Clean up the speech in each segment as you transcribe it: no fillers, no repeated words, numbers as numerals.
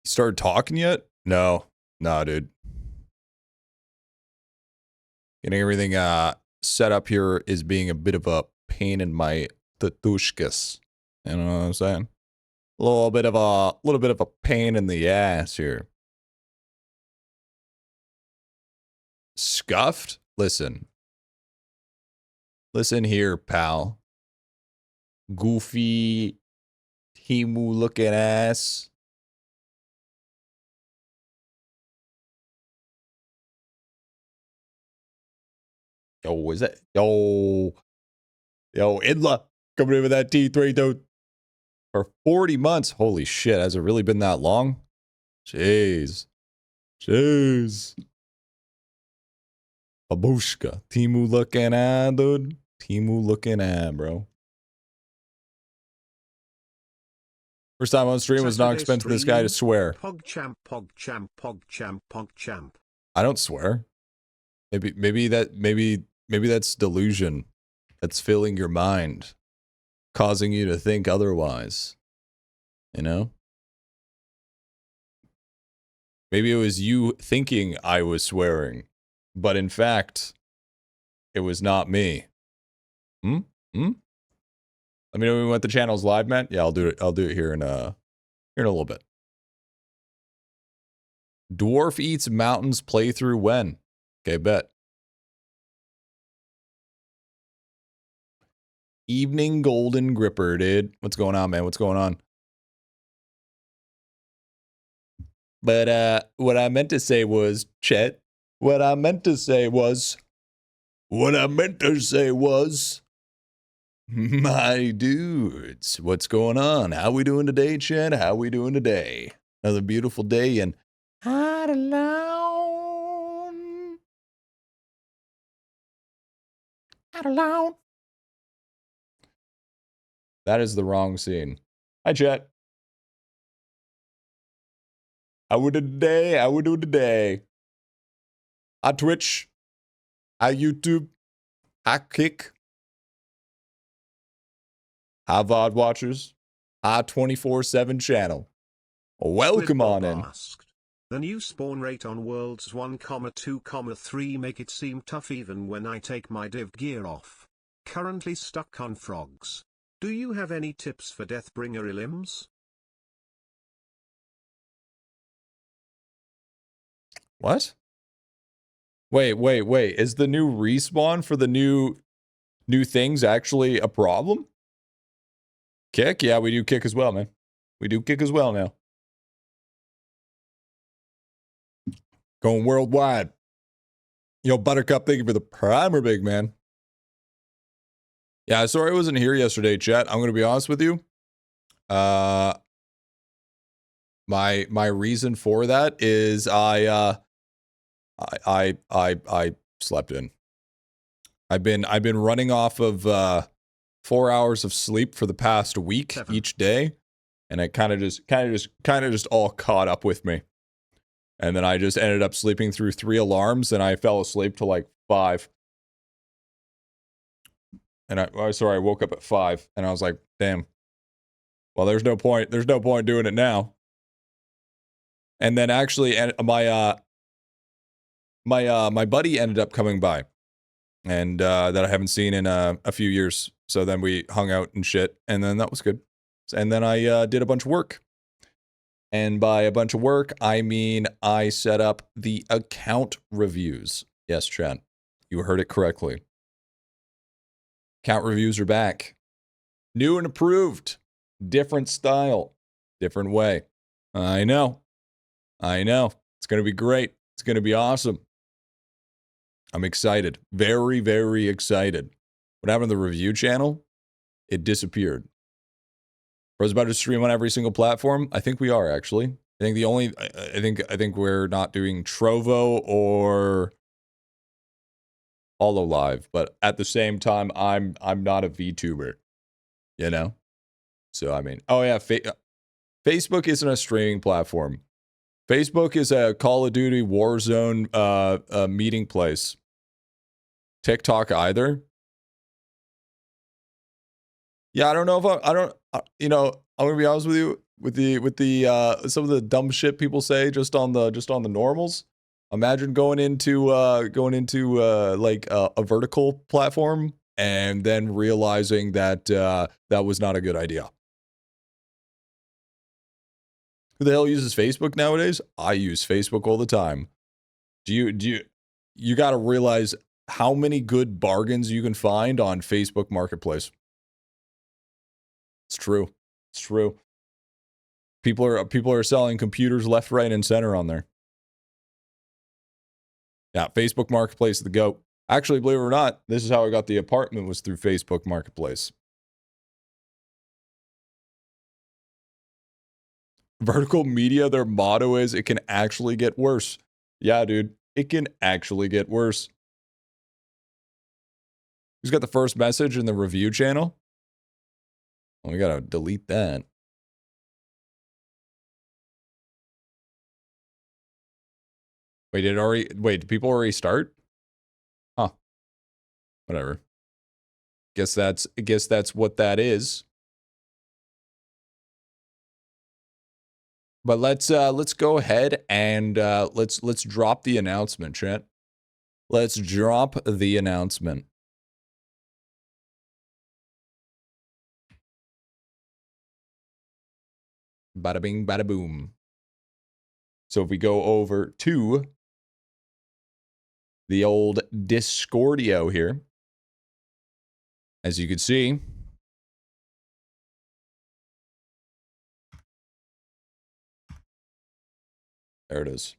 You started talking yet? No. Nah, dude. Getting everything set up here is being a bit of a pain in my tatushkas. You know what I'm saying? A little bit of a pain in the ass here. Scuffed? Listen. Listen here, pal. Goofy, Timu looking ass. Yo, is that? Yo, Idla coming in with that T3, dude. For 40 months. Holy shit, has it really been that long? Jeez. Babushka. Timu looking at, dude. Timu looking at, bro. First time on stream was not expecting this guy to swear. PogChamp, PogChamp, PogChamp, PogChamp. I don't swear. Maybe that's delusion. That's filling your mind, causing you to think otherwise. You know? Maybe it was you thinking I was swearing, but in fact, it was not me. Let me know when the channel's live, man. Yeah, I'll do it here in a little bit. Dwarf Eats Mountains playthrough when? Okay, bet. Evening Golden Gripper, dude. What's going on, man? What's going on? But what I meant to say was, Chet. What I meant to say was, my dudes, what's going on? How we doing today, Chet? How we doing today? Another beautiful day in IdleOn. IdleOn. That is the wrong scene. Hi, Chet. How we doing today? How we doing today? Hi, Twitch. Hi, YouTube. Hi, Kick. Hi, VOD watchers. Hi, 24/7 channel. Welcome on in. Asked, the new spawn rate on worlds 1,2,3 make it seem tough even when I take my div gear off. Currently stuck on frogs. Do you have any tips for Deathbringer limbs? What? Wait. Is the new respawn for the new things actually a problem? Kick? Yeah, we do kick as well, man. We do kick as well now. Going worldwide. Yo, Buttercup, thank you for the primer, big man. Yeah, sorry I wasn't here yesterday, chat. I'm gonna be honest with you. My reason for that is I slept in. I've been running off of 4 hours of sleep for the past week each day, and it kind of just all caught up with me. And then I just ended up sleeping through 3 alarms, and I fell asleep till like 5. And I woke up at 5, and I was like, damn. Well, there's no point doing it now. And then actually, my buddy ended up coming by, and that I haven't seen in a few years. So then we hung out and shit, and then that was good. And then I did a bunch of work. And by a bunch of work, I mean I set up the account reviews. Yes, Chad, you heard it correctly. Account reviews are back. New and improved. Different style. Different way. I know. It's going to be great. It's going to be awesome. I'm excited. Very, very excited. What happened to the review channel? It disappeared. I was about to stream on every single platform. I think we are, actually. I think we're not doing Trovo or HoloLive, but at the same time, I'm not a VTuber, you know? So, I mean, oh yeah, Facebook isn't a streaming platform. Facebook is a Call of Duty Warzone meeting place. TikTok either. Yeah, I don't know if I'm gonna be honest with you. some of the dumb shit people say just on the normals. Imagine going into like a vertical platform and then realizing that that was not a good idea. Who the hell uses Facebook nowadays? I use Facebook all the time. You got to realize how many good bargains you can find on Facebook Marketplace. It's true. It's true. People are selling computers left, right, and center on there. Yeah, Facebook Marketplace is the GOAT. Actually, believe it or not, this is how I got the apartment, was through Facebook Marketplace. Vertical media, their motto is, it can actually get worse. Yeah, dude, it can actually get worse. Who's got the first message in the review channel? Well, we gotta delete that. Wait, did people already start? Huh. Whatever. Guess that's what that is. But let's go ahead and let's drop the announcement, chat. Let's drop the announcement. Bada bing, bada boom. So if we go over to the old Discordio here, as you can see, there it is.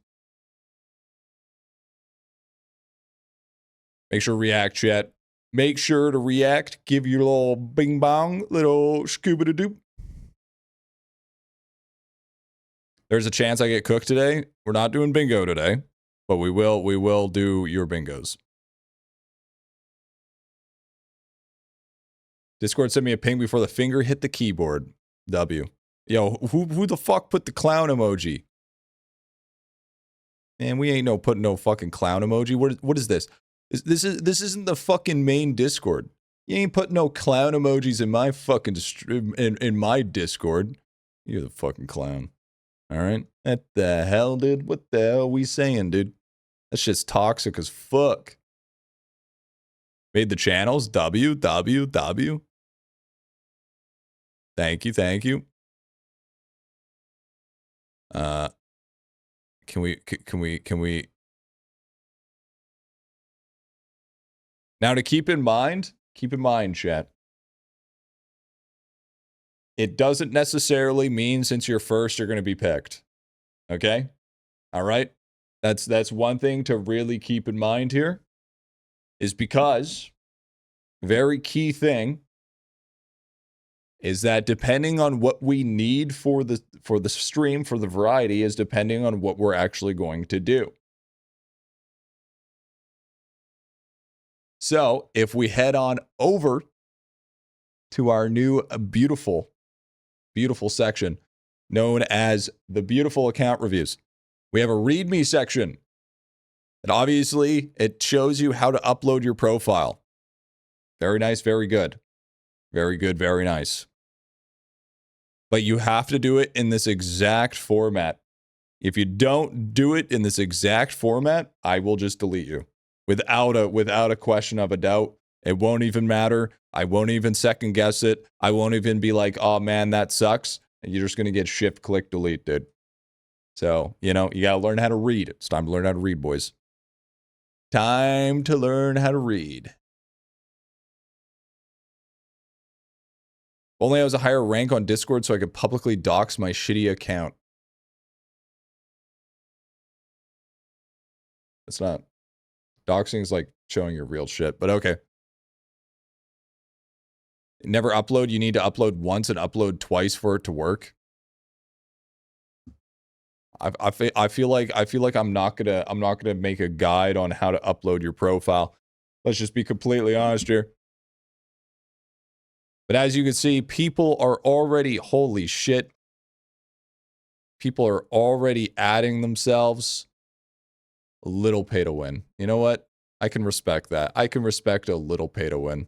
Make sure to react, chat. Make sure to react. Give your little bing bong, little scuba-da-doop. There's a chance I get cooked today. We're not doing bingo today, but we will do your bingos. Discord sent me a ping before the finger hit the keyboard. W. Yo, who the fuck put the clown emoji? Man, we ain't putting no fucking clown emoji. What is this? This isn't the fucking main Discord. You ain't putting no clown emojis in my fucking in my Discord. You're the fucking clown. All right? What the hell, dude? What the hell are we saying, dude? That shit's toxic as fuck. Made the channels. W. Thank you. Can we now, to keep in mind, chat, it doesn't necessarily mean since you're first you're going to be picked. Okay? All right? That's one thing to really keep in mind here, is because very key thing is that depending on what we need for the stream, for the variety, is depending on what we're actually going to do. So if we head on over to our new beautiful section known as the beautiful account reviews, we have a README section. And obviously, it shows you how to upload your profile. Very nice, very good. Very good, very nice. But you have to do it in this exact format. If you don't do it in this exact format, I will just delete you. Without a question of a doubt. It won't even matter. I won't even second guess it. I won't even be like, oh man, that sucks. And you're just going to get shift, click, delete, dude. So, you got to learn how to read. It's time to learn how to read, boys. Time to learn how to read. Only I was a higher rank on Discord so I could publicly dox my shitty account. It's not. Doxing is like showing your real shit, but okay. Never upload. You need to upload once and upload twice for it to work. I feel like I'm not gonna make a guide on how to upload your profile. Let's just be completely honest here. But as you can see, people are already, holy shit. People are already adding themselves. A little pay to win. You know what? I can respect that. I can respect a little pay to win.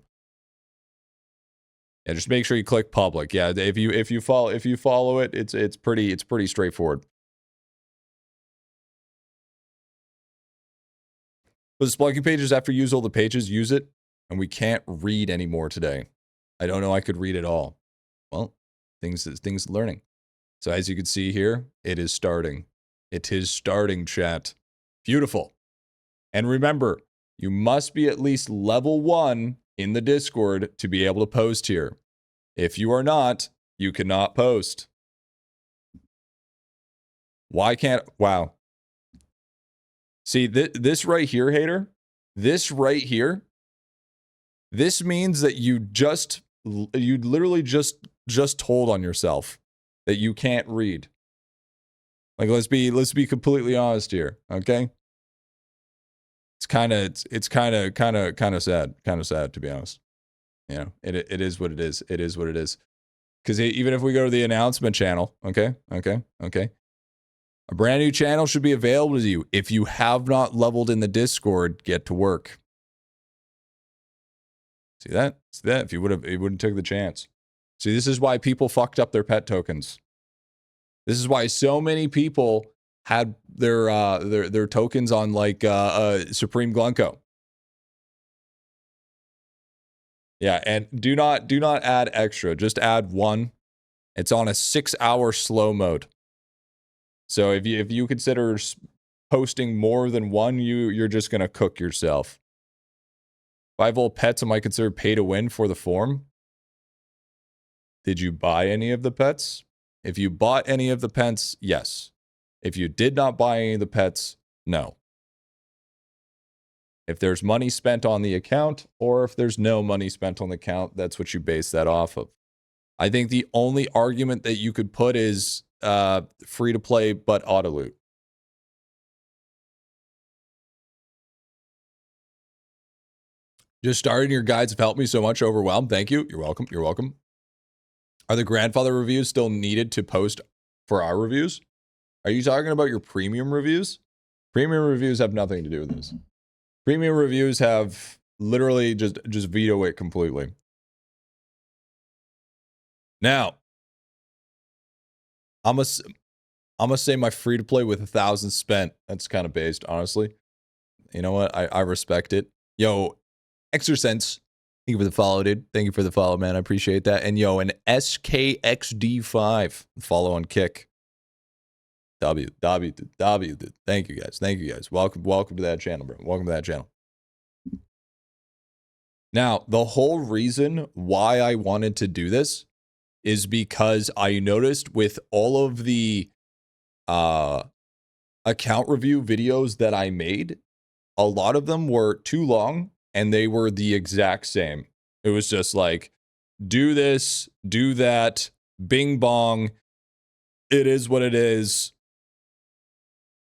Yeah, just make sure you click public. Yeah, if you follow it, it's pretty straightforward. But the Splunky pages, after you use all the pages, use it, and we can't read anymore today. I don't know I could read it all. Well, things learning. So as you can see here, it is starting. It is starting, chat. Beautiful. And remember, you must be at least level 1 in the Discord to be able to post here. If you are not, you cannot post. Why can't... Wow. See, this right here, hater, this right here, this means that you literally just told on yourself that you can't read. Like, let's be completely honest here, okay? It's kind of sad, to be honest. You know, it is what it is. It is what it is. Because even if we go to the announcement channel, okay, a brand new channel should be available to you. If you have not leveled in the Discord, get to work. See that? See that? If you wouldn't took the chance. See, this is why people fucked up their pet tokens. This is why so many people had their tokens on like Supreme Glunko. Yeah, and do not add extra. Just add 1. It's on a 6-hour slow mode. So if you consider posting more than 1, you're just gonna cook yourself. 5-volt pets, am I considered pay to win for the form? Did you buy any of the pets? If you bought any of the pets, yes. If you did not buy any of the pets, no. If there's money spent on the account, or if there's no money spent on the account, that's what you base that off of. I think the only argument that you could put is free to play but auto loot. Just starting your guides have helped me so much. Overwhelmed. Thank you. You're welcome. You're welcome. Are the grandfather reviews still needed to post for our reviews? Are you talking about your premium reviews? Premium reviews have nothing to do with this. Premium reviews have literally just veto it completely. Now, I'm gonna say my free to play with 1,000 spent. That's kind of based, honestly. You know what? I respect it. Yo, Exersense, thank you for the follow, dude. Thank you for the follow, man. I appreciate that. And yo, an SKXD5 follow on Kick. W. Thank you guys. Thank you guys. Welcome to that channel, bro. Welcome to that channel. Now, the whole reason why I wanted to do this is because I noticed with all of the account review videos that I made, a lot of them were too long and they were the exact same. It was just like, do this, do that, bing bong. It is what it is.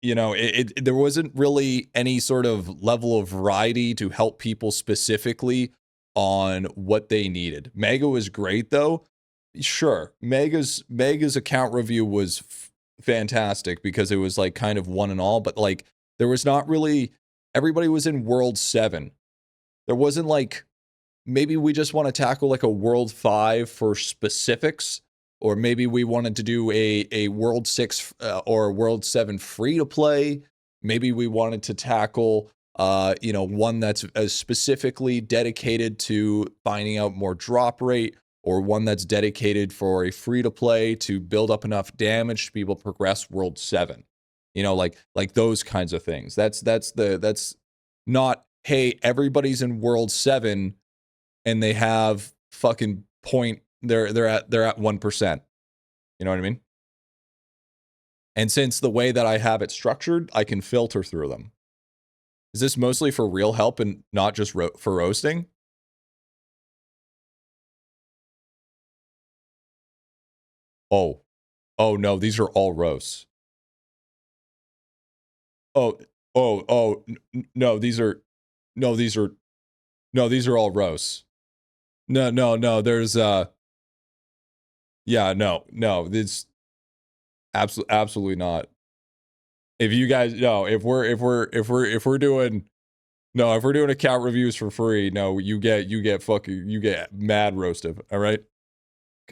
You know, there wasn't really any sort of level of variety to help people specifically on what they needed. Mega was great though. Sure, Mega's account review was fantastic because it was like kind of one and all, but like there was not really, everybody was in World 7. There wasn't like, maybe we just want to tackle like a World 5 for specifics, or maybe we wanted to do a World 6 or a World 7 free to play. Maybe we wanted to tackle you know, one that's specifically dedicated to finding out more drop rate, or one that's dedicated for a free to play to build up enough damage to be able to progress World 7. You know, like those kinds of things. That's not, hey, everybody's in World 7 and they have fucking point, they're at 1%. You know what I mean? And since the way that I have it structured, I can filter through them. Is this mostly for real help and not just for roasting? Oh no, these are all roasts. No, these are all roasts. No, there's yeah, no, this absolutely not. If you guys, no, if we're doing, No, if we're doing account reviews for free, no, you get mad roasted, all right?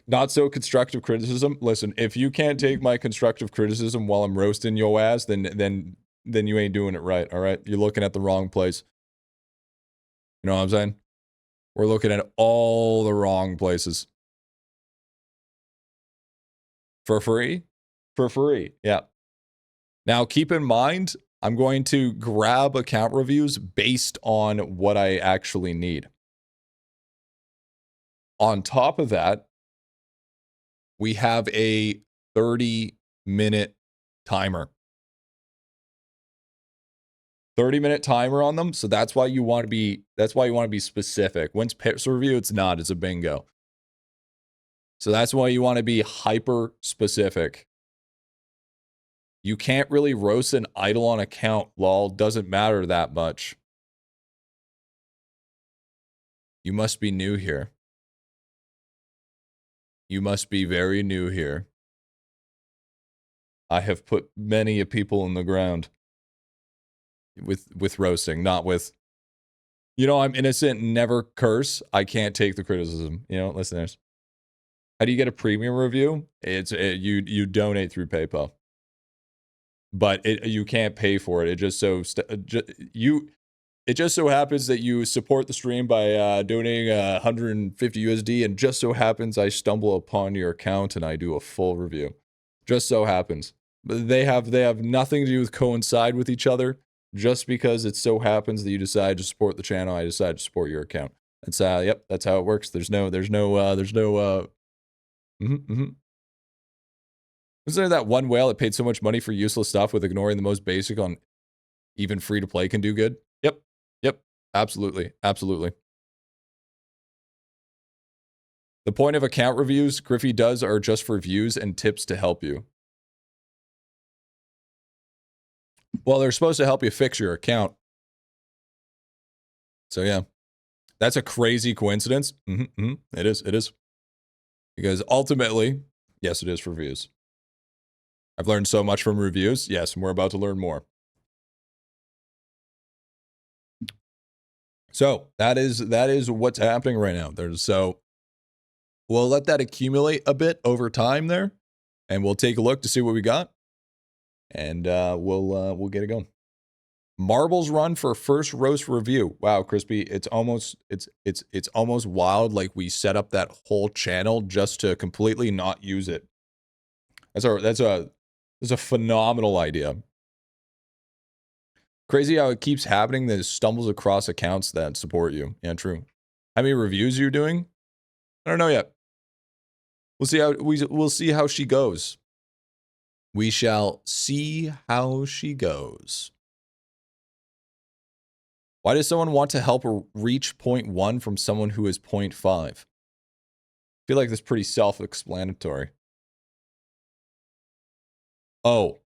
Not so constructive criticism. Listen, if you can't take my constructive criticism while I'm roasting your ass, then you ain't doing it right, all right? You're looking at the wrong place. You know what I'm saying? We're looking at all the wrong places. For free? For free, yeah. Now, keep in mind, I'm going to grab account reviews based on what I actually need. On top of that, we have a 30-minute timer. 30-minute timer on them, so that's why you want to be specific. When's Pips review? It's not, it's a bingo. So that's why you want to be hyper specific. You can't really roast an IdleOn account, lol. Doesn't matter that much. You must be new here. You must be very new here. I have put many a people in the ground with roasting, not with, you know, I'm innocent, never curse. I can't take the criticism. You know, listeners. How do you get a premium review? You donate through PayPal. But you can't pay for it. It just so happens that you support the stream by donating 150 USD, and just so happens I stumble upon your account and I do a full review. Just so happens. But they have nothing to do with coincide with each other. Just because it so happens that you decide to support the channel, I decide to support your account. That's yep, that's how it works. There's no Wasn't there that one whale that paid so much money for useless stuff with ignoring the most basic on even free to play can do good? Yep. Yep. Absolutely. Absolutely. The point of account reviews Griffy does are just for views and tips to help you. Well, they're supposed to help you fix your account. So yeah. That's a crazy coincidence. It is. It is. Because ultimately, yes, it is for views. I've learned so much from reviews. Yes, and we're about to learn more. So that is what's happening right now. So we'll let that accumulate a bit over time there, and we'll take a look to see what we got, and we'll get it going. Marbles run for first roast review. Wow, Crispy, it's almost wild. Like we set up that whole channel just to completely not use it. That's a phenomenal idea. Crazy how it keeps happening that it stumbles across accounts that support you. Yeah, true. How many reviews are you doing? I don't know yet. We'll see how she goes. We shall see how she goes. Why does someone want to help her reach 0.1 from someone who is 0.5? I feel like that's pretty self-explanatory. Oh,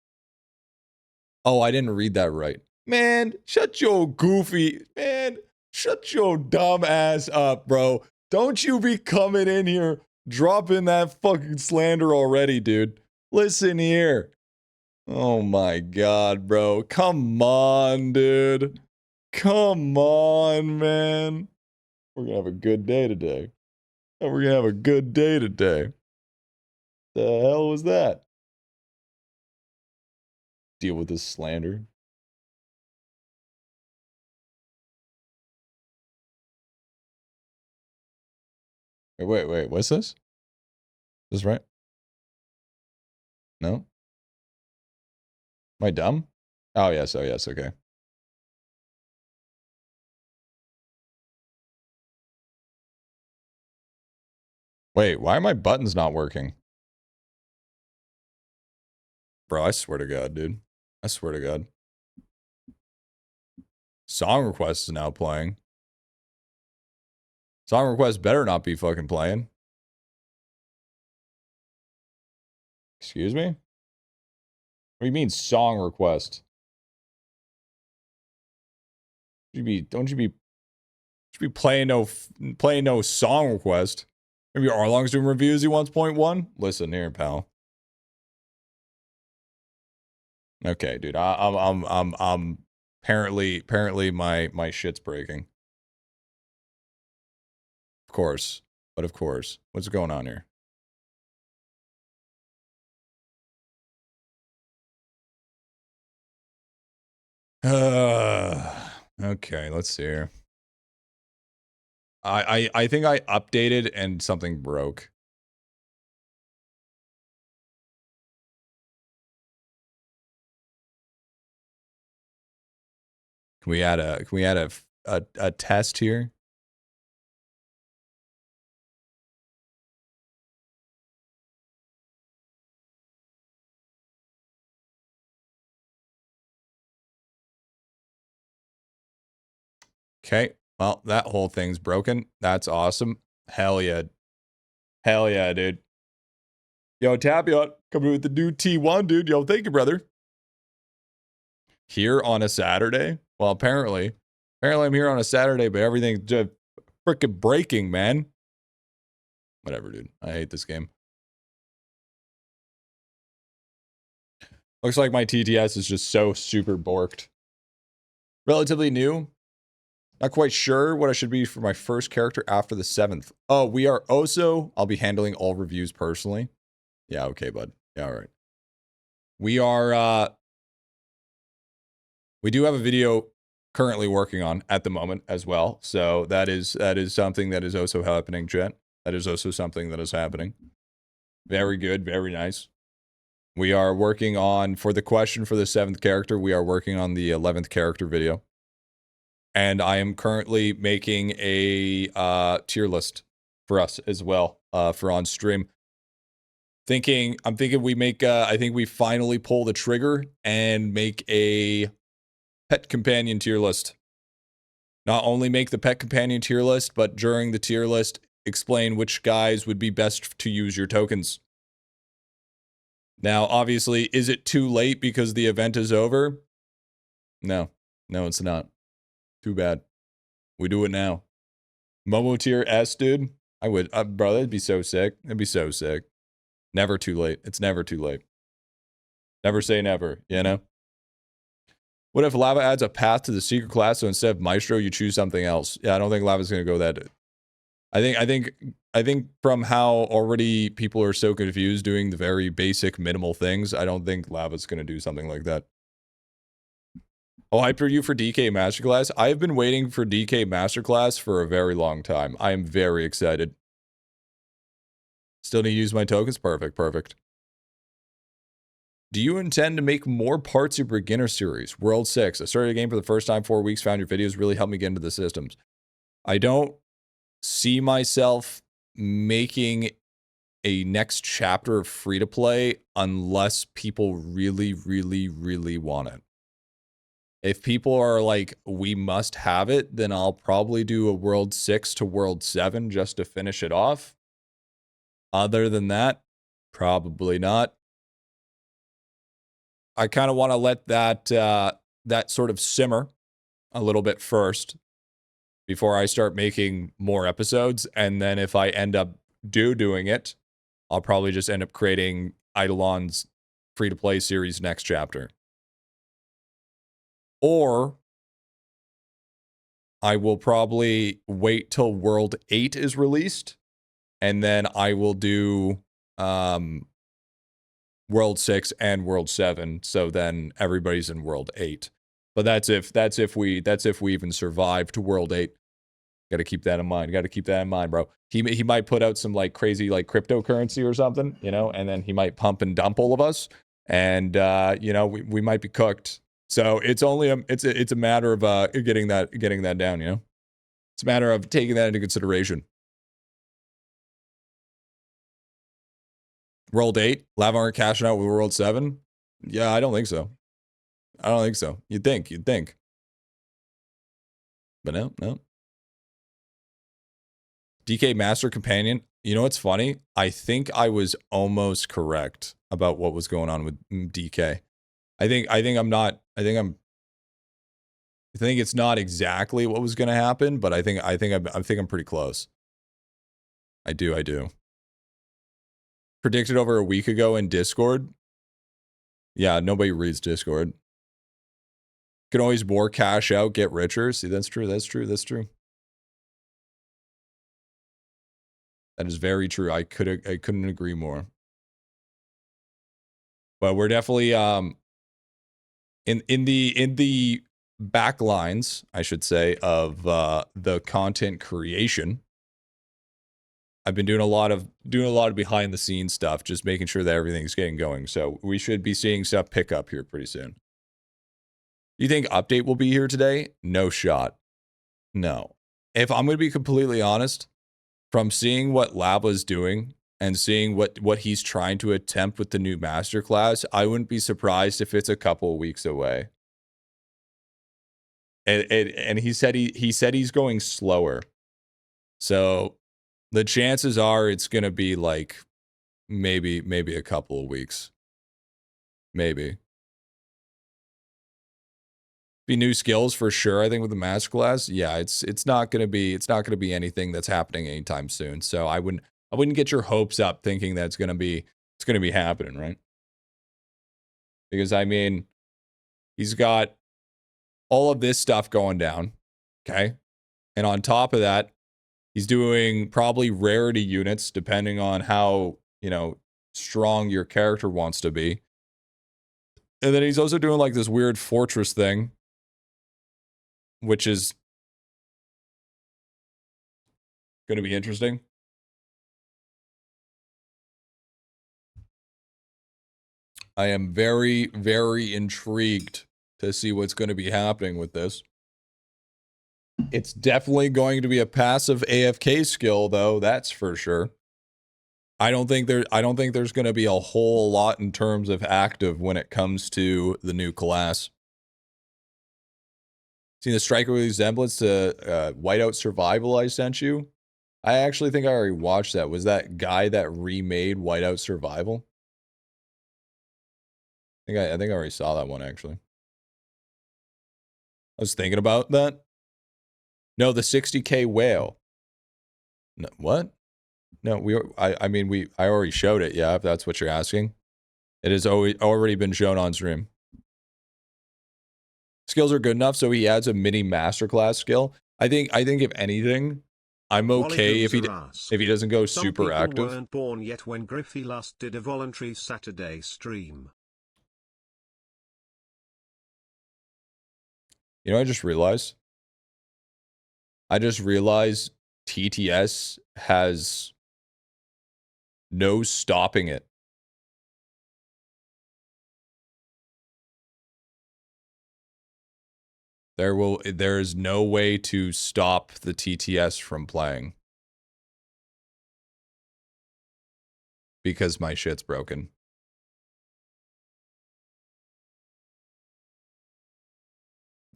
I didn't read that right. Man, shut your dumb ass up, bro. Don't you be coming in here dropping that fucking slander already, dude. Listen here. Oh my god, bro. Come on, dude. Come on, man. We're gonna have a good day today. We're gonna have a good day today. The hell was that? Deal with this slander. Wait, what's this? Is this right? No? Am I dumb? Oh, yes, okay. Wait, why are my buttons not working? Bro, I swear to God, dude. I swear to God. Song request is now playing. Song request better not be fucking playing. Excuse me? What do you mean song request? Don't you be playing no song request. Maybe Arlong's doing reviews he wants 0.1? Listen here, pal. Okay, dude. I'm Apparently my shit's breaking. Of course. But of course. What's going on here? Okay, let's see here. I think I updated and something broke. Can we add a test here? Okay. Well, that whole thing's broken. That's awesome. Hell yeah. Hell yeah, dude. Yo, Tapiot, coming with the new T1, dude. Yo, thank you, brother. Here on a Saturday? Well, apparently I'm here on a Saturday, but everything's just freaking breaking, man. Whatever, dude. I hate this game. Looks like my TTS is just so super borked. Relatively new. Not quite sure what I should be for my first character after the 7th. Oh, we are Oso. I'll be handling all reviews personally. Yeah, okay, bud. Yeah, all right. We are, we do have a video currently working on at the moment as well. So that is something that is also happening, chat. That is also something that is happening. Very good, very nice. We are working on, for the question for the 7th character, we are working on the 11th character video. And I am currently making a tier list for us as well, for on stream. I'm thinking we make, I think we finally pull the trigger and make a pet companion tier list. Not only make the pet companion tier list, but during the tier list, explain which guys would be best to use your tokens. Now, obviously, is it too late because the event is over? No, it's not. Too bad. We do it now. Momo tier S, dude. I would, bro, that'd be so sick. That'd be so sick. Never too late. It's never too late. Never say never, you know? What if Lava adds a path to the secret class, so instead of Maestro, you choose something else? Yeah, I don't think Lava's gonna go that. I think from how already people are so confused doing the very basic minimal things, I don't think Lava's gonna do something like that. Oh, hyper you for DK Masterclass? I have been waiting for DK Masterclass for a very long time. I am very excited. Still need to use my tokens? Perfect. Do you intend to make more parts of your beginner series? World 6. I started a game for the first time 4 weeks, found your videos really helped me get into the systems. I don't see myself making a next chapter of free-to-play unless people really want it. If people are like, we must have it, then I'll probably do a World 6 to World 7 just to finish it off. Other than that, probably not. I kind of want to let that sort of simmer a little bit first before I start making more episodes. And then if I end up doing it, I'll probably just end up creating IdleOn's free-to-play series next chapter. Or I will probably wait till World 8 is released, and then I will do World 6 and World 7, so then everybody's in World 8. But that's if we even survive to World 8. Got to keep that in mind. Bro. He might put out some like crazy like cryptocurrency or something, you know, and then he might pump and dump all of us, and you know, we might be cooked. So it's only it's a matter of getting that down, you know. It's a matter of taking that into consideration. World 8, Lava aren't cashing out with World 7? Yeah, I don't think so. You'd think. But no. DK Master Companion. You know what's funny? I think I was almost correct about what was going on with DK. I think it's not exactly what was going to happen, but I think I'm pretty close. I do. Predicted over a week ago in Discord. Yeah, nobody reads Discord. Can always more cash out, get richer. See, that's true. That's true. That's true. That is very true. I couldn't agree more. But we're definitely in the back lines, I should say, of the content creation. I've been doing a lot of behind the scenes stuff, just making sure that everything's getting going. So we should be seeing stuff pick up here pretty soon. You think update will be here today? No shot. No. If I'm going to be completely honest, from seeing what Lava's doing and seeing what he's trying to attempt with the new masterclass, I wouldn't be surprised if it's a couple of weeks away. And he said he's going slower. So the chances are it's going to be like maybe a couple of weeks. Maybe. Be new skills for sure. I think with the masterclass, yeah, it's not going to be anything that's happening anytime soon. So I wouldn't get your hopes up thinking that it's going to be happening, right? Because I mean, he's got all of this stuff going down, okay? And on top of that, he's doing probably rarity units depending on how, strong your character wants to be. And then he's also doing like this weird fortress thing, which is going to be interesting. I am very, very intrigued to see what's going to be happening with this. It's definitely going to be a passive AFK skill, though, that's for sure. I don't think there's going to be a whole lot in terms of active when it comes to the new class. See the striker resemblance to Whiteout Survival I sent you? I actually think I already watched that. Was that guy that remade Whiteout Survival? I think I already saw that one, actually. I was thinking about that. No, the 60K whale. No, what? No, I already showed it, yeah, if that's what you're asking. It has already been shown on stream. Skills are good enough, so he adds a mini masterclass skill. I think if anything, I'm okay if he doesn't go super active. Some people weren't born yet when Griffy last did a voluntary Saturday stream. You know, I just realized TTS has no stopping it. There is no way to stop the TTS from playing. Because my shit's broken.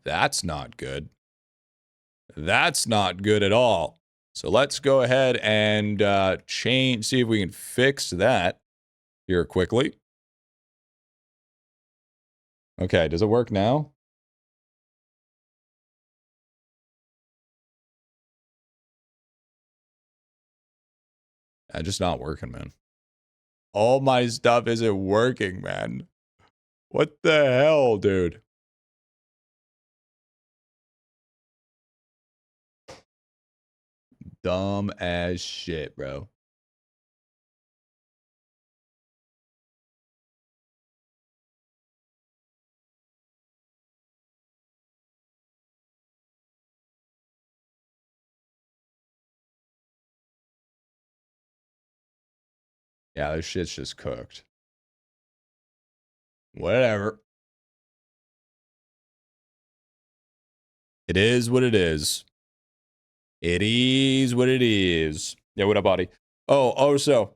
That's not good. That's not good at all. So let's go ahead and see if we can fix that here quickly. Okay, does it work now? Just not working, man. All my stuff isn't working, man. What the hell, dude? Dumb as shit, bro. Yeah, this shit's just cooked. Whatever. It is what it is. It is what it is. Yeah, what up, buddy? Oh, so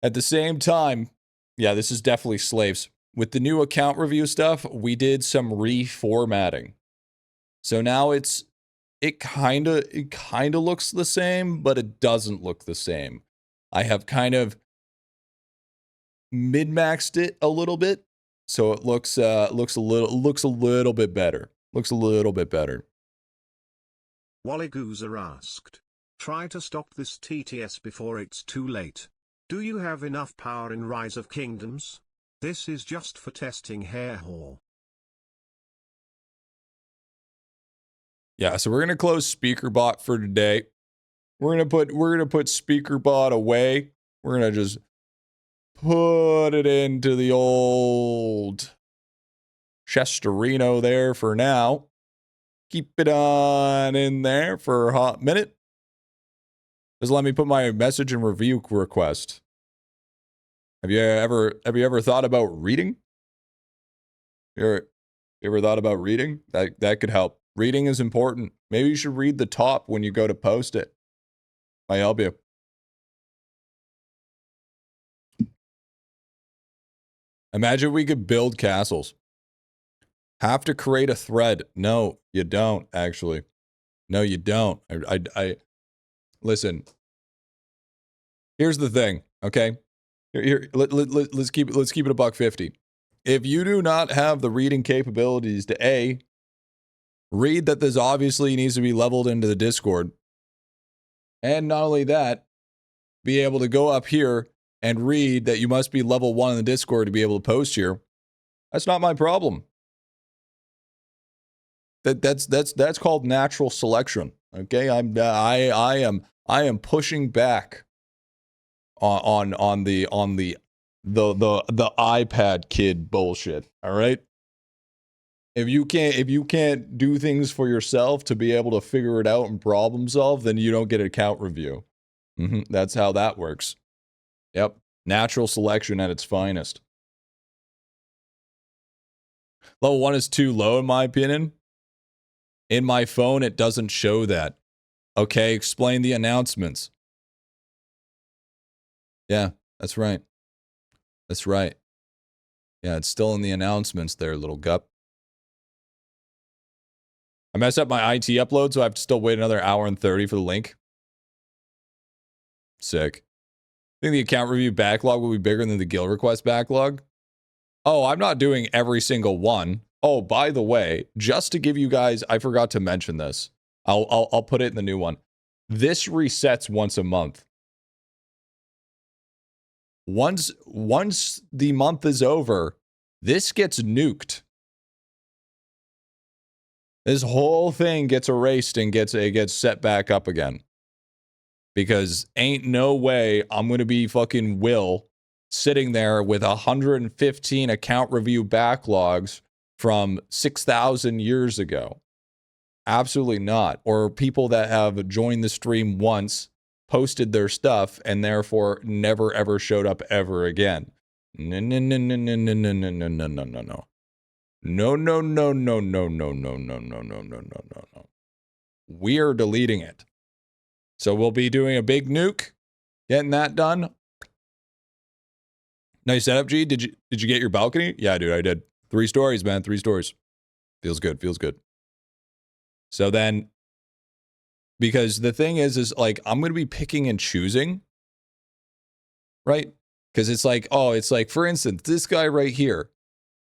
at the same time, yeah, this is definitely slaves. With the new account review stuff, we did some reformatting. So now it kind of looks the same, but it doesn't look the same. I have kind of min-maxed it a little bit, so it looks a little bit better. Looks a little bit better. Wally Goozer asked, "Try to stop this TTS before it's too late. Do you have enough power in Rise of Kingdoms? This is just for testing hair haul." Yeah, so we're gonna close SpeakerBot for today. We're gonna put SpeakerBot away. We're gonna just put it into the old Chesterino there for now. Keep it on in there for a hot minute. Just let me put my message and review request. Have you ever thought about reading? You ever thought about reading? That could help. Reading is important. Maybe you should read the top when you go to post it. Might help you. Imagine we could build castles. Have to create a thread. No, you don't, actually. No, you don't. I listen. Here's the thing, okay? Let's keep it a $1.50. If you do not have the reading capabilities to A, read that this obviously needs to be leveled into the Discord, and not only that, be able to go up here and read that you must be level 1 in the Discord to be able to post here, that's not my problem. That's called natural selection. Okay, I am pushing back on the iPad kid bullshit. All right. If you can't do things for yourself to be able to figure it out and problem solve, then you don't get an account review. That's how that works. Yep. Natural selection at its finest. Level 1 is too low, in my opinion. In my phone, it doesn't show that. Okay, explain the announcements. Yeah, that's right. That's right. Yeah, it's still in the announcements there, little gup. I messed up my IT upload, so I have to still wait another hour and 30 for the link. Sick. I think the account review backlog will be bigger than the guild request backlog. Oh, I'm not doing every single one. Oh, by the way, just to give you guys, I forgot to mention this. I'll put it in the new one. This resets once a month. Once the month is over, this gets nuked. This whole thing gets erased and gets set back up again. Because ain't no way I'm going to be fucking Will sitting there with 115 account review backlogs from 6,000 years ago. Absolutely not. Or people that have joined the stream once, posted their stuff, and therefore never ever showed up ever again. No, no, no, no, no, no, no, no, no, no, no, no, no. No, no, no, no, no, no, no, no, no, no, no, no, no, no. We are deleting it. So we'll be doing a big nuke, getting that done. Nice setup, G. Did you get your balcony? Yeah, dude, I did. 3 stories, man. 3 stories. Feels good. Feels good. So then, because the thing is like, I'm going to be picking and choosing, right? Because it's like, for instance, this guy right here,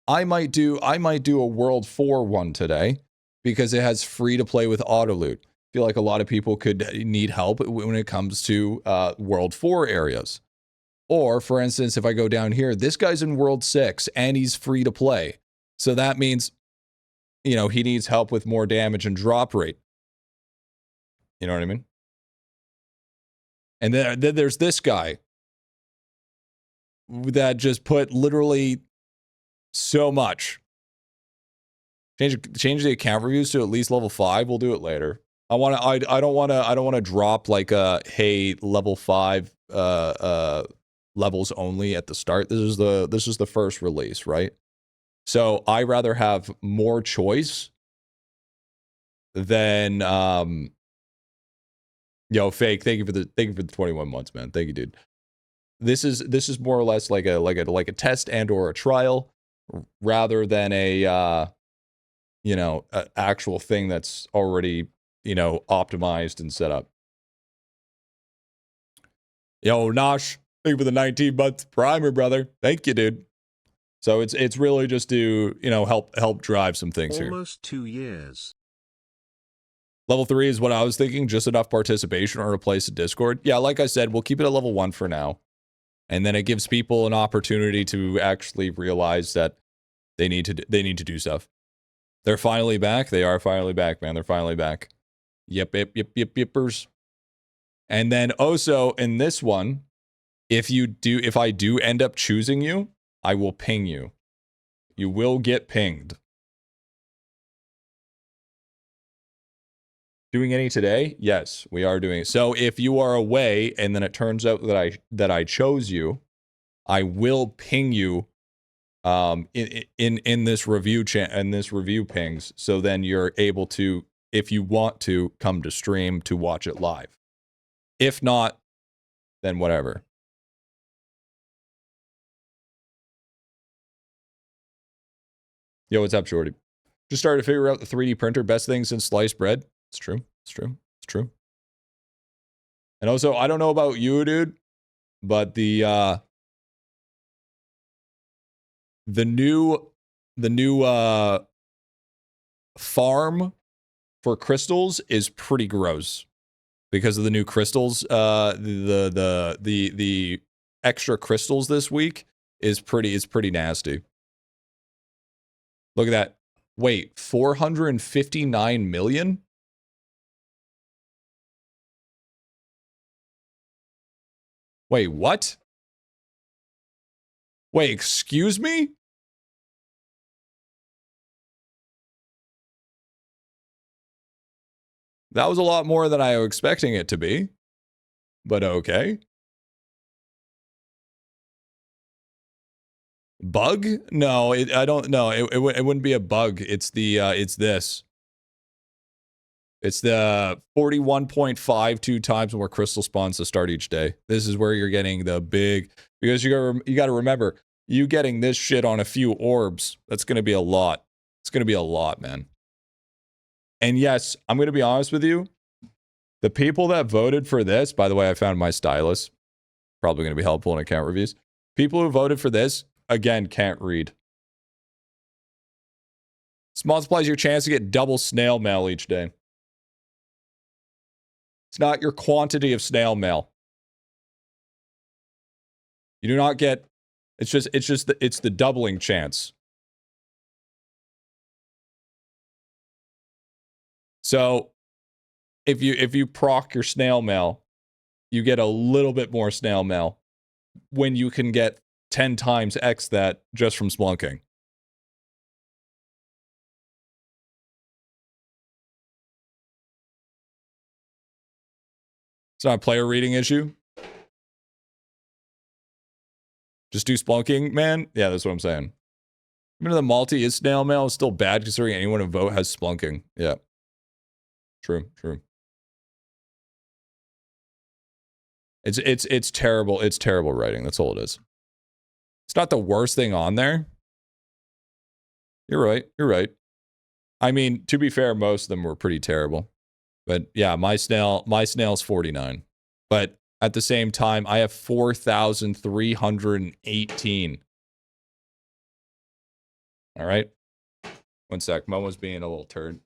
I might do a World 4 one today because it has free to play with auto loot. I feel like a lot of people could need help when it comes to World 4 areas. Or, for instance, if I go down here, this guy's in World 6 and he's free to play. So that means, you know, he needs help with more damage and drop rate. You know what I mean? And then there's this guy that just put literally so much. Change the account reviews to at least level 5. We'll do it later. I don't want to drop like a hey level 5 levels only at the start. This is the first release, right? So I rather have more choice than fake. Thank you for the 21 months, man. Thank you, dude. This is more or less like a test and or a trial rather than a actual thing that's already, optimized and set up. Yo, Nosh, thank you for the 19-month primer, brother. Thank you, dude. So it's really just to, help drive some things here. Almost 2 years. Level 3 is what I was thinking, just enough participation or replace the Discord. Yeah, like I said, we'll keep it at level 1 for now. And then it gives people an opportunity to actually realize that they need to do stuff. They're finally back. They are finally back, man. They're finally back. Yep, yep, yep, yep, yippers. And then also in this one, if I do end up choosing you, I will ping you. You will get pinged. Doing any today? Yes, we are doing it. So if you are away and then it turns out that I chose you, I will ping you in this review review pings, so then you're able to, if you want to, come to stream to watch it live. If not, then whatever. Yo, what's up, Shorty? Just started to figure out the 3D printer, best thing since sliced bread. It's true. It's true. It's true. And also, I don't know about you, dude, but the new farm for crystals is pretty gross because of the new crystals. The extra crystals this week is pretty nasty. Look at that. Wait, 459 million? Wait, what? Wait, excuse me? That was a lot more than I was expecting it to be. But okay. Bug? No, I don't know. It wouldn't be a bug. It's this. It's the 41.52 times more crystal spawns to start each day. This is where you're getting the big, because you got to remember, you getting this shit on a few orbs, that's going to be a lot. It's going to be a lot, man. And yes, I'm going to be honest with you. The people that voted for this, by the way, I found my stylus. Probably going to be helpful in account reviews. People who voted for this, again, can't read. This multiplies your chance to get double snail mail each day. It's not your quantity of snail mail. You do not get, it's the doubling chance. So if you proc your snail mail, you get a little bit more snail mail when you can get 10 times X that just from splunking. It's not a player reading issue. Just do splunking, man. Yeah, that's what I'm saying. Even though the multi is snail mail, it's still bad considering anyone who vote has splunking. Yeah. True. It's terrible. It's terrible writing. That's all it is. It's not the worst thing on there. You're right. I mean, to be fair, most of them were pretty terrible. But yeah, my snail's 49. But at the same time, I have 4,318. All right. One sec. Momo's being a little turd.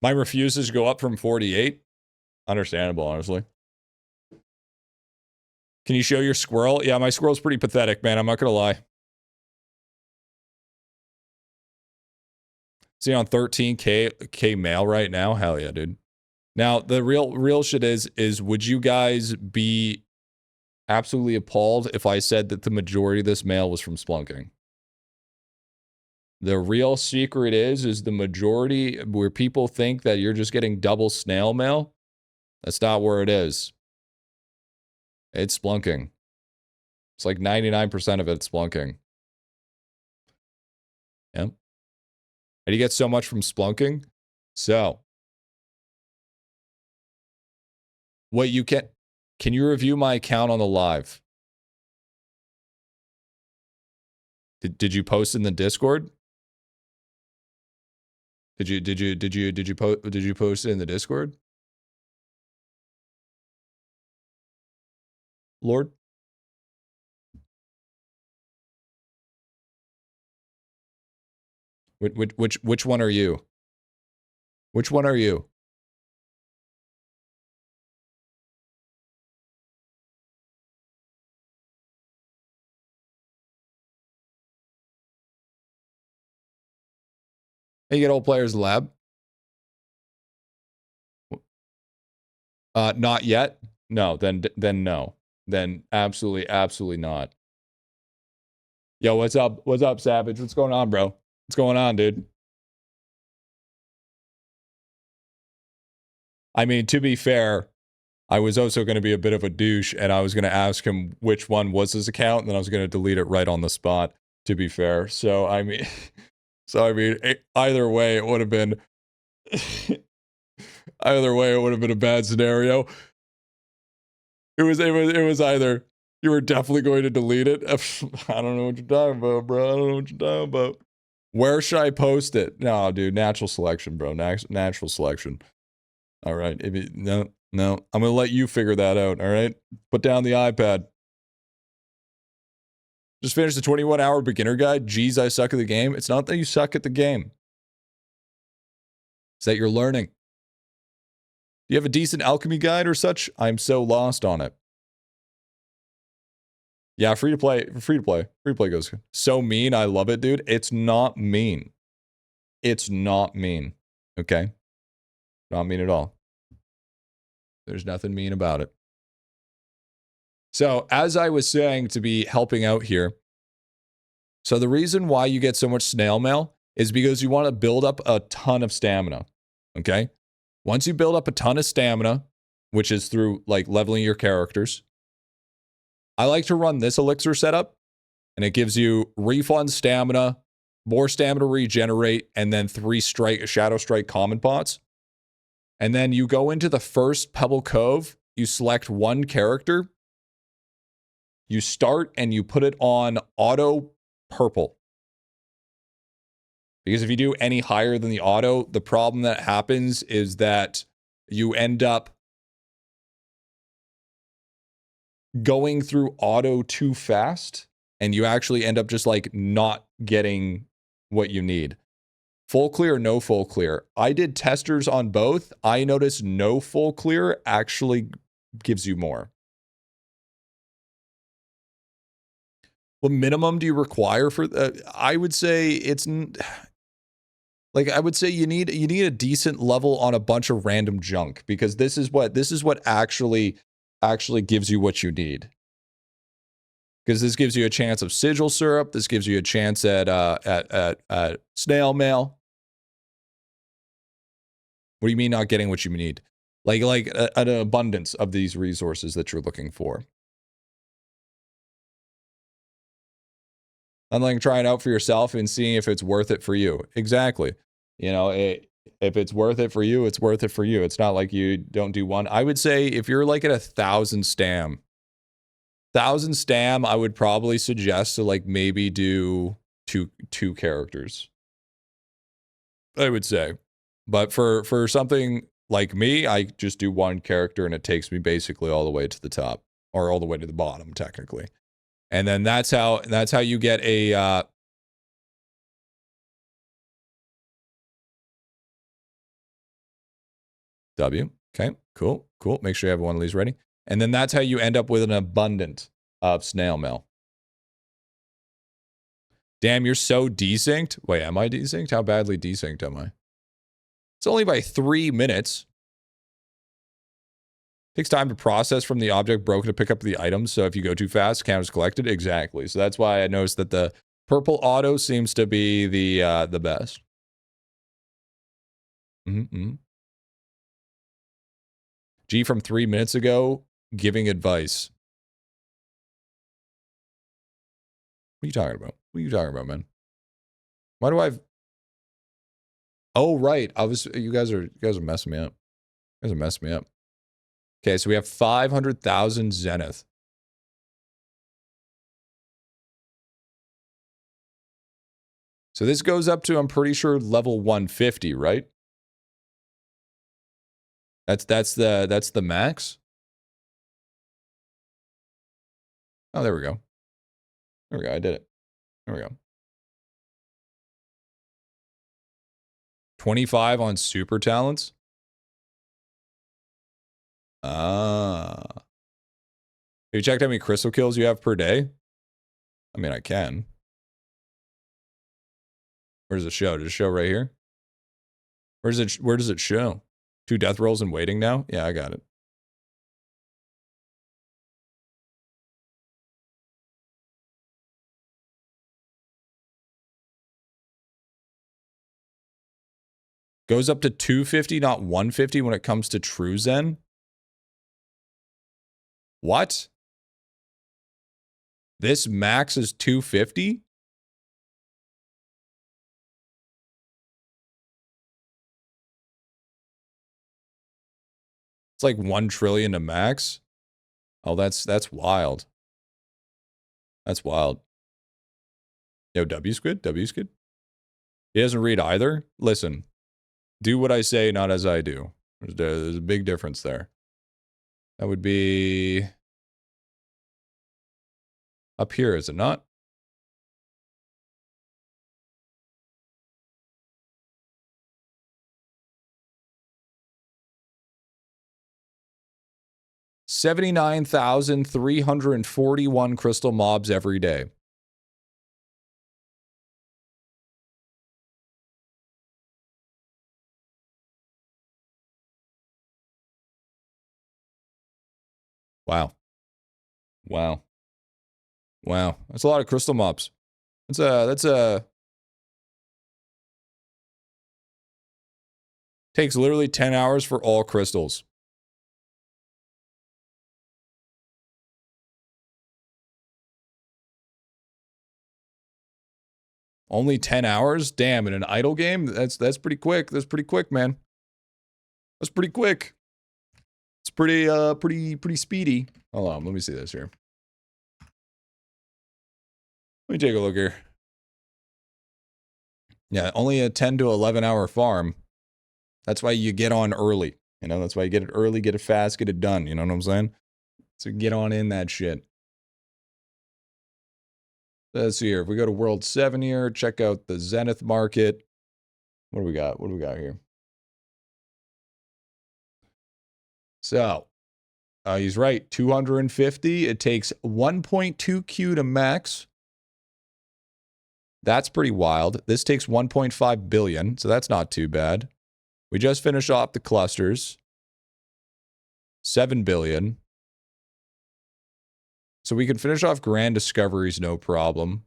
My refuses go up from 48. Understandable, honestly. Can you show your squirrel? Yeah, my squirrel's pretty pathetic, man. I'm not gonna lie. See on 13K mail right now? Hell yeah, dude. Now, the real shit is would you guys be absolutely appalled if I said that the majority of this mail was from splunking? The real secret is the majority where people think that you're just getting double snail mail. That's not where it is. It's splunking. It's like 99% of it's splunking. Yeah. And you get so much from splunking. So, what you can you review my account on the live? Did you post in the Discord? Did you post it in the Discord? Lord? Which one are you? Which one are you? Hey, you get old players lab? Not yet. No, then no. Then absolutely not. Yo, what's up? What's up, Savage? What's going on, bro? What's going on, dude? I mean, to be fair, I was also going to be a bit of a douche, and I was going to ask him which one was his account, and then I was going to delete it right on the spot. To be fair, so I mean, either way, it would have been either way, it would have been a bad scenario. It was either you were definitely going to delete it. I don't know what you're talking about, bro. I don't know what you're talking about. Where should I post it? No, dude, natural selection, bro. Natural selection. All right. No. I'm gonna let you figure that out. All right. Put down the iPad. Just finished the 21-hour beginner guide. Geez, I suck at the game. It's not that you suck at the game. It's that you're learning. Do you have a decent alchemy guide or such? I'm so lost on it. Yeah, free to play goes so mean. I love it, dude. It's not mean. It's not mean. Okay? Not mean at all. There's nothing mean about it. So, as I was saying to be helping out here, so the reason why you get so much snail mail is because you want to build up a ton of stamina. Okay? Once you build up a ton of stamina, which is through like leveling your characters, I like to run this elixir setup, and it gives you refund stamina, more stamina regenerate, and then 3 Shadow Strike common pots. And then you go into the first Pebble Cove, you select one character, you start and you put it on auto purple. Because if you do any higher than the auto, the problem that happens is that you end up going through auto too fast, and you actually end up just like not getting what you need. Full clear, no full clear. I did testers on both. I noticed no full clear actually gives you more. What minimum do you require for? I would say it's like I would say you need a decent level on a bunch of random junk, because this is what actually gives you what you need. Because this gives you a chance of sigil syrup. This gives you a chance at snail mail. What do you mean not getting what you need? Like an abundance of these resources that you're looking for. Unlike trying out for yourself and seeing if it's worth it for you. Exactly. You know, if it's worth it for you, it's worth it for you. It's not like you don't do one. I would say if you're like at 1,000 stam, I would probably suggest to like maybe do two characters. I would say. But for something like me, I just do one character and it takes me basically all the way to the top, or all the way to the bottom technically. And then that's how you get a W. Okay, cool. Make sure you have one of these ready. And then that's how you end up with an abundance of snail mail. Damn, you're so desynced. Wait, am I desynced? How badly desynced am I? It's only by 3 minutes. Takes time to process from the object broken to pick up the items. So if you go too fast, count is collected. Exactly. So that's why I noticed that the purple auto seems to be the best. G from 3 minutes ago, giving advice. What are you talking about? What are you talking about, man? Why do I? Oh, right. You guys are messing me up. You guys are messing me up. Okay, so we have 500,000 zenith. So this goes up to, I'm pretty sure, level 150, right? That's the max. Oh, there we go. There we go. I did it. There we go. 25 on super talents? Ah. Have you checked how many crystal kills you have per day? I mean, I can. Where does it show? Does it show right here? Where does it show? 2 death rolls and waiting now? Yeah, I got it. Goes up to 250, not 150 when it comes to True Zen? What? This max is 250? It's like 1 trillion to max? Oh, that's wild. That's wild. Yo, W Squid? W Squid? He doesn't read either? Listen. Do what I say, not as I do. There's a big difference there. That would be up here, is it not? $79,341 crystal mobs every day. Wow. Wow. Wow. That's a lot of crystal mobs. Takes literally 10 hours for all crystals. Only 10 hours? Damn, in an idle game? That's pretty quick. That's pretty quick, man. That's pretty quick. It's pretty speedy. Hold on, let me see this here. Let me take a look here. Yeah, only a 10 to 11 hour farm. That's why you get on early. You know, that's why you get it early, get it fast, get it done. You know what I'm saying? So get on in that shit. Let's see here. If we go to World 7 here, check out the Zenith market. What do we got? What do we got here? So, he's right. 250. It takes 1.2 Q to max. That's pretty wild. This takes 1.5 billion, so that's not too bad. We just finished off the clusters. 7 billion. So we can finish off grand discoveries, no problem.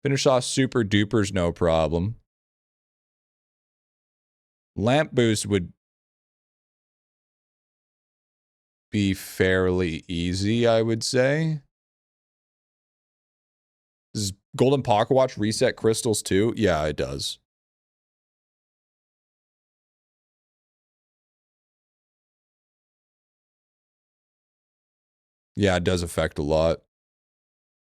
Finish off super dupers, no problem. Lamp boost would be fairly easy, I would say. Does Golden Pocket Watch reset crystals too? Yeah, it does. Yeah, it does affect a lot.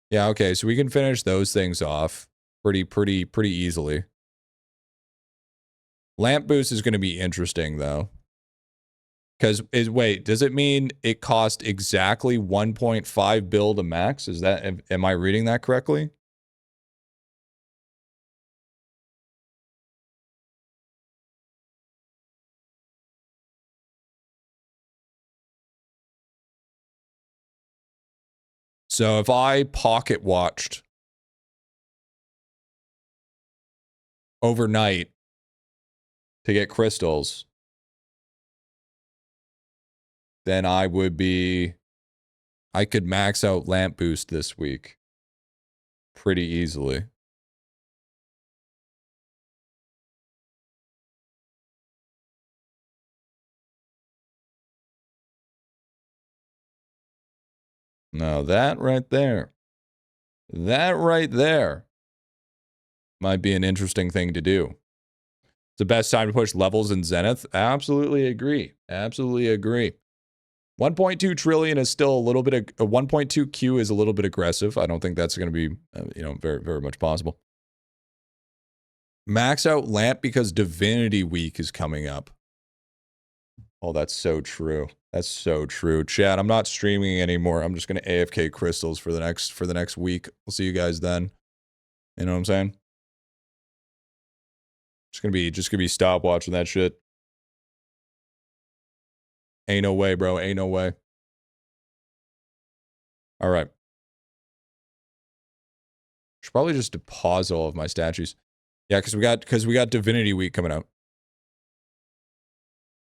Yeah, okay, so we can finish those things off pretty easily. Lamp boost is going to be interesting though. Because, wait, does it mean it cost exactly 1.5 bill to max? Is that, am I reading that correctly? So if I pocket watched overnight to get crystals, then I could max out lamp boost this week pretty easily. Now that right there might be an interesting thing to do. It's the best time to push levels in Zenith. Absolutely agree. Absolutely agree. 1.2 trillion is still a little bit of 1.2 Q is a little bit aggressive. I don't think that's going to be, very much possible. Max out lamp because Divinity Week is coming up. Oh, that's so true. That's so true. Chat, I'm not streaming anymore. I'm just going to AFK crystals for the next week. We'll see you guys then. You know what I'm saying? Just gonna be stop watching that shit. Ain't no way, bro. Ain't no way. All right. Should probably just deposit all of my statues. Yeah, because we got Divinity Week coming up.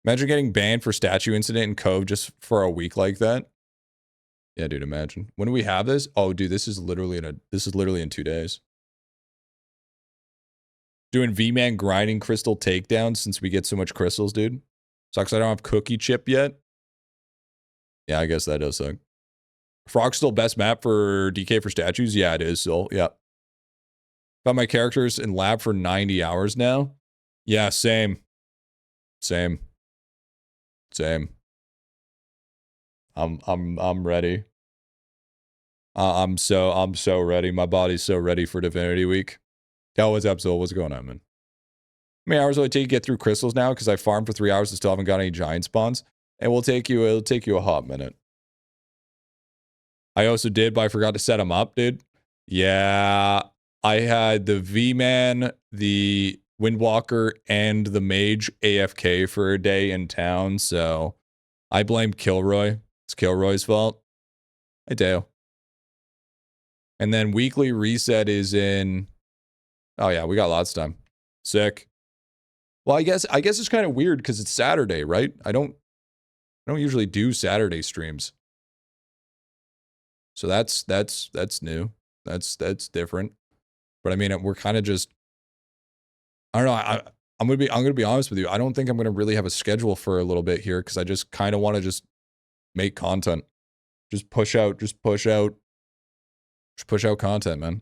Imagine getting banned for statue incident in Cove just for a week like that. Yeah, dude, imagine. When do we have this? Oh, dude, this is literally in 2 days. Doing V-Man grinding crystal takedowns since we get so much crystals, dude. Sucks I don't have cookie chip yet. Yeah, I guess that does suck. Frog's still best map for DK for statues? Yeah, it is still. Yeah. Found my characters in lab for 90 hours now. Yeah, same. Same. I'm ready. I'm so ready. My body's so ready for Divinity Week. Tell what's up, Zol. What's going on, man? How many hours will it take to get through crystals now? Because I farmed for 3 hours and still haven't got any giant spawns. And it'll take you a hot minute. I also did, but I forgot to set them up, dude. Yeah. I had the V-Man, the Windwalker, and the Mage AFK for a day in town, so I blamed Kilroy. It's Kilroy's fault. I do. And then weekly reset is in... Oh yeah, we got lots of time. Sick. Well, I guess it's kind of weird because it's Saturday, right? I don't usually do Saturday streams. So that's new. That's different. But I mean, we're kind of just, I don't know. I'm gonna be honest with you. I don't think I'm gonna really have a schedule for a little bit here because I just kind of want to just make content, just push out content, man.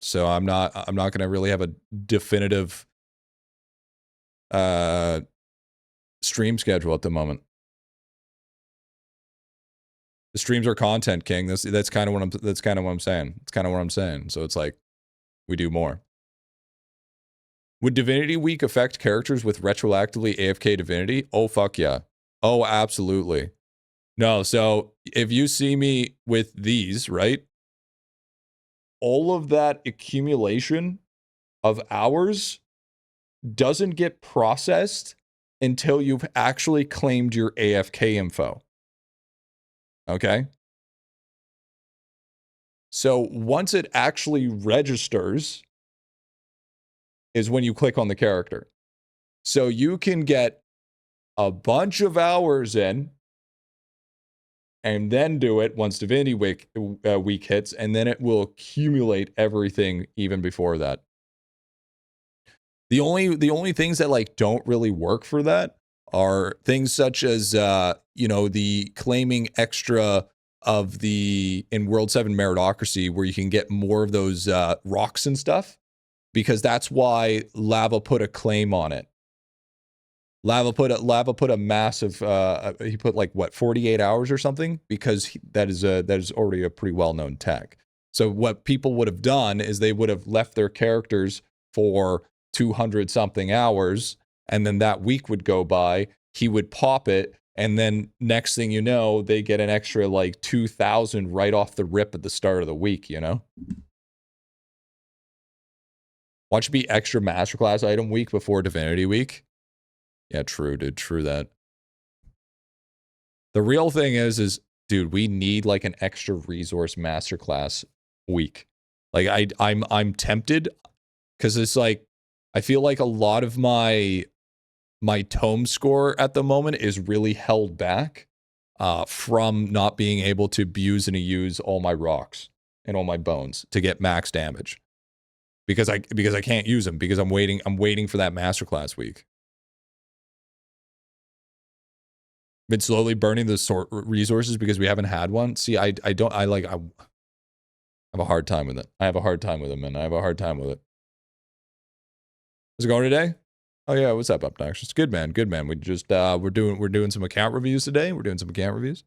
So I'm not gonna really have a definitive stream schedule at the moment. The streams are content, King. That's kind of what I'm saying. It's kind of what I'm saying. So it's like we do more. Would Divinity Week affect characters with retroactively AFK Divinity? Oh, fuck yeah. Oh, absolutely. No, so if you see me with these, right? All of that accumulation of hours doesn't get processed until you've actually claimed your AFK info. Okay? So once it actually registers is when you click on the character. So you can get a bunch of hours in and then do it once Divinity Week hits, and then it will accumulate everything even before that. The only things that like don't really work for that are things such as the claiming extra of the in World 7 Meritocracy, where you can get more of those rocks and stuff, because that's why Lava put a claim on it. Lava put a massive he put like what 48 hours or something, because that is already a pretty well-known tech. So what people would have done is they would have left their characters for 200 something hours, and then that week would go by, he would pop it, and then next thing you know, they get an extra like 2,000 right off the rip at the start of the week, you know? Watch it be extra masterclass item week before Divinity Week. Yeah, true, dude. True that. The real thing is, dude, we need like an extra resource masterclass week. Like I'm tempted because it's like I feel like a lot of my tome score at the moment is really held back from not being able to abuse and use all my rocks and all my bones to get max damage. Because I can't use them because I'm waiting for that masterclass week. Been slowly burning the resources because we haven't had one. See, I have a hard time with it. I have a hard time with it, man. I have a hard time with it. How's it going today? Oh yeah, what's up, Obnoxious? Good man, good man. We just we're doing some account reviews today. We're doing some account reviews.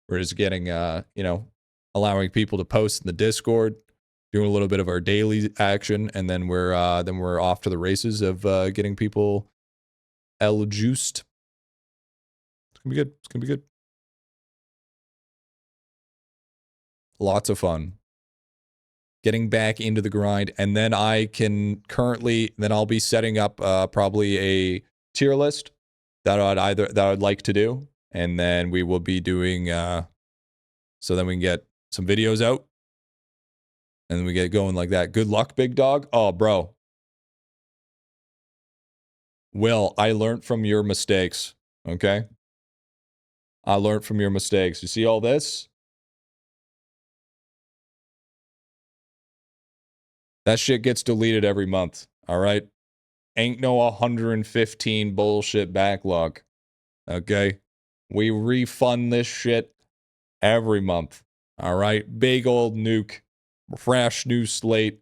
We're just getting allowing people to post in the Discord, doing a little bit of our daily action, and then we're off to the races of getting people juiced. It's gonna be good. It's gonna be good. Lots of fun. getting back into the grind, and then I can then I'll be setting up probably a tier list that I'd like to do, and then we will be doing so then we can get some videos out, and then we get going like that. Good luck, big dog. Oh, bro. Will, I learned from your mistakes, okay? I learned from your mistakes. You see all this? That shit gets deleted every month, all right? Ain't no 115 bullshit backlog, okay? We refund this shit every month, all right? Big old nuke, fresh new slate.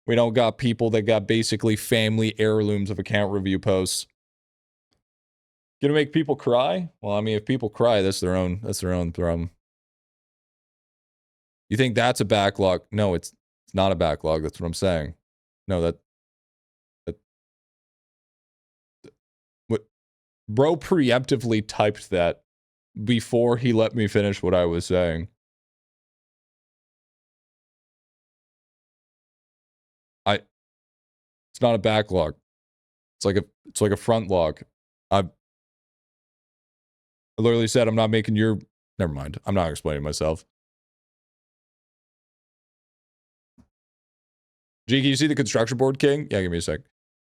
We don't got people that got basically family heirlooms of account review posts. Gonna make people cry? Well, I mean, if people cry, that's their own problem. You think that's a backlog? No, it's not a backlog. That's what I'm saying. No, that what bro preemptively typed that before he let me finish what I was saying. It's not a backlog. It's like a front log. I literally said I'm not making your. Never mind. I'm not explaining myself. G, can you see the construction board, King? Yeah, give me a sec.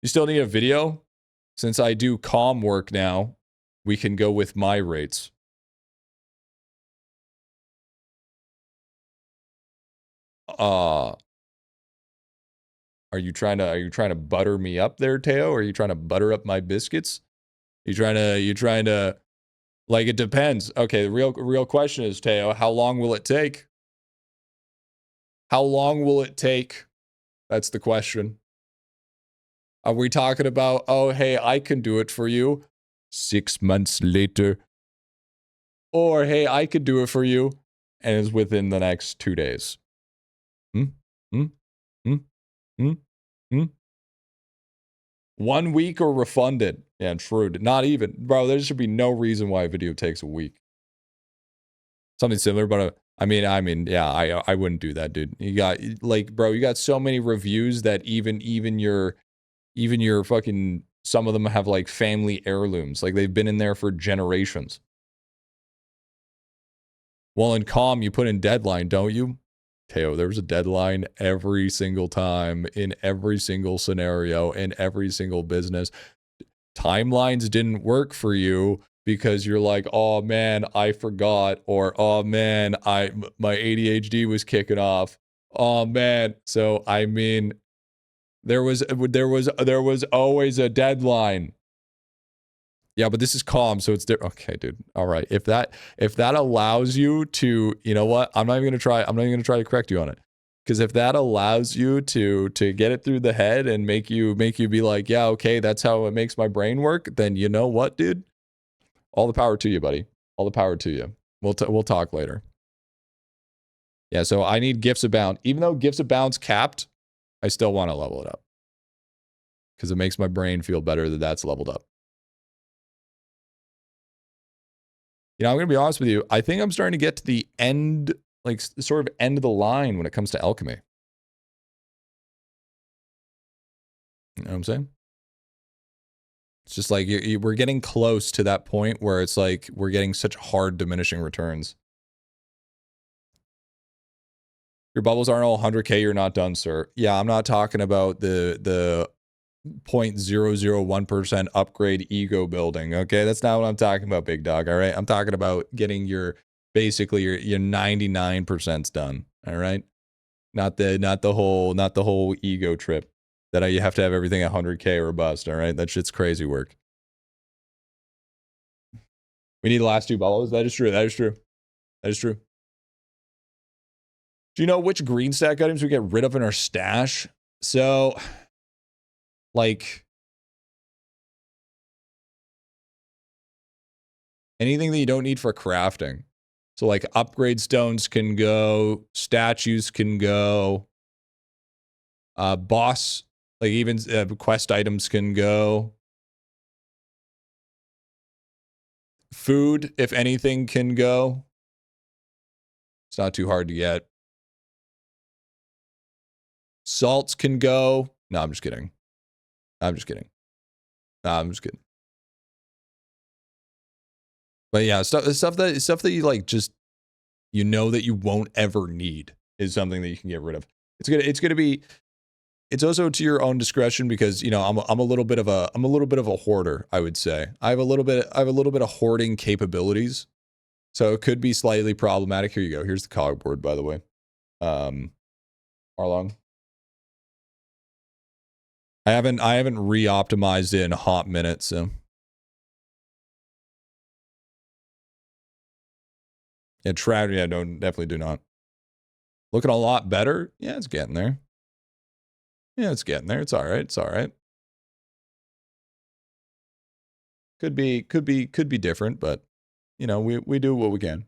You still need a video? Since I do comm work now, we can go with my rates. Are you trying to butter me up there, Teo? Are you trying to butter up my biscuits? You trying to like, it depends. Okay, the real question is, Teo, how long will it take? How long will it take? That's the question. Are we talking about, oh, hey, I can do it for you 6 months later? Or, hey, I could do it for you and it's within the next 2 days? Hmm? Hmm? Hmm? Hmm? Hmm? 1 week or refunded? Yeah, true. Not even. Bro, there should be no reason why a video takes a week. Something similar, but I mean, yeah, I wouldn't do that, dude. You got, like, bro, you got so many reviews that even your fucking, some of them have like family heirlooms. Like they've been in there for generations. Well, in comm, you put in deadline, don't you? Teo, there was a deadline every single time, in every single scenario, in every single business. Timelines didn't work for you because you're like, oh man, I forgot, or oh man, my ADHD was kicking off. Oh man. So I mean, there was always a deadline. Yeah, but this is calm, so it's okay, dude. All right. If that allows you to, you know what? I'm not even gonna try to correct you on it. Because if that allows you to get it through the head and make you be like, yeah, okay, that's how it makes my brain work, then you know what, dude? All the power to you, buddy. All the power to you. We'll talk later. Yeah, so I need Gifts Abound. Even though Gifts Abound's capped, I still want to level it up. Because it makes my brain feel better that that's leveled up. You know, I'm going to be honest with you. I think I'm starting to get to the end, like sort of end of the line when it comes to alchemy. You know what I'm saying? It's just like we're getting close to that point where it's like we're getting such hard diminishing returns. Your bubbles aren't all 100K, you're not done, sir. Yeah, I'm not talking about the 0.001% upgrade ego building, okay? That's not what I'm talking about, big dog, all right? I'm talking about getting your 99%'s done, all right? Not the whole ego trip that you have to have everything 100K or bust, all right? That shit's crazy work. We need the last 2 bubbles. That is true. Do you know which green stack items we get rid of in our stash? So, like, anything that you don't need for crafting. So, like, upgrade stones can go, statues can go, boss, like, even quest items can go. Food, if anything, can go. It's not too hard to get. Salts can go. No, I'm just kidding. I'm just kidding. No, I'm just kidding. But yeah, stuff that you like just you know that you won't ever need is something that you can get rid of. It's gonna be. It's also to your own discretion because you know I'm a little bit of a hoarder. I would say I have a little bit of hoarding capabilities, so it could be slightly problematic. Here you go. Here's the cogboard, by the way. Arlong. I haven't re-optimized it in a hot minute, so. Yeah, yeah, definitely do not. Looking a lot better. Yeah, it's getting there. Yeah, it's getting there. It's all right. It's all right. Could be different, but you know, we do what we can.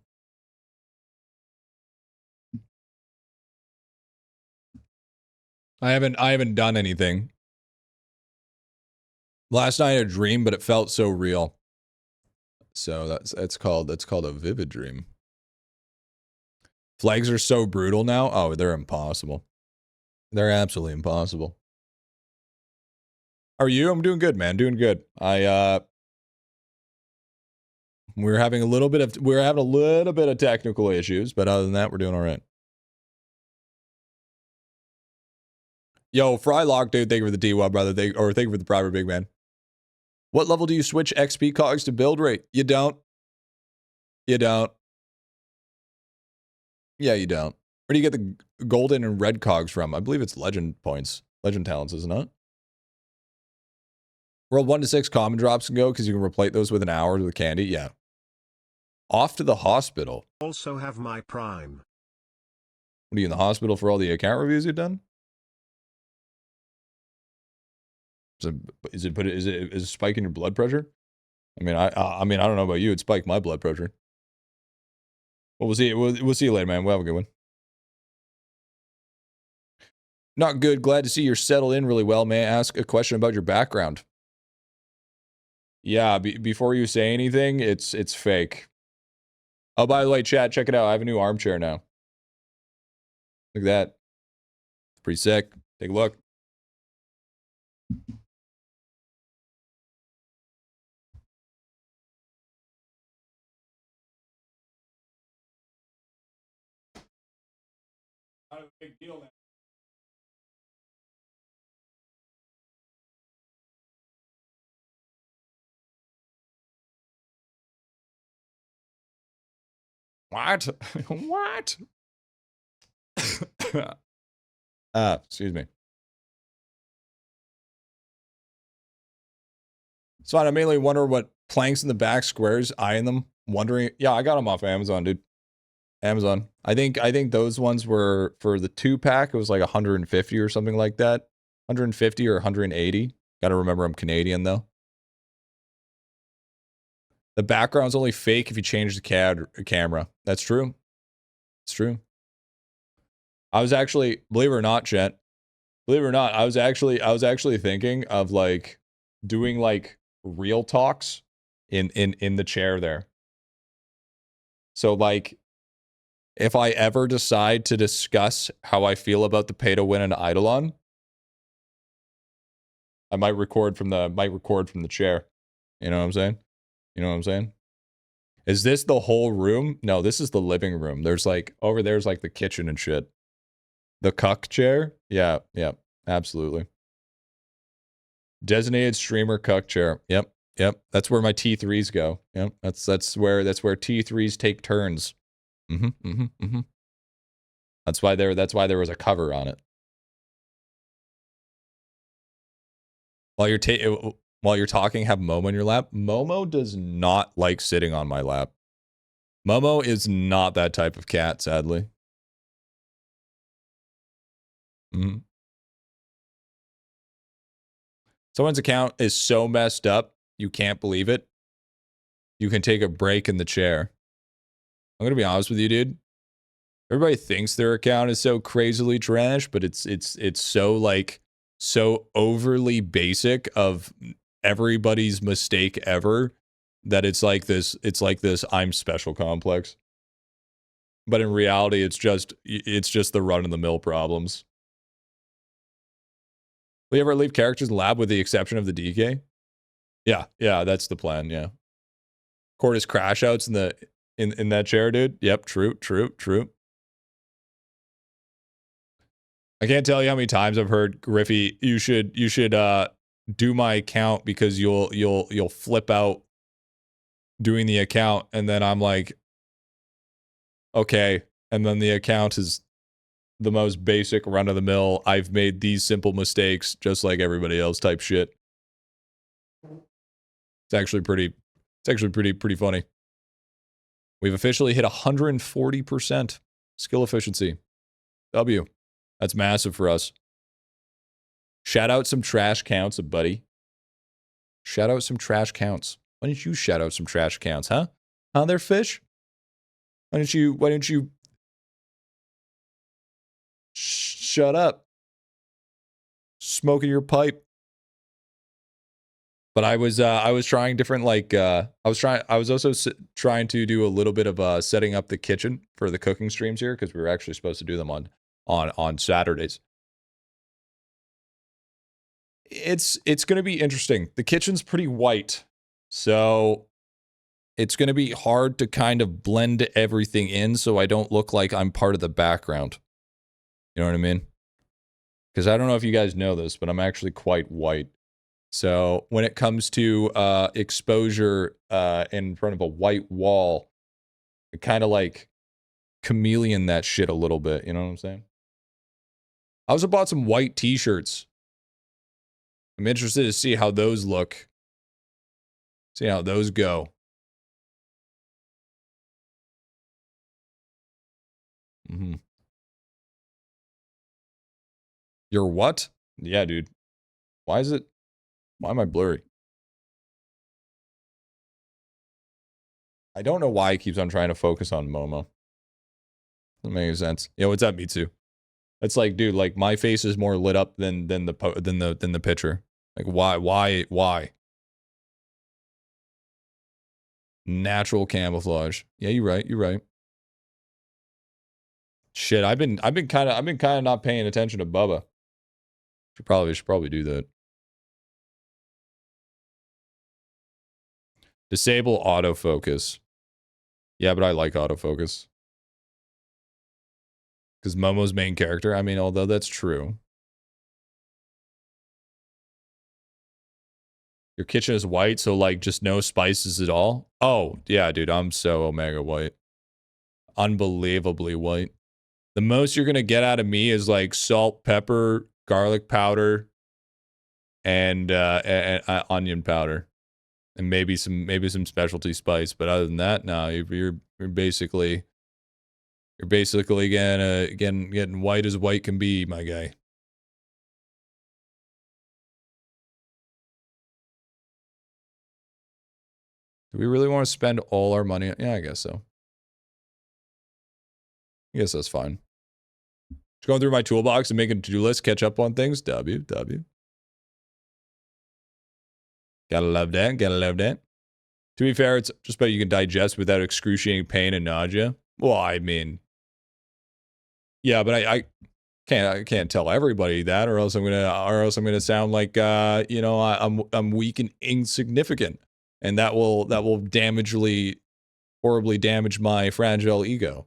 I haven't done anything. Last night I had a dream, but it felt so real. So that's called a vivid dream. Flags are so brutal now. Oh, they're impossible. They're absolutely impossible. How are you? I'm doing good, man. Doing good. We're having a little bit of technical issues, but other than that, we're doing all right. Yo, Frylock, dude, thank you for the D-Wub, brother. Thank you for the proper big man. What level do you switch XP cogs to build rate? You don't. You don't. Yeah, you don't. Where do you get the golden and red cogs from? I believe it's legend points. Legend talents, isn't it? World 1 to 6 common drops can go because you can replate those with an hour with candy. Yeah. Off to the hospital. Also have my prime. What are you in the hospital for all the account reviews you've done? Is it spiking your blood pressure? I mean, I mean, I don't know about you. It spiked my blood pressure. Well, we'll see you later, man. We'll have a good one. Not good. Glad to see you're settled in really well. May I ask a question about your background? Yeah, before you say anything, it's fake. Oh, by the way, chat, check it out. I have a new armchair now. Look at that. It's pretty sick. Take a look. Not a big deal, man. What? What? Excuse me. So I mainly wonder what planks in the back, squares, eyeing them, wondering. Yeah, I got them off Amazon, dude. Amazon. I think those ones were for the 2-pack. It was like 150 or something like that. 150 or 180. Got to remember I'm Canadian though. The background's only fake if you change the camera. That's true. It's true. I was actually, believe it or not, Jet. Believe it or not, I was actually thinking of like doing like real talks in the chair there. So like if I ever decide to discuss how I feel about the pay to win in IdleOn, I might record from the chair. You know what I'm saying? You know what I'm saying? Is this the whole room? No, this is the living room. There's like over there's like the kitchen and shit. The cuck chair? Yeah, absolutely. Designated streamer cuck chair. Yep. That's where my T3s go. Yep. That's where T3s take turns. That's why there was a cover on it. While you're talking, have Momo in your lap. Momo does not like sitting on my lap. Momo is not that type of cat, sadly. Someone's account is so messed up, you can't believe it. You can take a break in the chair. I'm gonna be honest with you, dude. Everybody thinks their account is so crazily trash, but it's so like so overly basic of everybody's mistake ever that it's like this I'm special complex. But in reality, it's just the run of the mill problems. Will you ever leave characters in lab with the exception of the DK? Yeah, that's the plan, yeah. Cordis crash outs in that chair, dude. Yep, true. I can't tell you how many times I've heard, Griffy, you should do my account because you'll flip out doing the account, and then I'm like, okay, and then the account is the most basic run of the mill. I've made these simple mistakes just like everybody else type shit. It's actually pretty funny. We've officially hit 140% skill efficiency. W. That's massive for us. Shout out some trash counts, buddy. Shout out some trash counts. Why don't you shout out some trash counts, huh? Huh, there, fish? Why don't you shut up? Smoking your pipe. But I was trying different, like, I was also trying to do a little bit of setting up the kitchen for the cooking streams here, because we were actually supposed to do them on Saturdays. It's going to be interesting. The kitchen's pretty white, so it's going to be hard to kind of blend everything in so I don't look like I'm part of the background. You know what I mean? Because I don't know if you guys know this, but I'm actually quite white. So when it comes to exposure in front of a white wall, I kind of like chameleon that shit a little bit. You know what I'm saying? I also bought some white t-shirts. I'm interested to see how those look. See how those go. Mm-hmm. You're what? Yeah, dude. Why am I blurry? I don't know why he keeps on trying to focus on Momo. Doesn't make any sense. Yeah, what's up, Mitsu? It's like, dude, like my face is more lit up than the picture. Like, why? Natural camouflage. Yeah, you're right. Shit, I've been kind of not paying attention to Bubba. Should probably do that. Disable autofocus. Yeah, but I like autofocus. Because Momo's main character, I mean, although that's true. Your kitchen is white, so like just no spices at all? Oh, yeah, dude, I'm so Omega white. Unbelievably white. The most you're gonna get out of me is like salt, pepper, garlic powder, and onion powder. And maybe some specialty spice, but other than that, no, you're basically getting white as white can be, my guy. Do we really want to spend all our money? Yeah, I guess so. I guess that's fine. Just going through my toolbox and making a to-do list, catch up on things. W. Gotta love that. To be fair, it's just about you can digest without excruciating pain and nausea. Well, I mean, yeah, but I can't tell everybody that, or else I'm gonna sound like I'm weak and insignificant, and that will horribly damage my fragile ego.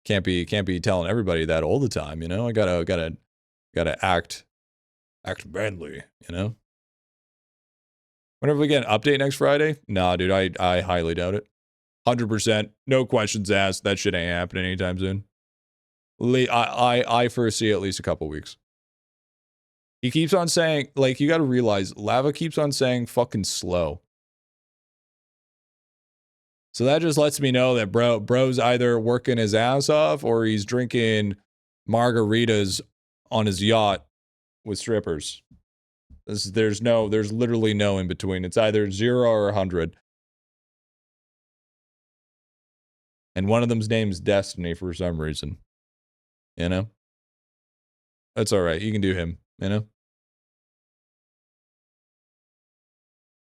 Can't be telling everybody that all the time, you know. I gotta act manly, you know. Whenever we get an update next Friday, nah, dude, I highly doubt it. 100%, no questions asked. That shit ain't happening anytime soon. I foresee at least a couple weeks. He keeps on saying, like, you got to realize, Lava keeps on saying fucking slow. So that just lets me know that bro's either working his ass off or he's drinking margaritas on his yacht with strippers. There's literally no in between. It's either 0 or 100. And one of them's name's Destiny for some reason. You know? That's all right. You can do him, you know?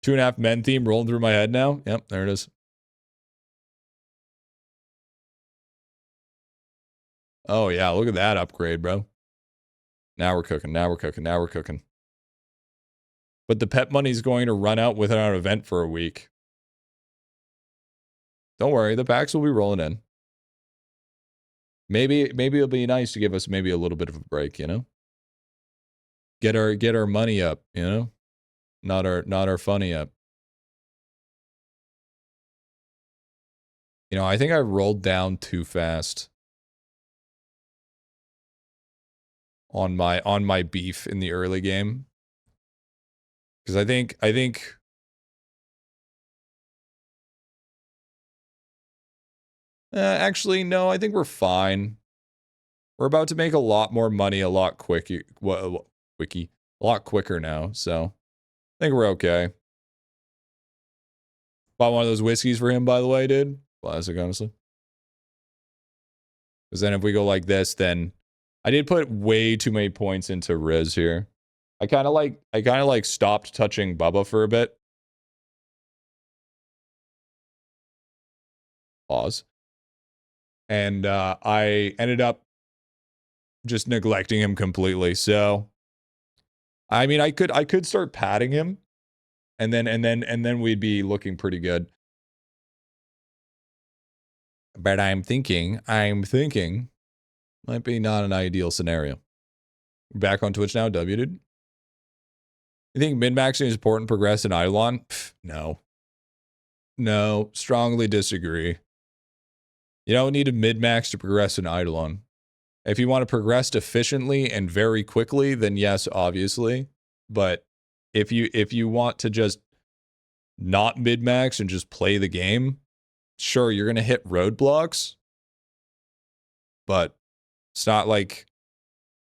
2.5 Men theme rolling through my head now. Yep, there it is. Oh, yeah, look at that upgrade, bro. Now we're cooking. But the pet money is going to run out without an event for a week. Don't worry, the packs will be rolling in. Maybe it'll be nice to give us maybe a little bit of a break, you know? Get our money up, you know? Not our funny up. You know, I think I rolled down too fast on my beef in the early game. Because I think actually no, I think we're fine. We're about to make a lot more money a lot quicker now, so I think we're okay. Bought one of those whiskeys for him, by the way, dude. Classic, honestly. Because then if we go like this, then I did put way too many points into Riz here. I kind of like stopped touching Bubba for a bit. Pause. And I ended up just neglecting him completely. So I mean, I could start patting him and then we'd be looking pretty good. But I'm thinking might be not an ideal scenario. Back on Twitch now, W dude. You think min-maxing is important, progress in IdleOn? No. No, strongly disagree. You don't need a mid-max to progress in IdleOn. If you want to progress efficiently and very quickly, then yes, obviously. But if you want to just not mid-max and just play the game, sure, you're going to hit roadblocks. But it's not like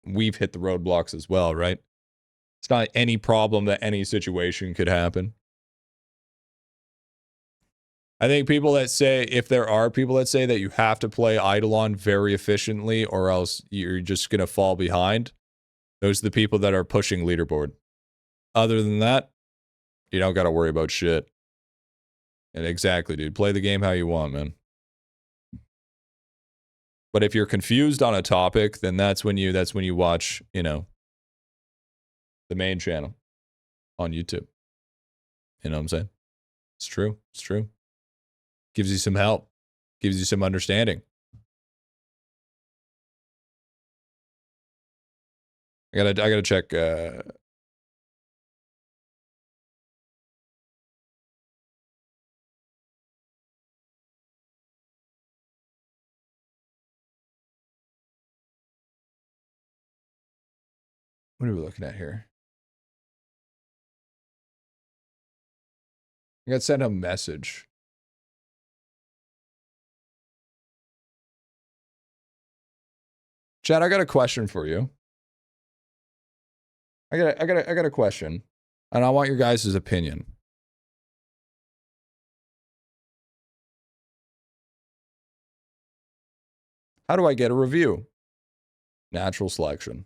we've hit the roadblocks as well, right? It's not any problem that any situation could happen. I think people that say, if there are people that say that you have to play IdleOn very efficiently or else you're just going to fall behind, those are the people that are pushing leaderboard. Other than that, you don't got to worry about shit. And exactly, dude. Play the game how you want, man. But if you're confused on a topic, then that's when you watch, you know, the main channel on YouTube. You know what I'm saying? It's true. It's true. Gives you some help. Gives you some understanding. I gotta check. What are we looking at here? I got sent a message. Chad, I got a question for you. I got a question, and I want your guys' opinion. How do I get a review? Natural selection.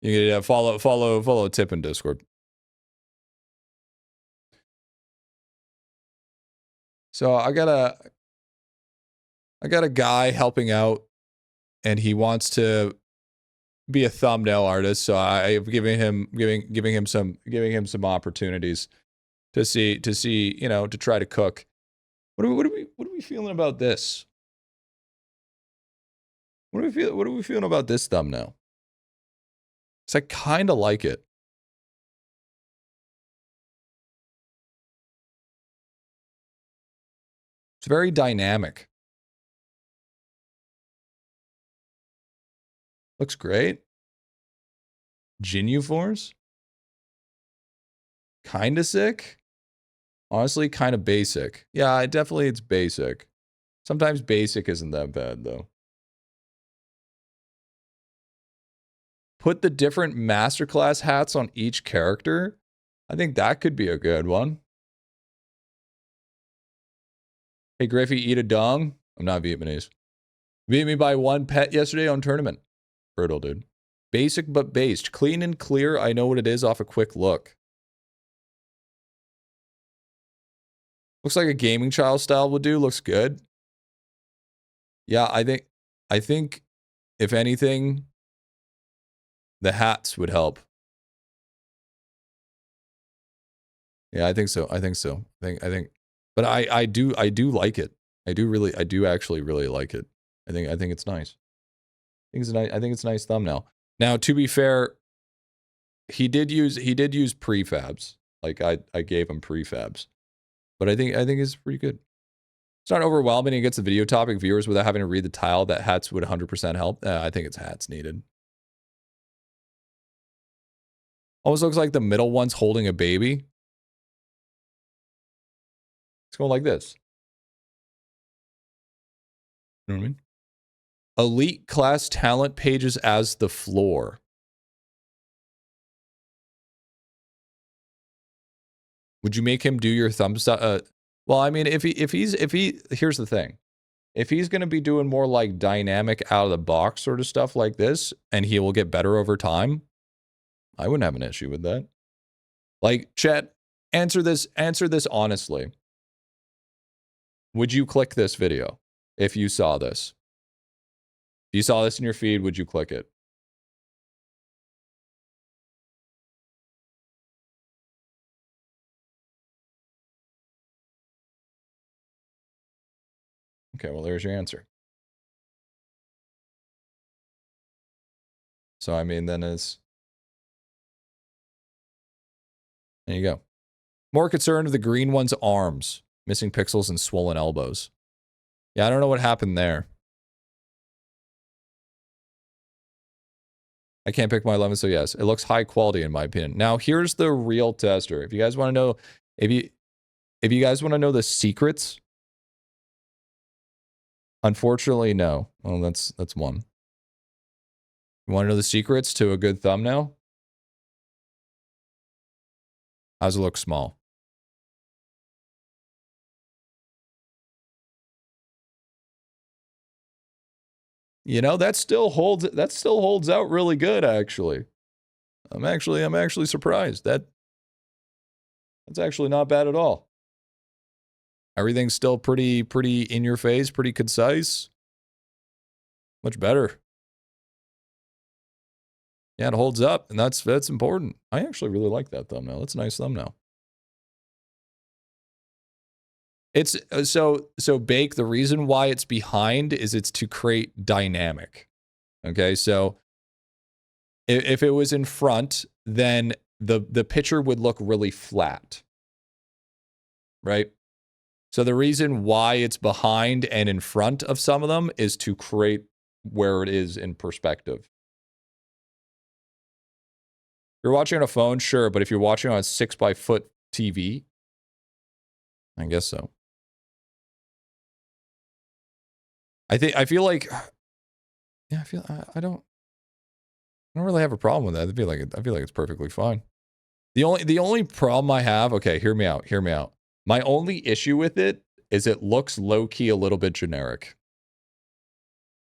You can follow Tip in Discord. So I got a guy helping out, and he wants to be a thumbnail artist. So I've giving him some opportunities to see, you know, to try to cook. What are we feeling about this? What are we feeling about this thumbnail? Cause I kind of like it. It's very dynamic. Looks great. Genufors? Kinda sick. Honestly, kind of basic. Yeah, it's basic. Sometimes basic isn't that bad, though. Put the different masterclass hats on each character. I think that could be a good one. Hey, Griffy, eat a dong. I'm not Vietnamese. Beat me by one pet yesterday on tournament. Brutal, dude. Basic but based. Clean and clear. I know what it is off a quick look. Looks like a gaming child style would do. Looks good. Yeah, I think if anything, The hats would help. Yeah, I think so. I think so. I think, but I do like it. I do actually really like it. I think it's nice. I think it's a nice thumbnail. Now, to be fair, he did use prefabs. Like I gave him prefabs, but I think it's pretty good. It's not overwhelming. It gets the video topic viewers without having to read the tile. That hats would 100% help. I think it's hats needed. Almost looks like the middle one's holding a baby. It's going like this. You know what I mean? Elite class talent pages as the floor. Would you make him do your thumbs up? Well, I mean, if he here's the thing. If he's going to be doing more like dynamic out of the box sort of stuff like this, and he will get better over time, I wouldn't have an issue with that. Like, chat, answer this honestly. Would you click this video if you saw this? If you saw this in your feed, would you click it? Okay, well, there's your answer. So, I mean, then there you go. More concerned with the green one's arms, missing pixels and swollen elbows. Yeah, I don't know what happened there. I can't pick my 11, so yes, it looks high quality in my opinion. Now, here's the real tester. If you guys want to know, if you guys want to know the secrets, unfortunately, no. Well, that's one. You want to know the secrets to a good thumbnail? How's it look small? You know, that still holds out really good, actually. I'm actually surprised. That's actually not bad at all. Everything's still pretty in your face, pretty concise. Much better. Yeah, it holds up, and that's important. I actually really like that thumbnail. It's a nice thumbnail. It's so Bake, the reason why it's behind is it's to create dynamic. Okay, so if it was in front, then the picture would look really flat. Right? So the reason why it's behind and in front of some of them is to create where it is in perspective. If you're watching on a phone, sure, but if you're watching on a 6x-foot TV, I guess so. I feel like, yeah, I don't really have a problem with that. I feel like it's perfectly fine. The only problem I have, okay, hear me out. My only issue with it is it looks low key a little bit generic.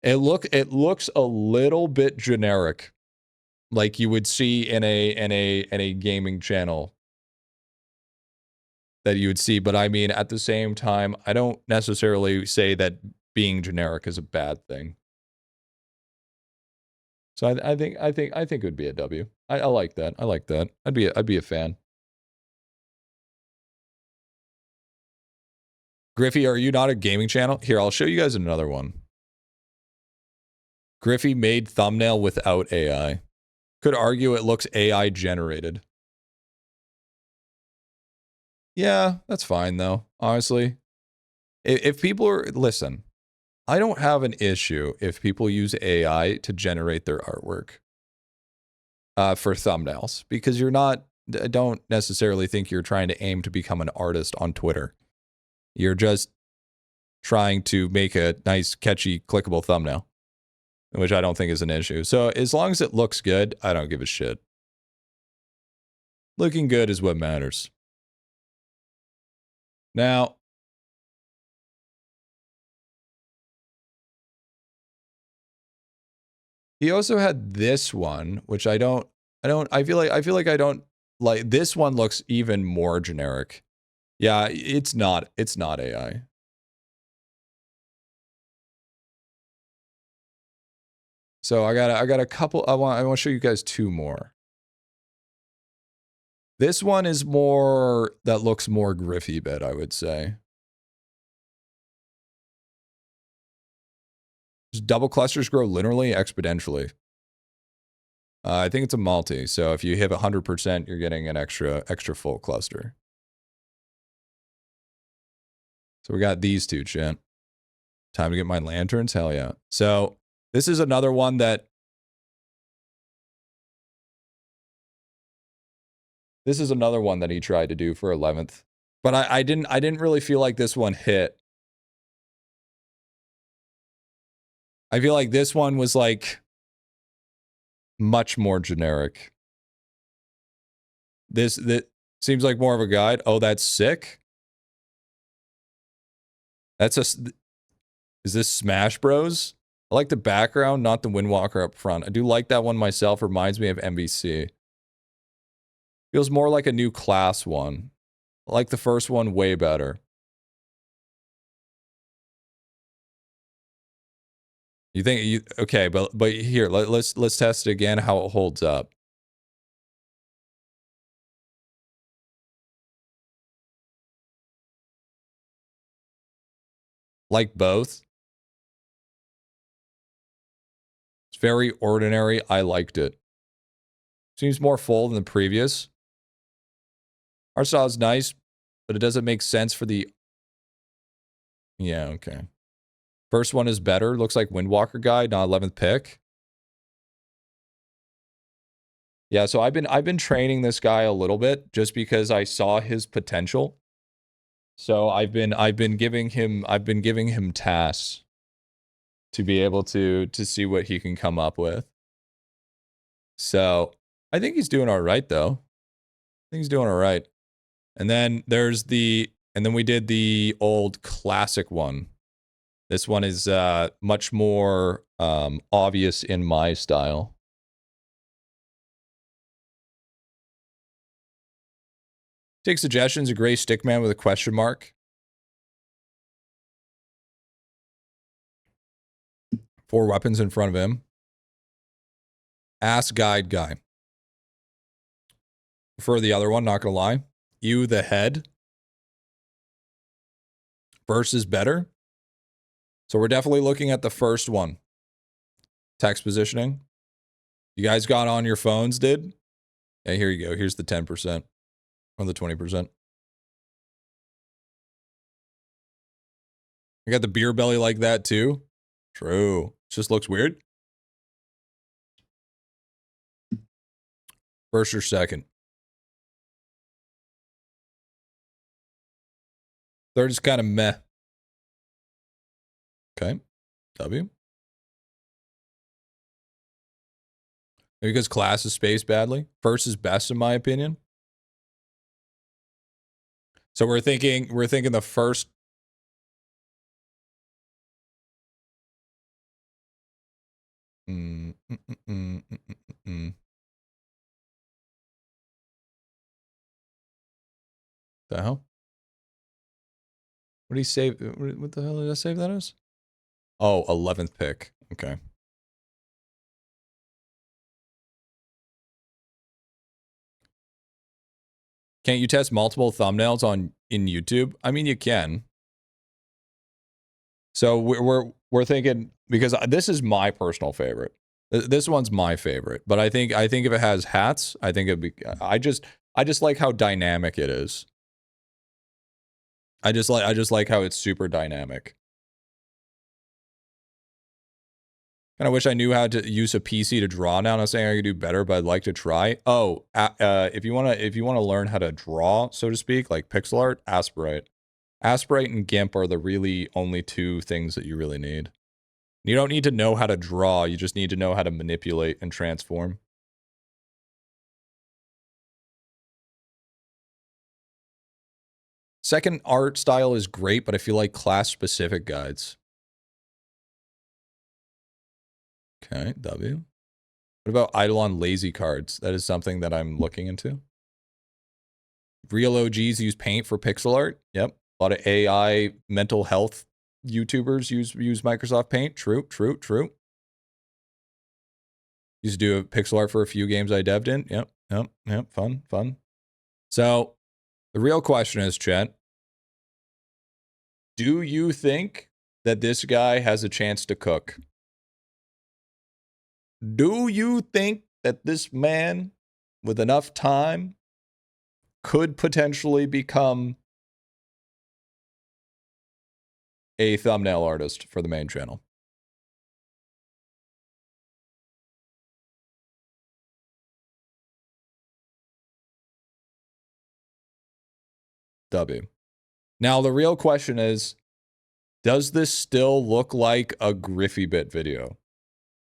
It looks a little bit generic, like you would see in a gaming channel that you would see. But I mean, at the same time, I don't necessarily say that being generic is a bad thing. So I think it would be a W. I like that. I like that. I'd be a fan. Griffy, are you not a gaming channel? Here, I'll show you guys another one. Griffy made thumbnail without AI. Could argue it looks AI generated. Yeah, that's fine though, honestly. If people are, listen, I don't have an issue if people use AI to generate their artwork for thumbnails, because I don't necessarily think you're trying to aim to become an artist on Twitter. You're just trying to make a nice, catchy, clickable thumbnail, which I don't think is an issue. So as long as it looks good, I don't give a shit. Looking good is what matters. Now, he also had this one, which I feel like I don't like. This one looks even more generic. Yeah, it's not AI. So I got a couple. I want to show you guys two more. This one is more, that looks more GriffyBit, I would say. Just double clusters grow linearly, exponentially. I think it's a multi, so if you hit 100%, you're getting an extra full cluster. So we got these two, chat. Time to get my lanterns? Hell yeah. So this is another one that... This is another one that he tried to do for 11th. But I didn't really feel like this one hit. I feel like this one was like much more generic. This seems like more of a guide. Oh, that's sick. That's a... Is this Smash Bros? I like the background, not the Windwalker up front. I do like that one myself. Reminds me of MVC. Feels more like a new class one. I like the first one way better. You think okay, but here, let's test it again how it holds up. Like both. It's very ordinary. I liked it. Seems more full than the previous. Art style is nice, but it doesn't make sense for the... Yeah, okay. First one is better. Looks like Windwalker guy, not 11th pick. Yeah, so I've been training this guy a little bit just because I saw his potential. So I've been giving him tasks to be able to see what he can come up with. So I think he's doing all right though. I think he's doing all right. And then we did the old classic one. This one is much more obvious in my style. Take suggestions, a gray stickman with a question mark. 4 weapons in front of him. Ass guide guy. Prefer the other one, not gonna lie. You the head. First is better. So we're definitely looking at the first one. Text positioning. You guys got on your phones, did? Yeah, here you go. Here's the 10%. Or the 20%. I got the beer belly like that too. True. It just looks weird. First or second? Third is kind of meh. Okay. W. Maybe because class is spaced badly. First is best in my opinion. So we're thinking the first. The hell? What did he save? What the hell did I save that as? Oh, 11th pick. Okay. Can't you test multiple thumbnails in YouTube? I mean, you can. So we're thinking, because this is my personal favorite. This one's my favorite, but I think if it has hats, I think it'd be. I just like how dynamic it is. I just like how it's super dynamic. Kind of wish I knew how to use a PC to draw now. I'm not saying I could do better, but I'd like to try. Oh, if you wanna learn how to draw, so to speak, like pixel art, Aspirate. Aspirate and GIMP are the really only 2 things that you really need. You don't need to know how to draw, you just need to know how to manipulate and transform. Second art style is great, but I feel like class-specific guides. Okay, W. What about IdleOn lazy cards? That is something that I'm looking into. Real OGs use Paint for pixel art. Yep. A lot of AI mental health YouTubers use Microsoft Paint. True. Used to do a pixel art for a few games I devved in. Yep. Fun. So the real question is, chat, do you think that this guy has a chance to cook? Do you think that this man, with enough time, could potentially become a thumbnail artist for the main channel? W. Now, the real question is, does this still look like a GriffyBit video?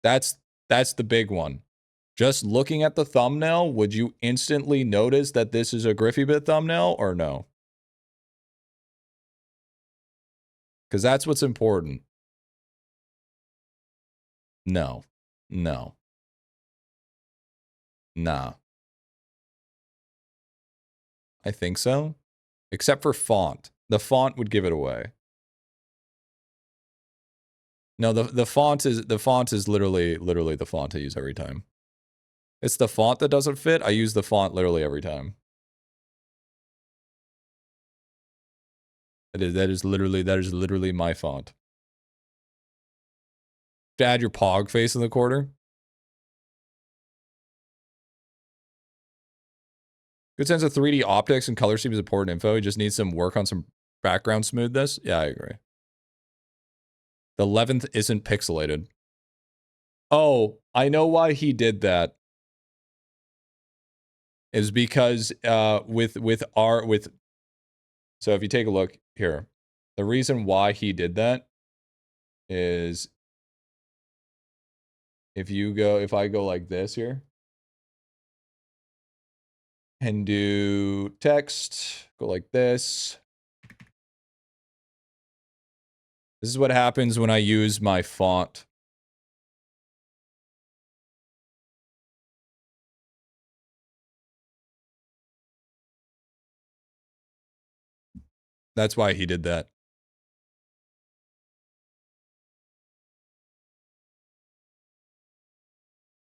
That's the big one. Just looking at the thumbnail, would you instantly notice that this is a GriffyBit thumbnail or no? Because that's what's important. No. Nah. I think so. Except for font. The font would give it away. No, the font is literally the font I use every time. It's the font that doesn't fit. I use the font literally every time. That is literally my font. To add your pog face in the corner. Good sense of 3D optics and color scheme is important info. You just need some work on some background smoothness. Yeah, I agree. The 11th isn't pixelated. Oh, I know why he did that. Is because so if you take a look here, the reason why he did that is if I go like this here and do text, go like this. This is what happens when I use my font. That's why he did that.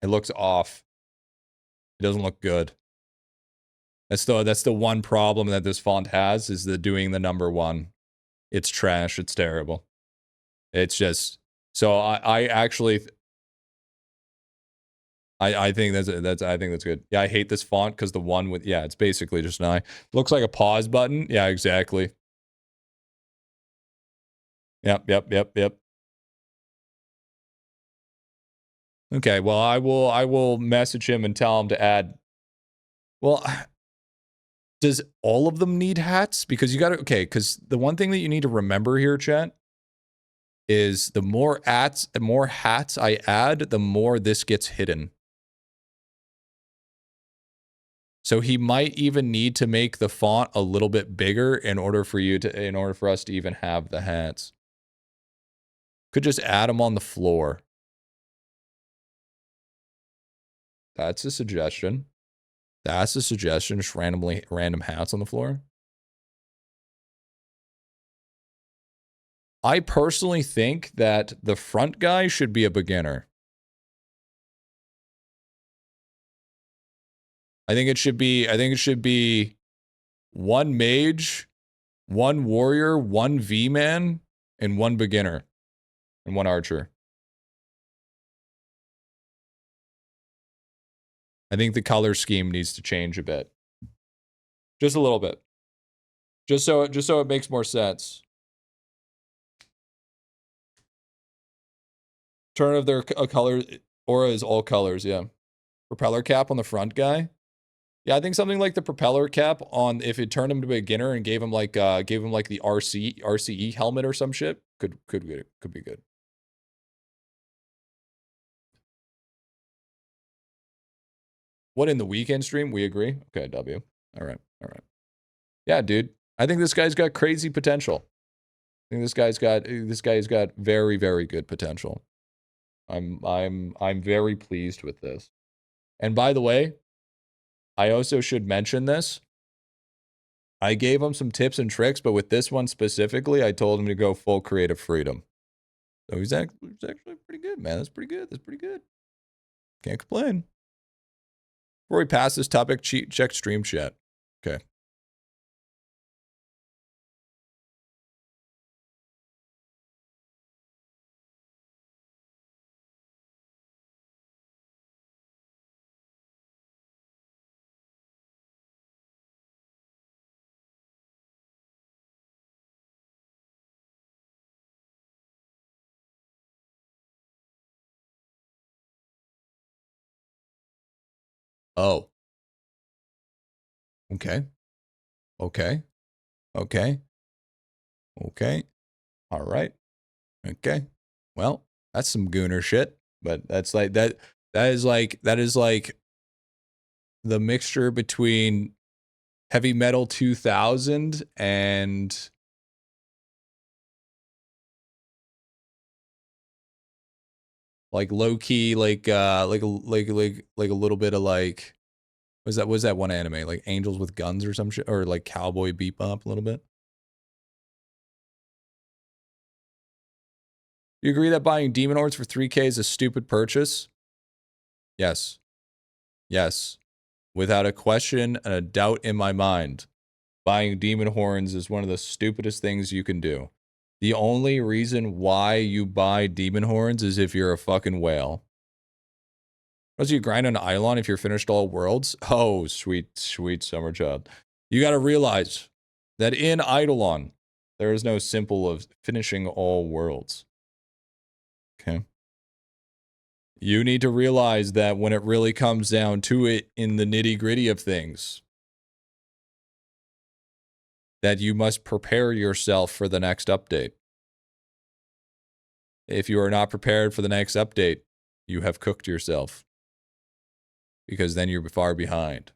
It looks off. It doesn't look good. That's the one problem that this font has, is the doing the number one. It's trash. It's terrible. It's just, so I actually I think that's good. Yeah, I hate this font because the one with, yeah, it's basically just an eye. Looks like a pause button. Yeah, exactly. Yep. Okay, well, I will message him and tell him to add. Well, does all of them need hats? Because you got to, okay, because the one thing that you need to remember here, chat, is the more hats I add, the more this gets hidden. So he might even need to make the font a little bit bigger in order for us to even have the hats. Could just add them on the floor. That's a suggestion. Just random hats on the floor. I personally think that the front guy should be a beginner. I think it should be one mage, one warrior, one V-man, and one beginner, and one archer. I think the color scheme needs to change a bit. Just a little bit. Just so it makes more sense. Turn of their color aura is all colors, yeah. Propeller cap on the front guy. Yeah, I think something like the propeller cap on, if it turned him to beginner and gave him like the RCE helmet or some shit, could be good. What, in the weekend stream? We agree? Okay, W. All right. Yeah, dude. I think this guy's got crazy potential. I think this guy's got very, very good potential. I'm very pleased with this. And by the way, I also should mention this. I gave him some tips and tricks, but with this one specifically, I told him to go full creative freedom. So he's actually pretty good, man. That's pretty good. Can't complain. Before we pass this topic, check stream chat. Okay. Oh. Okay. Okay. Okay. Okay. All right. Okay. Well, that's some gooner shit, but that's like that is like the mixture between Heavy Metal 2000 and like low key like a little bit of like was that one anime like Angels with Guns or some shit, or like Cowboy Bebop a little bit. You agree that buying Demon Hordes for 3K is a stupid purchase? Yes. Yes. Without a question and a doubt in my mind, buying Demon Horns is one of the stupidest things you can do. The only reason why you buy Demon Horns is if you're a fucking whale. Does you grind on IdleOn if you're finished all worlds? Oh, sweet, sweet summer child. You got to realize that in IdleOn, there is no simple of finishing all worlds. Okay. You need to realize that when it really comes down to it in the nitty gritty of things, that you must prepare yourself for the next update. If you are not prepared for the next update, you have cooked yourself. Because then you're far behind.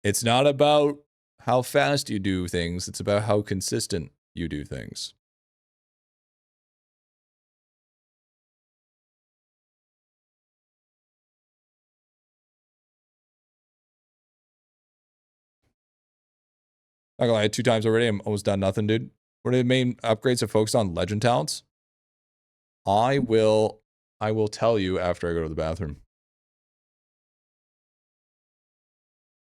It's not about how fast you do things, it's about how consistent you do things. Not gonna lie, 2 times already, I'm almost done nothing, dude. What are the main upgrades to focus on legend talents? I will tell you after I go to the bathroom.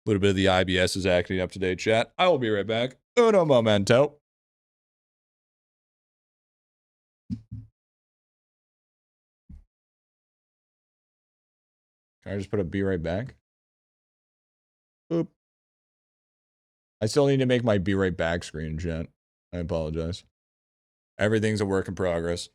A little bit of the IBS is acting up today, chat. I will be right back. Uno momento. Can I just put a be right back? Oop. I still need to make my be right back screen, chat. I apologize. Everything's a work in progress.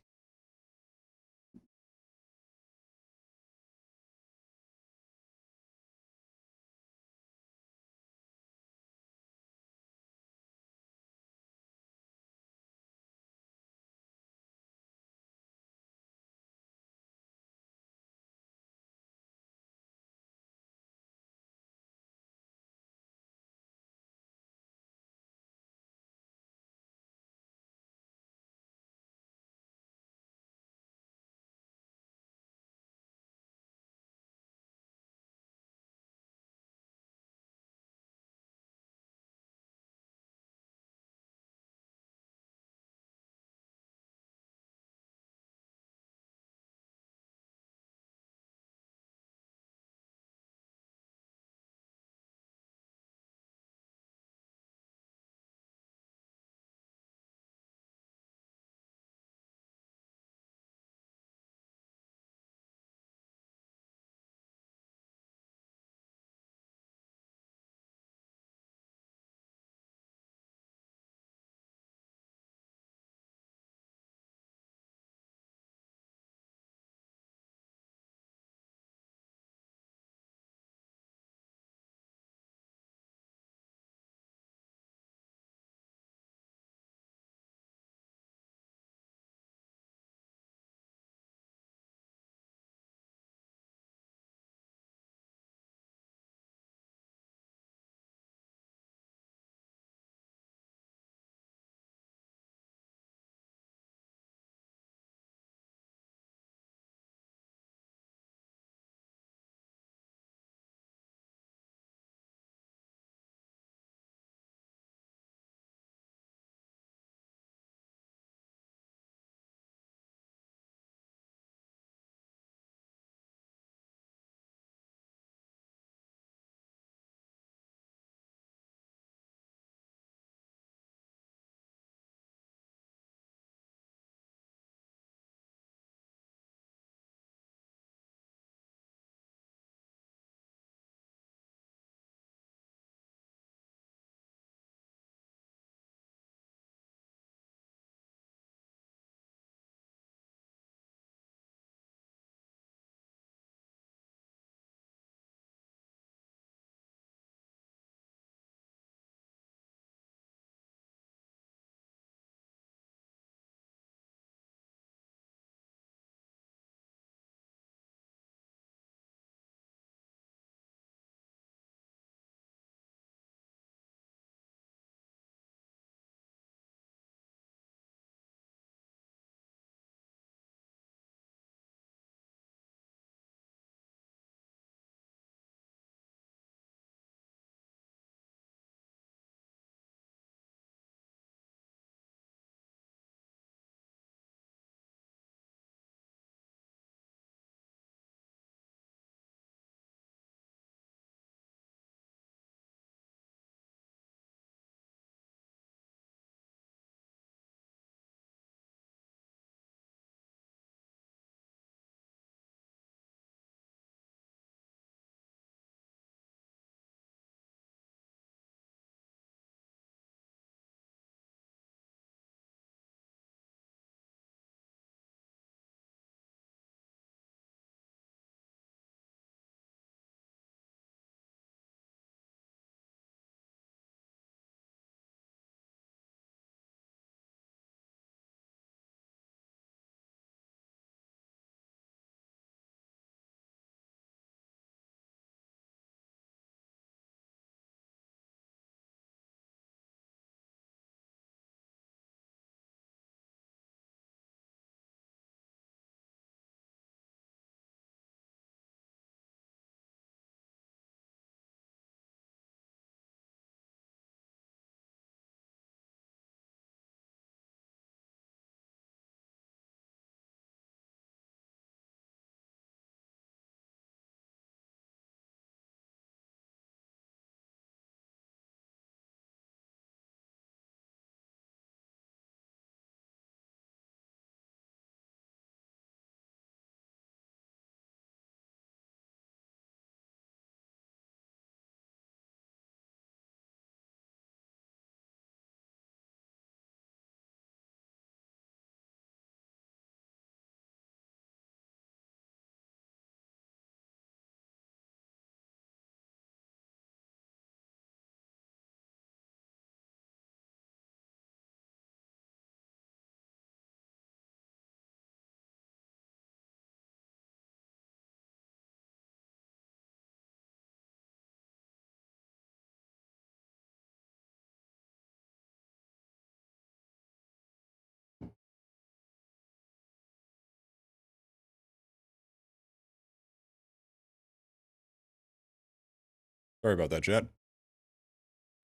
Sorry about that, chat.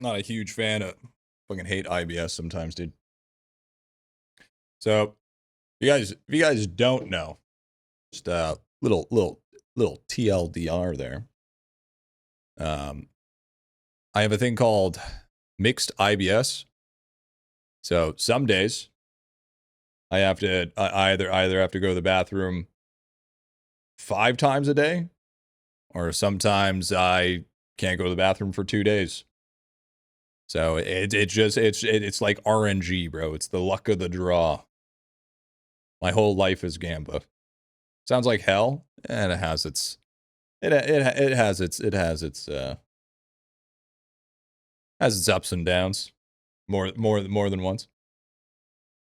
Not a huge fan of. Fucking hate IBS sometimes, dude. So, if you guys don't know, just a little TLDR there. I have a thing called mixed IBS. So some days I have to I either have to go to the bathroom 5 times a day, or sometimes I can't go to the bathroom for 2 days. So it's like RNG, bro. It's the luck of the draw. My whole life is Gamba. Sounds like hell, and it has its ups and downs, more than once.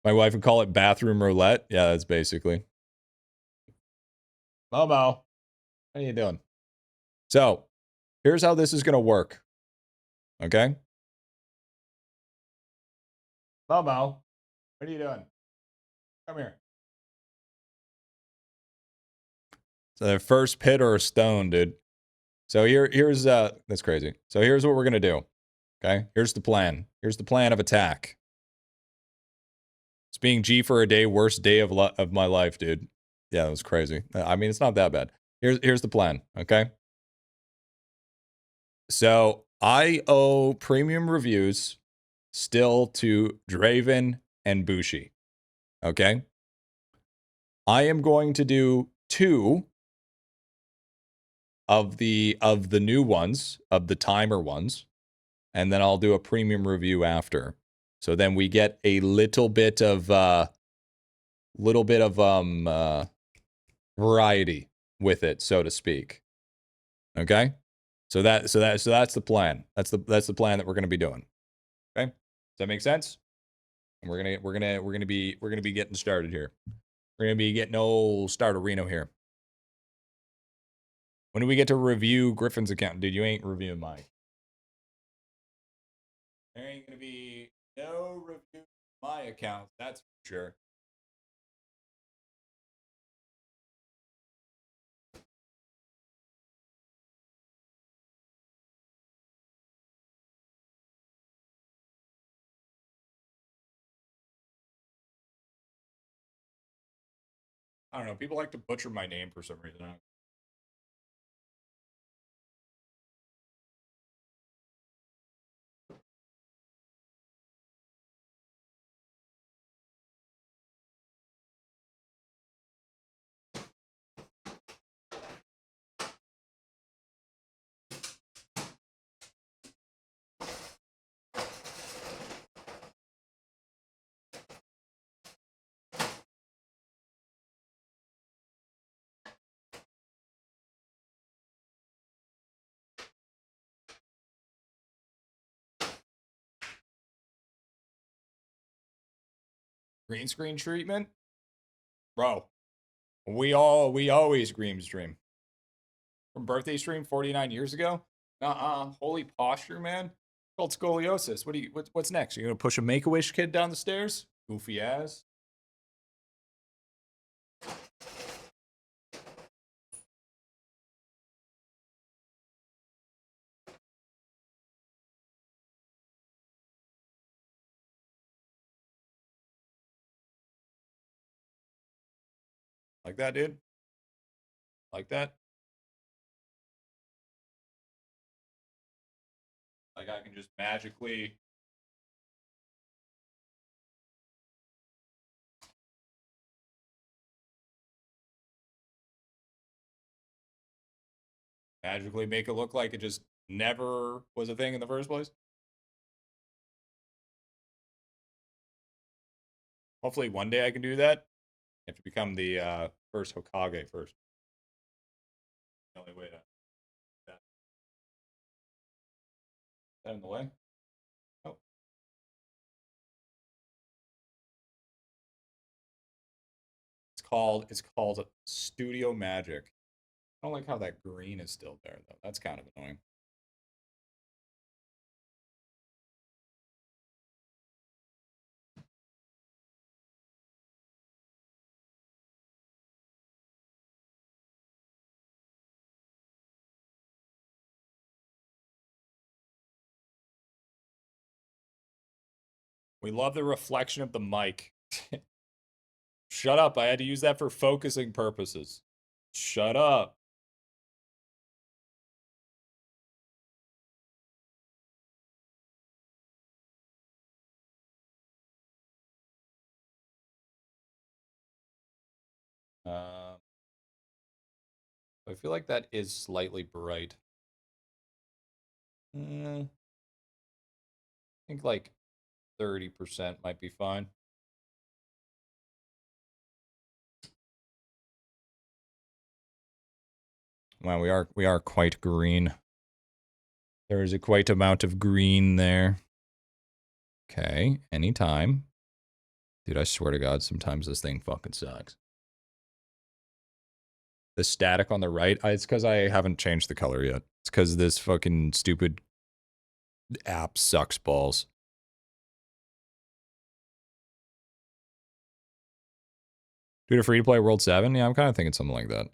My wife would call it bathroom roulette. Yeah, that's basically. Momo, how are you doing? So, here's how this is gonna work. Okay, Momo, what are you doing? Come here. So the first pit or a stone, dude. So here's that's crazy. So here's what we're gonna do. Okay, here's the plan. Here's the plan of attack. It's being G for a day, worst day of my life, dude. Yeah, that was crazy. I mean, it's not that bad. Here's the plan. Okay. So I owe premium reviews still to Draven and Bushi. Okay. I am going to do 2 of the new ones, of the timer ones, and then I'll do a premium review after. So then we get a little bit of variety with it, so to speak. Okay? So that's the plan. That's the plan that we're going to be doing. Okay? Does that make sense? And we're going to be getting started here. We're going to be getting old Starterino here. When do we get to review Griffin's account? Dude, you ain't reviewing mine. There ain't going to be no review of my account, that's for sure. I don't know. People like to butcher my name for some reason. Green screen treatment? Bro, we always green stream. From birthday stream 49 years ago? Holy posture, man. Called scoliosis. What's next? You gonna push a Make-A-Wish kid down the stairs? Goofy ass. Like that, dude? Like that? Like I can just magically make it look like it just never was a thing in the first place? Hopefully one day I can do that. You have to become the first Hokage first. The only way to that. That in the way? Oh. It's called Studio Magic. I don't like how that green is still there though. That's kind of annoying. We love the reflection of the mic. Shut up. I had to use that for focusing purposes. Shut up. I feel like that is slightly bright. I think like 30% might be fine. Wow, we are quite green. There is a quite amount of green there. Okay, anytime. Dude, I swear to God, sometimes this thing fucking sucks. The static on the right, it's because I haven't changed the color yet. It's because this fucking stupid app sucks balls. Dude, a free-to-play World 7? Yeah, I'm kind of thinking something like that.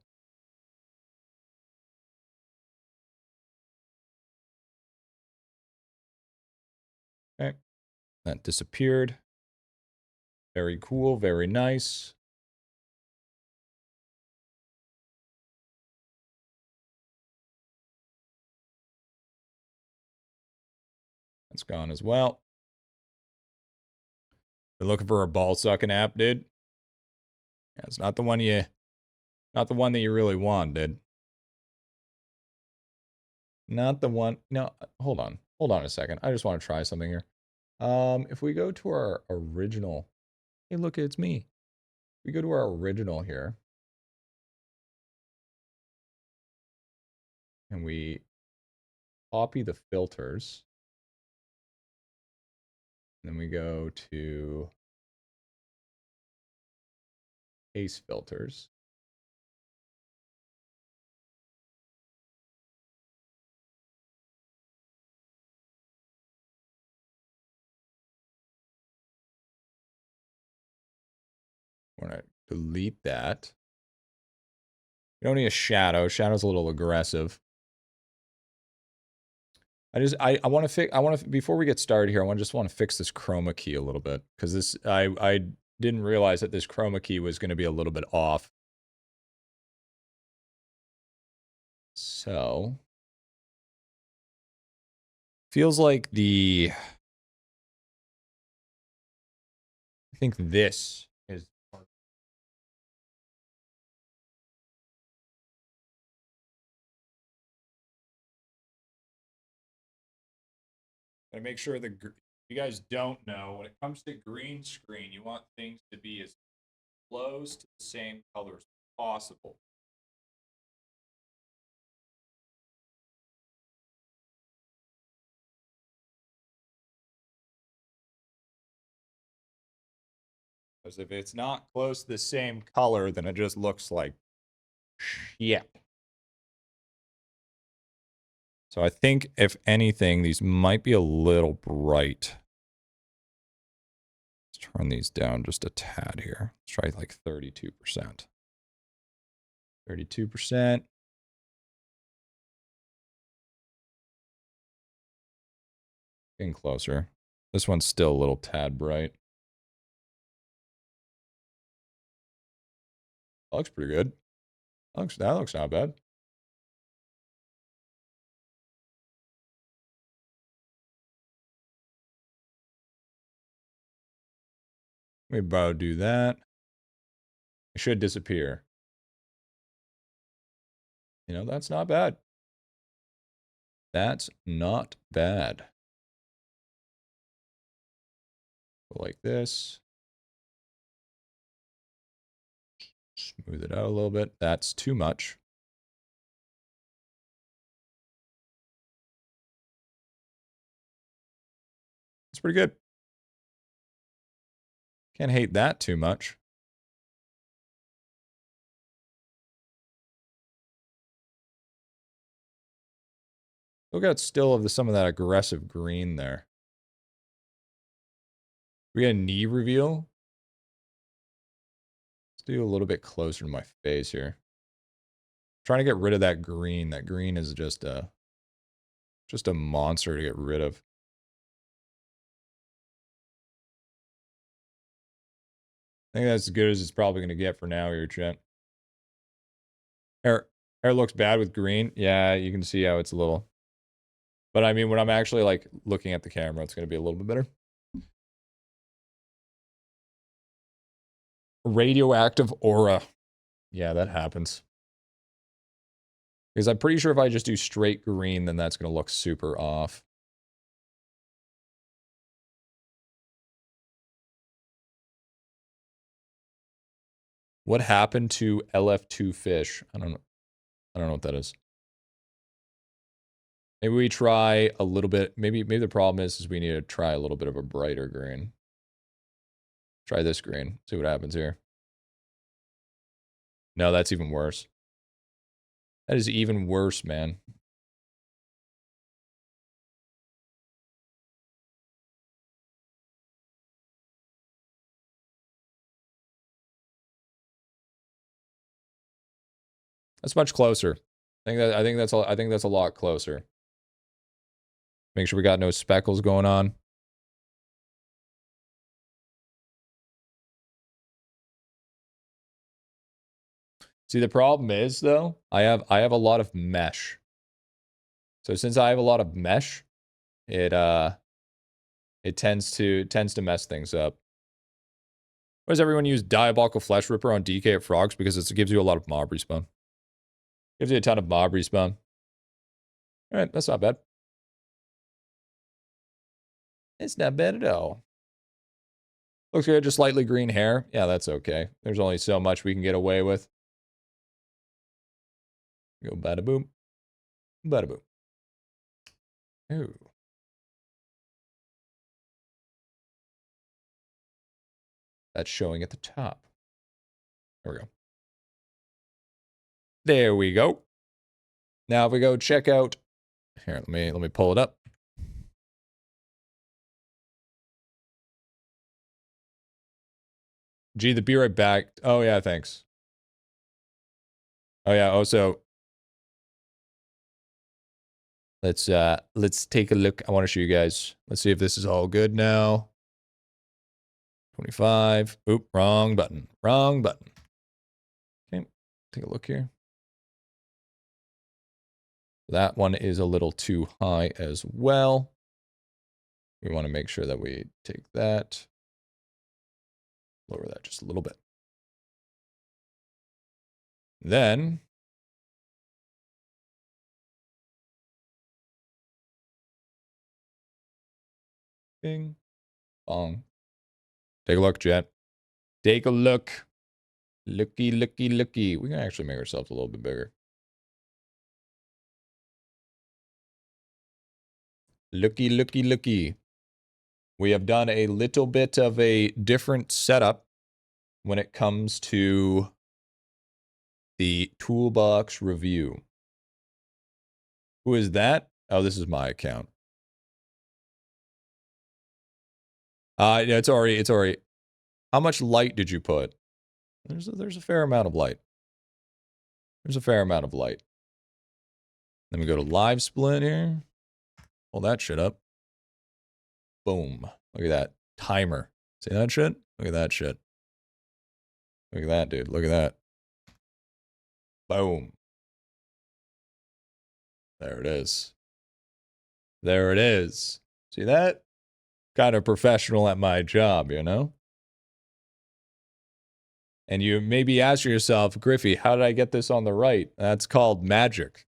Okay. That disappeared. Very cool, very nice. That's gone as well. Been looking for a ball-sucking app, dude? Yeah, it's not the one that you really want, dude. Not the one. No, hold on. Hold on a second. I just want to try something here. If we go to our original, hey, look, it's me. We go to our original here, and we copy the filters. Then we go to paste filters. We're going to delete that. We don't need a shadow. Shadow's a little aggressive. I want to before we get started here, just want to fix this chroma key a little bit, because this, I didn't realize that this chroma key was going to be a little bit off. So feels like I think this is. I make sure you guys don't know, when it comes to green screen, you want things to be as close to the same colors as possible. Because if it's not close to the same color, then it just looks like shit. So I think, if anything, these might be a little bright. Let's turn these down just a tad here. Let's try like 32%. 32%. Getting closer. This one's still a little tad bright. That looks pretty good. That looks not bad. Let me about do that. It should disappear. You know, that's not bad. That's not bad. Go like this. Smooth it out a little bit. That's too much. It's pretty good. Can't hate that too much. Look at still of some of that aggressive green there. We got a knee reveal. Let's do a little bit closer to my face here. Trying to get rid of that green. That green is just a monster to get rid of. I think that's as good as it's probably going to get for now here, chat. Hair looks bad with green. Yeah, you can see how it's a little. But I mean, when I'm actually like looking at the camera, it's going to be a little bit better. Radioactive aura. Yeah, that happens. Because I'm pretty sure if I just do straight green, then that's going to look super off. What happened to LF2 fish? I don't know what that is. Maybe we try a little bit. Maybe the problem is we need to try a little bit of a brighter green. Try this green. See what happens here. No, that's even worse. That is even worse, man. That's much closer. I think that's a lot closer. Make sure we got no speckles going on. See, the problem is though, I have a lot of mesh. So since I have a lot of mesh, it tends to mess things up. Why does everyone use Diabolical Flesh Ripper on DK at Frogs? Because it gives you a lot of mob respawn. Gives you a ton of mob respawn. Alright, that's not bad. It's not bad at all. Looks good, just slightly green hair. Yeah, that's okay. There's only so much we can get away with. Go bada boom. Bada boom. Ooh. That's showing at the top. There we go. There we go. Now if we go check out here, let me pull it up. Gee, the be right back. Oh yeah, thanks. Oh yeah, also let's take a look. I want to show you guys. Let's see if this is all good now. 25. Oop, wrong button. Wrong button. Okay, take a look here. That one is a little too high as well. We want to make sure that we take that. Lower that just a little bit. Then bing, bong. Take a look, Jet. Take a look. Looky, looky, looky. We can actually make ourselves a little bit bigger. Looky, looky, looky. We have done a little bit of a different setup when it comes to the toolbox review. Who is that? Oh, this is my account. Yeah, it's already. How much light did you put? There's a fair amount of light. There's a fair amount of light. Then we go to live split here. Pull that shit up. Boom. Look at that. Timer. See that shit? Look at that shit. Look at that, dude. Look at that. Boom. There it is. There it is. See that? Kind of professional at my job, you know? And you maybe ask yourself, Griffy, how did I get this on the right? That's called magic.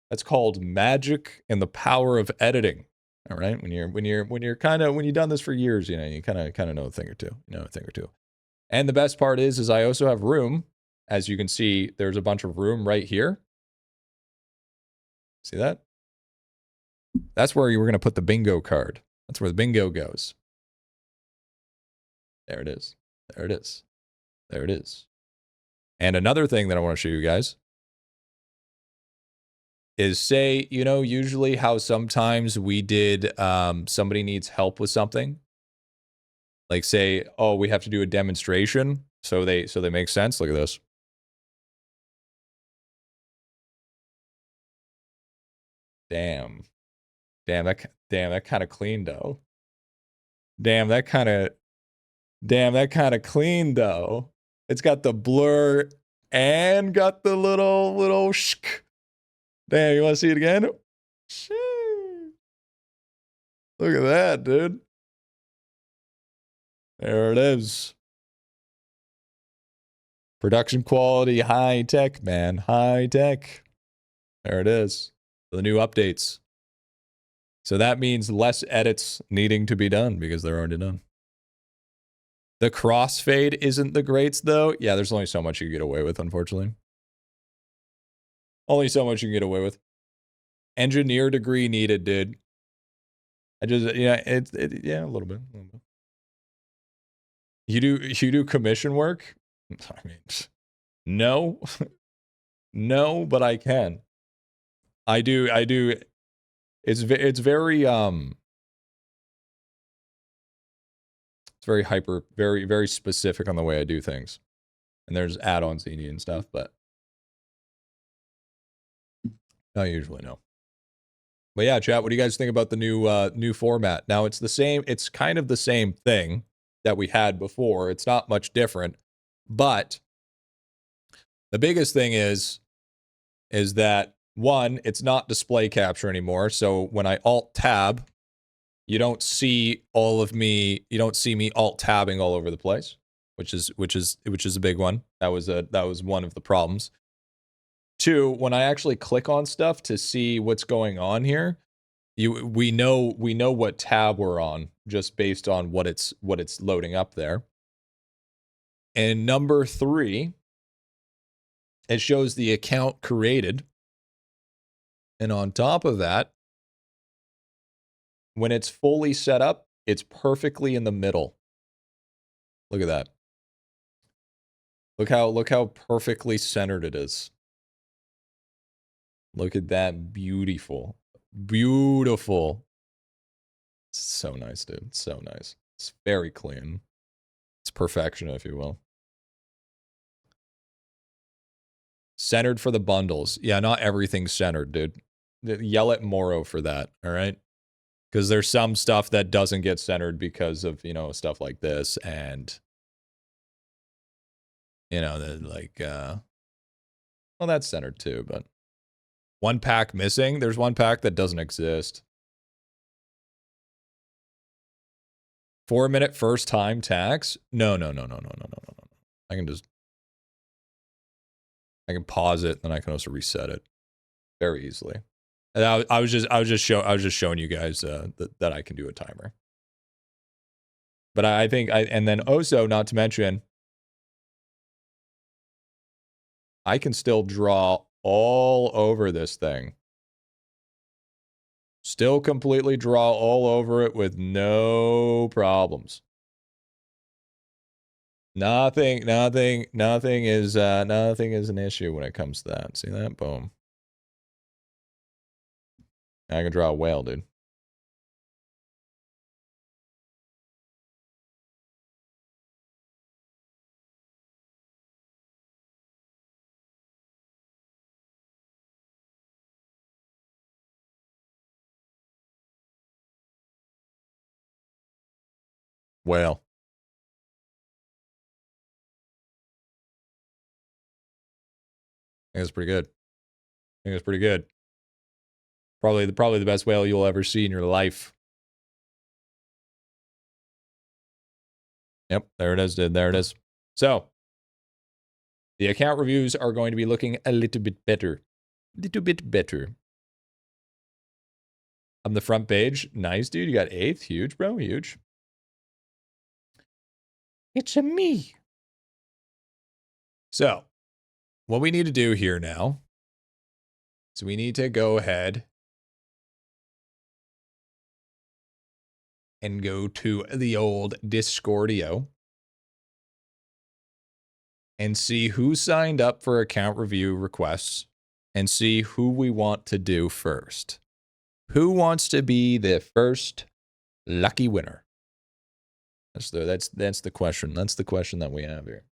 That's called magic and the power of editing. All right? When you've done this for years, you know, you kind of know a thing or two. You know a thing or two. And the best part is I also have room. As you can see, there's a bunch of room right here. See that? That's where you were going to put the bingo card. That's where the bingo goes. There it is. There it is. There it is. And another thing that I want to show you guys is say, you know, usually how sometimes we did, somebody needs help with something. Like say, oh, we have to do a demonstration. So they make sense. Look at this. Damn, that kind of clean though. Damn, that kind of Damn, that kind of clean though. It's got the blur and got the little shk. Damn, you want to see it again? Shoo. Look at that, dude. There it is. Production quality, high tech, man. High tech. There it is. The new updates. So that means less edits needing to be done because they're already done. The crossfade isn't the greats, though. Yeah, there's only so much you can get away with, unfortunately. Only so much you can get away with. Engineer degree needed, dude. I just, yeah, yeah, a little bit. You do commission work? I mean, no, no, but I can. I do. It's very it's very hyper, very specific on the way I do things. And there's add-ons you need and stuff, but not usually, no. But yeah, chat, what do you guys think about the new format? Now it's the same, it's kind of the same thing that we had before. It's not much different, but the biggest thing is that one, it's not display capture anymore. So when I alt tab, you don't see all of me, you don't see me alt tabbing all over the place, which is a big one. That was one of the problems. Two, when I actually click on stuff to see what's going on here, we know what tab we're on just based on what it's loading up there. And number three, it shows the account created. And on top of that, when it's fully set up, it's perfectly in the middle. Look at that. Look how perfectly centered it is. Look at that. Beautiful. Beautiful. It's so nice, dude. It's so nice. It's very clean. It's perfection, if you will. Centered for the bundles. Yeah, not everything's centered, dude. Yell at Moro for that, all right? Because there's some stuff that doesn't get centered because of, you know, stuff like this and, you know, like, well, that's centered too, but one pack missing. There's one pack that doesn't exist. 4-minute first time tax? No. I can pause it, then I can also reset it very easily. And I was just showing you guys that I can do a timer. But I think and then also, not to mention, I can still draw all over this thing. Still completely draw all over it with no problems. Nothing is an issue when it comes to that. See that? Boom. I can draw a whale, dude. Whale. I think it's pretty good. I think it's pretty good. Probably the best whale you'll ever see in your life. Yep, there it is, dude. There it is. So, the account reviews are going to be looking a little bit better. Little bit better. On the front page, nice, dude. You got 8th. Huge, bro. Huge. It's a me. So, what we need to do here now is we need to go ahead and go to the old Discordio and see who signed up for account review requests and see who we want to do first. Who wants to be the first lucky winner? That's the question. That's the question that we have here.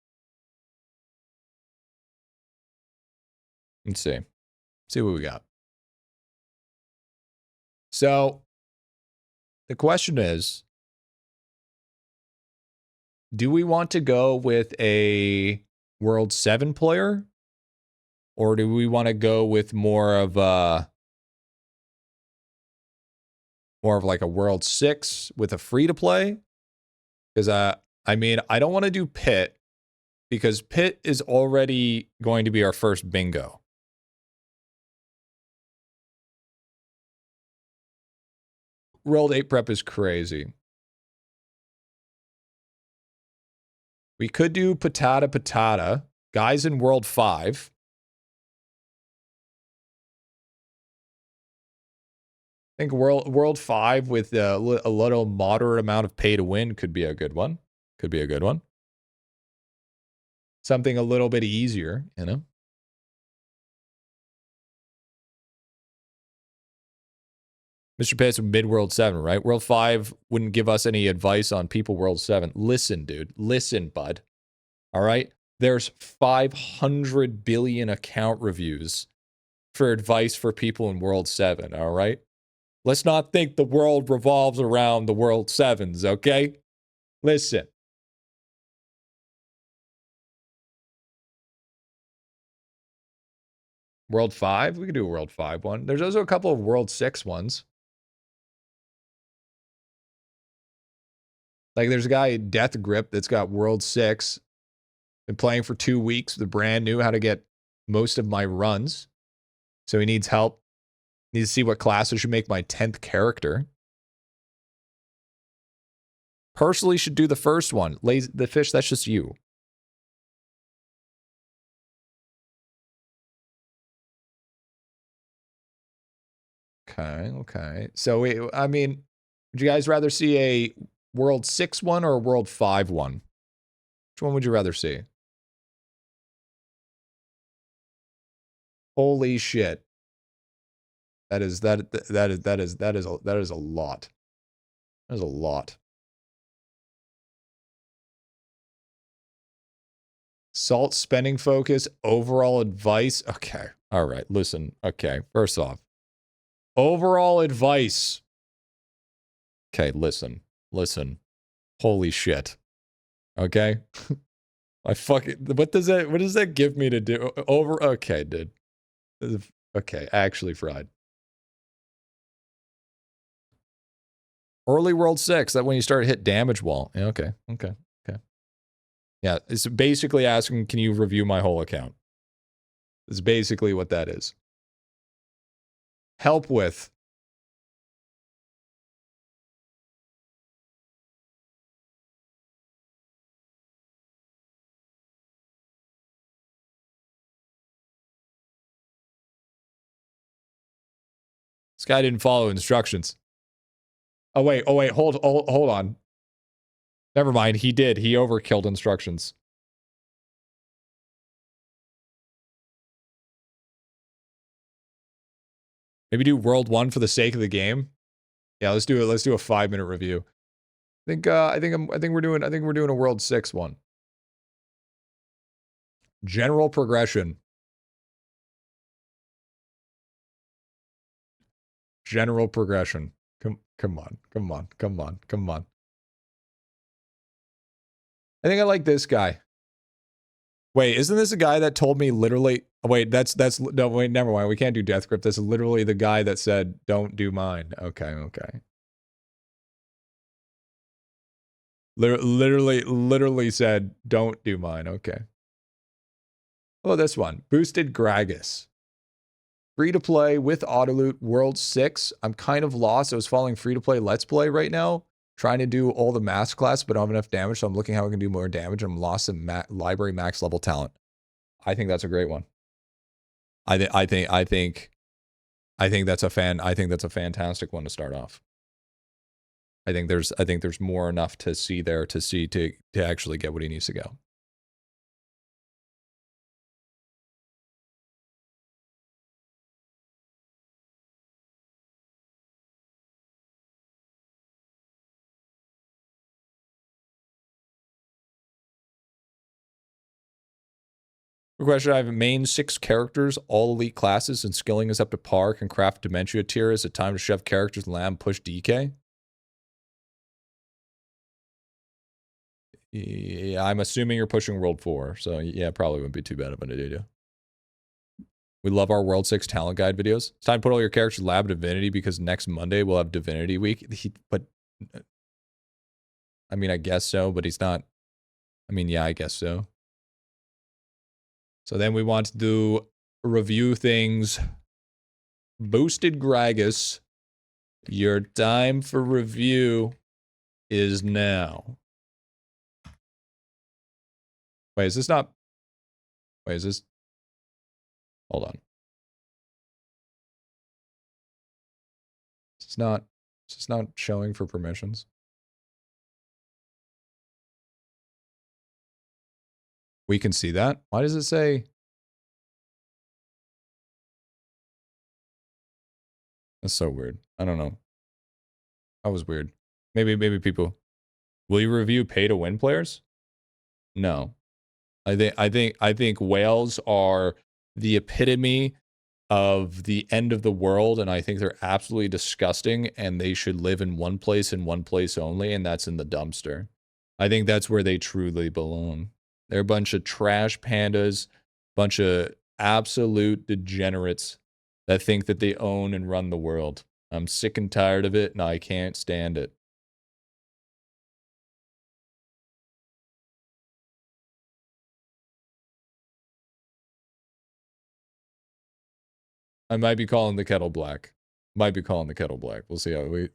Let's see. See what we got. So the question is, do we want to go with a World 7 player? Or do we want to go with more of like a World 6 with a free-to-play? Because, I mean, I don't want to do Pit, because Pit is already going to be our first bingo. World 8 prep is crazy. We could do Patata. Guys in World 5. I think World 5 with a little moderate amount of pay to win could be a good one. Could be a good one. Something a little bit easier, you know? Mr. Pace, mid-World 7, right? World 5 wouldn't give us any advice on people World 7. Listen, dude. Listen, bud. All right? There's 500 billion account reviews for advice for people in World 7, all right? Let's not think the world revolves around the World 7s, okay? Listen. World 5? We could do a World 5 one. There's also a couple of World 6 ones. Like, there's a guy, Death Grip, that's got World 6. Been playing for 2 weeks. The brand new how to get most of my runs. So he needs help. Needs to see what class I should make my 10th character. Personally, should do the first one. The fish, that's just you. Okay. So, I mean, would you guys rather see a World 6 one or a World 5 one? Which one would you rather see? Holy shit. That is a lot. That is a lot. Salt spending focus, overall advice. Okay. All right. Listen. Okay. First off, overall advice. Okay. Listen. Holy shit. Okay. What does that give me to do? Okay, dude. Okay. Actually fried. Early World 6, that when you start to hit damage wall. Yeah, okay. Yeah, it's basically asking, can you review my whole account? It's basically what that is. Help with. This guy didn't follow instructions. Oh wait, hold on. Never mind, he did. He overkilled instructions. Maybe do World 1 for the sake of the game. Yeah, let's do it. Let's do a 5-minute review. I think we're doing a World 6 one. General progression. General progression. Come on. I think I like this guy. Wait, isn't this a guy that told me literally? Wait, no, wait, never mind. We can't do Death Grip. This is literally the guy that said, "Don't do mine." Okay. Literally said, "Don't do mine." Okay. Oh, this one, boosted Gragas. Free to play with Autoloot World 6. I'm kind of lost. I was following free to play Let's Play right now, trying to do all the mass class, but I don't have enough damage, so I'm looking how I can do more damage. I'm lost in library max level talent. I think that's a great one. I think that's a fantastic one to start off. I think there's more enough to see there to actually get what he needs to go. Good question. I have main 6 characters, all elite classes, and skilling is up to par. Can craft Dementia tier. Is it time to shove characters lamb push DK? Yeah, I'm assuming you're pushing World 4, so yeah, probably wouldn't be too bad of an idea. We love our World 6 talent guide videos. It's time to put all your characters in Lab Divinity because next Monday we'll have Divinity Week. But I mean, I guess so, but he's not. I mean, yeah, I guess so. So then we want to do review things. Boosted Gragas, your time for review is now. Wait, is this not? Wait, is this? Hold on. It's not. It's not showing for permissions. We can see that. Why does it say? That's so weird. I don't know. That was weird. Maybe people. Will you review pay to win players? No. I think whales are the epitome of the end of the world, and I think they're absolutely disgusting, and they should live in one place and one place only, and that's in the dumpster. I think that's where they truly belong. They're a bunch of trash pandas, bunch of absolute degenerates that think that they own and run the world. I'm sick and tired of it, and I can't stand it. I might be calling the kettle black. Might be calling the kettle black. We'll see how we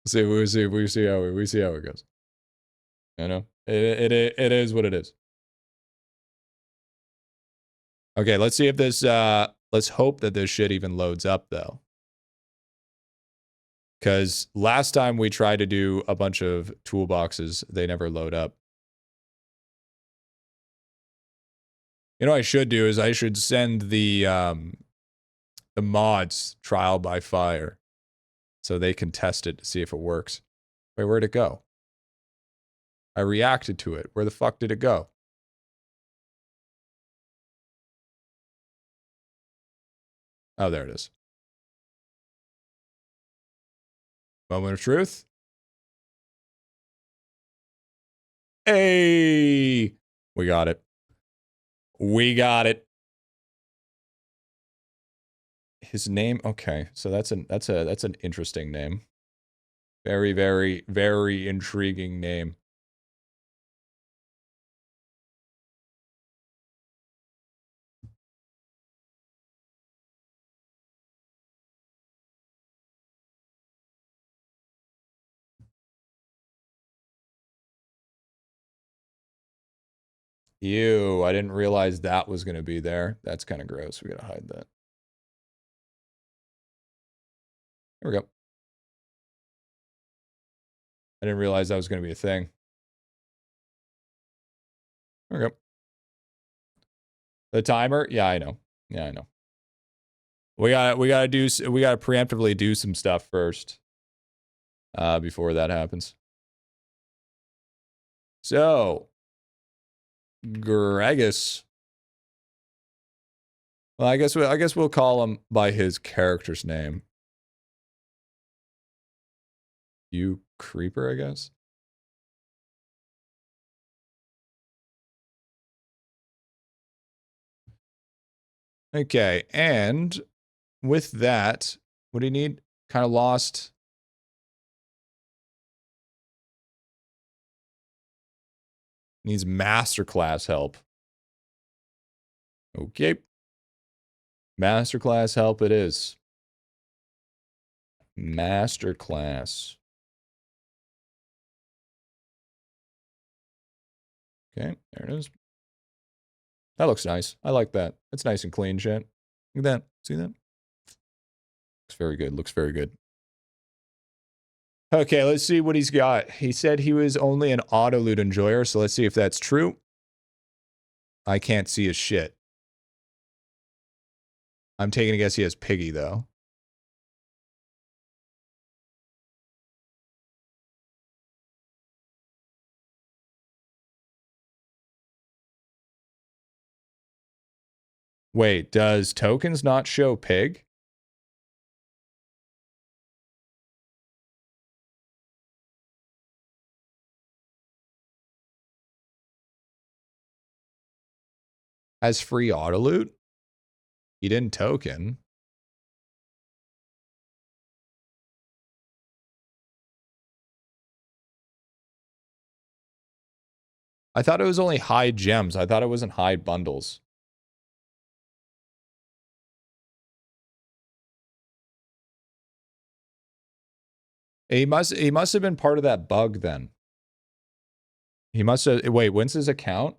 see how it goes. You know, it is what it is. Okay, let's see if this. Let's hope that this shit even loads up though. Because last time we tried to do a bunch of toolboxes, they never load up. You know what I should do is I should send the mods trial by fire so they can test it to see if it works. Wait, where'd it go? I reacted to it. Where the fuck did it go? Oh, there it is. Moment of truth. Hey, we got it. We got it. His name, okay. So that's an interesting name. Very, very, very intriguing name. Ew, I didn't realize that was going to be there. That's kind of gross. We got to hide that. There we go. I didn't realize that was going to be a thing. There we go. The timer? Yeah, I know. Yeah, I know. We gotta preemptively do some stuff first. Before that happens. So Gragas. Well, I guess we'll call him by his character's name. You creeper, I guess. Okay, and with that, what do you need? Kind of lost. Needs masterclass help. Okay. Masterclass help it is. Masterclass. Okay, there it is. That looks nice. I like that. It's nice and clean, chat. Look at that. See that? Looks very good. Looks very good. Okay, let's see what he's got. He said he was only an auto loot enjoyer, so let's see if that's true. I can't see his shit. I'm taking a guess he has Piggy, though. Wait, does tokens not show Pig? Has free auto loot? He didn't token. I thought it was only high gems. I thought it wasn't high bundles. He must have been part of that bug then. He must have, wait, when's his account?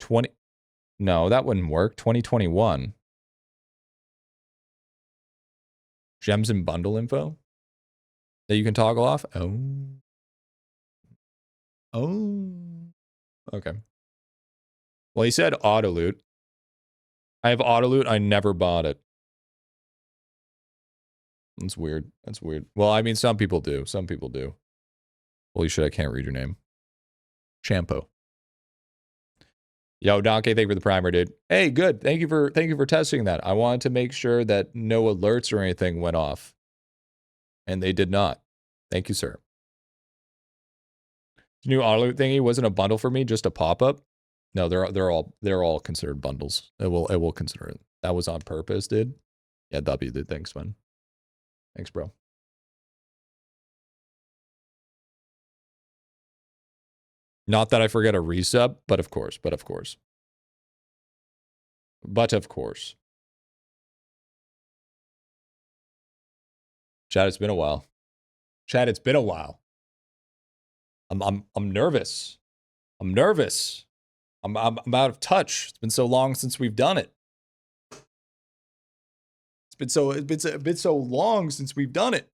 20, no, that wouldn't work. 2021. Gems and bundle info that you can toggle off. Oh, okay. Well, he said auto loot. I have auto loot. I never bought it. That's weird. That's weird. Well, I mean, some people do. Some people do. Holy shit, I can't read your name. Shampoo. Yo, Donkey, thank you for the primer, dude. Hey, good. Thank you for testing that. I wanted to make sure that no alerts or anything went off. And they did not. Thank you, sir. The new auto loot thingy wasn't a bundle for me, just a pop-up. No, they're all considered bundles. It will consider it. That was on purpose, dude. Yeah, W did. Thanks, man. Thanks, bro. Not that I forget a resub, but of course. Chad, it's been a while. Chad, it's been a while. I'm nervous. I'm nervous. I'm out of touch. It's been so long since we've done it. It's been so long since we've done it.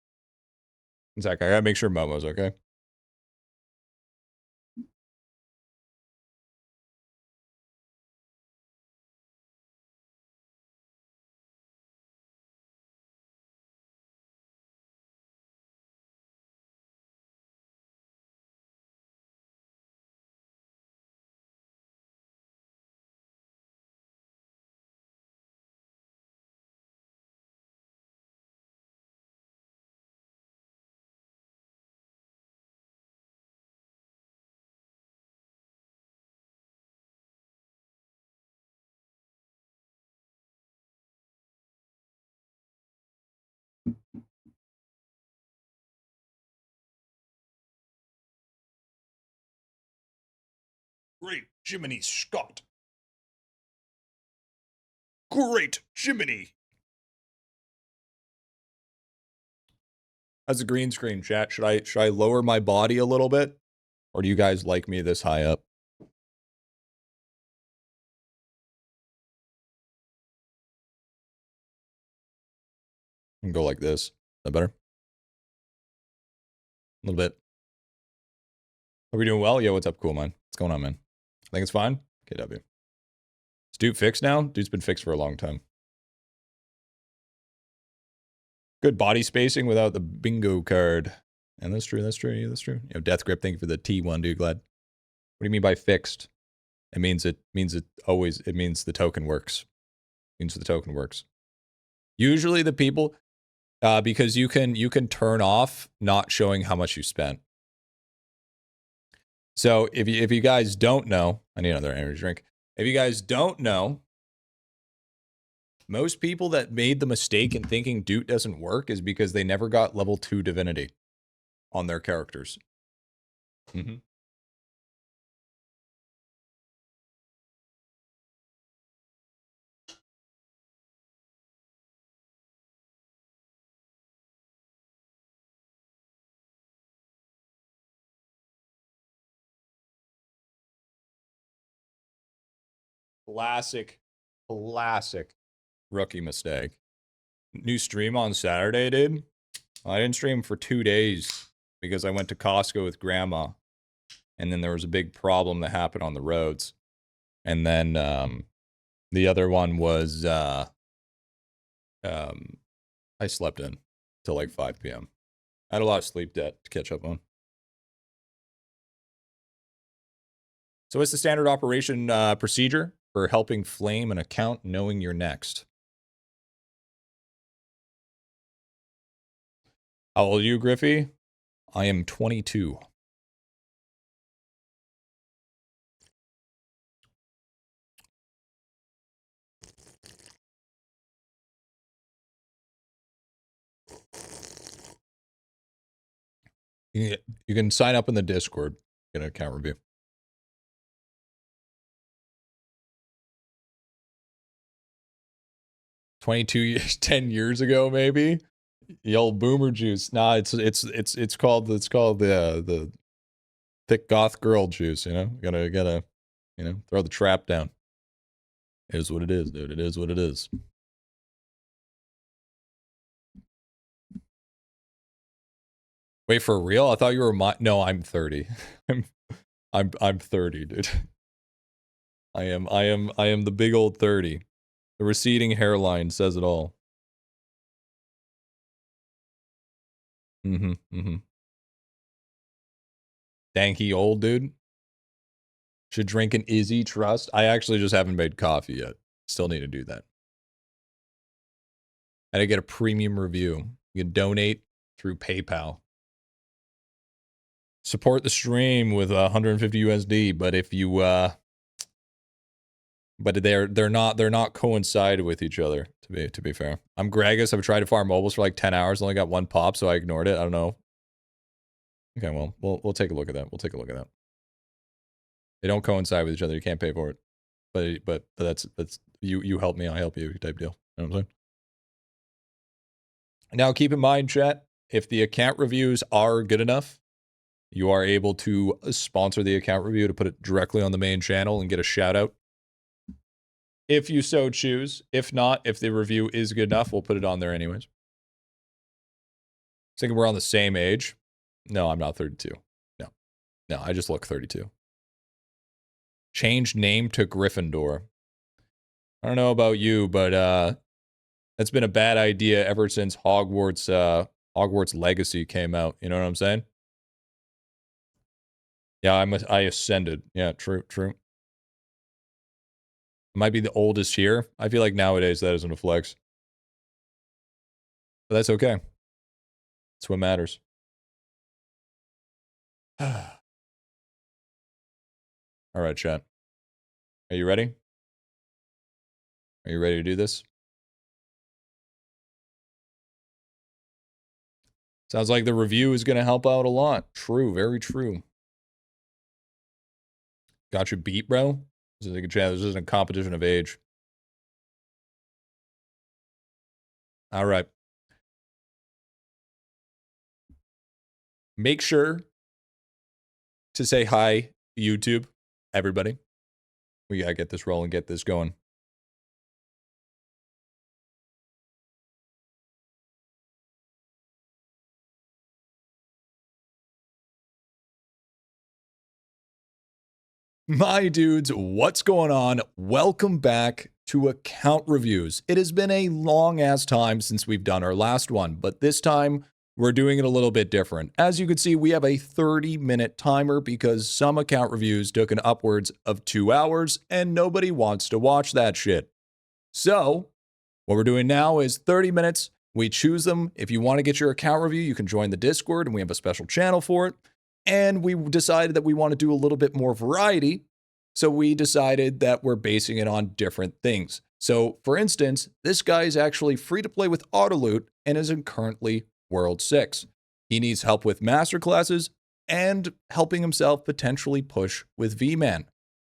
Zach, I gotta make sure Momo's okay. Great Jiminy Scott. Great Jiminy. That's a green screen, chat. Should I lower my body a little bit? Or do you guys like me this high up? I can go like this. Is that better? A little bit. Are we doing well? Yo, what's up, cool, man? What's going on, man? I think it's fine. KW. Is dude fixed now? Dude's been fixed for a long time. Good body spacing without the bingo card. And that's true, that's true, yeah, that's true. You know, Death Grip, thank you for the T1, dude, glad. What do you mean by fixed? It means the token works. It means the token works. Usually the people, because you can turn off not showing how much you spent. So if you guys don't know, I need another energy drink. If you guys don't know, most people that made the mistake in thinking Doot doesn't work is because they never got level 2 divinity on their characters. Mm-hmm. Classic rookie mistake. New stream on Saturday, dude. I didn't stream for 2 days because I went to Costco with grandma. And then there was a big problem that happened on the roads. And then the other one was I slept in till like 5 p.m. I had a lot of sleep debt to catch up on. So what's the standard operation procedure for helping flame an account knowing you're next? How old are you, Griffy? I am 22. You can sign up in the Discord, get an account review. 22 years, 10 years ago, maybe. The old boomer juice. Nah, it's called the thick goth girl juice. You know, gotta you know, throw the trap down. It is what it is, dude. It is what it is. Wait, for real? I thought you were no, I'm 30. I'm 30, dude. I am the big old 30. The receding hairline says it all. Danky old dude. Should drink an Izzy Trust. I actually just haven't made coffee yet. Still need to do that. And I get a premium review. You can donate through PayPal. Support the stream with 150 USD, but if you but they're not coincided with each other, to be fair. I'm Gregus. I've tried to farm mobiles for like 10 hours, only got one pop, so I ignored it. I don't know. Okay, well, we'll take a look at that. We'll take a look at that. They don't coincide with each other. You can't pay for it. But that's you help me, I help you type deal. You know what I'm saying? Now keep in mind, chat, if the account reviews are good enough, you are able to sponsor the account review to put it directly on the main channel and get a shout out. If you so choose. If not, if the review is good enough, we'll put it on there anyways. Thinking we're on the same age. No, I'm not 32. No, I just look 32. Change name to Gryffindor. I don't know about you, but that's been a bad idea ever since Hogwarts Legacy came out. You know what I'm saying? Yeah, I ascended. Yeah, true. Might be the oldest here. I feel like nowadays that isn't a flex. But that's okay. That's what matters. All right, chat. Are you ready? Are you ready to do this? Sounds like the review is going to help out a lot. True, very true. Got you beat, bro. This is a good chance. This isn't a competition of age. All right. Make sure to say hi, YouTube, everybody. We gotta get this rolling, get this going. My dudes, what's going on? Welcome back to Account Reviews. It has been a long ass time since we've done our last one, but this time we're doing it a little bit different. As you can see, we have a 30-minute timer because some account reviews took an upwards of 2 hours and nobody wants to watch that shit. So what we're doing now is 30 minutes. We choose them. If you want to get your account review, you can join the Discord and we have a special channel for it. And we decided that we want to do a little bit more variety. So we decided that we're basing it on different things. So for instance, this guy is actually free to play with auto loot and is in currently World 6. He needs help with master classes and helping himself potentially push with V-Man.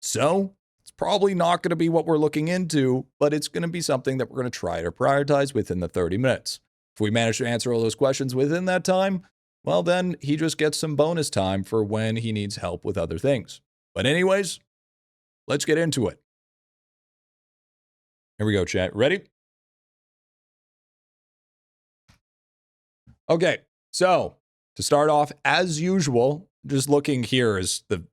So it's probably not going to be what we're looking into, but it's going to be something that we're going to try to prioritize within the 30 minutes. If we manage to answer all those questions within that time, well, then he just gets some bonus time for when he needs help with other things. But anyways, let's get into it. Here we go, chat. Ready? Okay, so to start off, as usual, just looking here is the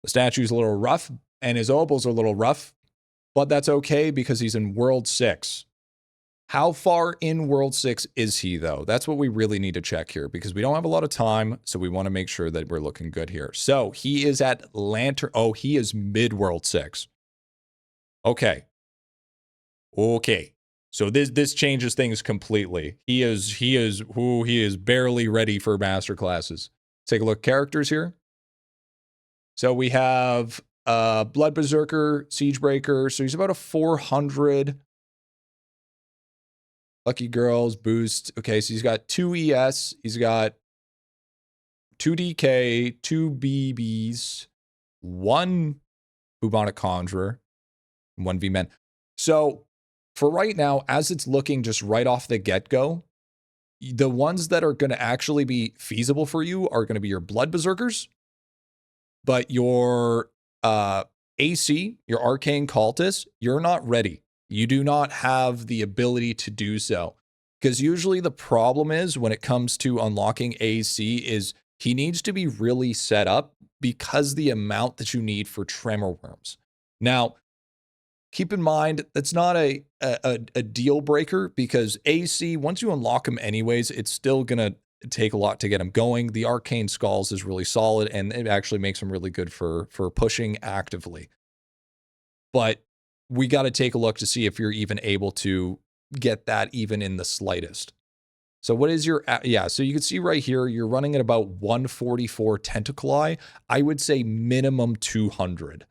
statue's a little rough and his opals are a little rough, but that's okay because he's in World 6. How far in World 6 is he, though? That's what we really need to check here because we don't have a lot of time, so we want to make sure that we're looking good here. So he is at Lantern. Oh, he is mid-World 6. Okay. So this changes things completely. He is barely ready for master classes. Take a look at characters here. So we have Blood Berserker, Siegebreaker. So he's about a 400. Lucky Girls, Boost. Okay, so he's got 2 ES. He's got 2 DK, 2 BBs, 1 Bubonic Conjurer, 1 V-Men. So for right now, as it's looking just right off the get-go, the ones that are going to actually be feasible for you are going to be your Blood Berserkers, but your AC, your Arcane Cultist, you're not ready. You do not have the ability to do so. Because usually the problem is when it comes to unlocking AC is he needs to be really set up because the amount that you need for Tremor Worms. Now, keep in mind, that's not a deal breaker because AC, once you unlock them anyways, it's still going to take a lot to get them going. The Arcane Skulls is really solid, and it actually makes them really good for pushing actively. But we got to take a look to see if you're even able to get that even in the slightest. So what is your, so you can see right here, you're running at about 144 Tentaculi. I would say minimum 200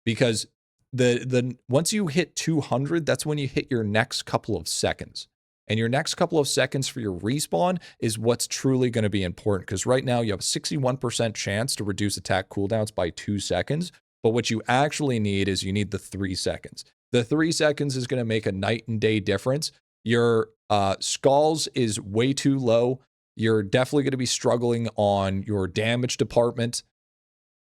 because the once you hit 200, that's when you hit your next couple of seconds. And your next couple of seconds for your respawn is what's truly going to be important because right now you have a 61% chance to reduce attack cooldowns by 2 seconds. But what you actually need is you need the 3 seconds. The 3 seconds is going to make a night and day difference. Your skulls is way too low. You're definitely going to be struggling on your damage department.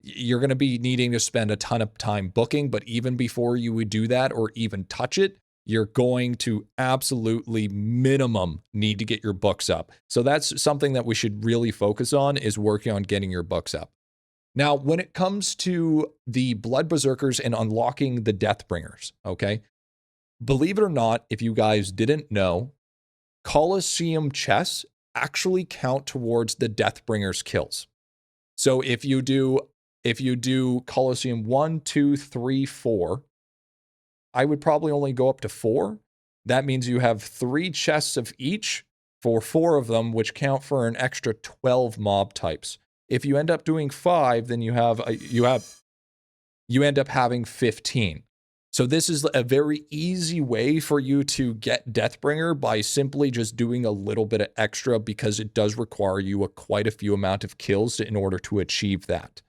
You're going to be needing to spend a ton of time booking, but even before you would do that or even touch it, you're going to absolutely minimum need to get your books up. So that's something that we should really focus on is working on getting your books up. Now, when it comes to the Blood Berserkers and unlocking the Deathbringers, okay? Believe it or not, if you guys didn't know, Colosseum chests actually count towards the Deathbringers kills. So if you do Colosseum 1, 2, 3, 4, I would probably only go up to 4. That means you have 3 chests of each for 4 of them, which count for an extra 12 mob types. If you end up doing 5, then you end up having 15. So this is a very easy way for you to get Deathbringer by simply just doing a little bit of extra because it does require you quite a few amount of kills in order to achieve that.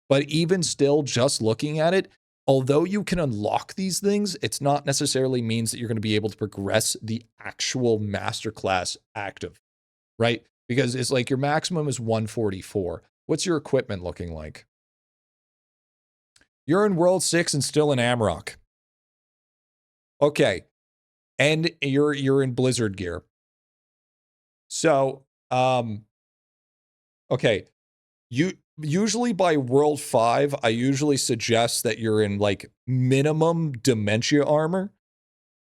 But even still, just looking at it, although you can unlock these things, it's not necessarily means that you're going to be able to progress the actual masterclass active, right? Because it's like your maximum is 144. What's your equipment looking like? You're in World 6 and still in Amrock. Okay. And you're in Blizzard gear. So, okay. You usually by World 5, I usually suggest that you're in like minimum Dementia armor.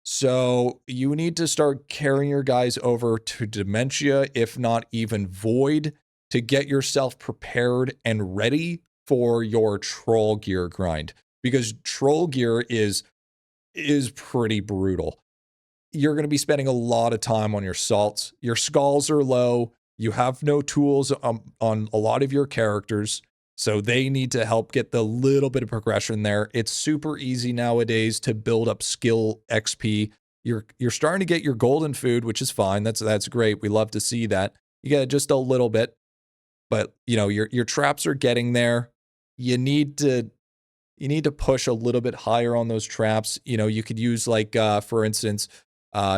So you need to start carrying your guys over to Dementia, if not even Void, to get yourself prepared and ready for your Troll gear grind. Because Troll gear is pretty brutal. You're going to be spending a lot of time on your salts. Your skulls are low. You have no tools on a lot of your characters, so they need to help get the little bit of progression there. It's super easy nowadays to build up skill XP. You're starting to get your golden food, which is fine. That's great. We love to see that. You get just a little bit, but you know your traps are getting there. You need to push a little bit higher on those traps. You know, you could use like for instance,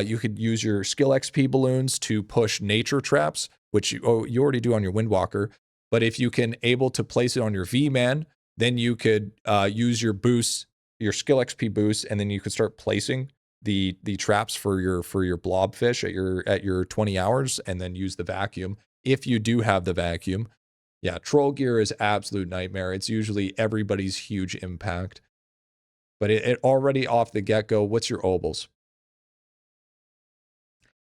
you could use your skill XP balloons to push nature traps, which you already do on your Windwalker. But if you can able to place it on your V-Man, then you could use your boosts, your skill XP boosts, and then you could start placing the traps for your blobfish at your 20 hours, and then use the vacuum if you do have the vacuum. Yeah, troll gear is absolute nightmare. It's usually everybody's huge impact. But it already off the get-go, what's your obols?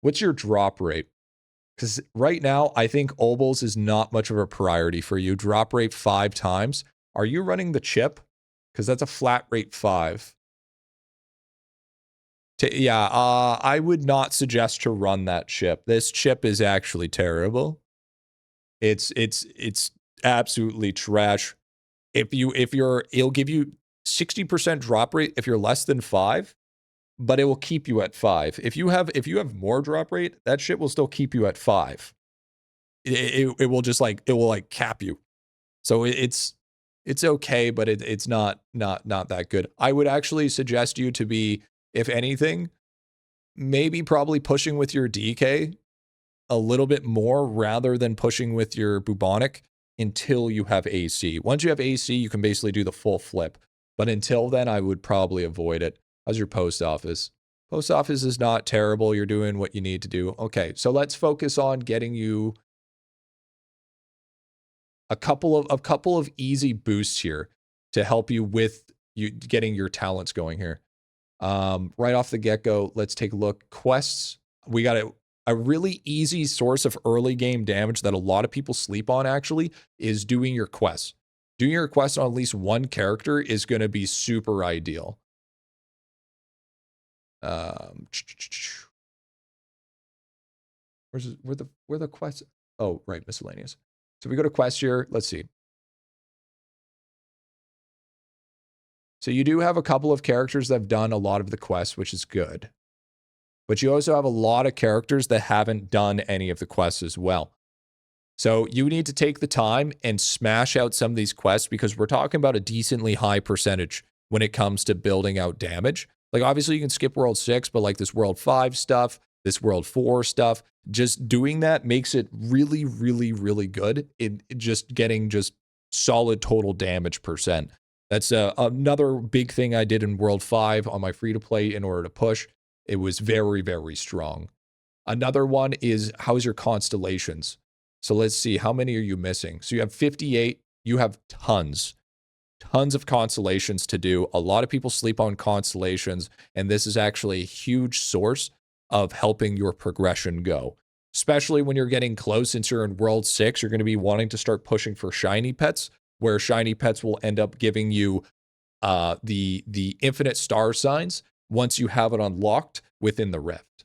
What's your drop rate? Because right now, I think obols is not much of a priority for you. Drop rate 5 times. Are you running the chip? Because that's a flat rate 5. I would not suggest to run that chip. This chip is actually terrible. It's absolutely trash. It'll give you 60% drop rate if you're less than 5. But it will keep you at 5. If you have more drop rate, that shit will still keep you at 5. it will just like, it will like cap you. So it's okay, but it's not that good. I would actually suggest you to be, if anything, maybe probably pushing with your DK a little bit more rather than pushing with your bubonic until you have AC. Once you have AC, you can basically do the full flip. But until then, I would probably avoid it. How's your post office? Post office is not terrible. You're doing what you need to do. Okay, so let's focus on getting you a couple of easy boosts here to help you with you getting your talents going here. Right off the get-go, let's take a look. Quests. We got a really easy source of early game damage that a lot of people sleep on, actually, is doing your quests. Doing your quests on at least one character is going to be super ideal. Where the quests? Oh, right, miscellaneous. So we go to quest here. Let's see. So you do have a couple of characters that have done a lot of the quests, which is good. But you also have a lot of characters that haven't done any of the quests as well. So you need to take the time and smash out some of these quests because we're talking about a decently high percentage when it comes to building out damage. Like, obviously you can skip World 6, but like this World 5 stuff, this World 4 stuff, just doing that makes it really, really, really good in just getting just solid total damage percent. That's another big thing I did in World 5 on my free-to-play in order to push. It was very, very strong. Another one is, how's your constellations? So let's see, how many are you missing? So you have 58. You have tons of constellations to do. A lot of people sleep on constellations, and this is actually a huge source of helping your progression go. Especially when you're getting close, since you're in World 6, you're going to be wanting to start pushing for shiny pets, where shiny pets will end up giving you the infinite star signs once you have it unlocked within the rift.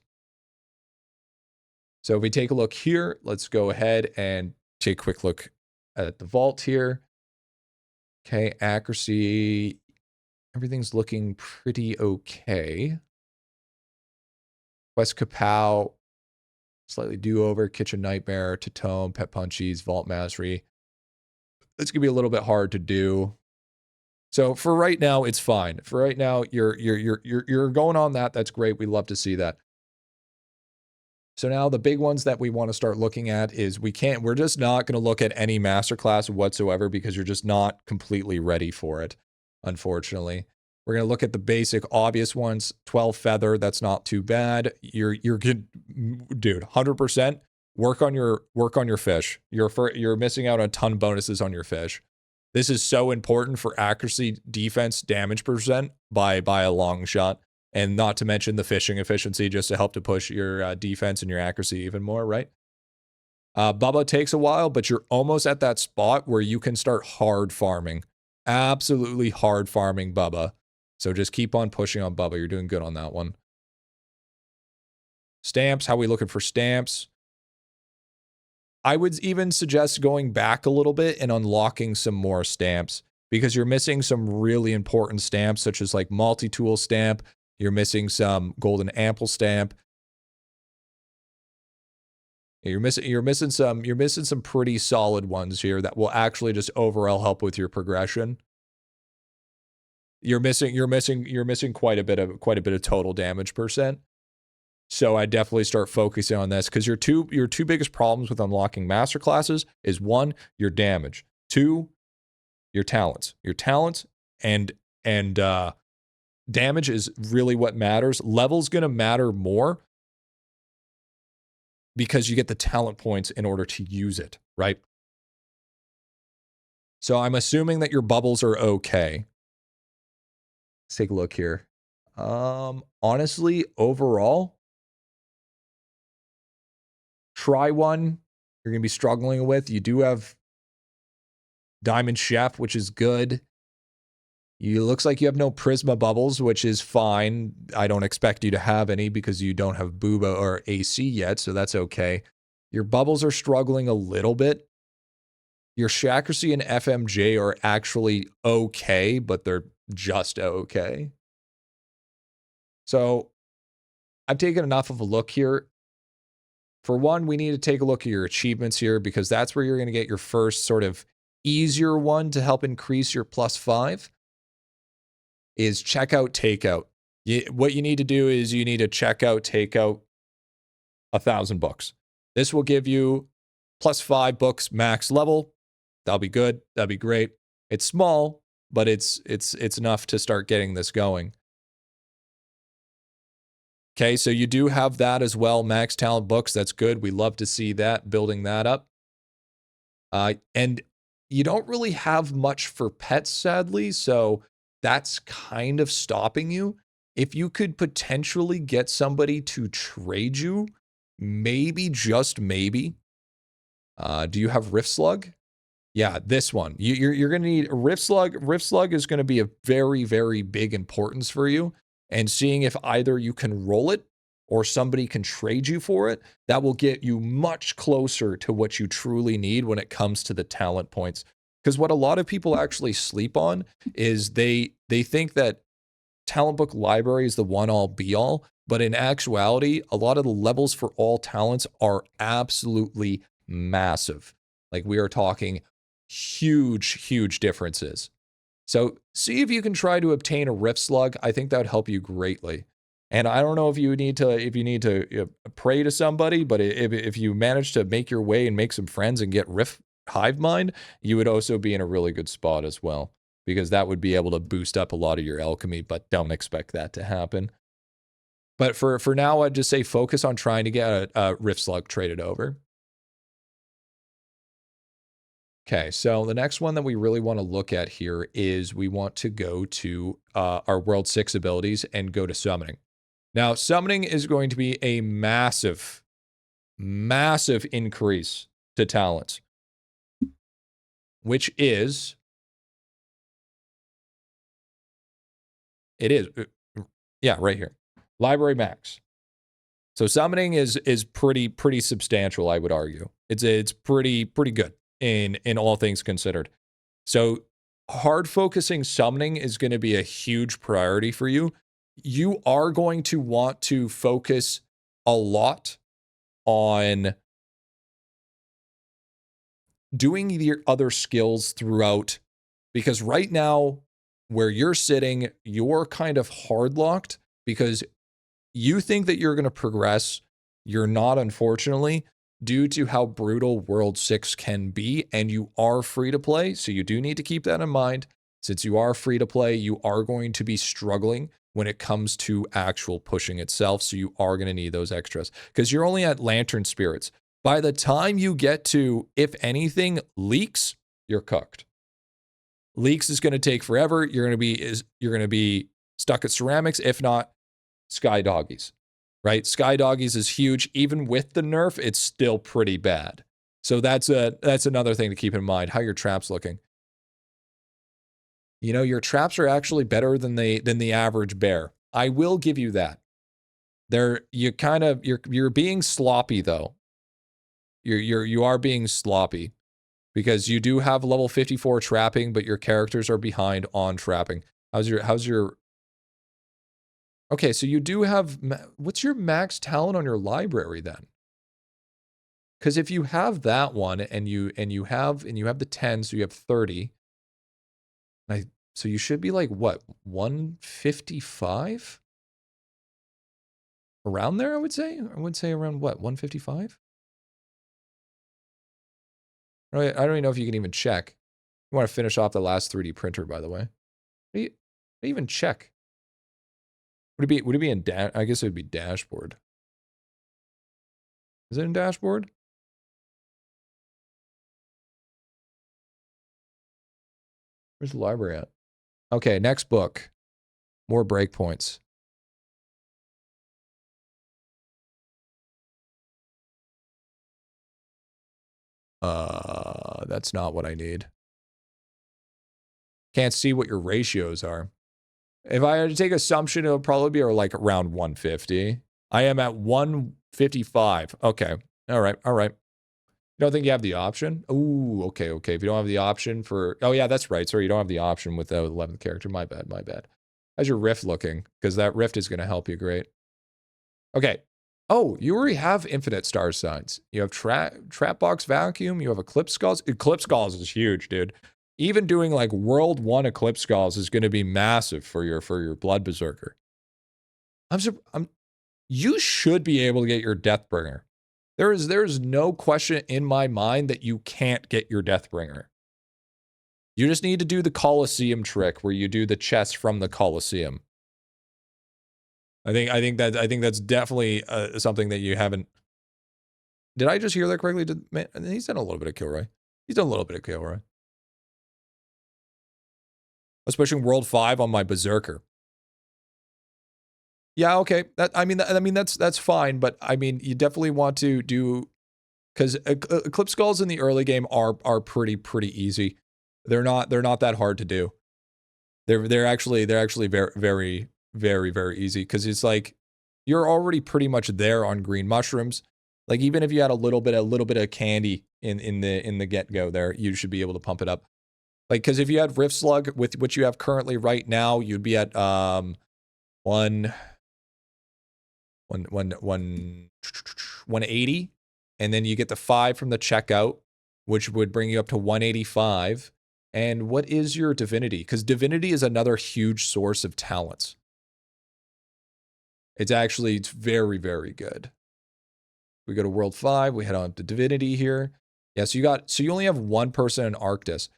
So if we take a look here, let's go ahead and take a quick look at the vault here. Okay, accuracy, everything's looking pretty okay. Quest Kapow, slightly do-over, Kitchen Nightmare, Tatome, Pet Punchies, Vault Mastery. It's gonna be a little bit hard to do. So for right now, it's fine. For right now, you're going on that. That's great. We love to see that. So now the big ones that we want to start looking at is we're just not going to look at any masterclass whatsoever because you're just not completely ready for it, unfortunately. We're going to look at the basic obvious ones. 12 feather, that's not too bad. You're good, dude. 100% work on your fish. You're missing out on a ton of bonuses on your fish. This is so important for accuracy, defense, damage percent by a long shot. And not to mention the fishing efficiency just to help to push your defense and your accuracy even more, right? Bubba takes a while, but you're almost at that spot where you can start hard farming. Absolutely hard farming Bubba. So just keep on pushing on Bubba. You're doing good on that one. Stamps, how are we looking for stamps? I would even suggest going back a little bit and unlocking some more stamps because you're missing some really important stamps such as like multi-tool stamp. You're missing some golden ample stamp. You're missing some pretty solid ones here that will actually just overall help with your progression. You're missing quite a bit of total damage percent. So I definitely start focusing on this because your two biggest problems with unlocking master classes is one, your damage, two, your talents. Your talents and damage is really what matters. Level's going to matter more because you get the talent points in order to use it, right? So I'm assuming that your bubbles are okay. Let's take a look here. Honestly, overall, try one you're going to be struggling with. You do have Diamond Chef, which is good. Looks like you have no Prisma bubbles, which is fine. I don't expect you to have any because you don't have Booba or AC yet, so that's okay. Your bubbles are struggling a little bit. Your Shakracy and FMJ are actually okay, but they're just okay. So I've taken enough of a look here. For one, we need to take a look at your achievements here because that's where you're going to get your first sort of easier one to help increase your +5 is checkout takeout. What you need to do is you need to check out takeout 1,000 books. This will give you +5 books max level. That'll be good. That'll be great. It's small, but it's enough to start getting this going. Okay, so you do have that as well, max talent books. That's good. We love to see that, building that up. And you don't really have much for pets, sadly, so that's kind of stopping you. If you could potentially get somebody to trade you, maybe, just maybe. Do you have Rift Slug? Yeah, this one. You're going to need a Rift Slug. Rift Slug is going to be a very, very big importance for you. And seeing if either you can roll it or somebody can trade you for it, that will get you much closer to what you truly need when it comes to the talent points. Because what a lot of people actually sleep on is they think that talent book library is the one-all be-all, but in actuality, a lot of the levels for all talents are absolutely massive. Like we are talking huge, huge differences. So see if you can try to obtain a Rift Slug. I think that would help you greatly. And I don't know if you need to pray to somebody, but if you manage to make your way and make some friends and get Rift Hive Mind, you would also be in a really good spot as well, because that would be able to boost up a lot of your alchemy, but don't expect that to happen. But for now, I'd just say focus on trying to get a Rift Slug traded over. Okay, so the next one that we really want to look at here is we want to go to our World 6 abilities and go to Summoning. Now, Summoning is going to be a massive, massive increase to talents, which is, yeah, right here. Library Max. So Summoning is pretty substantial, I would argue. It's pretty good in all things considered. So hard focusing Summoning is going to be a huge priority for you. You are going to want to focus a lot on doing your other skills throughout, because right now where you're sitting, you're kind of hard locked because you think that you're going to progress. You're not, unfortunately, due to how brutal World 6 can be, and you are free to play. So you do need to keep that in mind. Since you are free to play, you are going to be struggling when it comes to actual pushing itself. So you are going to need those extras because you're only at Lantern Spirits. By the time you get to, if anything, Leaks, you're cooked. Leaks is going to take forever. You're going to be stuck at Ceramics, if not Sky Doggies. Right? Sky Doggies is huge. Even with the nerf, it's still pretty bad. So that's another thing to keep in mind. How your traps looking? You know, your traps are actually better than the average bear. I will give you that. You're being sloppy though. You are being sloppy because you do have level 54 trapping, but your characters are behind on trapping. How's your Okay, so you do have, what's your max talent on your library then? Because if you have that one and you have the 10, so you have 30. So you should be like what, 155? Around there, I would say. I would say around what, 155? I don't even know if you can even check. You want to finish off the last 3D printer, by the way. How do you even check? Would it be in I guess it would be dashboard. Is it in dashboard? Where's the library at? Okay, next book. More breakpoints. That's not what I need. Can't see what your ratios are. If I had to take assumption, it'll probably be like around 150. I am at 155. Okay. All right. You don't think you have the option? Ooh, okay. If you don't have the option for, oh yeah, that's right. Sorry, you don't have the option with the 11th character. My bad. How's your rift looking? Because that rift is going to help you great. Okay. Oh, you already have infinite star signs. You have trap box vacuum. You have eclipse skulls. Eclipse skulls is huge, dude. Even doing like world 1 eclipse skulls is going to be massive for your blood berserker. You should be able to get your Deathbringer. There's no question in my mind that you can't get your Deathbringer. You just need to do the Colosseum trick where you do the chest from the Colosseum. I think that's definitely something that you haven't. Did I just hear that correctly? Man, he's done a little bit of Kilroy. He's done a little bit of Kilroy. I was pushing World 5 on my Berserker. Yeah, okay. That's fine, but I mean, you definitely want to do, because Eclipse Skulls in the early game are pretty easy. They're not that hard to do. They're actually very easy, because it's like you're already pretty much there on green mushrooms. Like even if you had a little bit of candy in the get-go there, you should be able to pump it up. Like, because if you had Rift Slug with what you have currently right now, you'd be at 180, and then you get the 5 from the checkout, which would bring you up to 185. And what is your divinity? Because divinity is another huge source of talents. It's very good. We go to World 5, we head on to divinity here. Yeah, so you only have one person in Arctis.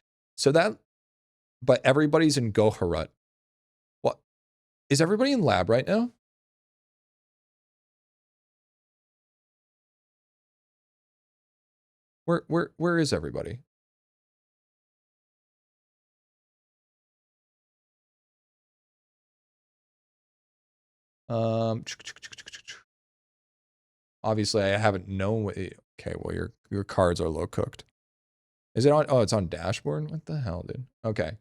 But everybody's in Goharut. What? Is everybody in lab right now? Where is everybody? Obviously I haven't known. Okay, well your cards are low cooked. Is it on? Oh, it's on dashboard. What the hell, dude? Okay.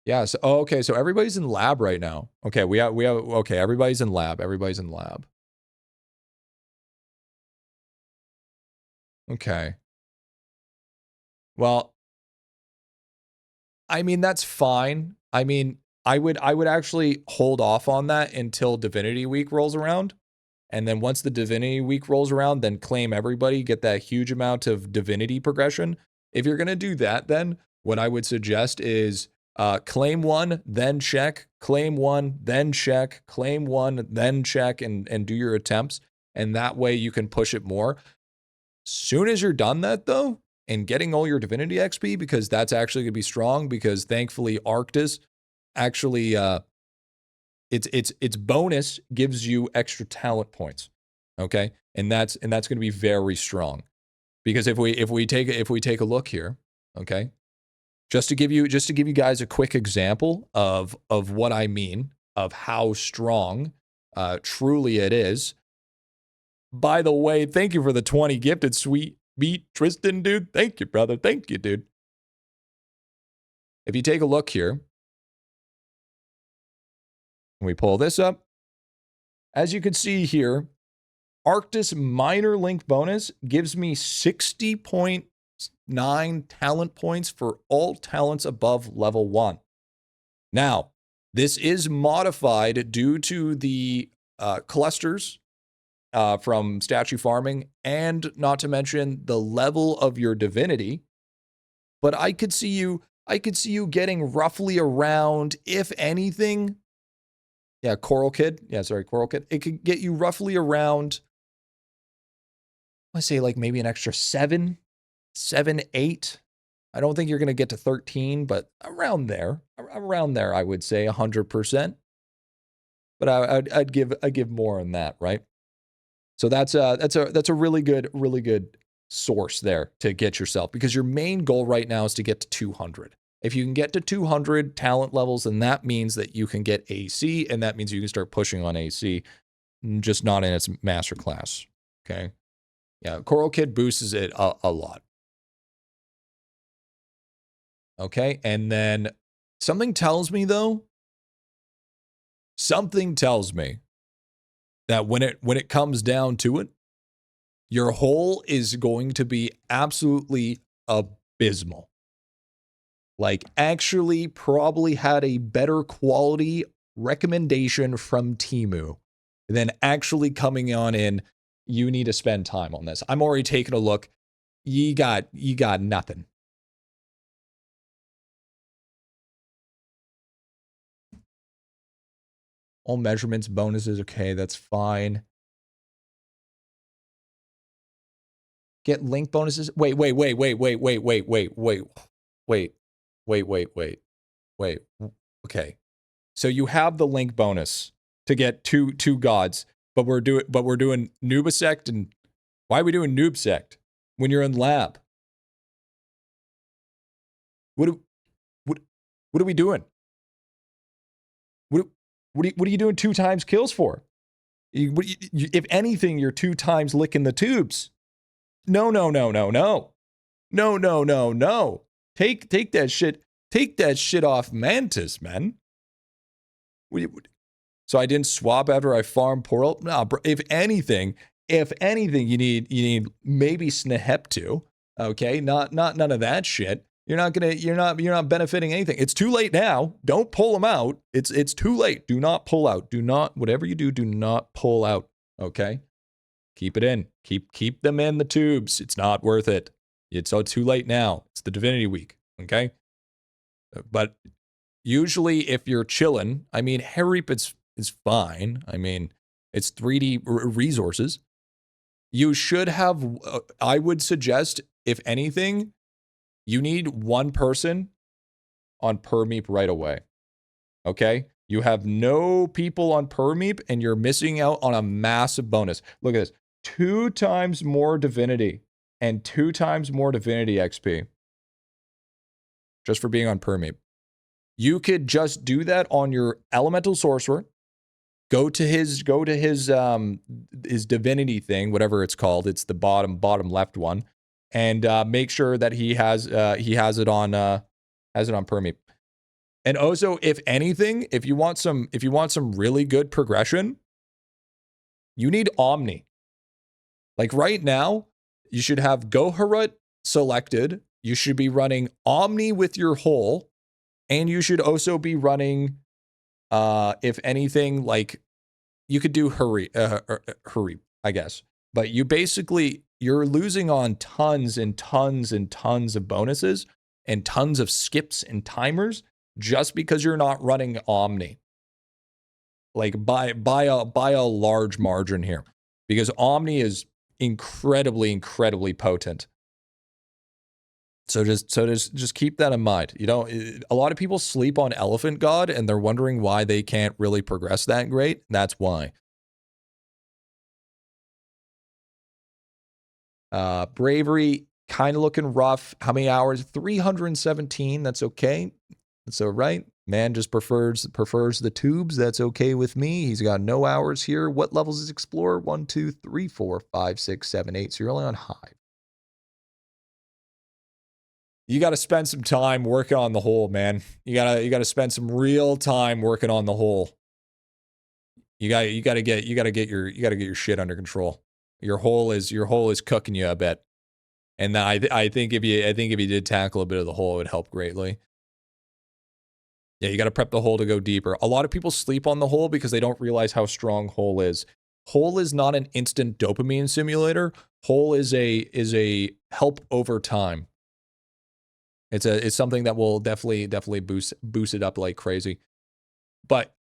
Yeah. So okay. So everybody's in lab right now. Okay. We have. Okay. Everybody's in lab. Everybody's in lab. Okay. Well, I mean, that's fine. I mean, I would actually hold off on that until Divinity Week rolls around. And then once the Divinity Week rolls around, then claim everybody, get that huge amount of Divinity progression. If you're going to do that, then what I would suggest is claim 1, then check, claim 1, then check, claim 1, then check, and do your attempts. And that way you can push it more. Soon as you're done that, though, and getting all your Divinity XP, because that's actually going to be strong, because thankfully Arctis actually its bonus gives you extra talent points. Okay? And that's going to be very strong. Because if we take a look here, okay? Just to give you guys a quick example of what I mean, of how strong truly it is. By the way, thank you for the 20 gifted, sweet meat, Tristan, dude. Thank you, brother. Thank you, dude. If you take a look here, and we pull this up, as you can see here, Arctis minor link bonus gives me 60.9 talent points for all talents above level 1. Now, this is modified due to the clusters from statue farming, and not to mention the level of your divinity. But I could see you getting roughly around, if anything. Yeah, Coral Kid. It could get you roughly around, let's say, like maybe an extra 7, 8. I don't think you're going to get to 13, but around there, I would say 100%. But I'd give more on that, right? So that's a really good source there to get yourself, because your main goal right now is to get to 200. If you can get to 200 talent levels, then that means that you can get AC, and that means you can start pushing on AC, just not in its master class. Okay. Yeah, Coral Kid boosts it a lot. Okay, and then something tells me that when it comes down to it, your hole is going to be absolutely abysmal. Like, actually probably had a better quality recommendation from Temu then actually coming on in, you need to spend time on this. I'm already taking a look. You got nothing. All measurements, bonuses, okay, that's fine. Get link bonuses. Wait. Okay. So you have the link bonus to get two gods, but we're doing Noobsect, and why are we doing Noobsect when you're in lab? What are we doing? What are you doing 2 times kills for? If anything, you're 2 times licking the tubes. No. Take that shit. Take that shit off Mantis, man. So I didn't swap after I farmed Portal. No, if anything, you need maybe Sneheptu. Okay, not none of that shit. You're not benefiting anything. It's too late now. Don't pull them out. It's too late. Do not pull out. Do not, whatever you do not pull out. Okay? Keep it in. Keep them in the tubes. It's not worth it. It's too late now. It's the Divinity Week. Okay? But usually if you're chilling, I mean, Harreap is fine. I mean, it's 3D resources. You should have, I would suggest, if anything, you need 1 person on Permeep right away. Okay? You have no people on Permeep, and you're missing out on a massive bonus. Look at this. 2 times more Divinity and 2 times more Divinity XP. Just for being on Permeep. You could just do that on your Elemental Sorcerer. Go to his divinity thing, whatever it's called. It's the bottom left one, and make sure that he has it on Permeep. And also, if anything, if you want some really good progression, you need Omni. Like right now, you should have Goharut selected. You should be running Omni with your hole, and you should also be running. If anything, like you could do Harreap, I guess. But you're losing on tons and tons and tons of bonuses and tons of skips and timers just because you're not running Omni. Like by a large margin here. Because Omni is incredibly potent. So just keep that in mind. You know, a lot of people sleep on Elephant God, and they're wondering why they can't really progress that great. That's why. Bravery, kind of looking rough. How many hours? 317. That's okay. That's all right. Man just prefers the tubes. That's okay with me. He's got no hours here. What levels is Explorer? 1, 2, 3, 4, 5, 6, 7, 8. So you're only on Hive. You got to spend some time working on the hole, man. You gotta spend some real time working on the hole. You gotta get your shit under control. Your hole is cooking you a bit. And I think if you did tackle a bit of the hole, it would help greatly. Yeah, you got to prep the hole to go deeper. A lot of people sleep on the hole because they don't realize how strong hole is. Hole is not an instant dopamine simulator. Hole is a help over time. It's something that will definitely boost it up like crazy. But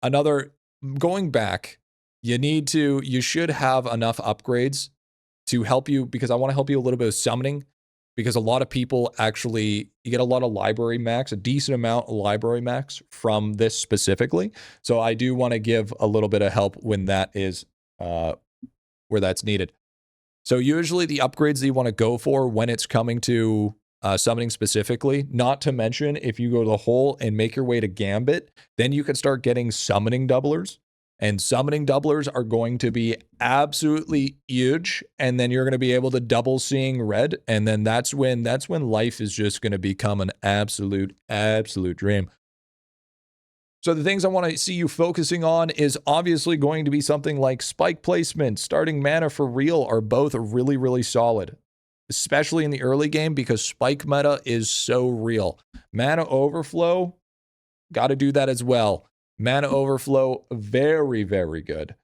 going back, you should have enough upgrades to help you, because I want to help you a little bit of summoning, because a lot of people you get a lot of library max, a decent amount of library max from this specifically. So I do want to give a little bit of help when that is where that's needed. So usually the upgrades that you want to go for when it's coming to summoning specifically, not to mention if you go to the hole and make your way to Gambit, then you can start getting summoning doublers. And summoning doublers are going to be absolutely huge. And then you're going to be able to double seeing red. And then that's when life is just going to become an absolute dream. So the things I want to see you focusing on is obviously going to be something like spike placement, starting mana for real are both really, really solid. Especially in the early game, because spike meta is so real. Mana overflow, got to do that as well. Mana overflow, very, very good.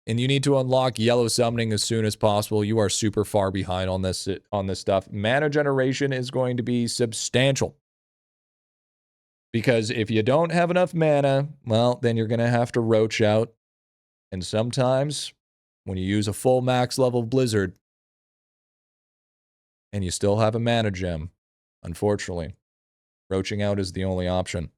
And you need to unlock yellow summoning as soon as possible. You are super far behind on this stuff. Mana generation is going to be substantial. Because if you don't have enough mana, well, then you're going to have to roach out. And sometimes, when you use a full max level Blizzard, and you still have a mana gem, unfortunately, roaching out is the only option.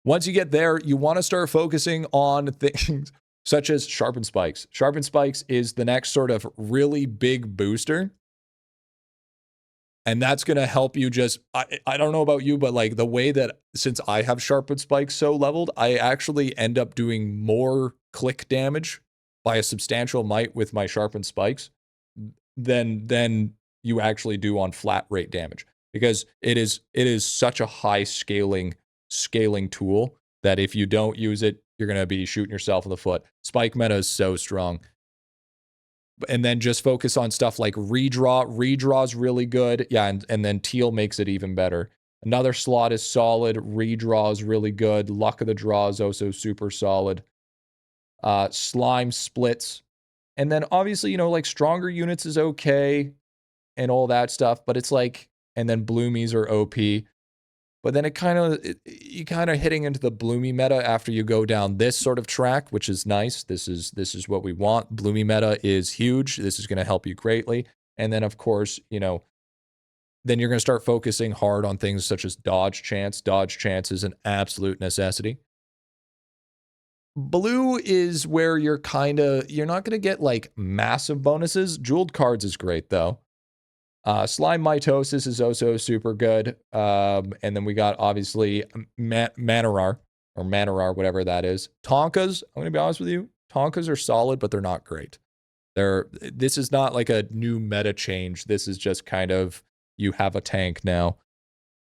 Once you get there, you want to start focusing on things such as Sharpened Spikes. Sharpened Spikes is the next sort of really big booster. And that's going to help you just, I don't know about you, but like the way that since I have Sharpened Spikes so leveled, I actually end up doing more click damage by a substantial mite with my Sharpened Spikes than you actually do on flat rate damage. Because it is such a high scaling tool that if you don't use it, you're going to be shooting yourself in the foot. Spike meta is so strong. And then just focus on stuff like redraw. Redraw is really good. Yeah, and then teal makes it even better. Another slot is solid. Redraw is really good. Luck of the draw is also super solid. Slime splits. And then obviously, you know, like stronger units is okay and all that stuff. But it's like, and then bloomies are OP. But then you kind of hitting into the bloomy meta after you go down this sort of track, which is nice. This is what we want. Bloomy meta is huge. This is going to help you greatly. And then of course, you know, then you're going to start focusing hard on things such as dodge chance. Dodge chance is an absolute necessity. Blue is where you're not going to get like massive bonuses. Jeweled cards is great though. Slime Mitosis is also super good. And then we got, obviously, Manarar, whatever that is. Tonkas, I'm going to be honest with you. Tonkas are solid, but they're not great. This is not like a new meta change. This is just kind of, you have a tank now.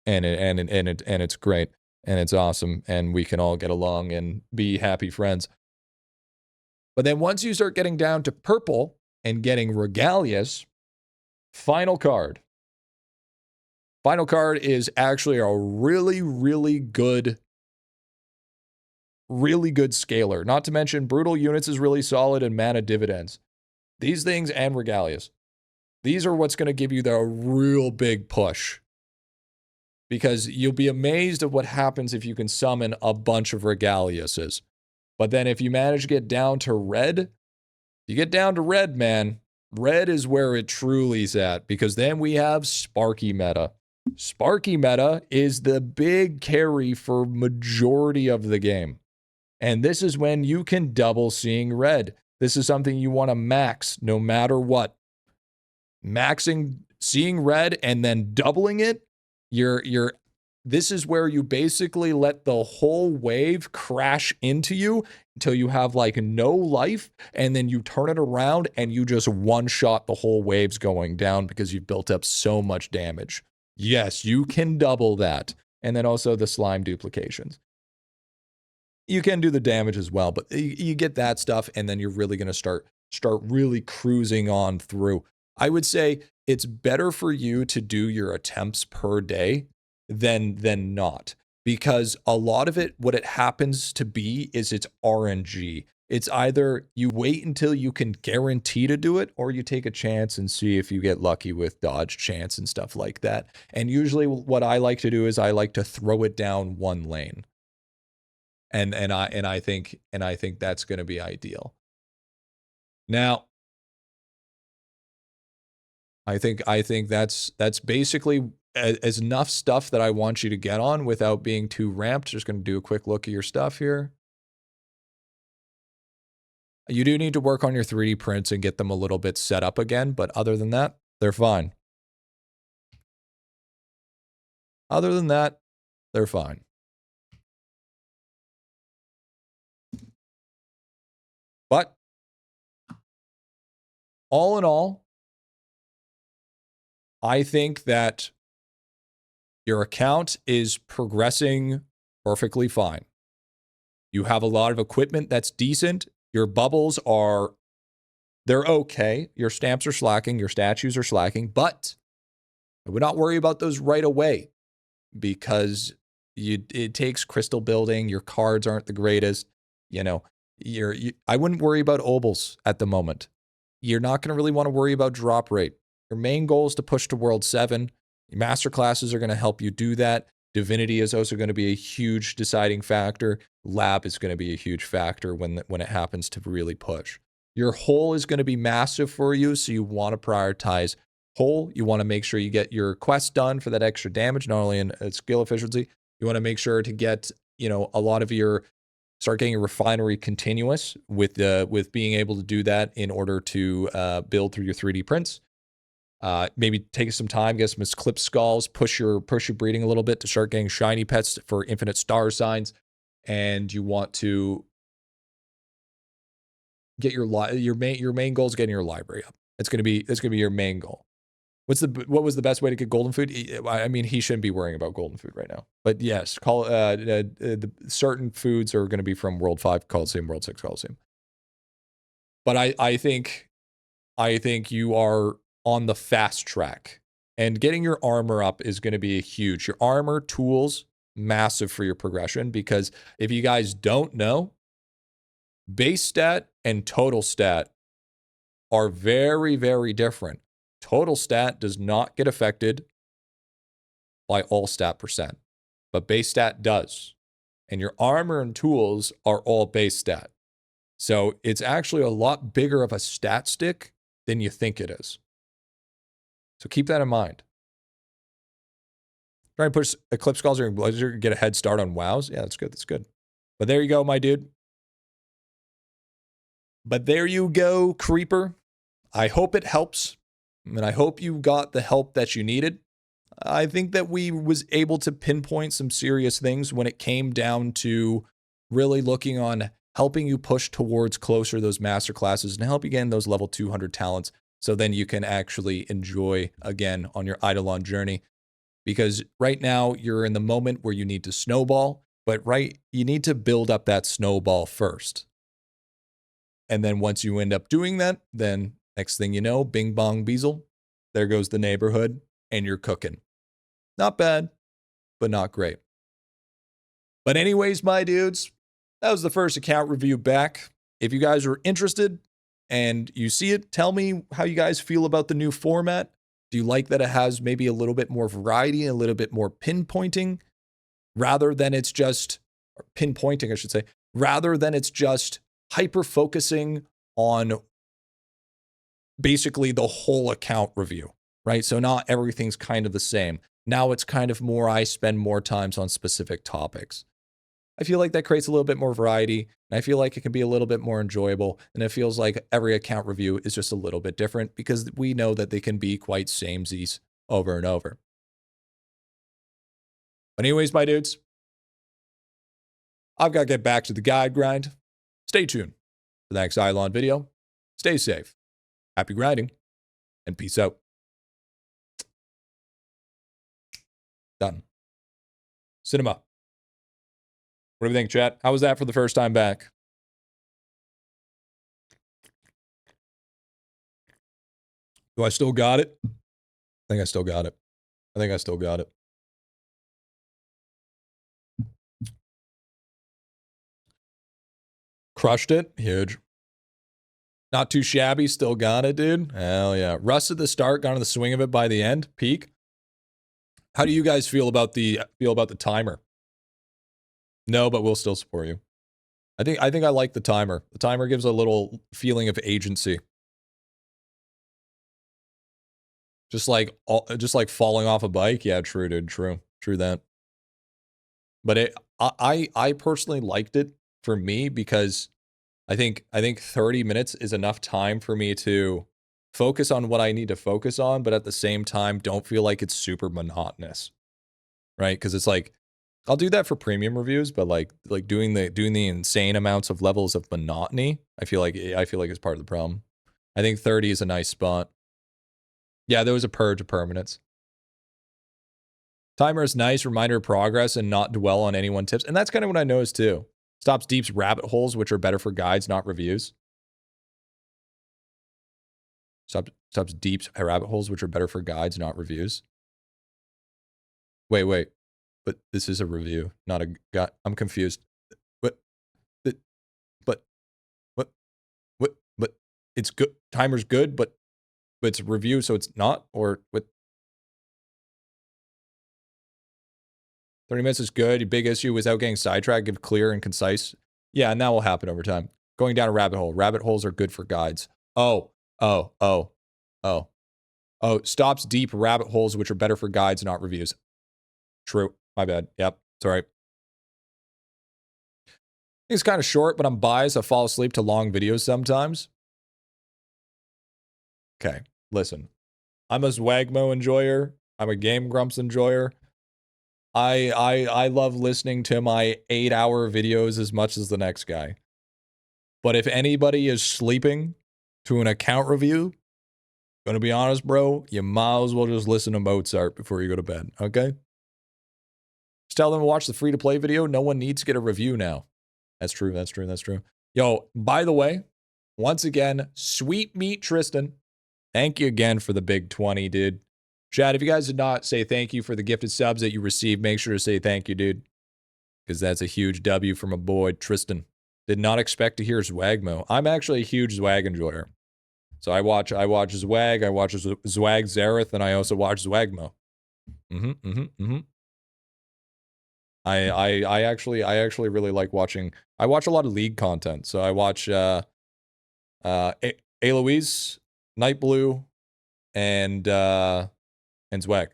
And it's great. And it's awesome. And we can all get along and be happy friends. But then once you start getting down to purple and getting Regalius, Final card. Final card is actually a really, really good scaler. Not to mention, brutal units is really solid and mana dividends. These things and Regalius. These are what's going to give you the real big push. Because you'll be amazed at what happens if you can summon a bunch of Regaliuses. But then if you manage to get down to red, man. Red is where it truly is at, because then we have Sparky meta. Sparky meta is the big carry for majority of the game. And this is when you can double seeing red. This is something you want to max no matter what. Maxing seeing red and then doubling it, this is where you basically let the whole wave crash into you until you have like no life, and then you turn it around and you just one-shot the whole waves going down because you've built up so much damage. Yes, you can double that. And then also the slime duplications. You can do the damage as well, but you get that stuff, and then you're really going to start really cruising on through. I would say it's better for you to do your attempts per day than not, because a lot of it, what it happens to be is it's RNG. It's either you wait until you can guarantee to do it, or you take a chance and see if you get lucky with dodge chance and stuff like that. And usually what I like to do is I like to throw it down one lane. And I think that's going to be ideal. Now, I think that's basically as enough stuff that I want you to get on without being too ramped. Just going to do a quick look at your stuff here. You do need to work on your 3D prints and get them a little bit set up again, but other than that, they're fine. Other than that, they're fine. But all in all, I think that your account is progressing perfectly fine. You have a lot of equipment that's decent. Your bubbles they're okay. Your stamps are slacking. Your statues are slacking. But I would not worry about those right away, because it takes crystal building. Your cards aren't the greatest. You know, I wouldn't worry about obols at the moment. You're not going to really want to worry about drop rate. Your main goal is to push to World 7. Your master classes are going to help you do that. Divinity is also going to be a huge deciding factor. Lab is going to be a huge factor when it happens to really push. Your whole is going to be massive for you, so you want to prioritize whole. You want to make sure you get your quest done for that extra damage, not only in skill efficiency. You want to make sure to get, a lot of your start getting your refinery continuous with being able to do that in order to build through your 3D prints. Maybe take some time, get some clip skulls, push your breeding a little bit to start getting shiny pets for infinite star signs, and you want to get your main goal is getting your library up. It's gonna be your main goal. What was the best way to get golden food? I mean, he shouldn't be worrying about golden food right now. But yes, the certain foods are going to be from World 5 Coliseum, World 6 Coliseum. But I think you are on the fast track. And getting your armor up is going to be huge. Your armor, tools, massive for your progression. Because if you guys don't know, base stat and total stat are very, very different. Total stat does not get affected by all stat percent, but base stat does. And your armor and tools are all base stat. So it's actually a lot bigger of a stat stick than you think it is. So keep that in mind. Try and push Eclipse Skulls or Blazer, get a head start on WoWs. Yeah, that's good. That's good. But there you go, my dude. But there you go, Creeper. I hope it helps. And I hope you got the help that you needed. I think that we was able to pinpoint some serious things when it came down to really looking on helping you push towards closer those master classes and help you get in those level 200 talents so then you can actually enjoy again on your IdleOn journey. Because right now you're in the moment where you need to snowball, but you need to build up that snowball first. And then once you end up doing that, then next thing you know, bing bong beezle, there goes the neighborhood and you're cooking. Not bad, but not great. But anyways, my dudes, that was the first account review back. If you guys are interested and you see it, tell me how you guys feel about the new format. Do you like that it has maybe a little bit more variety, a little bit more pinpointing, rather than it's just pinpointing, I should say, rather than it's just hyper focusing on basically the whole account review, right? So not everything's kind of the same. Now it's kind of more, I spend more times on specific topics. I feel like that creates a little bit more variety, and I feel like it can be a little bit more enjoyable, and it feels like every account review is just a little bit different because we know that they can be quite samesies over and over. But anyways, my dudes, I've got to get back to the guide grind. Stay tuned for the next IdleOn video. Stay safe, happy grinding, and peace out. Done. Cinema. What do you think, chat? How was that for the first time back? Do I still got it? I think I still got it. I think I still got it. Crushed it. Huge. Not too shabby. Still got it, dude. Hell yeah. Rust at the start, got on the swing of it by the end. Peak. How do you guys feel about the timer? No, but we'll still support you. I think I like the timer. The timer gives a little feeling of agency. Just like falling off a bike. Yeah, true, dude. True that. But I personally liked it for me because I think 30 minutes is enough time for me to focus on what I need to focus on, but at the same time, don't feel like it's super monotonous, right? Because it's like I'll do that for premium reviews, but like doing the insane amounts of levels of monotony, I feel like it's part of the problem. I think 30 is a nice spot. Yeah, there was a purge of permanence. Timer is nice, reminder of progress and not dwell on any one tips. And that's kind of what I noticed too. Stops Deep's rabbit holes, which are better for guides, not reviews. Stops Deep's rabbit holes, which are better for guides, not reviews. Wait. But this is a review, not a guide. I'm confused. But it's good. Timer's good, but it's a review, so it's not. Or with 30 minutes is good. Your big issue without getting sidetracked, give clear and concise. Yeah, and that will happen over time. Going down a rabbit hole. Rabbit holes are good for guides. Oh. Stops deep rabbit holes, which are better for guides, not reviews. True. My bad. Yep. It's all right. It's kind of short, but I'm biased. I fall asleep to long videos sometimes. Okay, listen. I'm a Zwagmo enjoyer. I'm a Game Grumps enjoyer. I love listening to my 8-hour videos as much as the next guy. But if anybody is sleeping to an account review, gonna be honest, bro, you might as well just listen to Mozart before you go to bed, okay? Just tell them to watch the free-to-play video. No one needs to get a review now. That's true, that's true, that's true. Yo, by the way, once again, Sweet Meat Tristan, thank you again for the big 20, dude. Chad, if you guys did not say thank you for the gifted subs that you received, make sure to say thank you, dude. Because that's a huge W from a boy, Tristan. Did not expect to hear Zwagmo. I'm actually a huge Zwag enjoyer. So I watch Zwag, I watch Zwag Zareth, and I also watch Zwagmo. I actually really like watching. I watch a lot of League content. So I watch Aloise, Night Blue, and Zwag.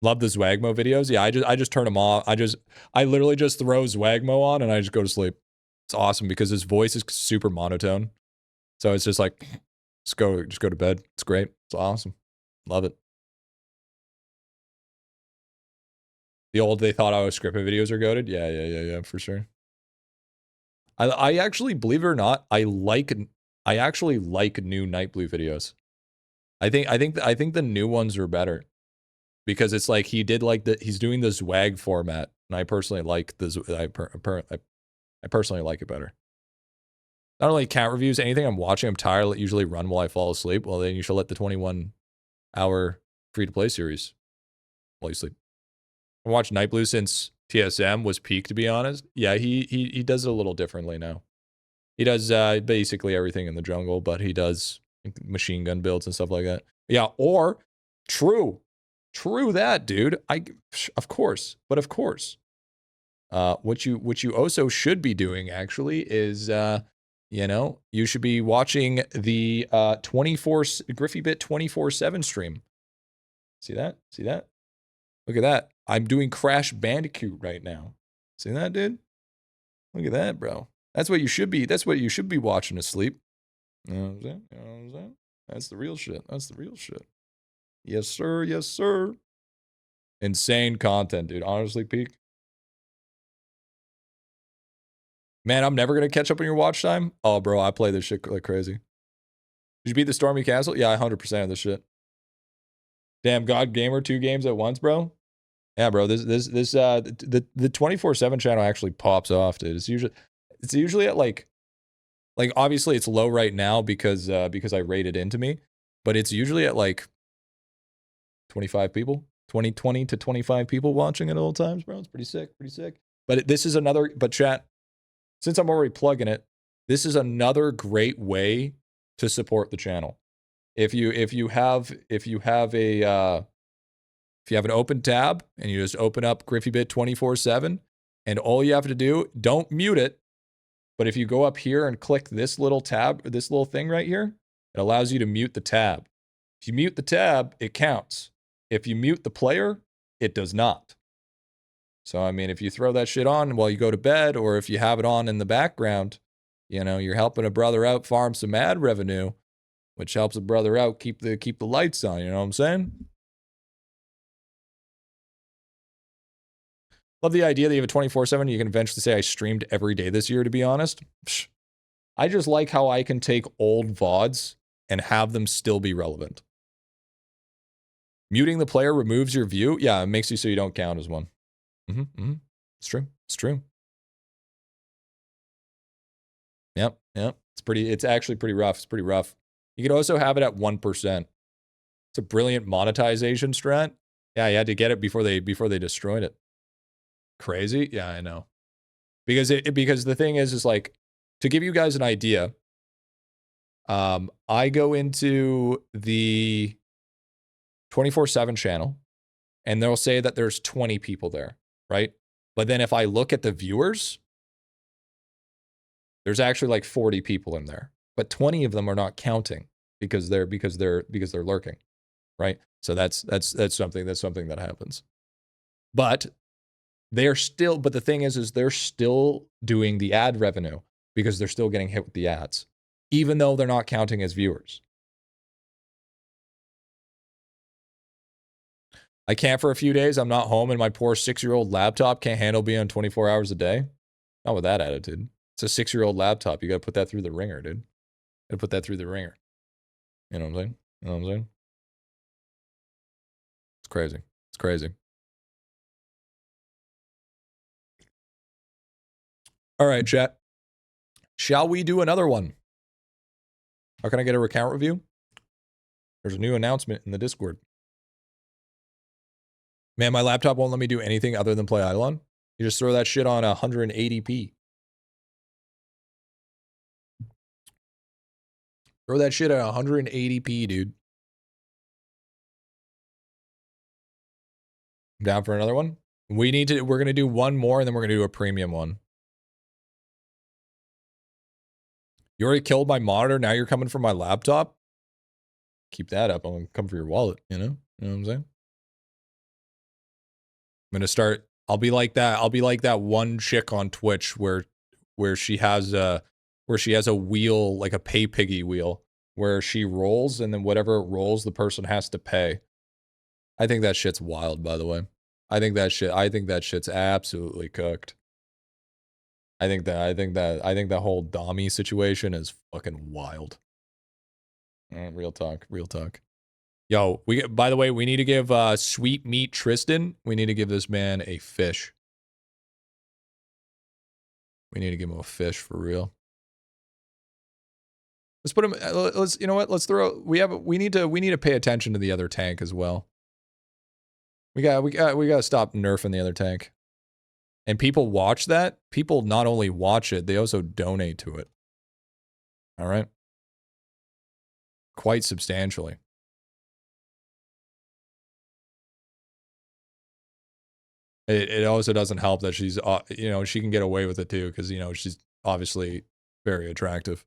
Love the Zwagmo videos. Yeah, I just turn them off. I literally just throw Zwagmo on and I just go to sleep. It's awesome because his voice is super monotone. So it's just like, just go to bed. It's great. It's awesome. Love it. The old they thought I was scripted videos are goated. Yeah, for sure. I actually, believe it or not, I actually like new Night Blue videos. I think the new ones are better. Because it's like he's doing the Zwag format, and I personally like I personally like it better. Not only account reviews, anything I'm watching, I'm tired. I usually run while I fall asleep. Well, then you should let the 21-hour free-to-play series while you sleep. I watched Night Blue since TSM was peak, to be honest. Yeah, he does it a little differently now. He does basically everything in the jungle, but he does machine gun builds and stuff like that. Yeah, or true that, dude. Of course. What you also should be doing actually is you should be watching the GriffyBit 24/7 stream. See that? Look at that. I'm doing Crash Bandicoot right now. See that, dude? Look at that, bro. That's what you should be watching to sleep. You know what I'm saying? That's the real shit. Yes, sir. Insane content, dude. Honestly, peak. Man, I'm never going to catch up on your watch time. Oh, bro, I play this shit like crazy. Did you beat the Stormy Castle? Yeah, 100% of this shit. Damn, God Gamer, 2 games at once, bro. Yeah, bro, the 24/7 channel actually pops off, dude. It's usually at like obviously it's low right now because I rated into me, but it's usually at like 25 people, 20 to 25 people watching at all times, bro. It's pretty sick. But chat, since I'm already plugging it, this is another great way to support the channel. If you have an open tab and you just open up GriffyBit 24/7, and all you have to do, don't mute it, but if you go up here and click this little tab, this little thing right here, it allows you to mute the tab. If you mute the tab, it counts. If you mute the player, it does not. So, I mean, if you throw that shit on while you go to bed, or if you have it on in the background, you're helping a brother out farm some ad revenue, which helps a brother out keep the lights on, you know what I'm saying? Love the idea that you have a 24/7. You can eventually say I streamed every day this year, to be honest. Psh. I just like how I can take old VODs and have them still be relevant. Muting the player removes your view. Yeah, it makes you so you don't count as one. It's true. Yep. It's actually pretty rough. You could also have it at 1%. It's a brilliant monetization strat. Yeah, you had to get it before they destroyed it. Crazy? Yeah, I know. Because the thing is like, to give you guys an idea, I go into the 24/7 channel, and they'll say that there's 20 people there, right? But then if I look at the viewers, there's actually like 40 people in there, but 20 of them are not counting because they're lurking, right? So that's something that happens. But but the thing is they're still doing the ad revenue because they're still getting hit with the ads, even though they're not counting as viewers. I can't for a few days. I'm not home, and my poor 6-year-old laptop can't handle being on 24 hours a day. Not with that attitude. It's a 6-year-old laptop. You got to put that through the ringer, dude. Got to put that through the ringer. You know what I'm saying? You know what I'm saying? It's crazy. It's crazy. All right, chat. Shall we do another one? How can I get a recount review? There's a new announcement in the Discord. Man, my laptop won't let me do anything other than play IdleOn. You just throw that shit on 180p. Throw that shit at 180p, dude. Down for another one? We're going to do one more, and then we're going to do a premium one. You already killed my monitor, now you're coming for my laptop? Keep that up, I'm going to come for your wallet, you know? You know what I'm saying? I'm going to start, I'll be like that one chick on Twitch where she has a wheel, like a pay piggy wheel, where she rolls, and then whatever it rolls, the person has to pay. I think that shit's wild, by the way. I think that shit's absolutely cooked. I think that whole Dami situation is fucking wild. Real talk. Yo, by the way, we need to give Sweet Meat Tristan, we need to give this man a fish. We need to give him a fish for real. Let's put him, you know what? Let's throw, we need to pay attention to the other tank as well. We got to stop nerfing the other tank. And people watch that. People not only watch it, they also donate to it. All right? Quite substantially. It also doesn't help that she's, you know, she can get away with it too, because, you know, she's obviously very attractive.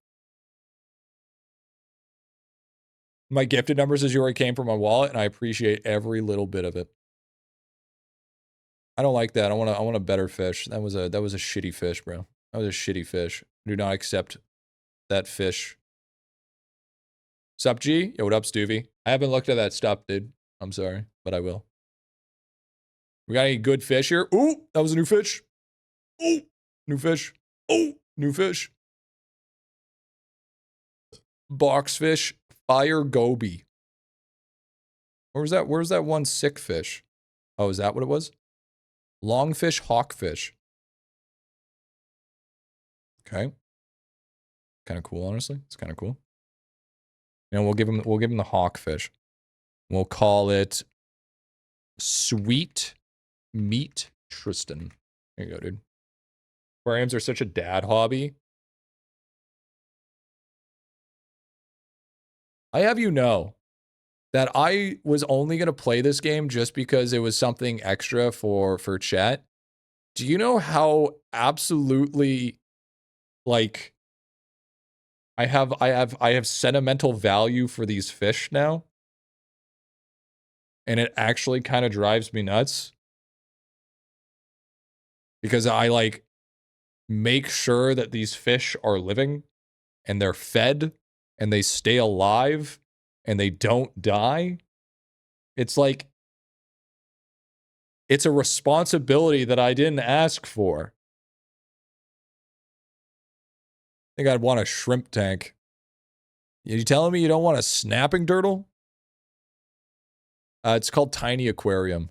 My gifted numbers as you already came from my wallet, and I appreciate every little bit of it. I don't like that. I want a better fish. That was a shitty fish, bro. That was a shitty fish. Do not accept that fish. Sup, G? Yo, what up, Stuvie? I haven't looked at that stuff, dude. I'm sorry, but I will. We got any good fish here? Ooh, that was a new fish. Ooh, new fish. Ooh, new fish. Boxfish, fire goby. Where's that one sick fish? Oh, is that what it was? Longfish, hawkfish. Okay. Kind of cool, honestly. It's kind of cool. And we'll give him the hawkfish. We'll call it Sweet Meat Tristan. There you go, dude. Aquariums are such a dad hobby. I have you know that I was only going to play this game just because it was something extra for chat. Do you know how absolutely, like, I have sentimental value for these fish now? And it actually kind of drives me nuts. Because I, like, make sure that these fish are living, and they're fed, and they stay alive, and they don't die. It's like, it's a responsibility that I didn't ask for. I think I'd want a shrimp tank. You telling me you don't want a snapping turtle? It's called Tiny Aquarium.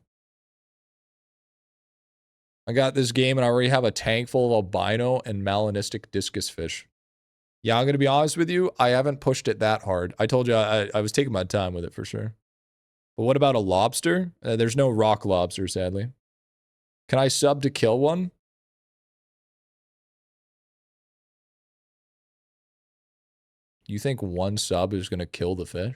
I got this game and I already have a tank full of albino and melanistic discus fish. Yeah, I'm going to be honest with you. I haven't pushed it that hard. I told you I was taking my time with it for sure. But what about a lobster? There's no rock lobster, sadly. Can I sub to kill one? You think one sub is going to kill the fish?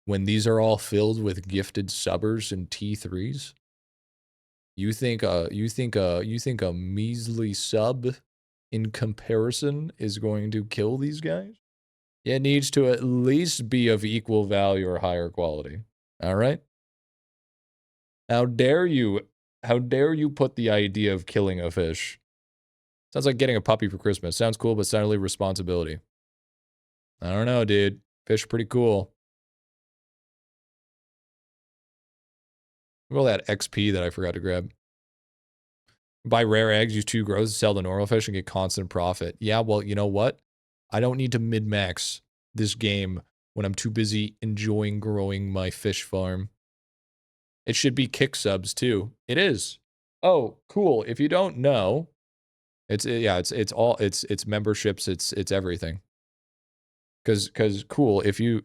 When these are all filled with gifted subbers and T3s? You think a measly sub in comparison is going to kill these guys? It needs to at least be of equal value or higher quality. All right? How dare you put the idea of killing a fish? Sounds like getting a puppy for Christmas. Sounds cool, but suddenly responsibility. I don't know, dude. Fish are pretty cool. Look at all that XP that I forgot to grab. Buy rare eggs, use 2 grows, sell the normal fish, and get constant profit. Yeah, well, you know what? I don't need to min-max this game when I'm too busy enjoying growing my fish farm. It should be kick subs too. It is. Oh, cool. If you don't know, it's memberships, it's everything. Cause cool. If you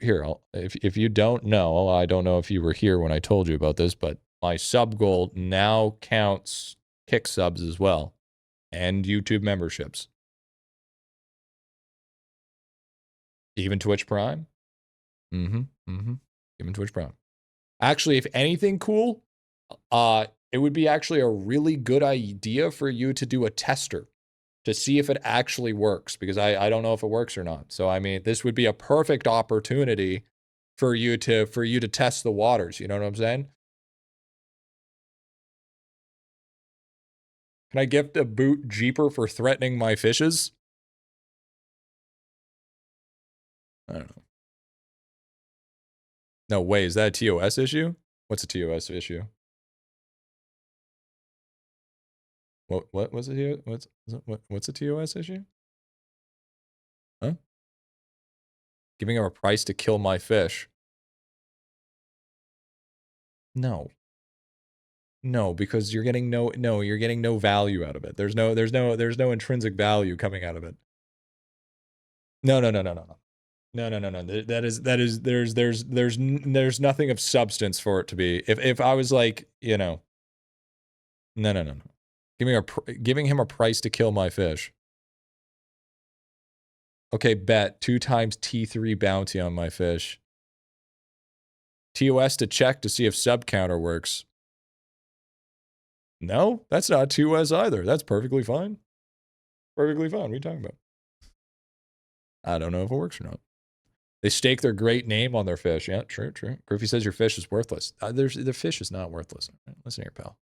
don't know, I don't know if you were here when I told you about this, but my sub goal now counts kick subs as well, and YouTube memberships, even Twitch Prime. Even Twitch Prime. Actually, if anything cool, it would be actually a really good idea for you to do a tester to see if it actually works, because I don't know if it works or not. So I mean, this would be a perfect opportunity for you to test the waters. You know what I'm saying? Can I gift a boot Jeeper for threatening my fishes? I don't know. No way. Is that a TOS issue? What's a TOS issue? What was it here? What's a TOS issue? Huh? Giving him a price to kill my fish. No. No, because you're getting you're getting no value out of it. There's no intrinsic value coming out of it. No. There's nothing of substance for it to be. If I was like, you know, no. Giving him a price to kill my fish. Okay, bet 2 times T3 bounty on my fish. TOS to check to see if sub counter works. No, that's not TOS either. That's perfectly fine. Perfectly fine. What are you talking about? I don't know if it works or not. They stake their great name on their fish. Yeah, true. Griffy says your fish is worthless. The fish is not worthless. Right, listen here, pal.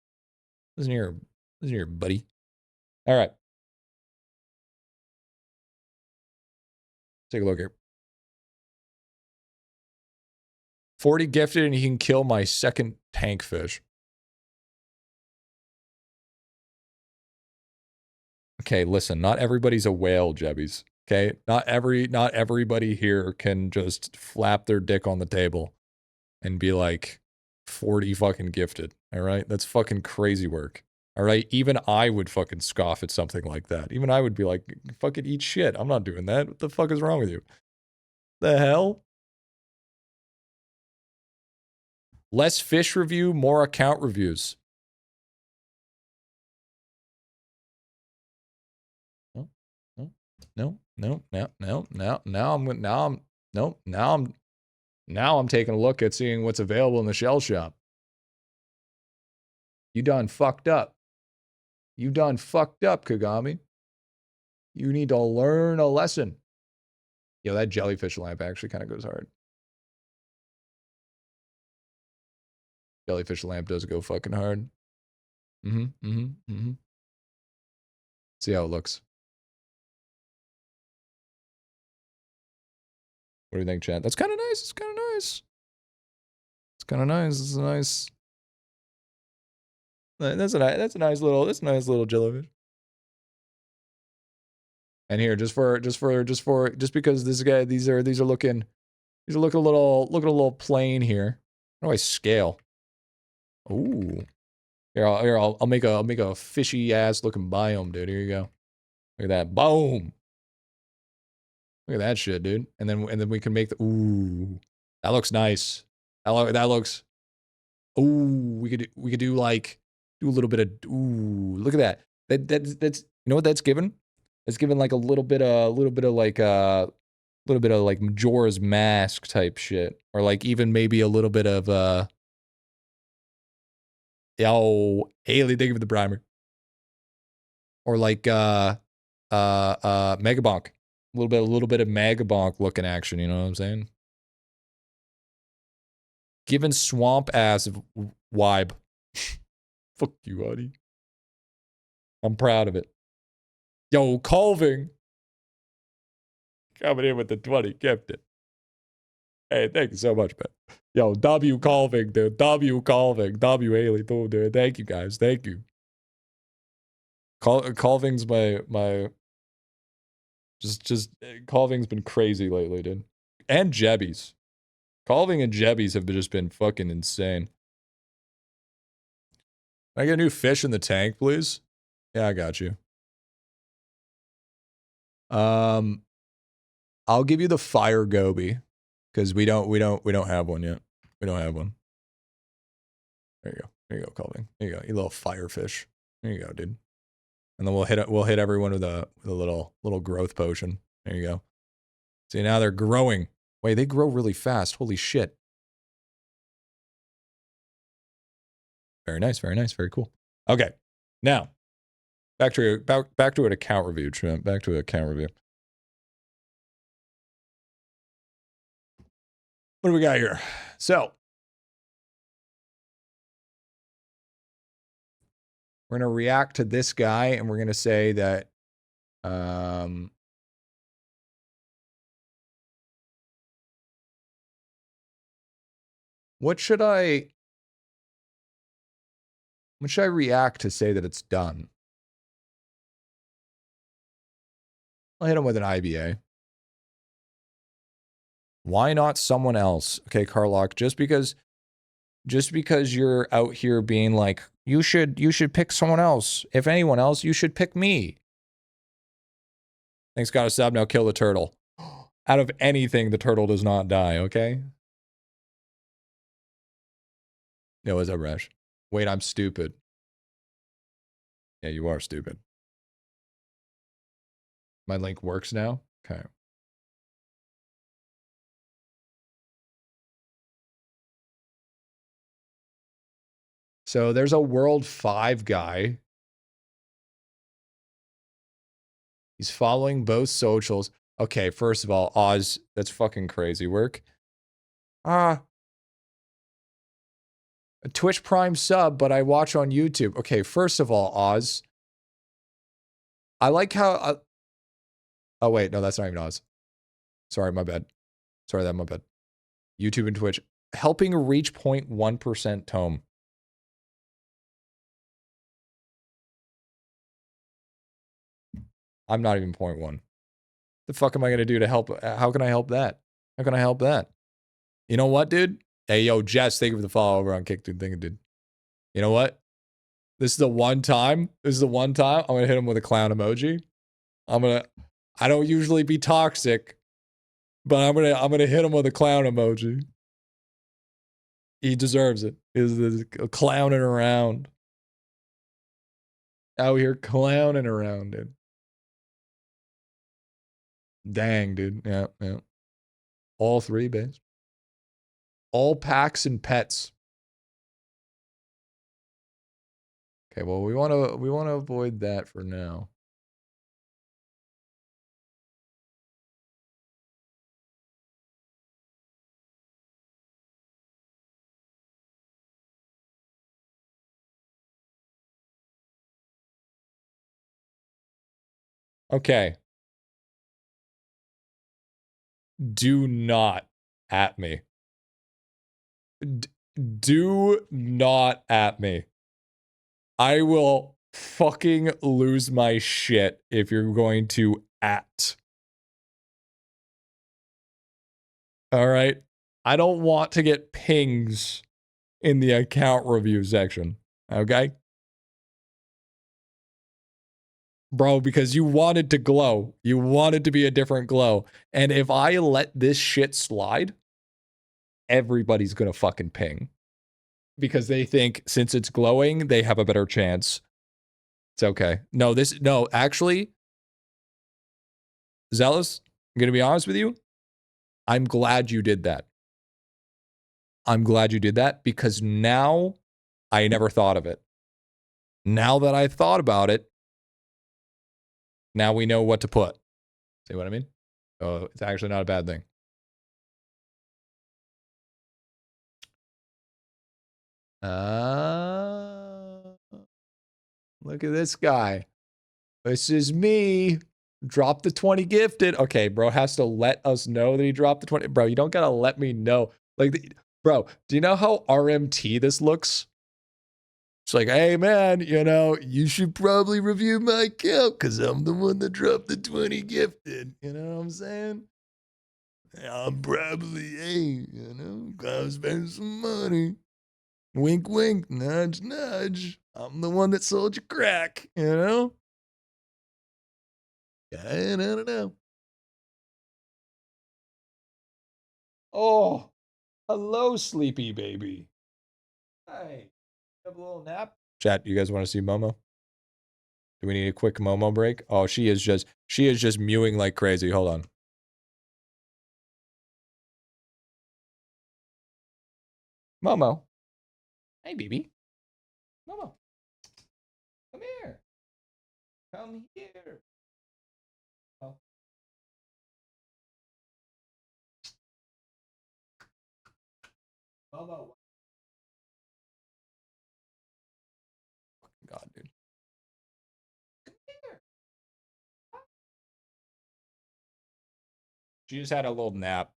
Listen here, buddy. All right. Take a look here. 40 gifted and he can kill my second tank fish. Okay, listen, not everybody's a whale, Jebbies. Okay? Not everybody here can just flap their dick on the table and be like 40 fucking gifted. All right? That's fucking crazy work. All right? Even I would fucking scoff at something like that. Even I would be like, fucking eat shit. I'm not doing that. What the fuck is wrong with you? The hell? Less fish review, more account reviews. No. Now I'm taking a look at seeing what's available in the shell shop. You done fucked up. You done fucked up, Kagami. You need to learn a lesson. Yo, that jellyfish lamp actually kind of goes hard. Jellyfish lamp does go fucking hard. See how it looks. What do you think, chat? That's kind of nice. It's kind of nice. It's kind of nice. It's nice. That's a nice little jellyfish. And here, just because this guy, these are looking a little plain here. How do I scale? Ooh. Here, I'll make a fishy ass looking biome, dude. Here you go. Look at that. Boom. Look at that shit, dude. And then we can make the ooh. That looks nice. That looks. Ooh, we could do like do a little bit of ooh. Look at that. That's you know what that's given? It's given like a little bit of like Majora's Mask type shit, or like even maybe a little bit of yo, Haley, thank you for the primer, or like Megabonk, a little bit of Megabonk looking action. You know what I'm saying? Given swamp ass vibe. Fuck you, Audie. I'm proud of it. Yo, Colving. Coming in with the 20 gifted. Hey, thank you so much, man. Yo, W Colving, dude. W Colving. W Haley, dude. Thank you, guys. Thank you. Colving's my just Colving's been crazy lately, dude. And Jebbies. Colving and Jebbies have just been fucking insane. Can I get a new fish in the tank, please? Yeah, I got you. I'll give you the fire goby, because we don't have one yet. We don't have one. There you go. There you go, Colving. There you go. You little fire fish. There you go, dude. And then we'll hit everyone with a little growth potion. There you go. See, now they're growing. Wait, they grow really fast. Holy shit. Very nice, very nice, very cool. Okay. Now, back to an account review, Trent. Back to an account review. What do we got here? So, we're going to react to this guy, and we're going to say that, what should I react to say that it's done? I'll hit him with an IBA. Why not someone else? Okay, Carlock, just because you're out here being like, you should pick someone else. If anyone else, you should pick me. Thanks, got a sub. Now kill the turtle. Out of anything, the turtle does not die, okay? No, is that Rash? Wait, I'm stupid. Yeah, you are stupid. My link works now? Okay. So there's a World 5 guy. He's following both socials. Okay, first of all, Oz, that's fucking crazy work. A Twitch Prime sub, but I watch on YouTube. Okay, first of all, Oz, I like how... oh, wait, no, that's not even Oz. Sorry, my bad. Sorry, that's my bad. YouTube and Twitch. Helping reach 0.1% tome. I'm not even 0.1. The fuck am I going to do to help? How can I help that? How can I help that? You know what, dude? Hey, yo, Jess, thank you for the follow over on Kick, dude. Thank you, dude. You know what? This is the one time. I'm going to hit him with a clown emoji. I don't usually be toxic, but I'm going to hit him with a clown emoji. He deserves it. He's clowning around. Out here clowning around, dude. Dang, dude. Yeah, yeah. All three, base. All packs and pets. Okay, well, we want to avoid that for now. Okay. Do not at me. Do not at me. I will fucking lose my shit if you're going to at. All right? I don't want to get pings in the account review section. Okay? Bro, because you wanted to glow. You wanted to be a different glow. And if I let this shit slide, everybody's gonna fucking ping. Because they think since it's glowing, they have a better chance. It's okay. No, actually, Zealous, I'm going to be honest with you. I'm glad you did that. I'm glad you did that because now I never thought of it. Now that I thought about it, now we know what to put. See what I mean? So it's actually not a bad thing. Look at this guy. This is me. Drop the 20 gifted. Okay, bro has to let us know that he dropped the 20. Bro, you don't gotta let me know. Like, bro, do you know how RMT this looks? It's like, hey, man, you know, you should probably review my account because I'm the one that dropped the 20 gifted. You know what I'm saying? I'm probably, hey, you know, gotta spend some money. Wink, wink, nudge, nudge. I'm the one that sold you crack, you know? I don't know. Oh, hello, sleepy baby. Hey, have a little nap? Chat, you guys want to see Momo? Do we need a quick Momo break? Oh, she is just mewing like crazy. Hold on. Momo. Hey, baby. Momo. Come here. Come here. Oh. Momo. God, dude. Come here. She just had a little nap.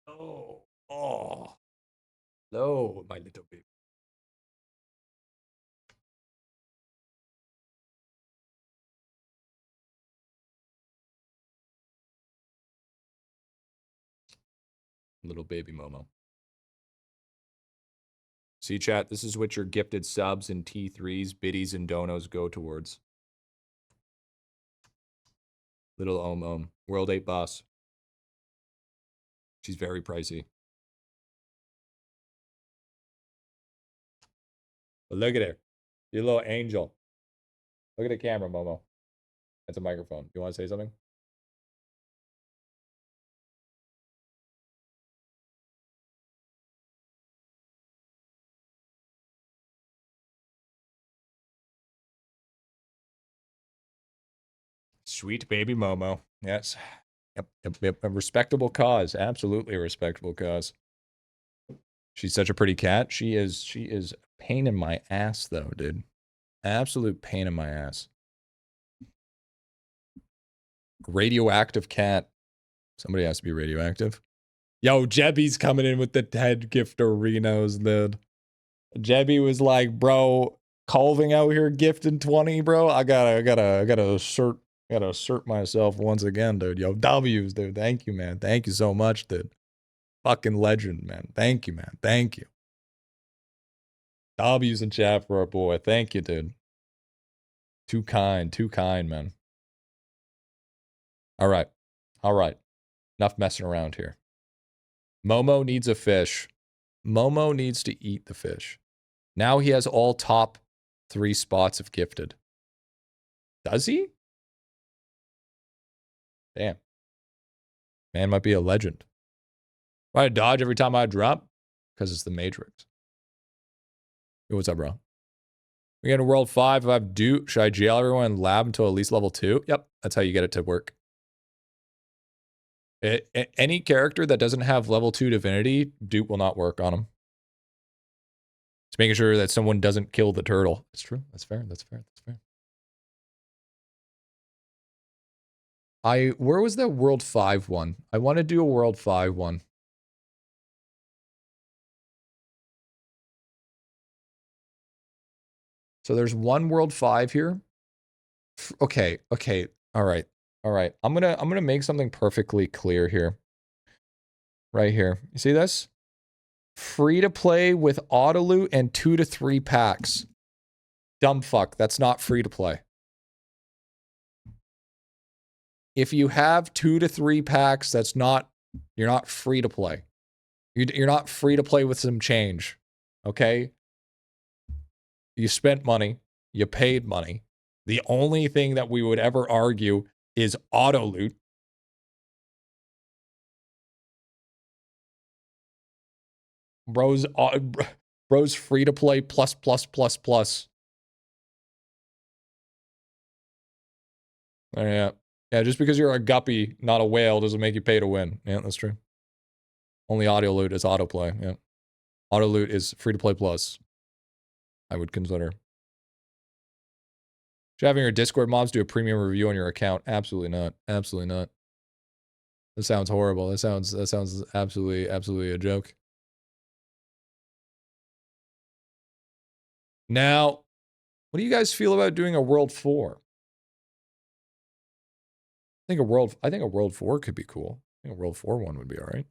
Oh. Oh. Hello, my little baby. Little baby Momo. See, chat, this is what your gifted subs and T3s, biddies, and donos go towards. Little World 8 boss. She's very pricey. But look at her. You little angel. Look at the camera, Momo. That's a microphone. You want to say something? Sweet baby Momo. Yes. Yep. A respectable cause. Absolutely a respectable cause. She's such a pretty cat. She is a pain in my ass though, dude. Absolute pain in my ass. Radioactive cat. Somebody has to be radioactive. Yo, Jebby's coming in with the Ted Giftorinos, dude. Jebby was like, bro, Colving out here gifting 20, bro. I gotta assert myself once again, dude. Yo, W's, dude. Thank you, man. Thank you so much, dude. Fucking legend, man. Thank you, man. Thank you. W's in chat for our boy. Thank you, dude. Too kind, man. All right. Enough messing around here. Momo needs a fish. Momo needs to eat the fish. Now he has all top 3 spots of gifted. Does he? Damn. Man might be a legend. Why I dodge every time I drop? Because it's the Matrix. Hey, what's up, bro? We get a world 5. If I have Dupe, should I jail everyone in lab until at least level 2? Yep, that's how you get it to work. Any character that doesn't have level 2 divinity, Dupe will not work on him. It's making sure that someone doesn't kill the turtle. That's true. That's fair. Where was that world 5 one? I want to do a world 5 one. So there's one world 5 here. Okay. All right. I'm gonna make something perfectly clear here. Right here. You see this? Free to play with auto loot and 2 to 3 packs. Dumb fuck. That's not free to play. If you have 2 to 3 packs, you're not free to play. You're not free to play with some change. Okay? You spent money. You paid money. The only thing that we would ever argue is auto loot. Bro's free to play plus. Oh, yeah. Yeah, just because you're a guppy, not a whale, doesn't make you pay to win. Yeah, that's true. Only audio loot is autoplay. Yeah. Auto loot is free to play plus. I would consider. Should having your Discord mobs do a premium review on your account? Absolutely not. Absolutely not. That sounds horrible. That sounds absolutely a joke. Now, what do you guys feel about doing a World 4? I think a World 4 could be cool. I think a World 4 one would be all right.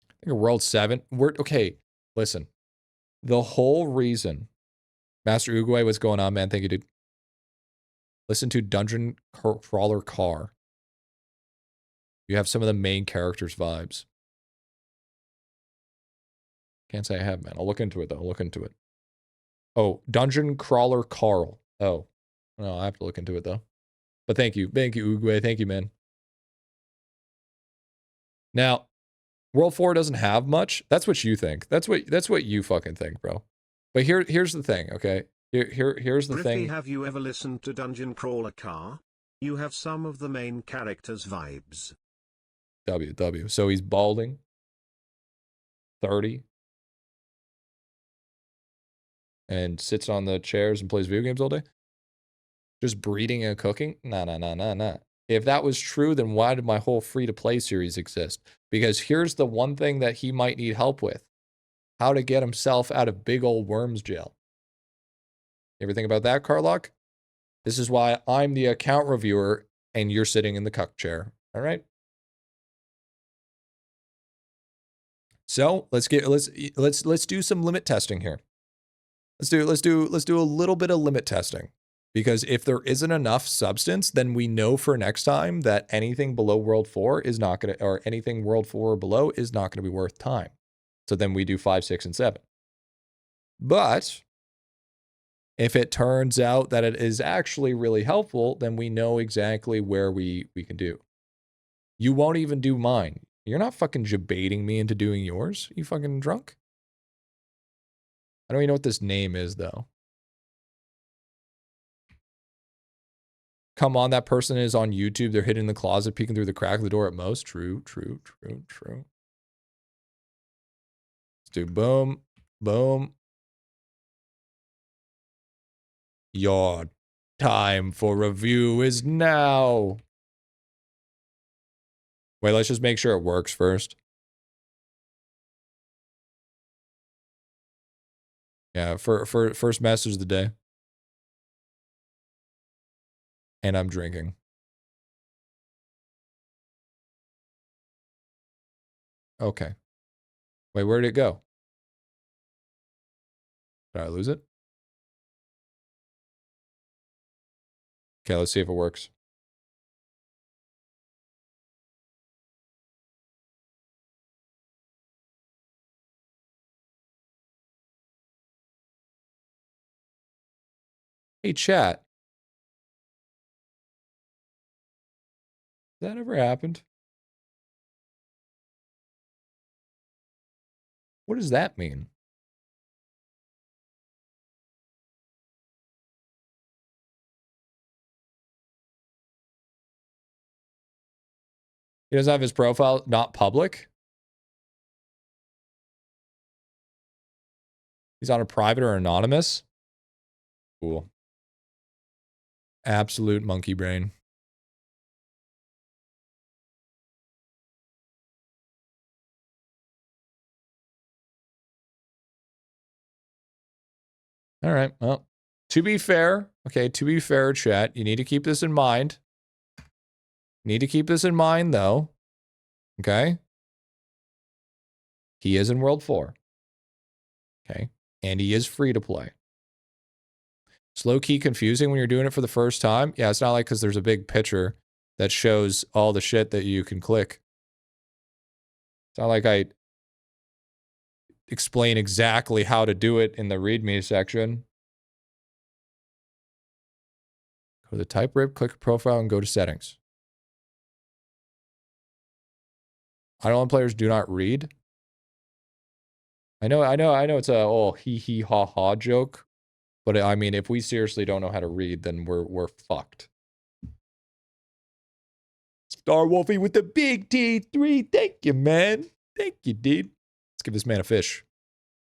I think a World 7. Okay, listen. The whole reason, Master Uguay, what's going on, man? Thank you, dude. Listen to Dungeon Crawler Car. You have some of the main characters' vibes. Can't say I have, man. I'll look into it, though. I'll look into it. Oh, Dungeon Crawler Carl. Oh. No, I have to look into it, though. But thank you. Thank you, Uguay. Thank you, man. Now, World 4 doesn't have much. That's what you think. That's what you fucking think, bro. But here's the thing, okay? Here's the thing. Have you ever listened to Dungeon Crawler Car? You have some of the main characters' vibes. W. So he's balding. 30. And sits on the chairs and plays video games all day. Just breeding and cooking? Nah. If that was true, then why did my whole free-to-play series exist? Because here's the one thing that he might need help with. How to get himself out of big old worms jail. You ever think about that, Carlock? This is why I'm the account reviewer and you're sitting in the cuck chair. All right? So let's do some limit testing here. Let's do a little bit of limit testing. Because if there isn't enough substance, then we know for next time that anything below World 4 is not going to, or anything World 4 or below is not going to be worth time. So then we do 5, 6, and 7. But if it turns out that it is actually really helpful, then we know exactly where we can do. You won't even do mine. You're not fucking debating me into doing yours. You fucking drunk? I don't even know what this name is, though. Come on, that person is on YouTube. They're hidden in the closet, peeking through the crack of the door at most. True. Let's do boom. Your time for review is now. Wait, let's just make sure it works first. Yeah, for first message of the day. And I'm drinking. Okay. Wait, where did it go? Did I lose it? Okay, let's see if it works. Hey, chat. Has that ever happened? What does that mean? He doesn't have his profile not public? He's on a private or anonymous? Cool. Absolute monkey brain. All right. Well, to be fair, chat, you need to keep this in mind. Need to keep this in mind, though. Okay? He is in World 4. Okay? And he is free to play. It's low-key confusing when you're doing it for the first time. Yeah, it's not like because there's a big picture that shows all the shit that you can click. It's not like I explain exactly how to do it in the README section. Go to the type rip, click profile, and go to settings. IdleOn players do not read. I know it's a hee hee ha ha joke, but I mean, if we seriously don't know how to read, then we're fucked. Star Wolfie with the big T3. Thank you, man. Thank you, dude. Let's give this man a fish.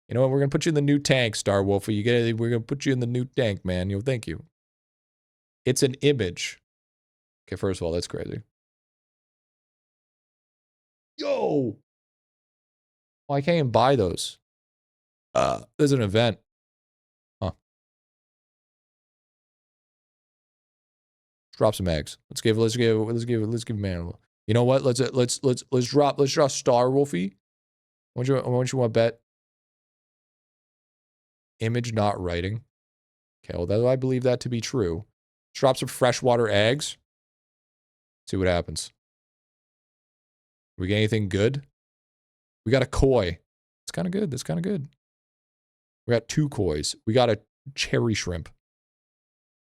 You know what? We're gonna put you in the new tank, Star Wolfie. We're gonna put you in the new tank, man. Thank you. It's an image. Okay, first of all, that's crazy. Yo! Well, I can't even buy those. There's an event. Huh. Drop some eggs. Let's give man. You know what? Let's drop Star Wolfie. What you want to bet? Image not writing. Okay, well, I believe that to be true. Let's drop some freshwater eggs. See what happens. We get anything good? We got a koi. It's kind of good. That's kind of good. We got 2 kois. We got a cherry shrimp.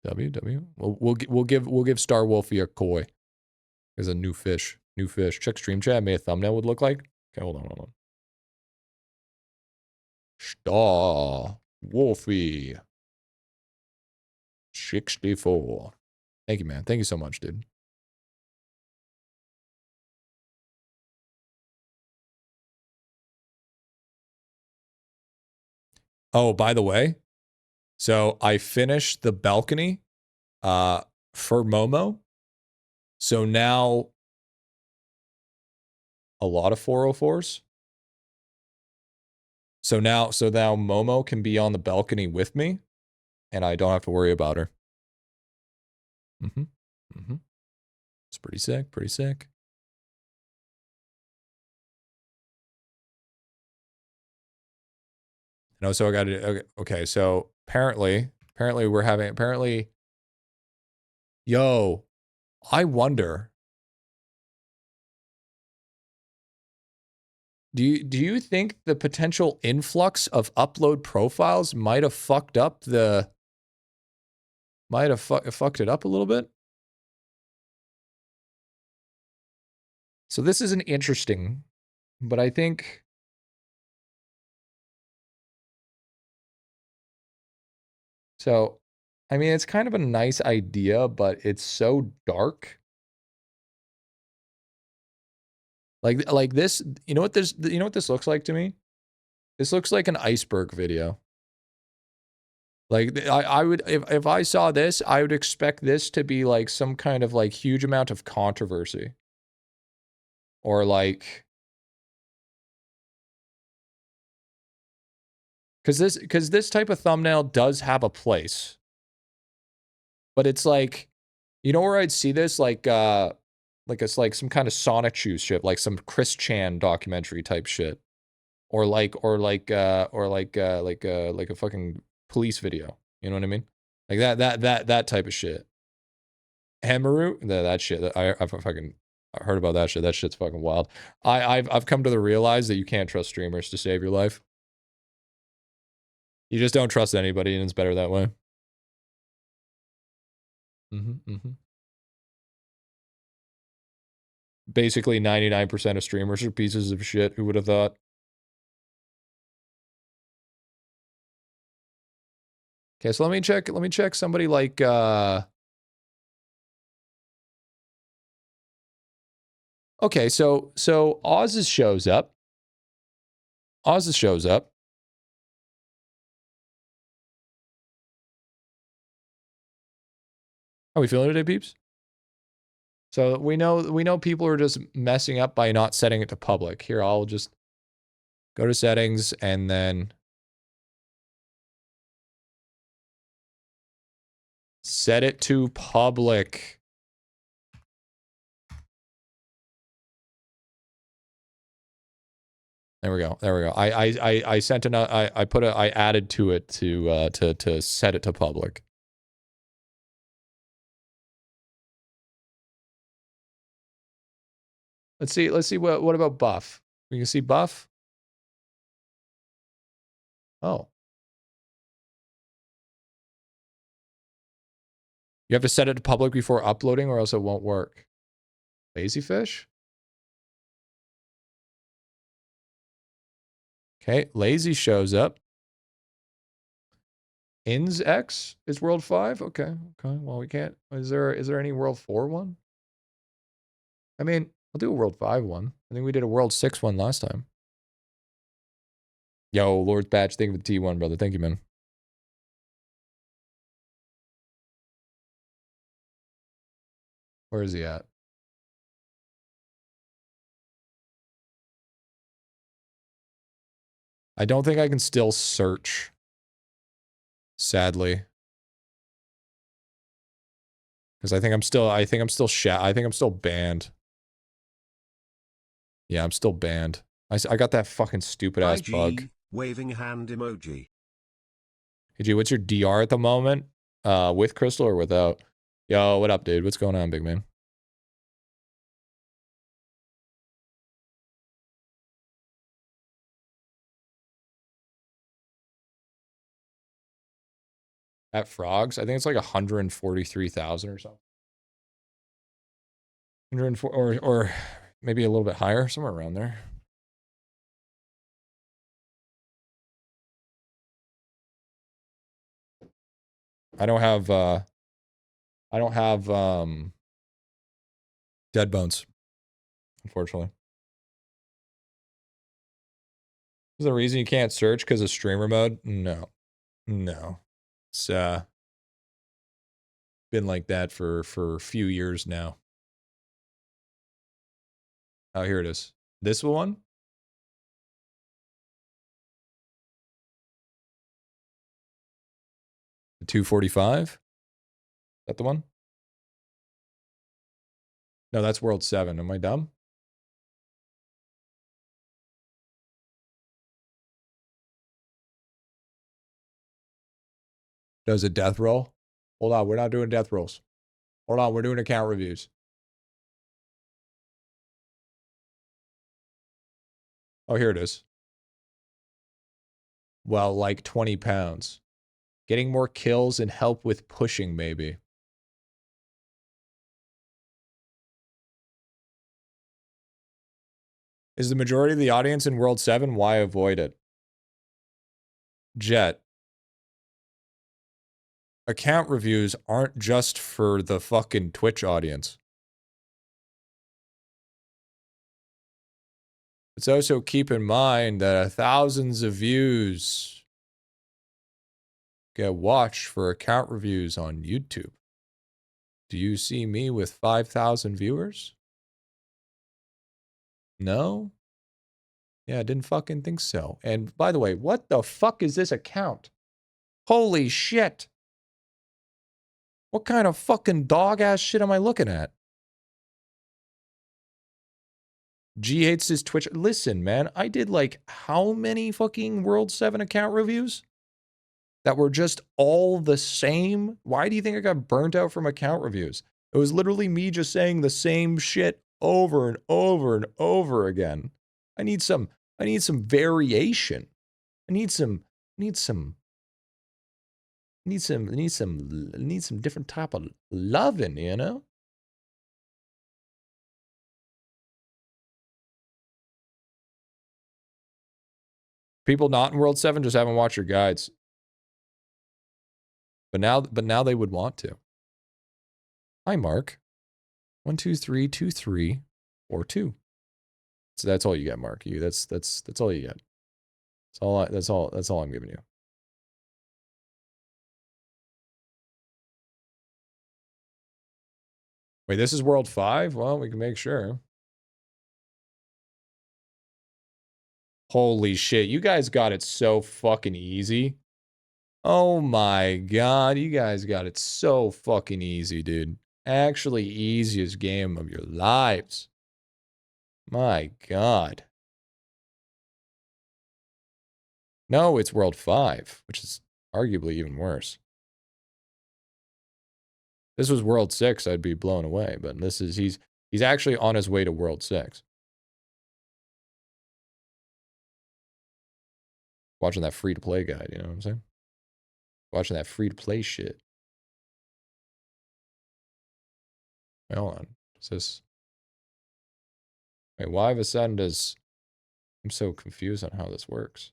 We'll give Star Wolfie a koi. There's a new fish. New fish. Check stream chat. May a thumbnail would look like. Okay, hold on. Star Wolfie 64. Thank you, man. Thank you so much, dude. Oh, by the way, so I finished the balcony for Momo. So now a lot of 404s. So now Momo can be on the balcony with me, and I don't have to worry about her. It's pretty sick, pretty sick. No, so I got to, okay, so apparently we're having, yo, I wonder, do you think the potential influx of upload profiles might have fucked up the, fucked it up a little bit? So this isn't interesting, but I think, so, I mean, it's kind of a nice idea, but it's so dark. Like this, you know what this looks like to me? This looks like an iceberg video. Like I would, if I saw this, I would expect this to be like some kind of like huge amount of controversy. Or like, because this type of thumbnail does have a place. But it's like, you know where I'd see this? Like it's like some kind of Sonic Shoes shit, like some Chris Chan documentary type shit. Or like a fucking police video. You know what I mean? Like that type of shit. Hamaru, that shit. I've fucking heard about that shit. That shit's fucking wild. I've come to realize that you can't trust streamers to save your life. You just don't trust anybody, and it's better that way. Basically, 99% of streamers are pieces of shit. Who would have thought? Okay, so let me check somebody like okay, so Oz shows up. Oz shows up. How are we feeling today, peeps? So we know people are just messing up by not setting it to public. Here, I'll just go to settings and then set it to public. There we go. There we go. I sent I added to it to set it to public. Let's see what about Buff? We can see buff. Oh. You have to set it to public before uploading or else it won't work. Lazy fish? Okay, lazy shows up. Ins X is world 5? Okay, okay. Well, we can't. Is there any world 4 one? I mean, I'll do a world 5 one. I think we did a world 6 one last time. Yo, Lord's Batch, thank you for the T1, brother. Thank you, man. Where is he at? I don't think I can still search. Sadly. Because I think I'm still banned. Yeah, I'm still banned. I got that fucking stupid ass bug. Waving hand emoji. Hey G, what's your DR at the moment? With Crystal or without? Yo, what up, dude? What's going on, big man? At Frogs, I think it's like 143,000 or something. 104 or maybe a little bit higher, somewhere around there. I don't have dead bones, unfortunately. Is there a reason you can't search because of streamer mode? No. No. It's been like that for a few years now. Oh, here it is. This one? The 245? Is that the one? No, that's World 7. Am I dumb? Does a death roll? Hold on, we're not doing death rolls. Hold on, we're doing account reviews. Oh, here it is. Well, like 20 pounds. Getting more kills and help with pushing, maybe. Is the majority of the audience in World 7? Why avoid it? Jet. Account reviews aren't just for the fucking Twitch audience. It's also keep in mind that thousands of views get watched for account reviews on YouTube. Do you see me with 5,000 viewers? No? Yeah, I didn't fucking think so. And by the way, what the fuck is this account? Holy shit. What kind of fucking dog ass shit am I looking at? G hates his Twitch. Listen, man, I did like how many fucking World 7 account reviews that were just all the same? Why do you think I got burnt out from account reviews? It was literally me just saying the same shit over and over and over again. I need some variation. I need some different type of loving, you know? People not in World 7 just haven't watched your guides. But now they would want to. Hi, Mark. 1232342. So that's all you get, Mark. That's all you get. That's all I'm giving you. Wait, this is World 5? Well, we can make sure. Holy shit, you guys got it so fucking easy. Oh my god, you guys got it so fucking easy, dude. Actually, easiest game of your lives. My god. No, it's World 5, which is arguably even worse. This was World 6, I'd be blown away, but this is he's actually on his way to World 6. Watching that free-to-play guide, you know what I'm saying? Watching that free-to-play shit. Wait, hold on. Is this... Wait, why of a sudden does... I'm so confused on how this works.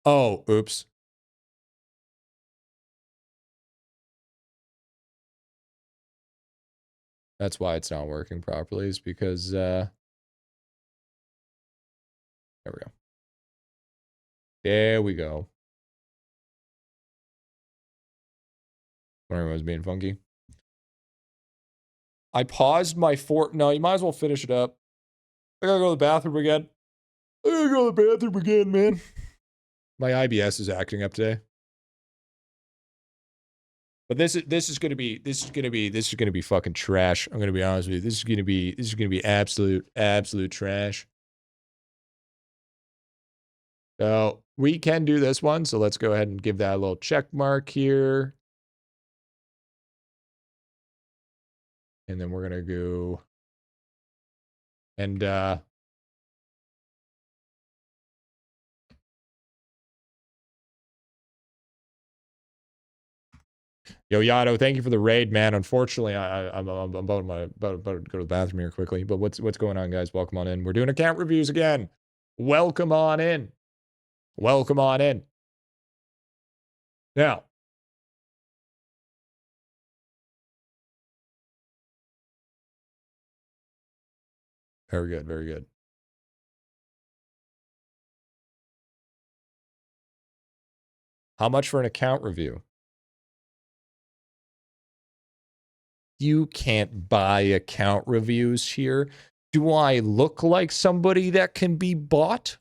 Oh, oops. That's why it's not working properly, is because, there we go. There we go. When everyone's being funky. I paused my No, you might as well finish it up. I gotta go to the bathroom again. I gotta go to the bathroom again, man. My IBS is acting up today. But this is gonna be fucking trash. I'm gonna be honest with you. This is gonna be absolute trash. So we can do this one. So let's go ahead and give that a little check mark here. And then we're gonna go and Yo, Yato, thank you for the raid, man. Unfortunately, I'm about to go to the bathroom here quickly. But what's going on, guys? Welcome on in. We're doing account reviews again. Welcome on in. Welcome on in. Now, very good, very good. How much for an account review? You can't buy account reviews here. Do I look like somebody that can be bought?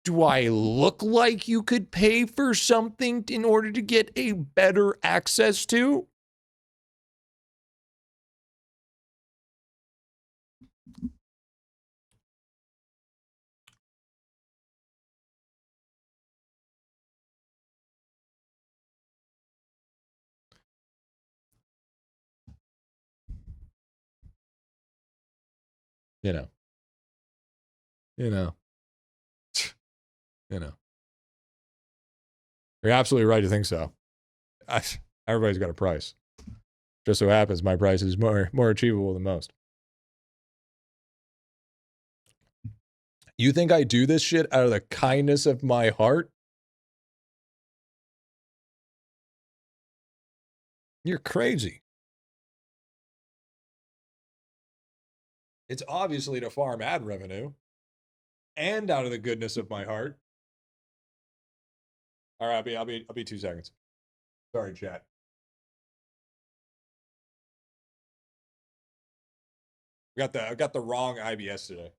Do I look like you could pay for something in order to get a better access to? You know. You know. You know. You're absolutely right to think so. Everybody's got a price. Just so happens my price is more achievable than most. You think I do this shit out of the kindness of my heart? You're crazy. It's obviously to farm ad revenue and out of the goodness of my heart. All right, I'll be 2 seconds. Sorry, chat. I got the wrong IBS today.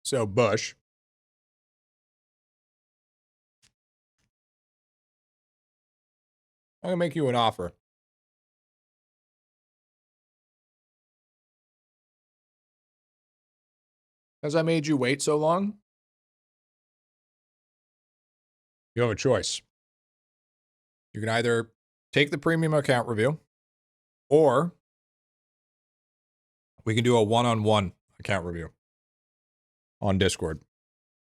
So, Bush. I'm going to make you an offer. Because I made you wait so long, you have a choice. You can either take the premium account review, or we can do a one-on-one account review on Discord,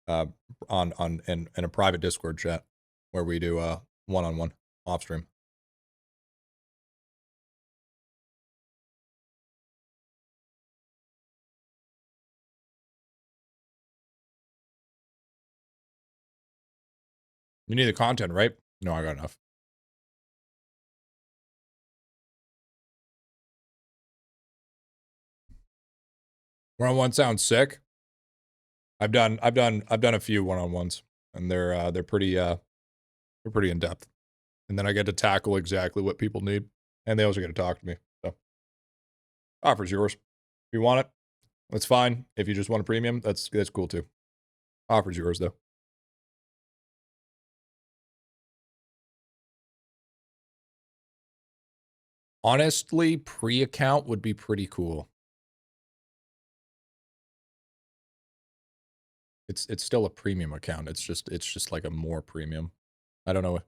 in a private Discord chat where we do a one-on-one off stream. You need the content, right? No, I got enough. One-on-one sounds sick. I've done a few one-on-ones, and they're pretty in depth. And then I get to tackle exactly what people need, and they also get to talk to me. So, offer's yours. If you want it, that's fine. If you just want a premium, that's cool too. Offer's yours though. Honestly, pre-account would be pretty cool. It's still a premium account. It's just like a more premium. I don't know.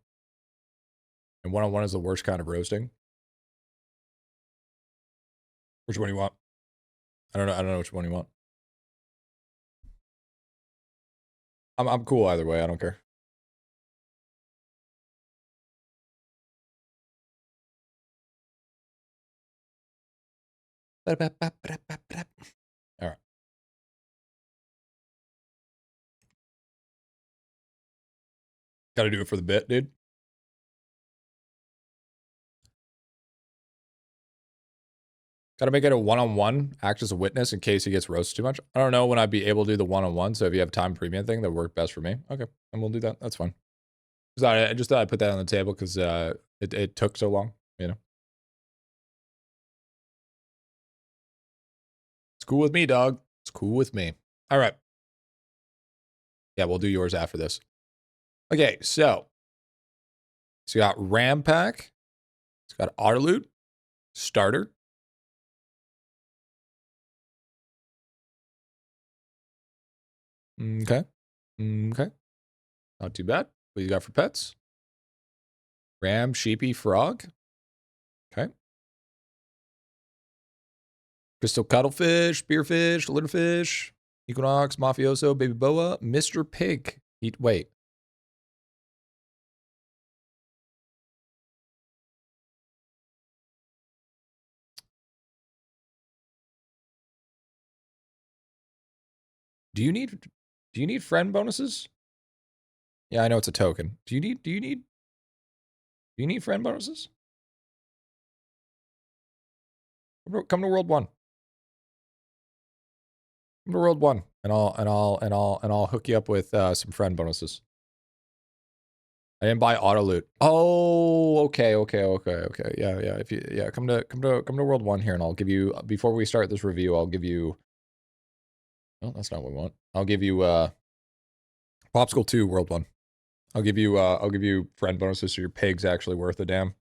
And one-on-one is the worst kind of roasting. Which one do you want? I don't know which one you want. I'm cool either way. I don't care. All right. Got to do it for the bit, dude. Got to make it a one-on-one, act as a witness in case he gets roasted too much. I don't know when I'd be able to do the one-on-one, so if you have time premium thing, that would work best for me. Okay, and we'll do that. That's fine. I just thought I'd put that on the table because it took so long, you know. It's cool with me, dog. It's cool with me. All right. Yeah, we'll do yours after this. Okay, so you got RAM pack. It's got auto loot, starter. Okay. Okay. Not too bad. What you got for pets? Ram, sheepy, frog. Okay. Crystal cuttlefish, spearfish, litterfish, equinox, mafioso, baby boa, Mr. Pig. Wait. Do you need friend bonuses? Yeah, I know it's a token. Do you need friend bonuses? Come to World 1. Come to World 1 and I'll hook you up with some friend bonuses. I didn't buy auto loot. Oh, okay. Yeah. Come to World 1 here and I'll give you, before we start this review, I'll give you, oh, that's not what we want. I'll give you Popsicle 2 World 1. I'll give you friend bonuses so your pig's actually worth a damn.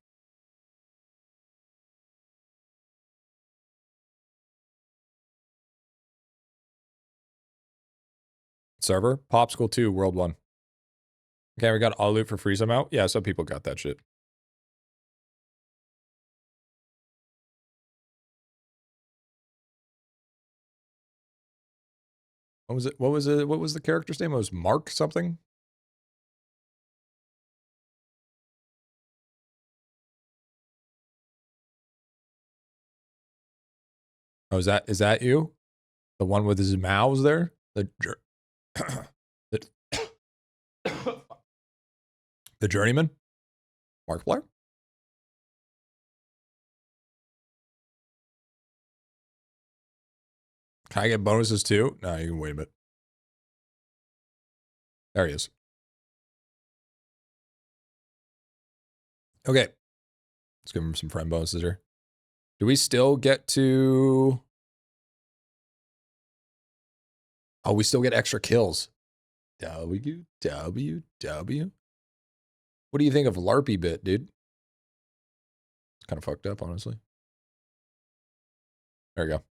Server, Popsicle 2 World 1. Okay, we got all loot for free somehow. Yeah, some people got that shit. What was it? What was the character's name? It was Mark something? Oh, is that you? The one with his mouths there? The the journeyman? Markiplier? Can I get bonuses too? No, you can wait a bit. There he is. Okay. Let's give him some friend bonuses here. Do we still get to... Oh, we still get extra kills. W. What do you think of GriffyBit, dude? It's kind of fucked up, honestly. There we go.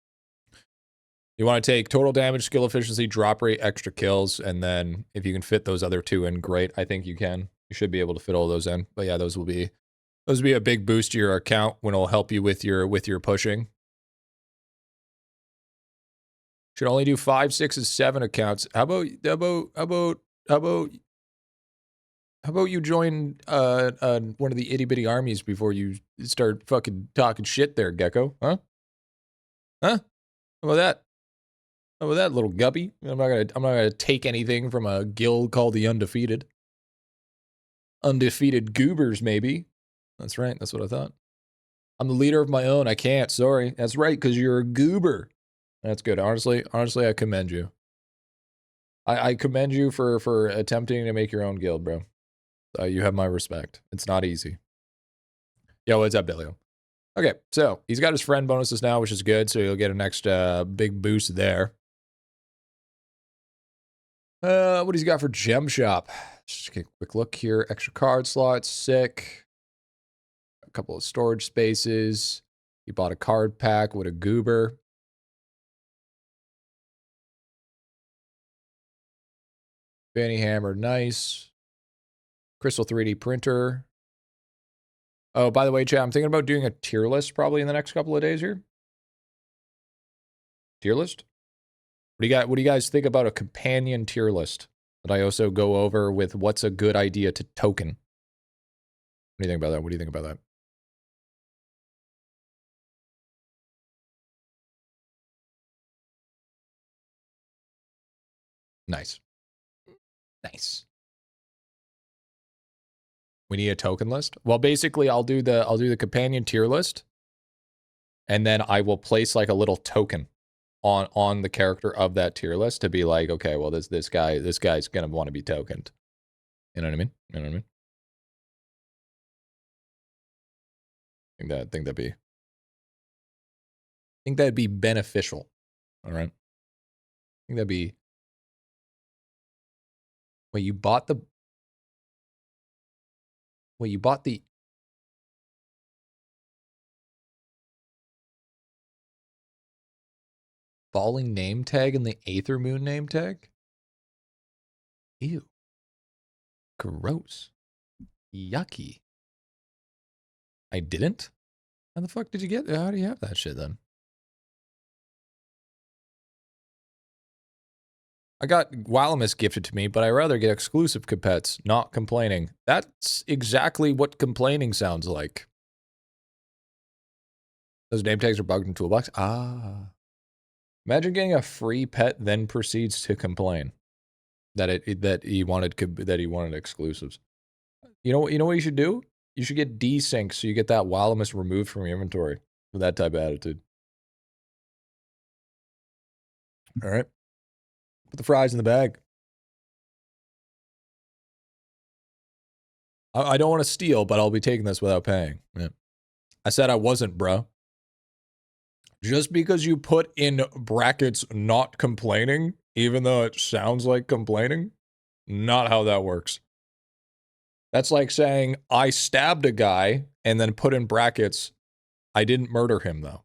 You want to take total damage, skill efficiency, drop rate, extra kills, and then if you can fit those other two in, great. I think you can. You should be able to fit all those in. But yeah, those will be a big boost to your account when it'll help you with your pushing. Should only do 5, 6, and 7 accounts. How about you join one of the itty bitty armies before you start fucking talking shit there, Gecko? Huh? How about that? How about that, little guppy? I'm not gonna take anything from a guild called the Undefeated. Undefeated goobers, maybe. That's right. That's what I thought. I'm the leader of my own. I can't. Sorry. That's right, because you're a goober. That's good. Honestly, I commend you. I commend you for attempting to make your own guild, bro. You have my respect. It's not easy. Yo, what's up, Billy? Okay, so he's got his friend bonuses now, which is good. So you'll get a next big boost there. What he's got for Gem Shop? Just take a quick look here. Extra card slots, sick. A couple of storage spaces. He bought a card pack. What a goober. Fanny Hammer, nice. Crystal 3D printer. Oh, by the way, chat, I'm thinking about doing a tier list probably in the next couple of days here. Tier list? What do you guys think about a companion tier list that I also go over with what's a good idea to token? What do you think about that? What do you think about that? Nice. Nice. We need a token list. Well, basically, I'll do the companion tier list, and then I will place like a little token on the character of that tier list to be like, okay, well, this guy's gonna want to be tokened. You know what I mean? You know what I mean? I think that'd be beneficial. All right. I think that'd be. Wait, you bought the falling name tag and the Aether Moon name tag? Ew. Gross. Yucky. I didn't? How the fuck did you get? How do you have that shit then? I got Wallamus gifted to me, but I rather get exclusive Capets, not complaining. That's exactly what complaining sounds like. Those name tags are bugged in Toolbox. Ah. Imagine getting a free pet, then proceeds to complain that he wanted exclusives. You know what you should do? You should get desync so you get that Wallamus removed from your inventory with that type of attitude. All right. Put the fries in the bag. I don't want to steal, but I'll be taking this without paying. Yeah. I said I wasn't, bro. Just because you put in brackets not complaining, even though it sounds like complaining, not how that works. That's like saying I stabbed a guy and then put in brackets, I didn't murder him though.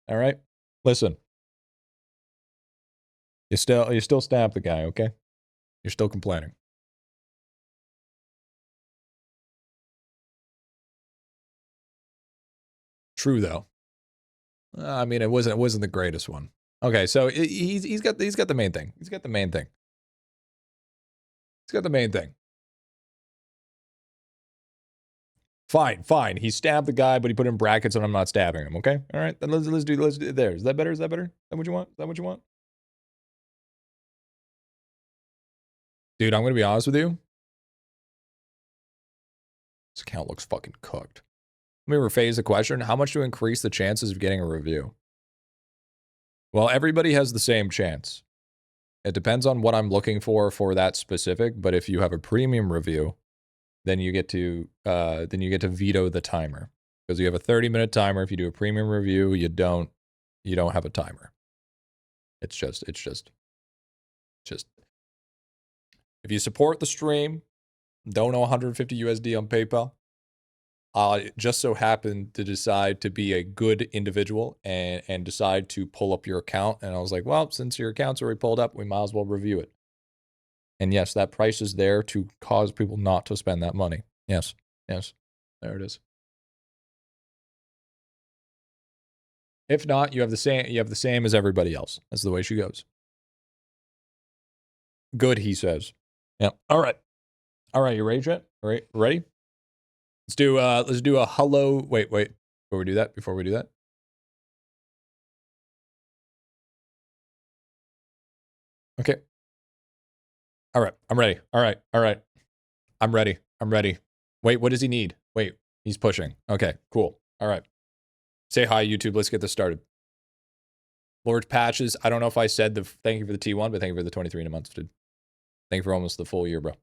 All right? Listen. You still stabbed the guy, okay? You're still complaining. True though. I mean, it wasn't the greatest one. Okay, so he's got the main thing. He's got the main thing. He's got the main thing. Fine. He stabbed the guy, but he put in brackets, and I'm not stabbing him. Okay, all right. Then let's do it there. Is that better? Is that what you want? Is that what you want? Dude, I'm gonna be honest with you. This account looks fucking cooked. Let me rephrase the question. How much to increase the chances of getting a review? Well, everybody has the same chance. It depends on what I'm looking for that specific, but if you have a premium review, then you get to veto the timer. Because you have a 30-minute timer. If you do a premium review, you don't have a timer. It's just, if you support the stream, don't owe 150 USD on PayPal. Just so happened to decide to be a good individual and decide to pull up your account. And I was like, well, since your account's already pulled up, we might as well review it. And yes, that price is there to cause people not to spend that money. Yes, yes, there it is. If not, you have the same as everybody else. That's the way she goes. Good, he says. Yeah. All right. You ready, Jet? All right, ready? Let's do a hello. Wait. Before we do that. Okay. All right. I'm ready. All right. I'm ready. Wait, what does he need? Wait, he's pushing. Okay, cool. All right. Say hi, YouTube. Let's get this started. Lord Patches, I don't know if I said thank you for the T1, but thank you for the 23 in a month, dude. Thank you for almost the full year, bro.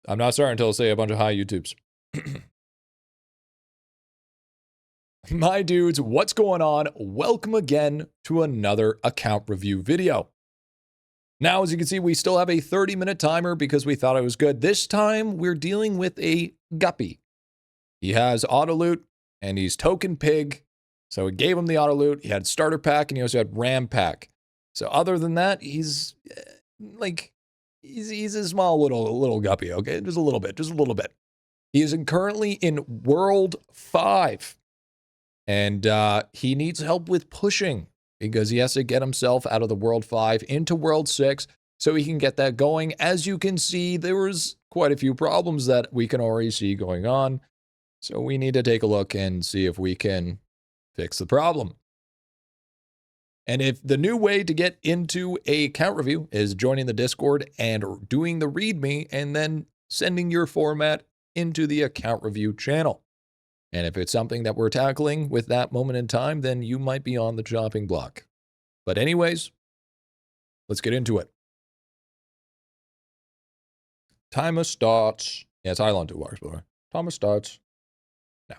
I'm not starting until I say a bunch of hi, YouTubes. My dudes, what's going on? Welcome again to another account review video. Now, as you can see, we still have a 30-minute timer because we thought it was good. This time, we're dealing with a guppy. He has auto loot, and he's token pig. So we gave him the auto loot. He had starter pack, and he also had ram pack. So other than that, he's he's a small little guppy, okay? Just a little bit. He is currently in World 5. And he needs help with pushing because he has to get himself out of the World 5 into World 6 so he can get that going. As you can see, there was quite a few problems that we can already see going on. So we need to take a look and see if we can fix the problem. And if the new way to get into a account review is joining the Discord and doing the README and then sending your format into the account review channel. And if it's something that we're tackling with that moment in time, then you might be on the chopping block. But anyways, let's get into it. Timer starts. Yeah, it's idelon 2 bars, by the way. Timer starts now.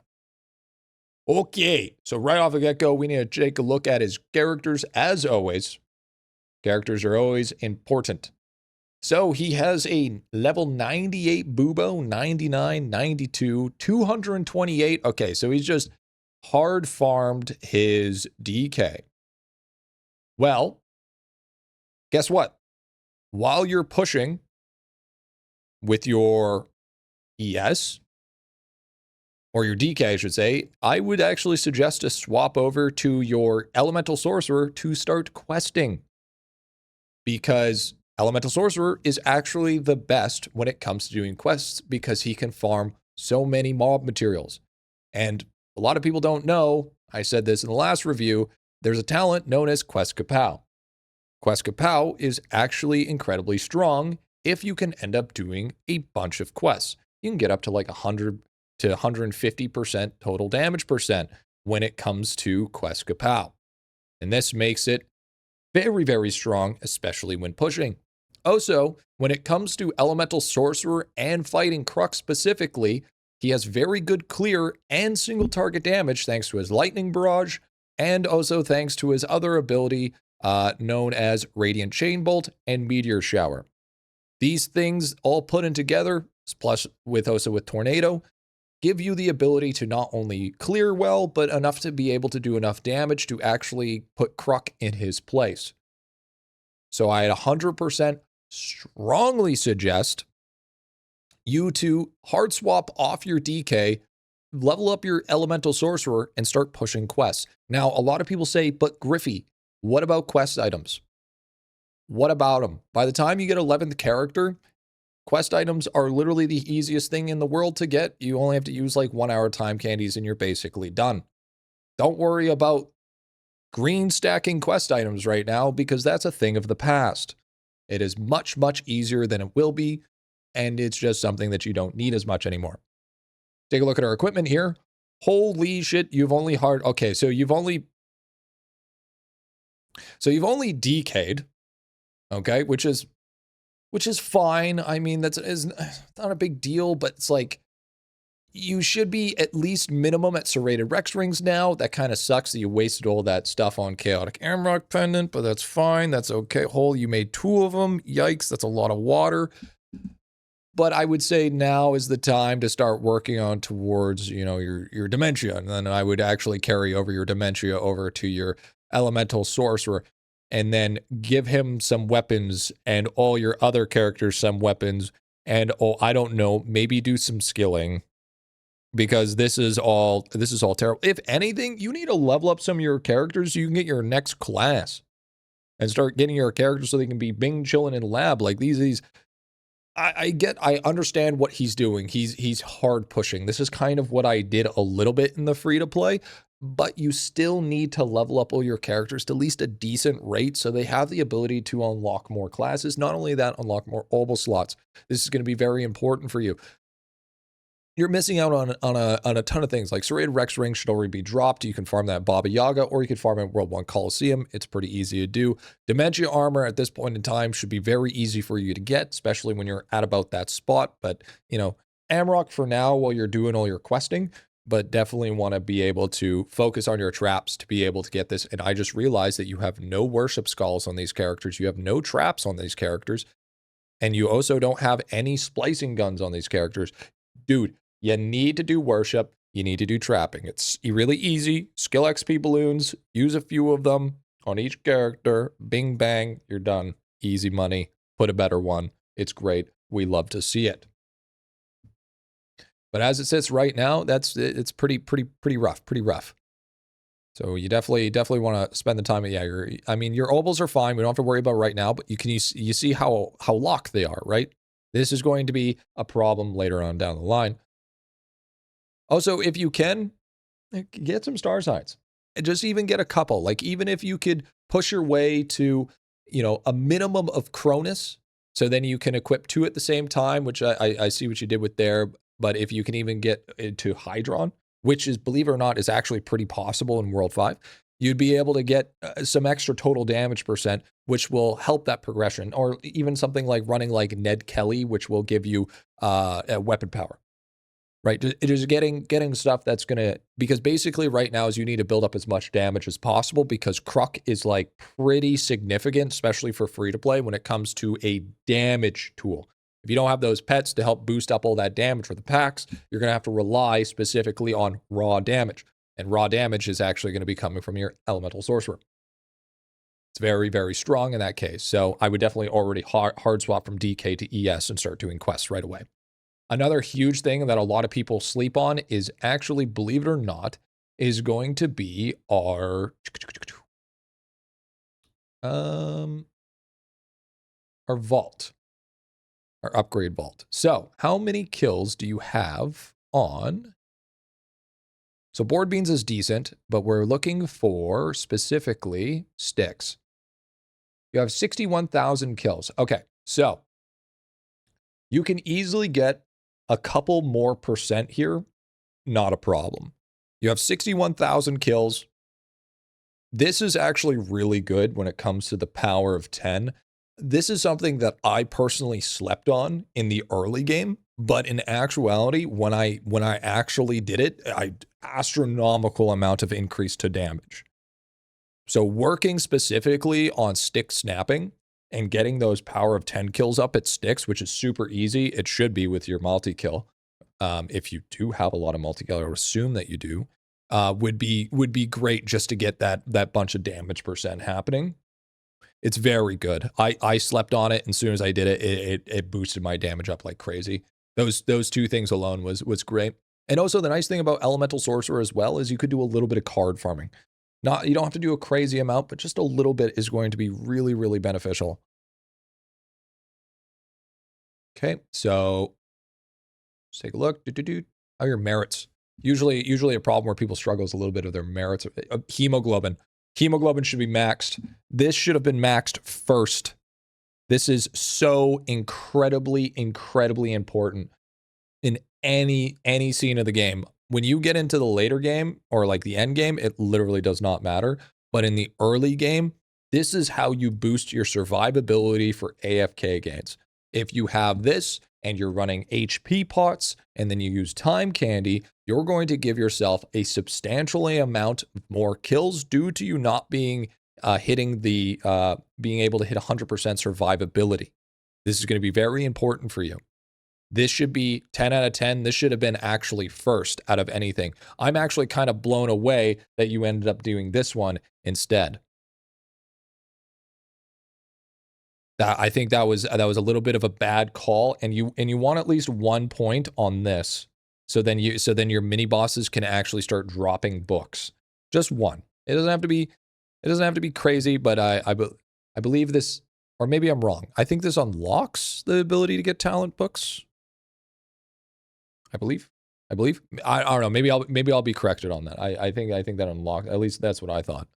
Okay, so right off the get-go, we need to take a look at his characters as always. Characters are always important. So he has a level 98 Bubo, 99, 92, 228. Okay, so he's just hard farmed his DK. Well, guess what? While you're pushing with your ES, or your DK, I should say, I would actually suggest to swap over to your Elemental Sorcerer to start questing. Because Elemental Sorcerer is actually the best when it comes to doing quests because he can farm so many mob materials. And a lot of people don't know, I said this in the last review, there's a talent known as Quest Kapow. Quest Kapow is actually incredibly strong if you can end up doing a bunch of quests. You can get up to like 100 to 150% total damage percent when it comes to Quest Kapow. And this makes it very, very strong, especially when pushing. Also, when it comes to Elemental Sorcerer and fighting Crux specifically, he has very good clear and single target damage thanks to his Lightning Barrage, and also thanks to his other ability known as Radiant Chain Bolt and Meteor Shower. These things all put in together, plus with Tornado, give you the ability to not only clear well, but enough to be able to do enough damage to actually put Kruk in his place. So I'd 100% strongly suggest you to hard swap off your DK, level up your Elemental Sorcerer, and start pushing quests. Now, a lot of people say, but Griffy, what about quest items? What about them? By the time you get 11th character, quest items are literally the easiest thing in the world to get. You only have to use like 1 hour time candies and you're basically done. Don't worry about green stacking quest items right now because that's a thing of the past. It is much, much easier than it will be, and it's just something that you don't need as much anymore. Take a look at our equipment here. Holy shit, you've only DK'd, okay, which is fine. I mean, that's not a big deal, but it's like you should be at least minimum at serrated Rex rings now. That kind of sucks that you wasted all that stuff on chaotic Amrock pendant, but that's fine. That's okay. Hole, you made 2 of them. Yikes, that's a lot of water. But I would say now is the time to start working on towards, you know, your Dementia. And then I would actually carry over your Dementia over to your Elemental Sorcerer and then give him some weapons and all your other characters some weapons. And, oh, I don't know, maybe do some skilling because this is all terrible. If anything, you need to level up some of your characters so you can get your next class and start getting your characters so they can be Bing chilling in lab. Like these I understand what he's doing. He's hard pushing. This is kind of what I did a little bit in the free to play, but you still need to level up all your characters to at least a decent rate so they have the ability to unlock more classes. Not only that, unlock more obel slots. This is going to be very important for you. You're missing out on a ton of things. Like serrated Rex Ring should already be dropped. You can farm that Baba Yaga, or you can farm it World 1 Coliseum. It's pretty easy to do. Dementia armor at this point in time should be very easy for you to get, especially when you're at about that spot. But, you know, Amrock for now while you're doing all your questing, but definitely want to be able to focus on your traps to be able to get this. And I just realized that you have no worship skulls on these characters. You have no traps on these characters. And you also don't have any splicing guns on these characters. Dude, you need to do worship. You need to do trapping. It's really easy. Skill XP balloons. Use a few of them on each character. Bing, bang. You're done. Easy money. Put a better one. It's great. We love to see it. But as it sits right now, it's pretty rough. Pretty rough. So you definitely want to spend the time. Yeah, your obels are fine. We don't have to worry about right now. But you see how locked they are, right? This is going to be a problem later on down the line. Also, if you can, get some star signs. Just even get a couple. Like, even if you could push your way to, you know, a minimum of Cronus, so then you can equip 2 at the same time, which I see what you did with there. But if you can even get into Hydron, which is, believe it or not, is actually pretty possible in World 5, you'd be able to get some extra total damage %, which will help that progression. Or even something like running like Ned Kelly, which will give you a weapon power. Right, it is getting stuff that's gonna, because basically right now is you need to build up as much damage as possible because Kruk is like pretty significant, especially for free to play when it comes to a damage tool. If you don't have those pets to help boost up all that damage for the packs, you're gonna have to rely specifically on raw damage, and raw damage is actually going to be coming from your Elemental Sorcerer. It's very, very strong in that case. So I would definitely already hard swap from DK to ES and start doing quests right away. Another huge thing that a lot of people sleep on is actually, believe it or not, is going to be our vault, our upgrade vault. So how many kills do you have on? So board beans is decent, but we're looking for specifically sticks. You have 61,000 kills. Okay, so you can easily get a couple more % here, not a problem. You have 61,000 kills. This is actually really good when it comes to the power of 10. This is something that I personally slept on in the early game, but in actuality, when I actually did it, astronomical amount of increase to damage. So working specifically on stick snapping and getting those power of 10 kills up at sticks, which is super easy. It should be with your multi-kill. If you do have a lot of multi-kill, or assume that you do, would be great just to get that bunch of damage % happening. It's very good. I slept on it, and as soon as I did it, it boosted my damage up like crazy. Those 2 things alone was great. And also the nice thing about Elemental Sorcerer as well is you could do a little bit of card farming. You don't have to do a crazy amount, but just a little bit is going to be really, really beneficial. Okay, so let's take a look. How are your merits? Usually a problem where people struggle is a little bit of their merits. Hemoglobin. Hemoglobin should be maxed. This should have been maxed first. This is so incredibly important in any scene of the game. When you get into the later game or like the end game, it literally does not matter. But in the early game, this is how you boost your survivability for AFK gains. If you have this and you're running HP pots, and then you use time candy, you're going to give yourself a substantial amount more kills due to you not being hitting the being able to hit 100% survivability. This is going to be very important for you. This should be 10 out of 10. This should have been actually first out of anything. I'm actually kind of blown away that you ended up doing this one instead. I think that was a little bit of a bad call, and you want at least 1 point on this. So then your mini bosses can actually start dropping books. Just one. It doesn't have to be crazy, but I believe this, or maybe I'm wrong. I think this unlocks the ability to get talent books. I believe. I don't know. Maybe I'll be corrected on that. I think that unlocks. At least that's what I thought.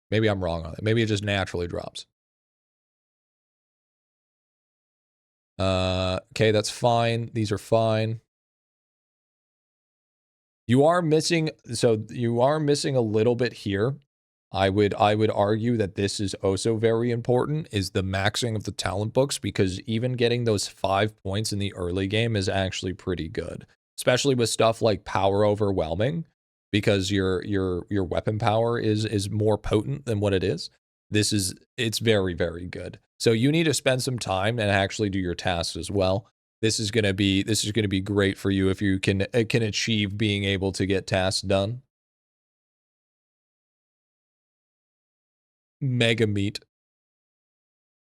Maybe I'm wrong on it. Maybe it just naturally drops. Okay, that's fine. These are fine. You are missing a little bit here. I would argue that this is also very important, is the maxing of the talent books, because even getting those 5 points in the early game is actually pretty good, especially with stuff like power overwhelming, because your weapon power is more potent than what it is. It's very, very good. So you need to spend some time and actually do your tasks as well. This is gonna be great for you if you can achieve being able to get tasks done. Mega meat.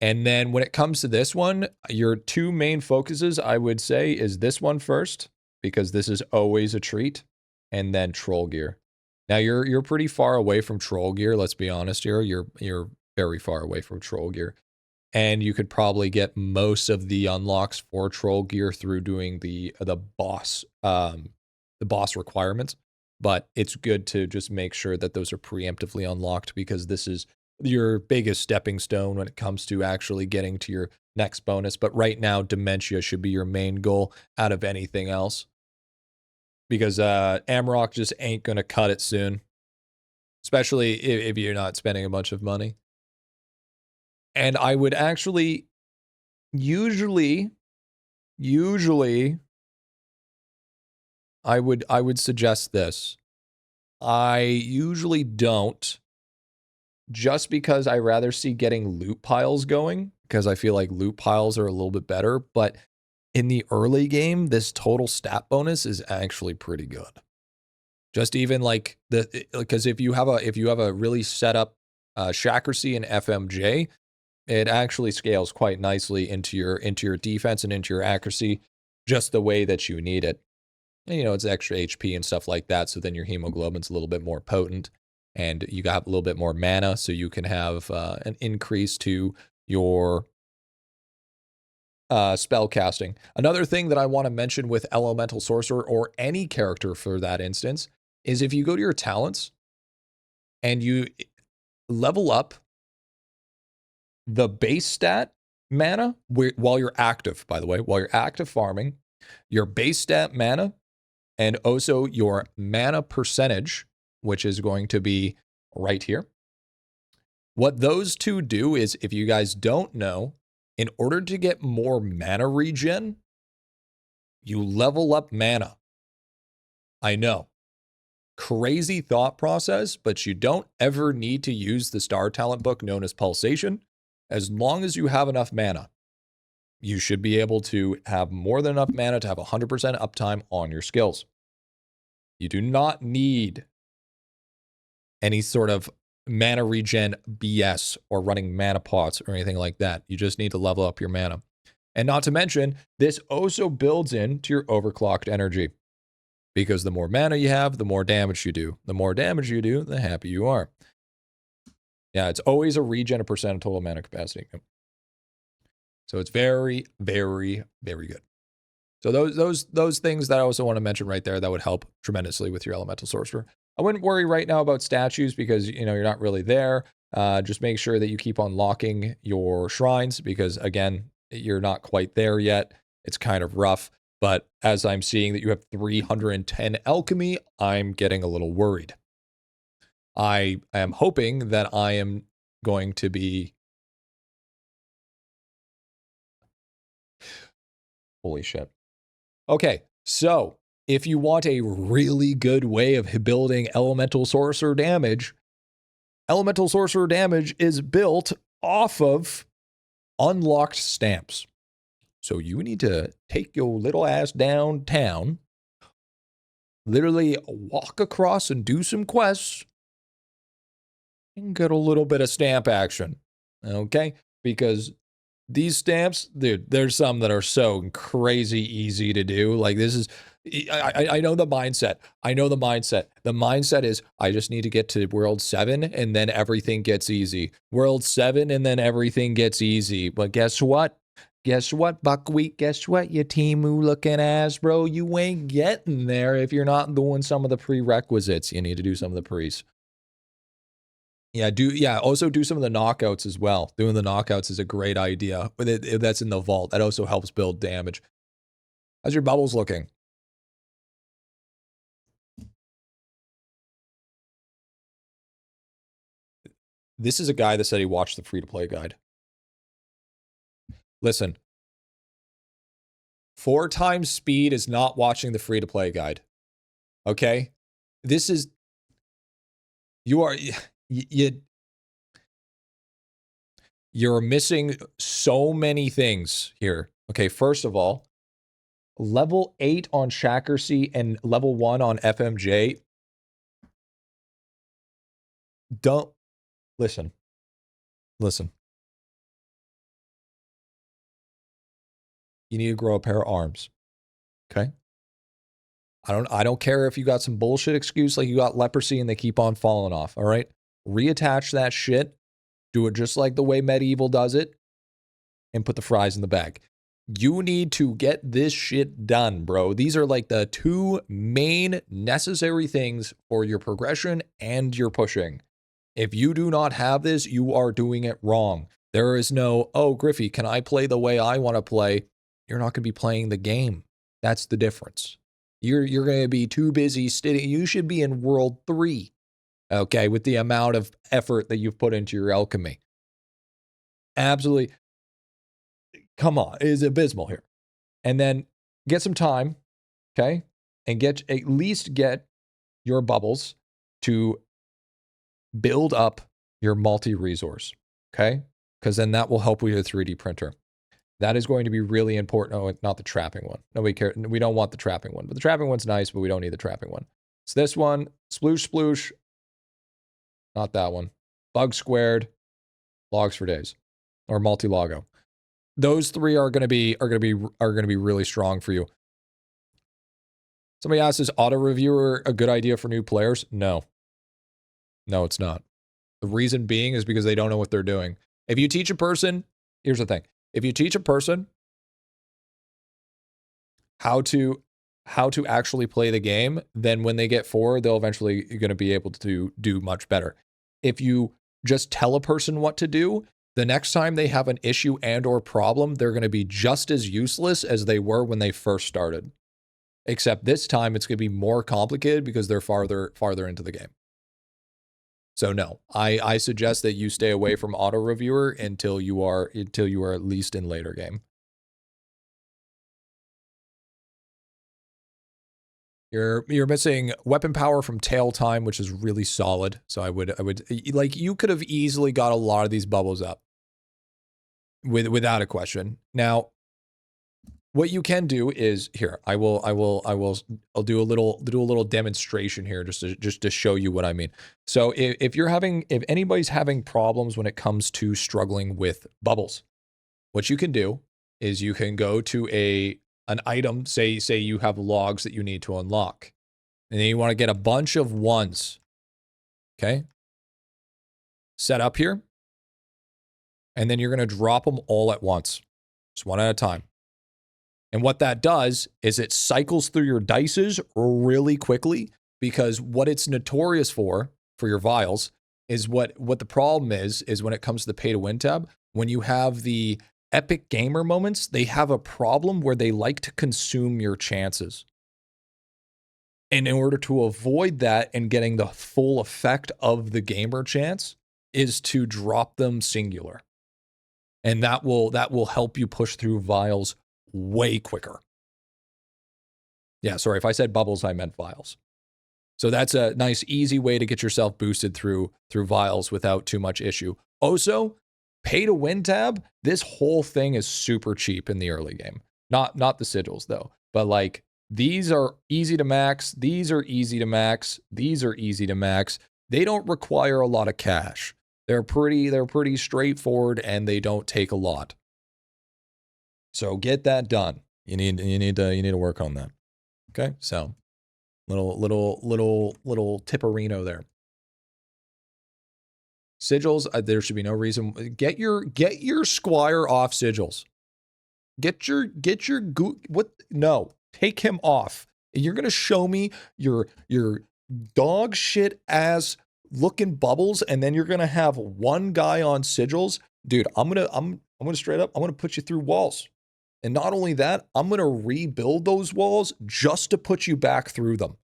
And then when it comes to this one, your two main focuses, I would say, is this one first, because this is always a treat, and then troll gear. Now you're pretty far away from troll gear, let's be honest here. You're very far away from troll gear. And you could probably get most of the unlocks for troll gear through doing the boss requirements. But it's good to just make sure that those are preemptively unlocked, because this is your biggest stepping stone when it comes to actually getting to your next bonus. But right now, dementia should be your main goal out of anything else, because Amrock just ain't gonna cut it soon, especially if you're not spending a bunch of money. And I would actually usually I would suggest this. I usually don't, just because I rather see getting loot piles going, because I feel like loot piles are a little bit better. But in the early game, this total stat bonus is actually pretty good. Just even like because if you have a really set up Shakracy and FMJ, it actually scales quite nicely into your defense and into your accuracy, just the way that you need it. And, it's extra HP and stuff like that, so then your hemoglobin's a little bit more potent, and you got a little bit more mana, so you can have an increase to your spell casting. Another thing that I want to mention with Elemental Sorcerer, or any character for that instance, is if you go to your talents and you level up the base stat mana while you're active, by the way, while you're active farming, your base stat mana, and also your mana percentage, which is going to be right here. What those two do is, if you guys don't know, in order to get more mana regen, you level up mana. I know. Crazy thought process, but you don't ever need to use the star talent book known as Pulsation. As long as you have enough mana, you should be able to have more than enough mana to have 100% uptime on your skills. You do not need any sort of mana regen BS or running mana pots or anything like that. You just need to level up your mana. And not to mention, this also builds into your overclocked energy, because the more mana you have, the more damage you do. The more damage you do, the happier you are. Yeah, it's always a regen of percent of total mana capacity. So it's very, very, very good. So those things that I also want to mention right there, that would help tremendously with your Elemental Sorcerer. I wouldn't worry right now about statues, because you're not really there. Just make sure that you keep unlocking your shrines, because again, you're not quite there yet. It's kind of rough. But as I'm seeing that you have 310 alchemy, I'm getting a little worried. I am hoping that I am going to be... Holy shit. Okay, so if you want a really good way of building elemental sorcerer damage is built off of unlocked stamps. So you need to take your little ass downtown, literally walk across and do some quests, and get a little bit of stamp action, okay? Because these stamps, dude, there's some that are so crazy easy to do. Like this is, I know the mindset. The mindset is I just need to get to World 7 and then everything gets easy. World 7 and then everything gets easy. But guess what? Buckwheat? Guess what, you Timu looking ass, bro? You ain't getting there if you're not doing some of the prerequisites. You need to do some of the pre's. Yeah, also do some of the knockouts as well. Doing the knockouts is a great idea. But if that's in the vault, that also helps build damage. How's your bubbles looking? This is a guy that said he watched the free-to-play guide. Listen, 4 times speed is not watching the free-to-play guide. Okay? This is... You're missing so many things here. Okay, first of all, level 8 on Shakercy and level 1 on FMJ. Don't... Listen. You need to grow a pair of arms. Okay? I don't care if you got some bullshit excuse like you got leprosy and they keep on falling off, all right? Reattach that shit. Do it just like the way Medieval does it and put the fries in the bag. You need to get this shit done, bro. These are like the 2 main necessary things for your progression and your pushing. If you do not have this, you are doing it wrong. There is no, oh, Griffy, can I play the way I want to play? You're not going to be playing the game. That's the difference. You're going to be too busy studying. You should be in World 3, okay, with the amount of effort that you've put into your alchemy. Absolutely. Come on, it is abysmal here. And then get some time, okay, and at least get your bubbles to build up your multi-resource, okay? Because then that will help with your 3D printer. That is going to be really important. Oh, not the trapping one. Nobody cares. We don't want the trapping one. But the trapping one's nice, but we don't need the trapping one. It's this one. Sploosh, sploosh. Not that one. Bug squared. Logs for days. Or multi-logo. Those 3 are going to be really strong for you. Somebody asks, is auto reviewer a good idea for new players? No. No, it's not. The reason being is because they don't know what they're doing. If you teach a person, here's the thing. If you teach a person how to actually play the game, then when they get 4, they'll eventually going to be able to do much better. If you just tell a person what to do, the next time they have an issue and or problem, they're going to be just as useless as they were when they first started. Except this time it's going to be more complicated because they're farther into the game. So no, I suggest that you stay away from auto reviewer until you are at least in later game. You're missing weapon power from tail time, which is really solid. So I would like, you could have easily got a lot of these bubbles up without a question. Now, what you can do is here. I'll do a little demonstration here just to show you what I mean. So if anybody's having problems when it comes to struggling with bubbles, what you can do is you can go to an item, say you have logs that you need to unlock. And then you want to get a bunch of 1s. Okay? Set up here. And then you're going to drop them all at once. Just one at a time. And what that does is it cycles through your dices really quickly, because what it's notorious for your vials is what the problem is when it comes to the pay to win tab, when you have the epic gamer moments, they have a problem where they like to consume your chances. And in order to avoid that and getting the full effect of the gamer chance is to drop them singular. And that will help you push through vials way quicker. Yeah, sorry, if I said bubbles, I meant vials. So that's a nice, easy way to get yourself boosted through vials without too much issue. Also, pay to win tab. This whole thing is super cheap in the early game. Not the sigils though, but like these are easy to max. These are easy to max. These are easy to max. They don't require a lot of cash. They're pretty straightforward and they don't take a lot. So get that done. You need to work on that. Okay, so little tipperino there. Sigils, there should be no reason. Get your squire off sigils. Get your what? No, take him off. You're gonna show me your dog shit ass looking bubbles, and then you're gonna have one guy on sigils, dude. I'm gonna straight up. I'm gonna put you through walls. And not only that, I'm going to rebuild those walls just to put you back through them.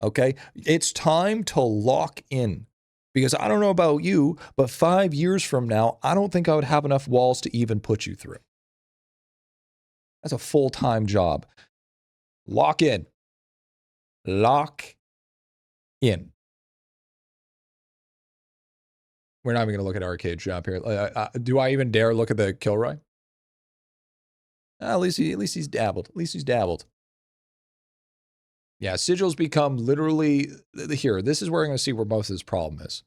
Okay? It's time to lock in. Because I don't know about you, but 5 years from now, I don't think I would have enough walls to even put you through. That's a full-time job. Lock in. Lock in. We're not even going to look at Arcade Shop here. Do I even dare look at the Kilroy? At least he's dabbled. At least he's dabbled. Yeah, sigils become literally here. This is where I'm going to see where most of this problem is.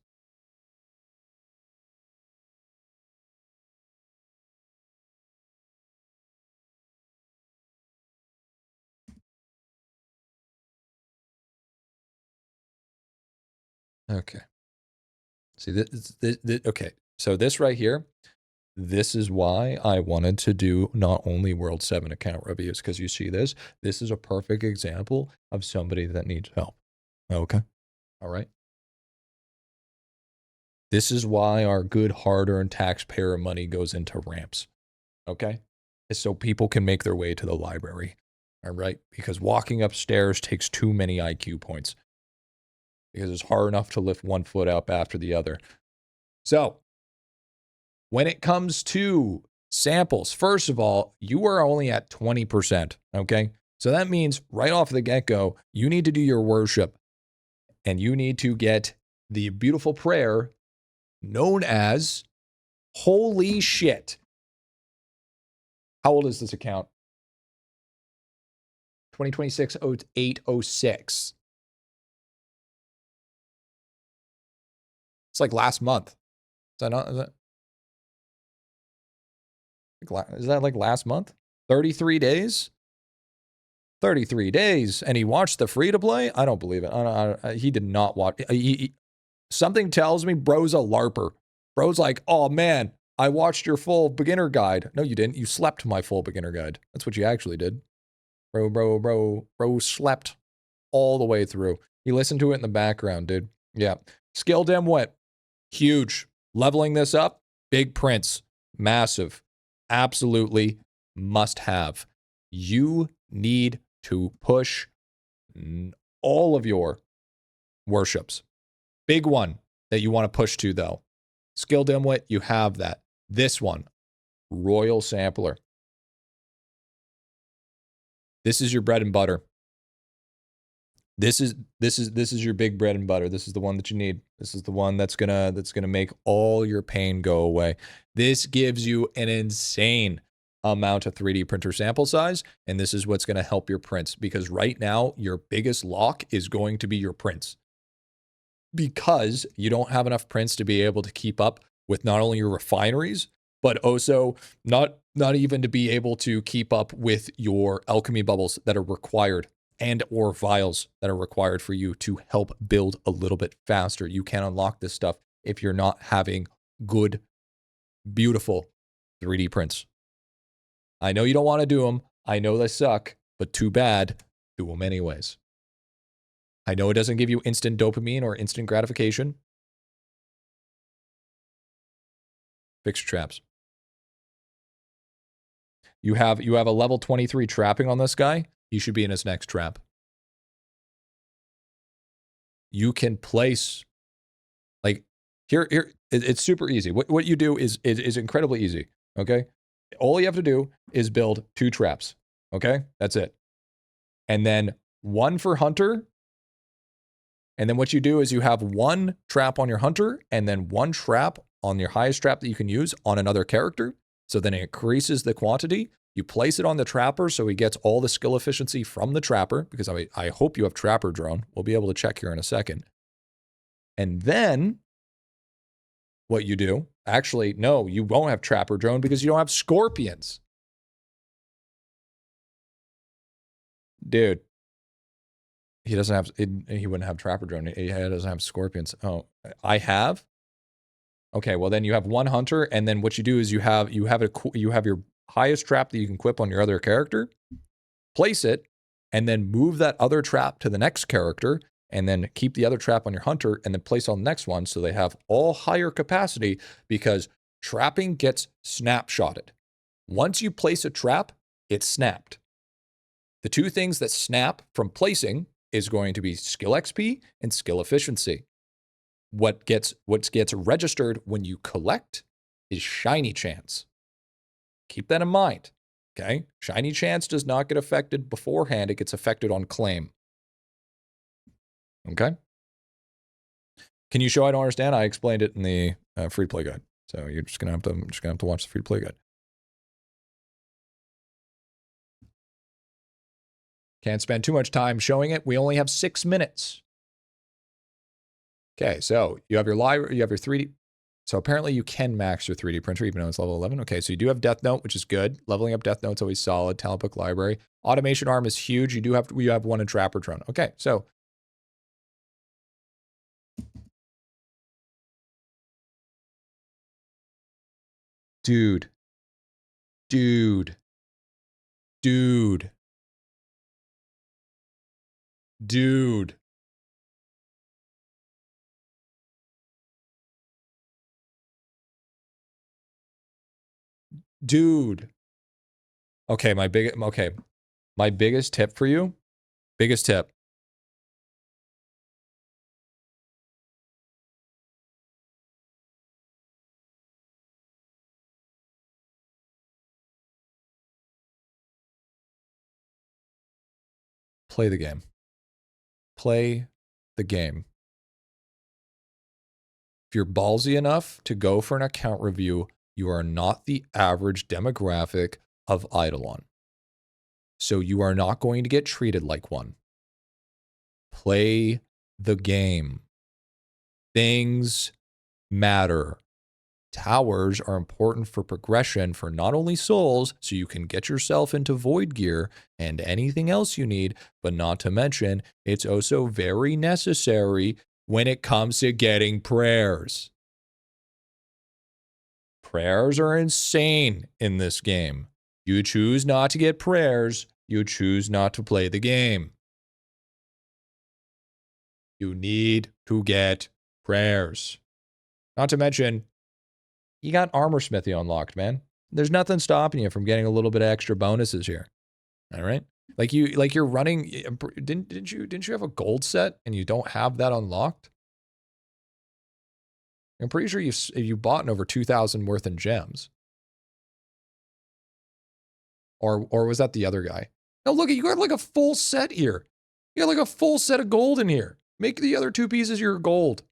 Okay. See this okay. So this right here, this is why I wanted to do not only World 7 account reviews, because you see this. This is a perfect example of somebody that needs help. Okay. All right. This is why our good hard-earned taxpayer money goes into ramps. Okay. It's so people can make their way to the library. All right. Because walking upstairs takes too many IQ points. Because it's hard enough to lift one foot up after the other. So, when it comes to samples, first of all, you are only at 20%, okay? So that means right off the get-go, you need to do your worship, and you need to get the beautiful prayer known as Holy Shit. How old is this account? 2026-08-06. It's like last month. Is that not? Is that like last month? 33 days? 33 days. And he watched the free-to-play? I don't believe it. He did not watch. Something tells me bro's a LARPer. Bro's like, oh man, I watched your full beginner guide. No, you didn't. You slept my full beginner guide. That's what you actually did. Bro slept all the way through. He listened to it in the background, dude. Yeah. Skill dim wet. Huge. Leveling this up. Big prints. Massive. Absolutely must have. You need to push all of your worships. Big one that you want to push to though. Skill dimwit, you have that. This one, Royal Sampler. This is your bread and butter. This is your big bread and butter. This is the one that you need. This is the one that's gonna make all your pain go away. This gives you an insane amount of 3D printer sample size, and this is what's gonna help your prints, because right now your biggest lock is going to be your prints. Because you don't have enough prints to be able to keep up with not only your refineries, but also not even to be able to keep up with your alchemy bubbles that are required and or vials that are required for you to help build a little bit faster. You can't unlock this stuff if you're not having good, beautiful 3D prints. I know you don't want to do them. I know they suck, but too bad. Do them anyways. I know it doesn't give you instant dopamine or instant gratification. Fix your traps. You have a level 23 trapping on this guy. He should be in his next trap. You can place, like, here it's super easy. What you do is incredibly easy, okay? All you have to do is build 2 traps, okay? That's it. and then 1 for hunter. And then what you do is you have 1 trap on your hunter and then 1 trap on your highest trap that you can use on another character. So then it increases the quantity. You place it on the trapper so he gets all the skill efficiency from the trapper, because I hope you have trapper drone. We'll be able to check here in a second. And then what you do, actually, no, you won't have trapper drone because you don't have scorpions. Dude. He doesn't have, he wouldn't have trapper drone. He doesn't have scorpions. Oh, I have? Okay, well then you have 1 hunter, and then what you do is you have your highest trap that you can equip on your other character, place it, and then move that other trap to the next character, and then keep the other trap on your hunter, and then place on the next one, so they have all higher capacity, because trapping gets snapshotted. Once you place a trap, it's snapped. The 2 things that snap from placing is going to be skill XP and skill efficiency. What gets registered when you collect is shiny chance. Keep that in mind, okay? Shiny chance does not get affected beforehand. It gets affected on claim. Okay? Can you show I don't understand? I explained it in the free play guide. So you're just gonna have to watch the free play guide. Can't spend too much time showing it. We only have 6 minutes. Okay, so you have your library, you have your 3D. So apparently you can max your 3D printer even though it's level 11. Okay, so you do have Death Note, which is good. Leveling up Death Note's always solid. Talent book library. Automation arm is huge. You have 1 in trapper drone. Okay, so dude. Dude. Okay, my biggest tip for you. Biggest tip. Play the game. Play the game. If you're ballsy enough to go for an account review, you are not the average demographic of IdleOn. So you are not going to get treated like one. Play the game. Things matter. Towers are important for progression for not only souls, so you can get yourself into void gear and anything else you need, but not to mention, it's also very necessary when it comes to getting prayers. Prayers are insane in this game. You choose not to get prayers, you choose not to play the game. You need to get prayers. Not to mention, you got armor smithy unlocked, man. There's nothing stopping you from getting a little bit of extra bonuses here. All right? Like you're running, didn't you have a gold set and you don't have that unlocked? I'm pretty sure you bought over 2,000 worth in gems. Or was that the other guy? No, look, you got like a full set here. You got like a full set of gold in here. Make the other 2 pieces your gold.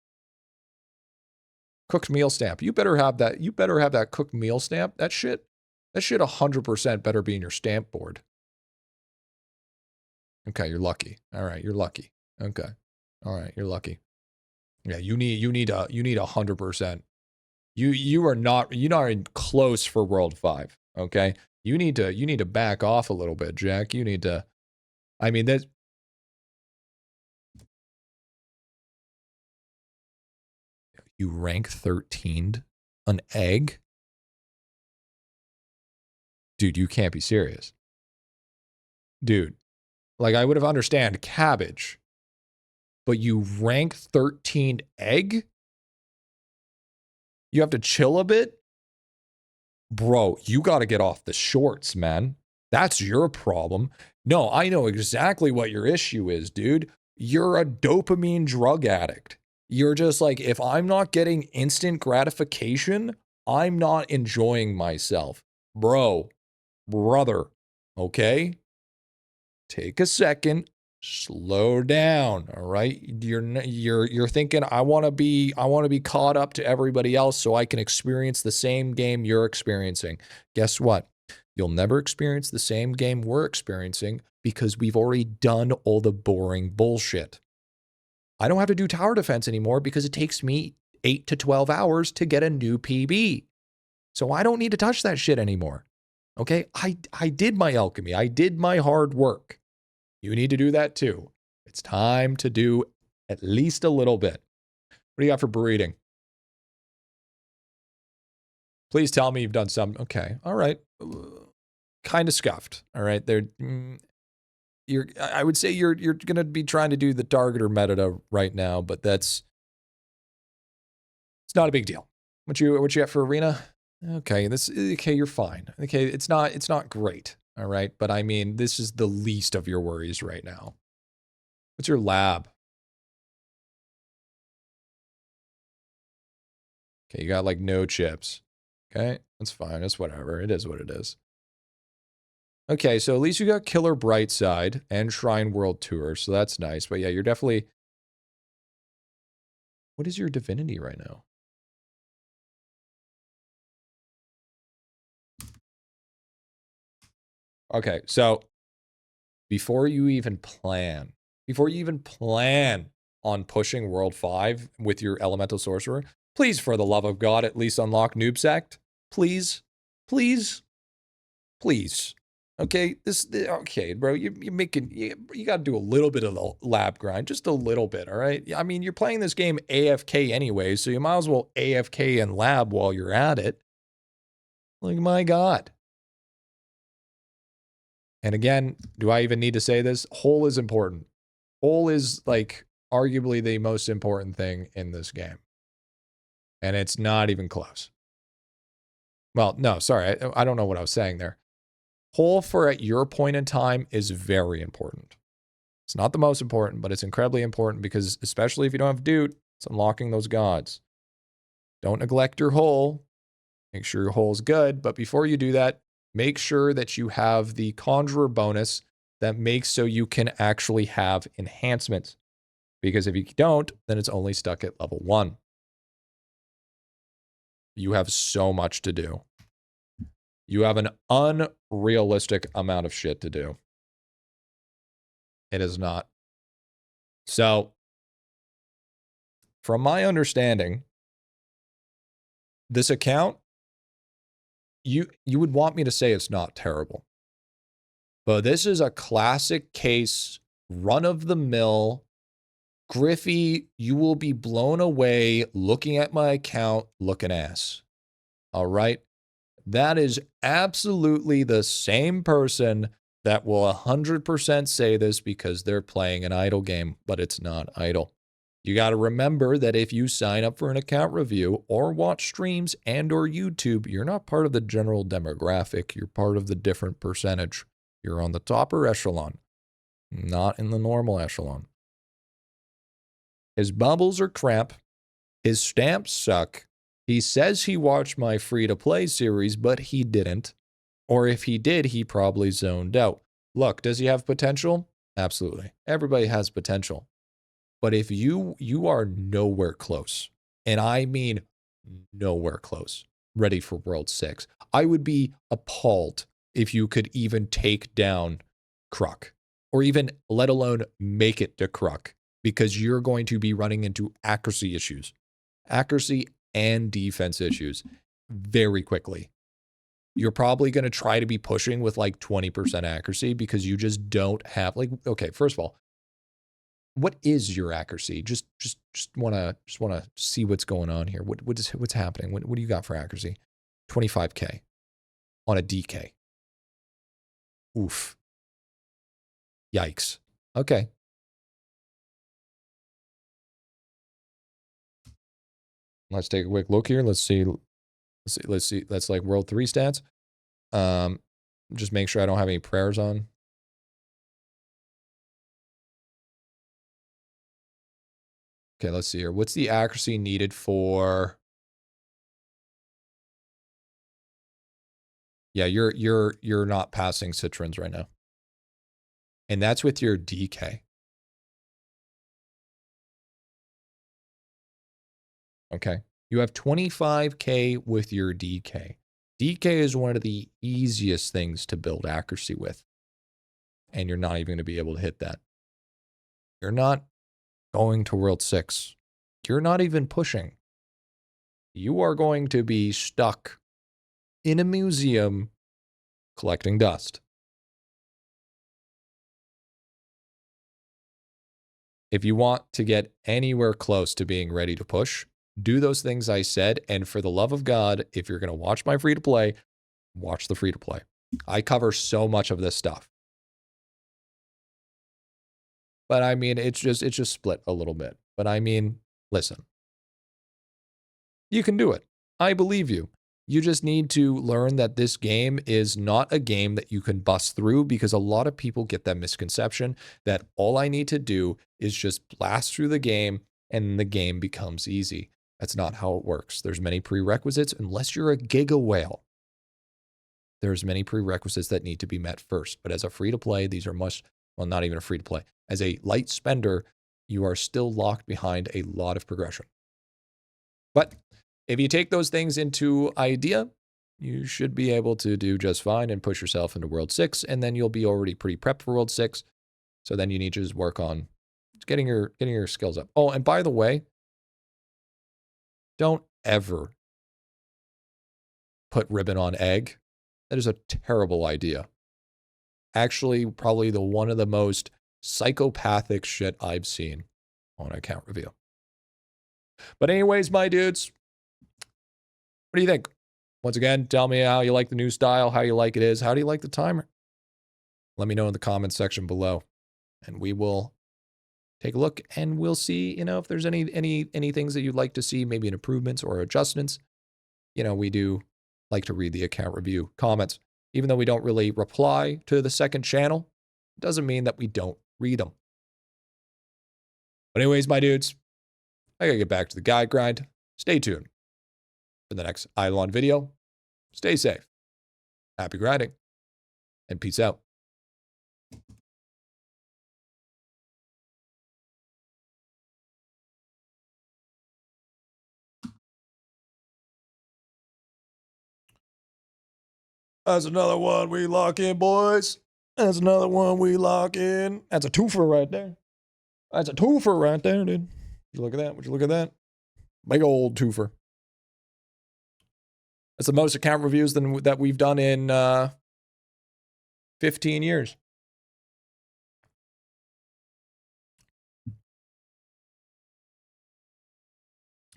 Cooked meal stamp. You better have that. You better have that cooked meal stamp. That shit 100% better be in your stamp board. Okay, you're lucky. All right, you're lucky. Okay. All right, you're lucky. Yeah, you need 100%. You're not even close for World 5, okay? You need to back off a little bit, Jack. You need to, I mean, that. You rank 13'd an egg? Dude, you can't be serious. Dude, like I would have understand cabbage, but you rank 13 egg? You have to chill a bit? Bro, you got to get off the shorts, man. That's your problem. No, I know exactly what your issue is, dude. You're a dopamine drug addict. You're just like, if I'm not getting instant gratification, I'm not enjoying myself. Brother, okay? take a second, slow down. All right, you're thinking I want to be caught up to everybody else so I can experience the same game you're experiencing. Guess what? You'll never experience the same game we're experiencing because we've already done all the boring bullshit. I don't have to do tower defense anymore because it takes me 8 to 12 hours to get a new PB. So I don't need to touch that shit anymore. Okay, I did my alchemy. I did my hard work. You need to do that too. It's time to do at least a little bit. What do you got for breeding? Please tell me you've done some. Okay, all right. Kind of scuffed. All right, I would say you're gonna be trying to do the targeter meta right now, but it's not a big deal. What you got for arena? Okay, you're fine. Okay, it's not great. All right, but I mean, this is the least of your worries right now. What's your lab? Okay, you got like no chips. Okay, that's fine. That's whatever. It is what it is. Okay, so at least you got Killer Brightside and Shrine World Tour, so that's nice. But yeah, you're definitely... What is your divinity right now? Okay, so before you even plan on pushing World 5 with your Elemental Sorcerer, please, for the love of God, at least unlock Noob Sect. Please. Please. Please. Okay, okay, bro, you're making, you got to do a little bit of the lab grind, just a little bit, all right? I mean, you're playing this game AFK anyway, so you might as well AFK and lab while you're at it. Like, my God. And again, do I even need to say this? Hole is important. Hole is, like, arguably the most important thing in this game. And it's not even close. Well, no, sorry, I don't know what I was saying there. Hole for at your point in time is very important. It's not the most important, but it's incredibly important because especially if you don't have Dude, it's unlocking those gods. Don't neglect your hole. Make sure your hole is good. But before you do that, make sure that you have the Conjurer bonus that makes so you can actually have enhancements. Because if you don't, then it's only stuck at level 1. You have so much to do. You have an unrealistic amount of shit to do. It is not. So, from my understanding, this account, you would want me to say it's not terrible. But this is a classic case, run-of-the-mill. Griffy, you will be blown away looking at my account, looking ass. All right? That is absolutely the same person that will 100% say this because they're playing an idle game, but it's not idle. You got to remember that if you sign up for an account review or watch streams and or YouTube, you're not part of the general demographic. You're part of the different percentage. You're on the topper echelon, not in the normal echelon. His bubbles are crap. His stamps suck. He says he watched my free-to-play series, but he didn't. Or if he did, he probably zoned out. Look, does he have potential? Absolutely. Everybody has potential. But if you are nowhere close, and I mean nowhere close, ready for World 6, I would be appalled if you could even take down Kruk, or even let alone make it to Kruk, because you're going to be running into accuracy issues. Accuracy and defense issues very quickly. You're probably going to try to be pushing with like 20% accuracy because you just don't have, like, okay, first of all, what is your accuracy? Just want to see what's going on here. What's happening? What do you got for accuracy? 25K on a DK. Oof. Yikes. Okay. Let's take a quick look here. Let's see. That's like World 3 stats. Just make sure I don't have any prayers on. Okay, let's see here. What's the accuracy needed for? Yeah, you're not passing Citrons right now. And that's with your DK. Okay. You have 25K with your DK. DK is one of the easiest things to build accuracy with. And you're not even going to be able to hit that. You're not going to World 6. You're not even pushing. You are going to be stuck in a museum collecting dust. If you want to get anywhere close to being ready to push, do those things I said. And for the love of God, if you're going to watch my free-to-play, watch the free-to-play. I cover so much of this stuff. But I mean, it's just split a little bit. But I mean, listen, you can do it. I believe you. You just need to learn that this game is not a game that you can bust through, because a lot of people get that misconception that all I need to do is just blast through the game and the game becomes easy. That's not how it works. There's many prerequisites. Unless you're a giga whale, there's many prerequisites that need to be met first. But as a free-to-play, these are much, well, not even a free-to-play. As a light spender, you are still locked behind a lot of progression. But if you take those things into idea, you should be able to do just fine and push yourself into World 6, and then you'll be already pretty prepped for World 6. So then you need to just work on getting your skills up. Oh, and by the way, don't ever put ribbon on egg. That is a terrible idea. Actually, probably one of the most psychopathic shit I've seen on account review. But anyways, my dudes, what do you think? Once again, tell me how you like the new style, how you like it is, how do you like the timer? Let me know in the comments section below, and we will take a look and we'll see, if there's any things that you'd like to see, maybe improvements or adjustments. We do like to read the account review comments. Even though we don't really reply to the second channel, it doesn't mean that we don't read them. But anyways, my dudes, I gotta get back to the guide grind. Stay tuned for the next IdleOn video. Stay safe, happy grinding, and peace out. That's another one we lock in, boys. That's another one we lock in. That's a twofer right there. That's a twofer right there, dude. Would you look at that? Would you look at that? Big old twofer. That's the most account reviews that we've done in 15 years.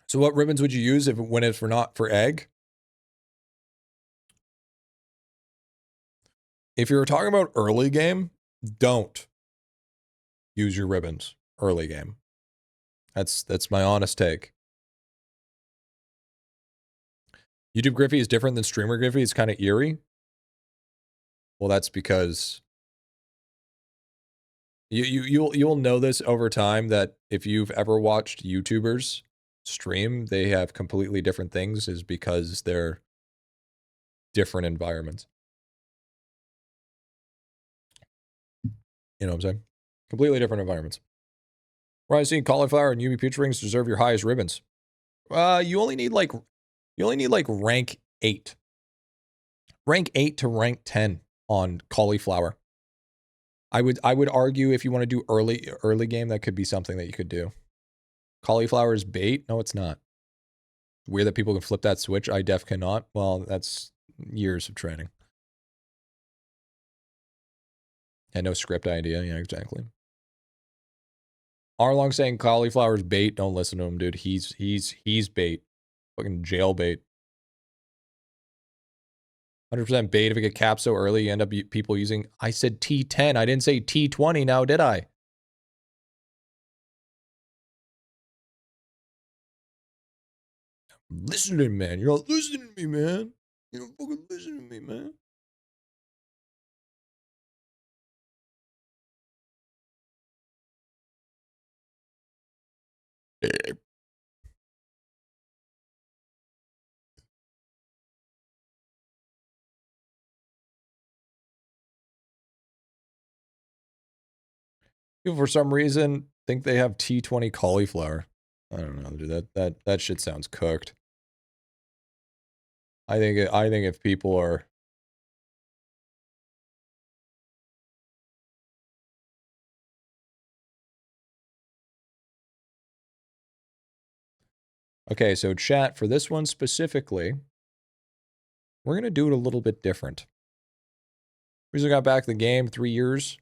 So what ribbons would you use when it's not for egg? If you're talking about early game, don't use your ribbons early game. That's my honest take. YouTube Griffy is different than streamer Griffy. It's kind of eerie. Well, that's because you'll know this over time, that if you've ever watched YouTubers stream, they have completely different things, is because they're different environments. You know what I'm saying? Completely different environments. Ryan seeing cauliflower and UV peach rings deserve your highest ribbons. You only need like rank 8. Rank 8 to rank 10 on cauliflower. I would argue if you want to do early game, that could be something that you could do. Cauliflower is bait? No, it's not. Weird that people can flip that switch. I def cannot. Well, that's years of training. And no script idea. Yeah, exactly. Arlong saying cauliflower's bait. Don't listen to him, dude. He's bait. Fucking jail bait. 100% bait if it get capped so early, you end up people using... I said T10. I didn't say T20 now, did I? Listen to me, man. You're not listening to me, man. You don't fucking listen to me, man. People for some reason think they have T20 cauliflower. I don't know, dude. That shit sounds cooked. I think if people are okay, so chat for this one specifically, we're gonna do it a little bit different. We just got back the game 3 years.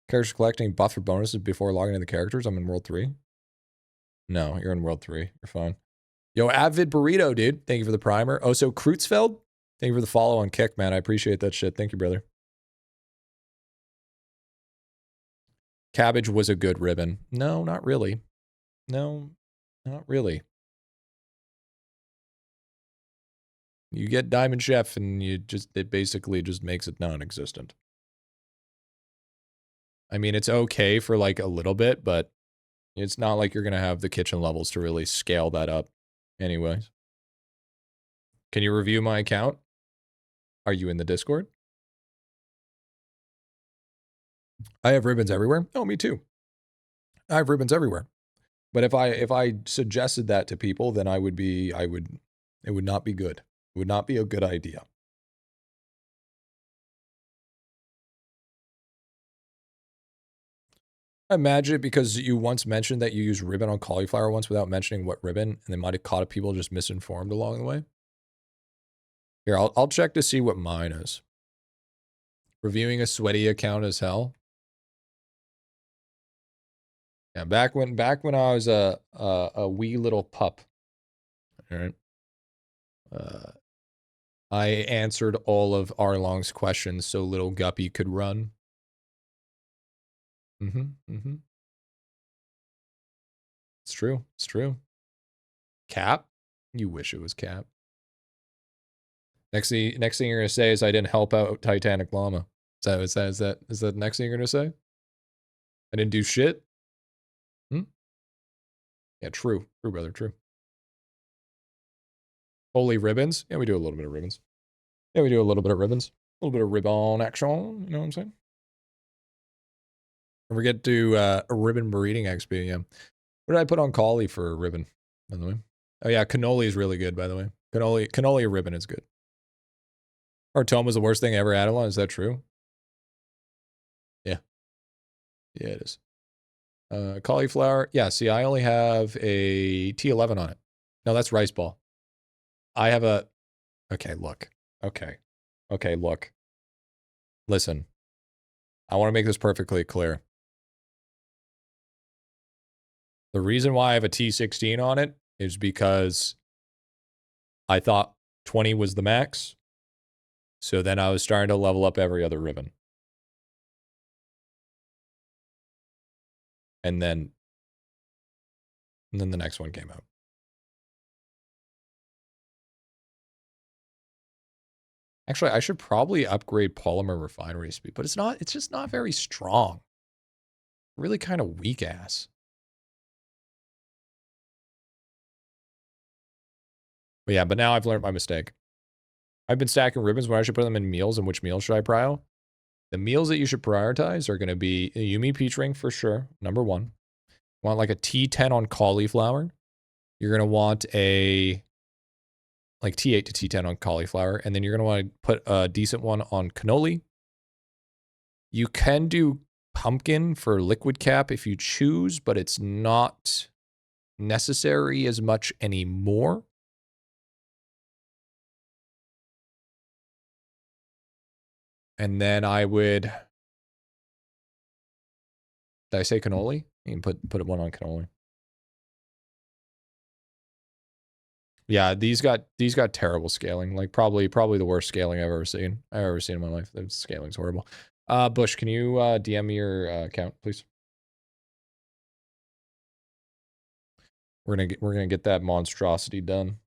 Characters collecting buff for bonuses before logging into the characters. I'm in World 3. No, you're in World 3. You're fine. Yo, Avid Burrito, dude. Thank you for the primer. Oh, so Kreutzfeld? Thank you for the follow on Kick, man. I appreciate that shit. Thank you, brother. Cabbage was a good ribbon. No, not really. No, not really. You get Diamond Chef and it basically just makes it non-existent. I mean, it's okay for like a little bit, but it's not like you're going to have the kitchen levels to really scale that up. Anyways. Can you review my account? Are you in the Discord? I have ribbons everywhere. Oh, me too. I have ribbons everywhere. But if I suggested that to people, then it would not be good. It would not be a good idea. I imagine it because you once mentioned that you used ribbon on cauliflower once without mentioning what ribbon, and they might have caught people just misinformed along the way. Here, I'll check to see what mine is. Reviewing a sweaty account as hell. Yeah, back when I was a wee little pup. All right. I answered all of Arlong's questions so little Guppy could run. It's true. It's true. Cap? You wish it was Cap. Next thing you're gonna say is I didn't help out Titanic Llama. Is that the next thing you're gonna say? I didn't do shit? Yeah, true. True, brother, true. Holy ribbons? Yeah, we do a little bit of ribbons. Yeah, we do a little bit of ribbons. A little bit of ribbon action, you know what I'm saying? Don't forget to a ribbon breeding XP, yeah. What did I put on Collie for a ribbon, by the way? Oh yeah, cannoli is really good, by the way. Cannoli ribbon is good. Our tome was the worst thing I ever IdleOn. Is that true? Yeah. Yeah, it is. Cauliflower. Yeah, see, I only have a T11 on it. No, that's rice ball. I have a... Okay, look. Okay, look. Listen. I want to make this perfectly clear. The reason why I have a T16 on it is because I thought 20 was the max. So then I was starting to level up every other ribbon. And then the next one came out. Actually, I should probably upgrade polymer refinery speed, but it's just not very strong. Really kind of weak ass. But yeah, but now I've learned my mistake. I've been stacking ribbons when I should put them in meals, and which meals should I prio? The meals that you should prioritize are going to be a Yumi peach ring for sure, number 1. You want like a T10 on cauliflower. You're going to want a like T8 to T10 on cauliflower, and then you're going to want to put a decent one on cannoli. You can do pumpkin for liquid cap if you choose, but it's not necessary as much anymore. And then I would... Did I say cannoli? You can put one on cannoli. Yeah, these got terrible scaling. Like probably the worst scaling I've ever seen in my life. The scaling's horrible. Bush, can you DM me your account, please? We're gonna get that monstrosity done.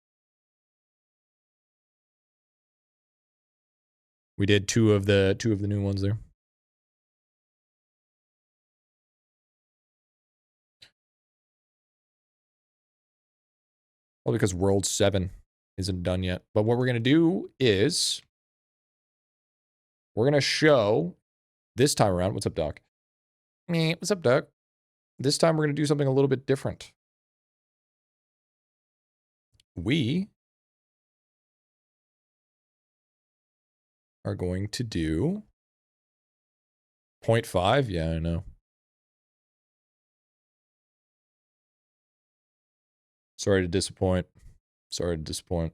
We did two of the new ones there. Well, because World 7 isn't done yet. But what we're gonna do is we're gonna show this time around. What's up, Doc? What's up, Doug? This time we're going to do something a little bit different. We are going to do 0.5. Yeah, I know. Sorry to disappoint. Sorry to disappoint.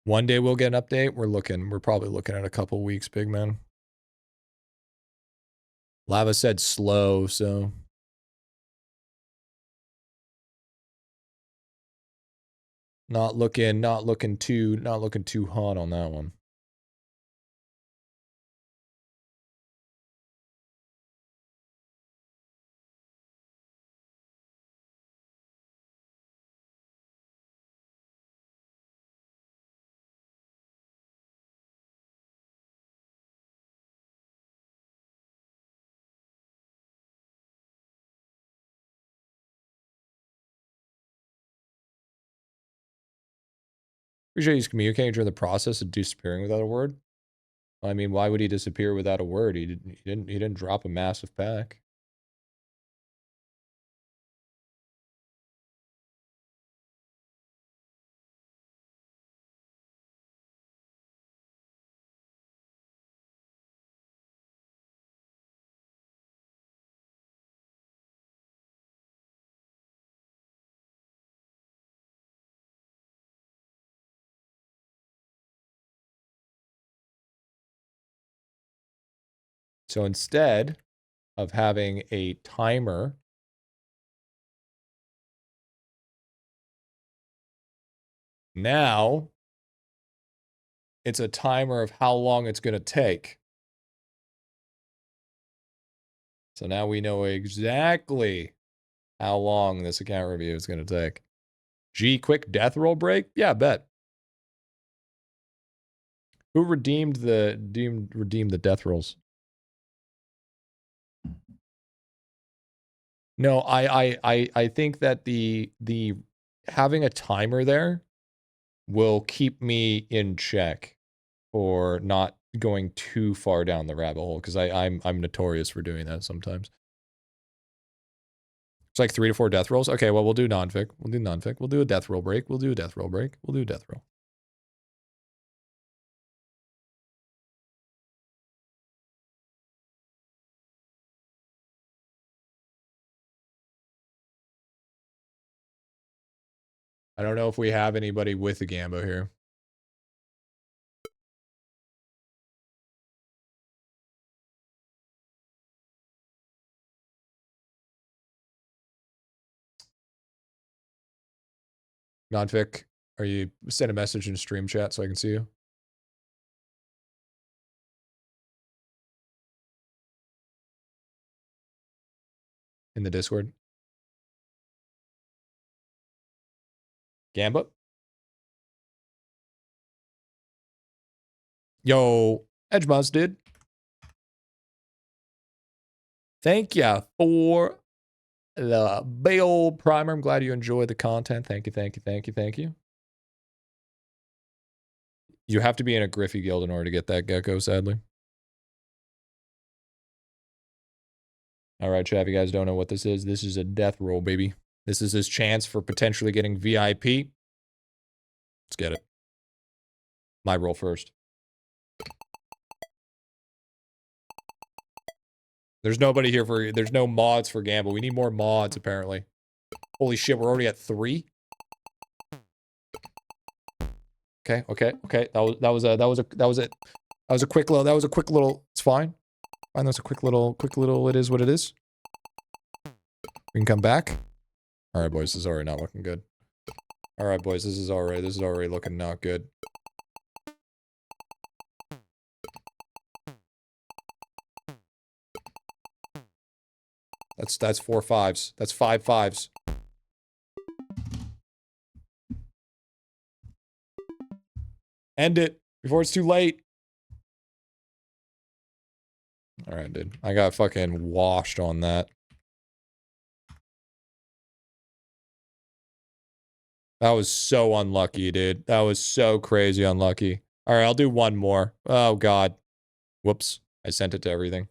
One day we'll get an update. We're probably looking at a couple weeks, big man. Lava said slow, so not looking too hot on that one. Appreciate he's communicating during the process of disappearing without a word. I mean, why would he disappear without a word? He didn't drop a massive pack. So instead of having a timer, now it's a timer of how long it's going to take. So now we know exactly how long this account review is going to take. G, quick death roll break? Yeah, bet. Who redeemed the death rolls? No, I think that the having a timer there will keep me in check for not going too far down the rabbit hole, because I'm notorious for doing that sometimes. It's like 3 to 4 death rolls. Okay, well, we'll do non-fic. We'll do non-fic. We'll do a death roll break. We'll do a death roll break. We'll do a death roll. I don't know if we have anybody with a Gambo here. Non-fic, are you send a message in stream chat so I can see you? In the Discord. Gamba? Yo, Edgemuz did. Thank ya for the bail primer. I'm glad you enjoyed the content. Thank you, thank you, thank you, thank you. You have to be in a Griffy guild in order to get that gecko, sadly. All right, chat, if you guys don't know what this is a death roll, baby. This is his chance for potentially getting VIP. Let's get it. My roll first. There's nobody here there's no mods for Gamble. We need more mods, apparently. Holy shit, we're already at 3? Okay. That was a quick little, it's fine. Fine, that's a quick little, it is what it is. We can come back. All right, boys, this is already not looking good. All right, boys, this is already looking not good. That's 4 5s. That's 5 5s. End it before it's too late. All right, dude. I got fucking washed on that. That was so unlucky, dude. That was so crazy unlucky. All right, I'll do one more. Oh, God. Whoops. I sent it to everything.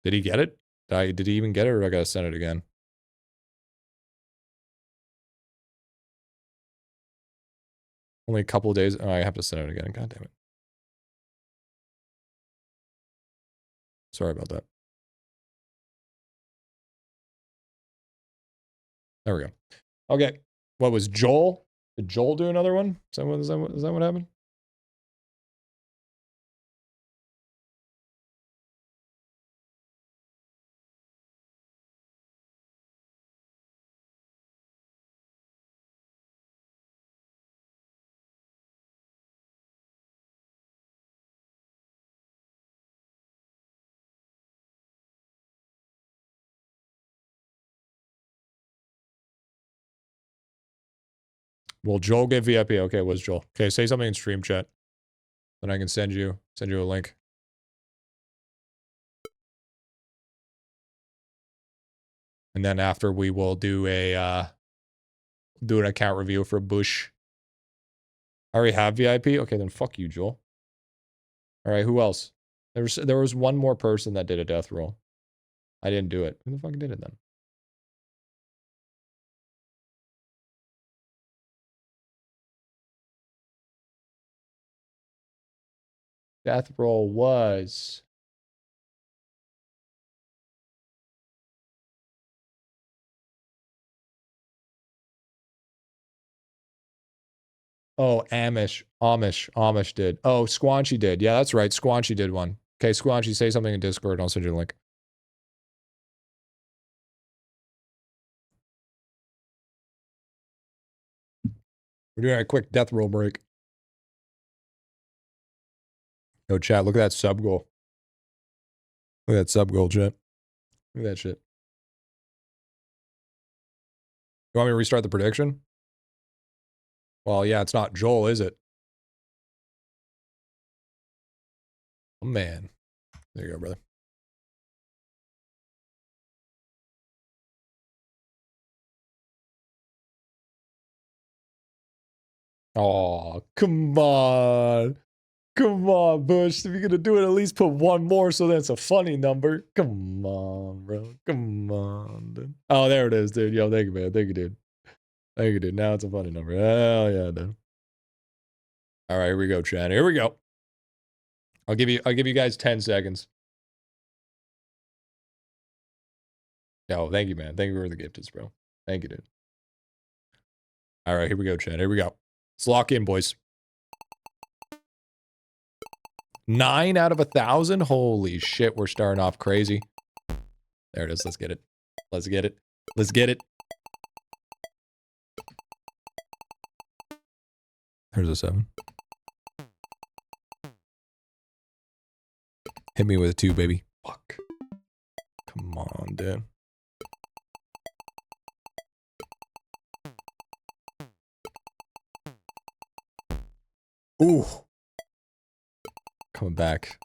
Did he get it? Did he even get it, or I gotta send it again? Only a couple of days. Oh, I have to send it again. God damn it. Sorry about that. There we go. Okay. What was Joel? Did Joel do another one? Is that what happened? Well, Joel gave VIP. Okay, it was Joel. Okay, say something in stream chat. Then I can send you a link. And then after we will do an account review for Bush. I already have VIP? Okay, then fuck you, Joel. All right, who else? There was one more person that did a death roll. I didn't do it. Who the fuck did it then? Death roll was... Oh, Amish did. Oh, Squanchy did. Yeah, that's right. Squanchy did one. Okay, Squanchy, say something in Discord and I'll send you a link. We're doing a quick death roll break. Yo, chat, look at that sub goal. Look at that sub goal, chat. Look at that shit. You want me to restart the prediction? Well, yeah, it's not Joel, is it? Oh, man. There you go, brother. Oh, come on. Come on, Bush. If you're gonna do it, at least put one more so that's a funny number. Come on, bro. Come on, dude. Oh, there it is, dude. Yo, thank you, man. Thank you, dude. Thank you, dude. Now it's a funny number. Hell yeah, dude. All right, here we go, Chad. Here we go. I'll give you guys 10 seconds. No, thank you, man. Thank you for the gifts, bro. Thank you, dude. All right, here we go, Chad. Here we go. Let's lock in, boys. 9 out of 1,000? Holy shit, we're starting off crazy. There it is. Let's get it. Let's get it. Let's get it. There's a 7. Hit me with a 2, baby. Fuck. Come on, dude. Ooh. Coming back.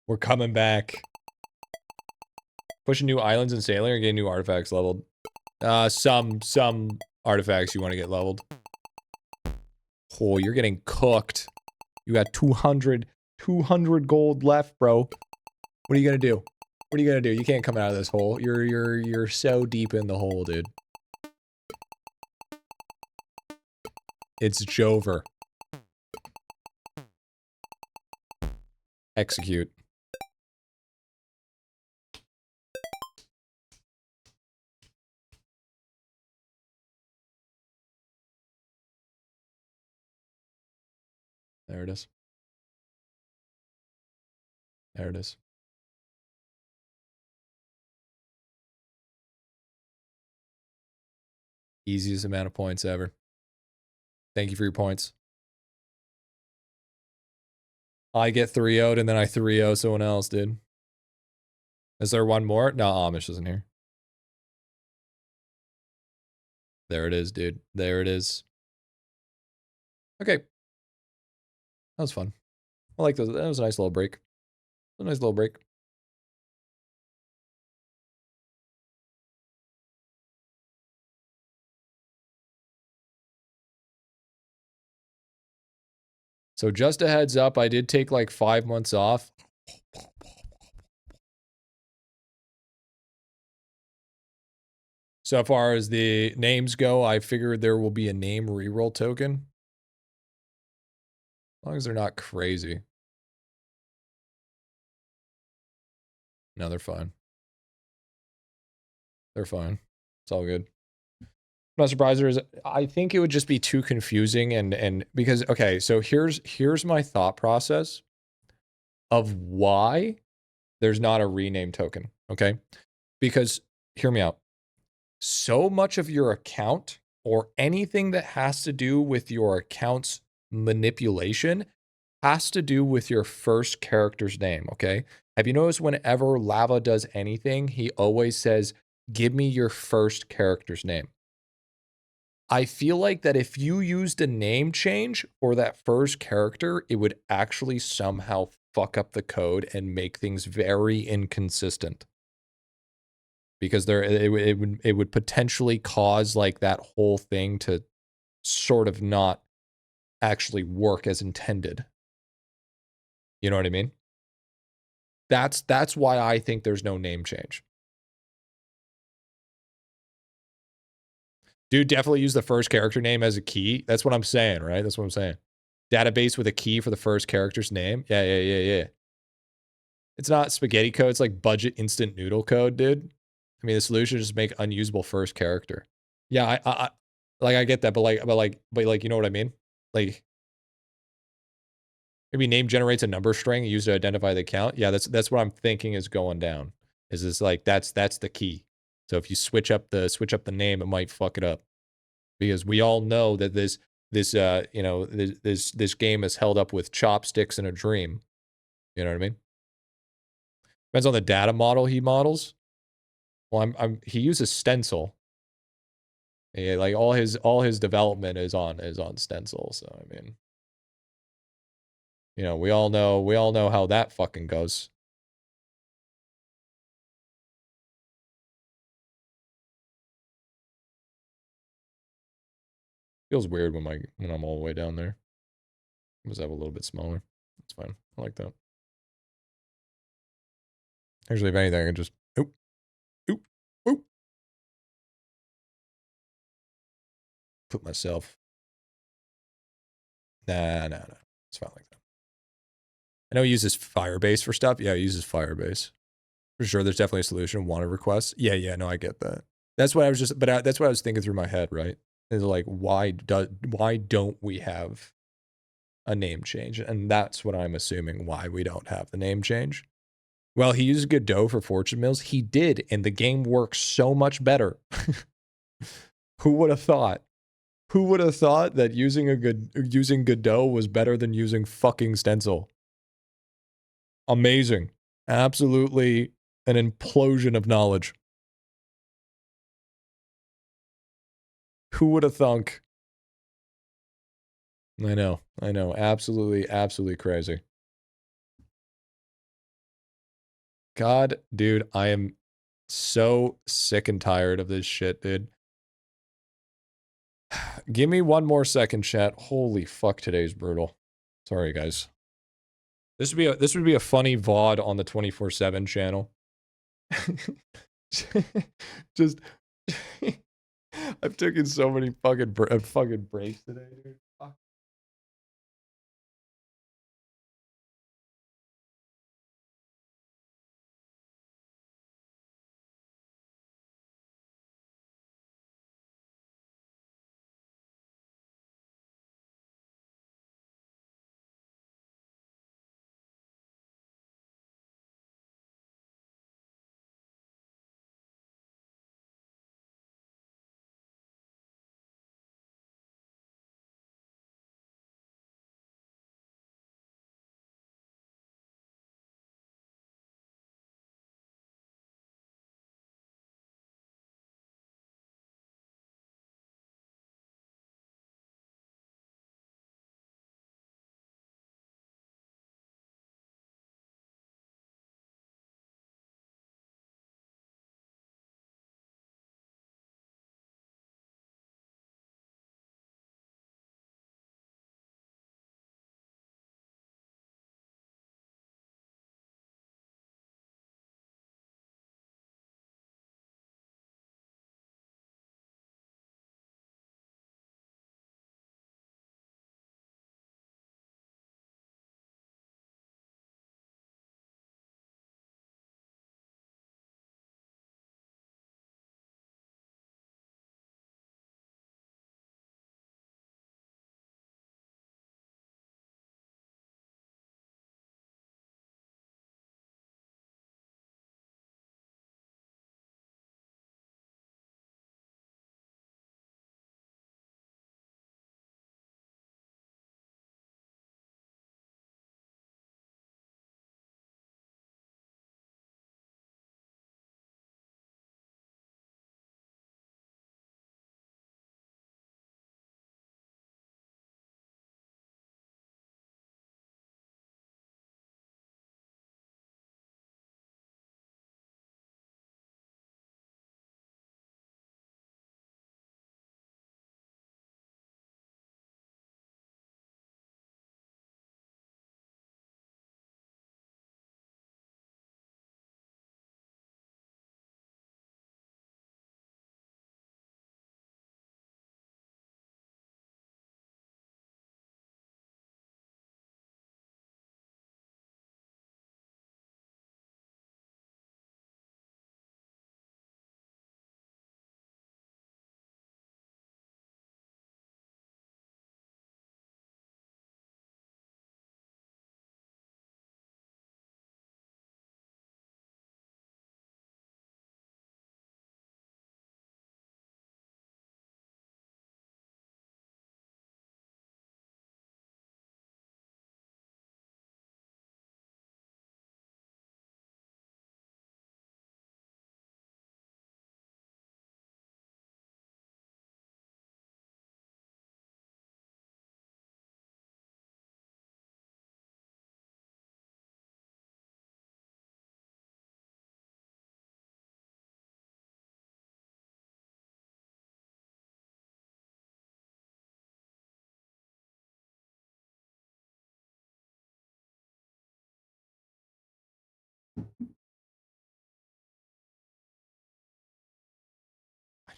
We're coming back. Pushing new islands and sailing or getting new artifacts leveled? Some artifacts you want to get leveled. Oh, you're getting cooked. You got 200 gold left, bro. What are you gonna do? What are you gonna do? You can't come out of this hole. You're so deep in the hole, dude. It's Jover. Execute. There it is. There it is. Easiest amount of points ever. Thank you for your points. I get 3-0'd and then I 3-0 someone else, dude. Is there one more? No, Amish isn't here. There it is, dude. There it is. Okay. That was fun. I like those. That was a nice little break. A nice little break. So just a heads up, I did take like 5 months off. So far as the names go, I figured there will be a name reroll token. As long as they're not crazy. No, they're fine. They're fine. It's all good. I'm not surprised I think it would just be too confusing and because okay, so here's my thought process of why there's not a rename token, okay? Because hear me out. So much of your account or anything that has to do with your account's manipulation has to do with your first character's name, okay? Have you noticed whenever Lava does anything, he always says, "Give me your first character's name." I feel like that if you used a name change for that first character, it would actually somehow fuck up the code and make things very inconsistent. Because it would potentially cause like that whole thing to sort of not actually work as intended. You know what I mean? That's why I think there's no name change. Dude, definitely use the first character name as a key. That's what I'm saying, right? That's what I'm saying. Database with a key for the first character's name. Yeah. It's not spaghetti code. It's like budget instant noodle code, dude. I mean, the solution is just make unusable first character. Yeah, I like I get that, but you know what I mean? Like maybe name generates a number string used to identify the account. Yeah, that's what I'm thinking is going down. Is this like that's the key. So if you switch up the name, it might fuck it up. Because we all know that this this game is held up with chopsticks and a dream. You know what I mean? Depends on the data model he models. Well, he uses stencil. Yeah, like all his development is on stencil. So I mean, you know, we all know how that fucking goes. Feels weird when I'm all the way down there. Just have a little bit smaller. It's fine. I like that. Actually, if anything, I can just oop, oop, oop. Put myself. Nah. It's fine like that. I know he uses Firebase for stuff. Yeah, he uses Firebase. For sure, there's definitely a solution. Wanted requests. Yeah, no, I get that. That's what I was just, that's what I was thinking through my head, right? Is like, why don't we have a name change? And that's what I'm assuming why we don't have the name change. Well, he used Godot for Fortune Mills. He did, and the game works so much better. Who would have thought? Who would have thought that using Godot was better than using fucking Stencil? Amazing. Absolutely an implosion of knowledge. Who would have thunk? I know. Absolutely crazy. God, dude, I am so sick and tired of this shit, dude. Give me one more second, chat. Holy fuck, today's brutal. Sorry, guys. This would be a funny VOD on the 24/7 channel. Just I've taken so many fucking breaks today, dude. Fuck.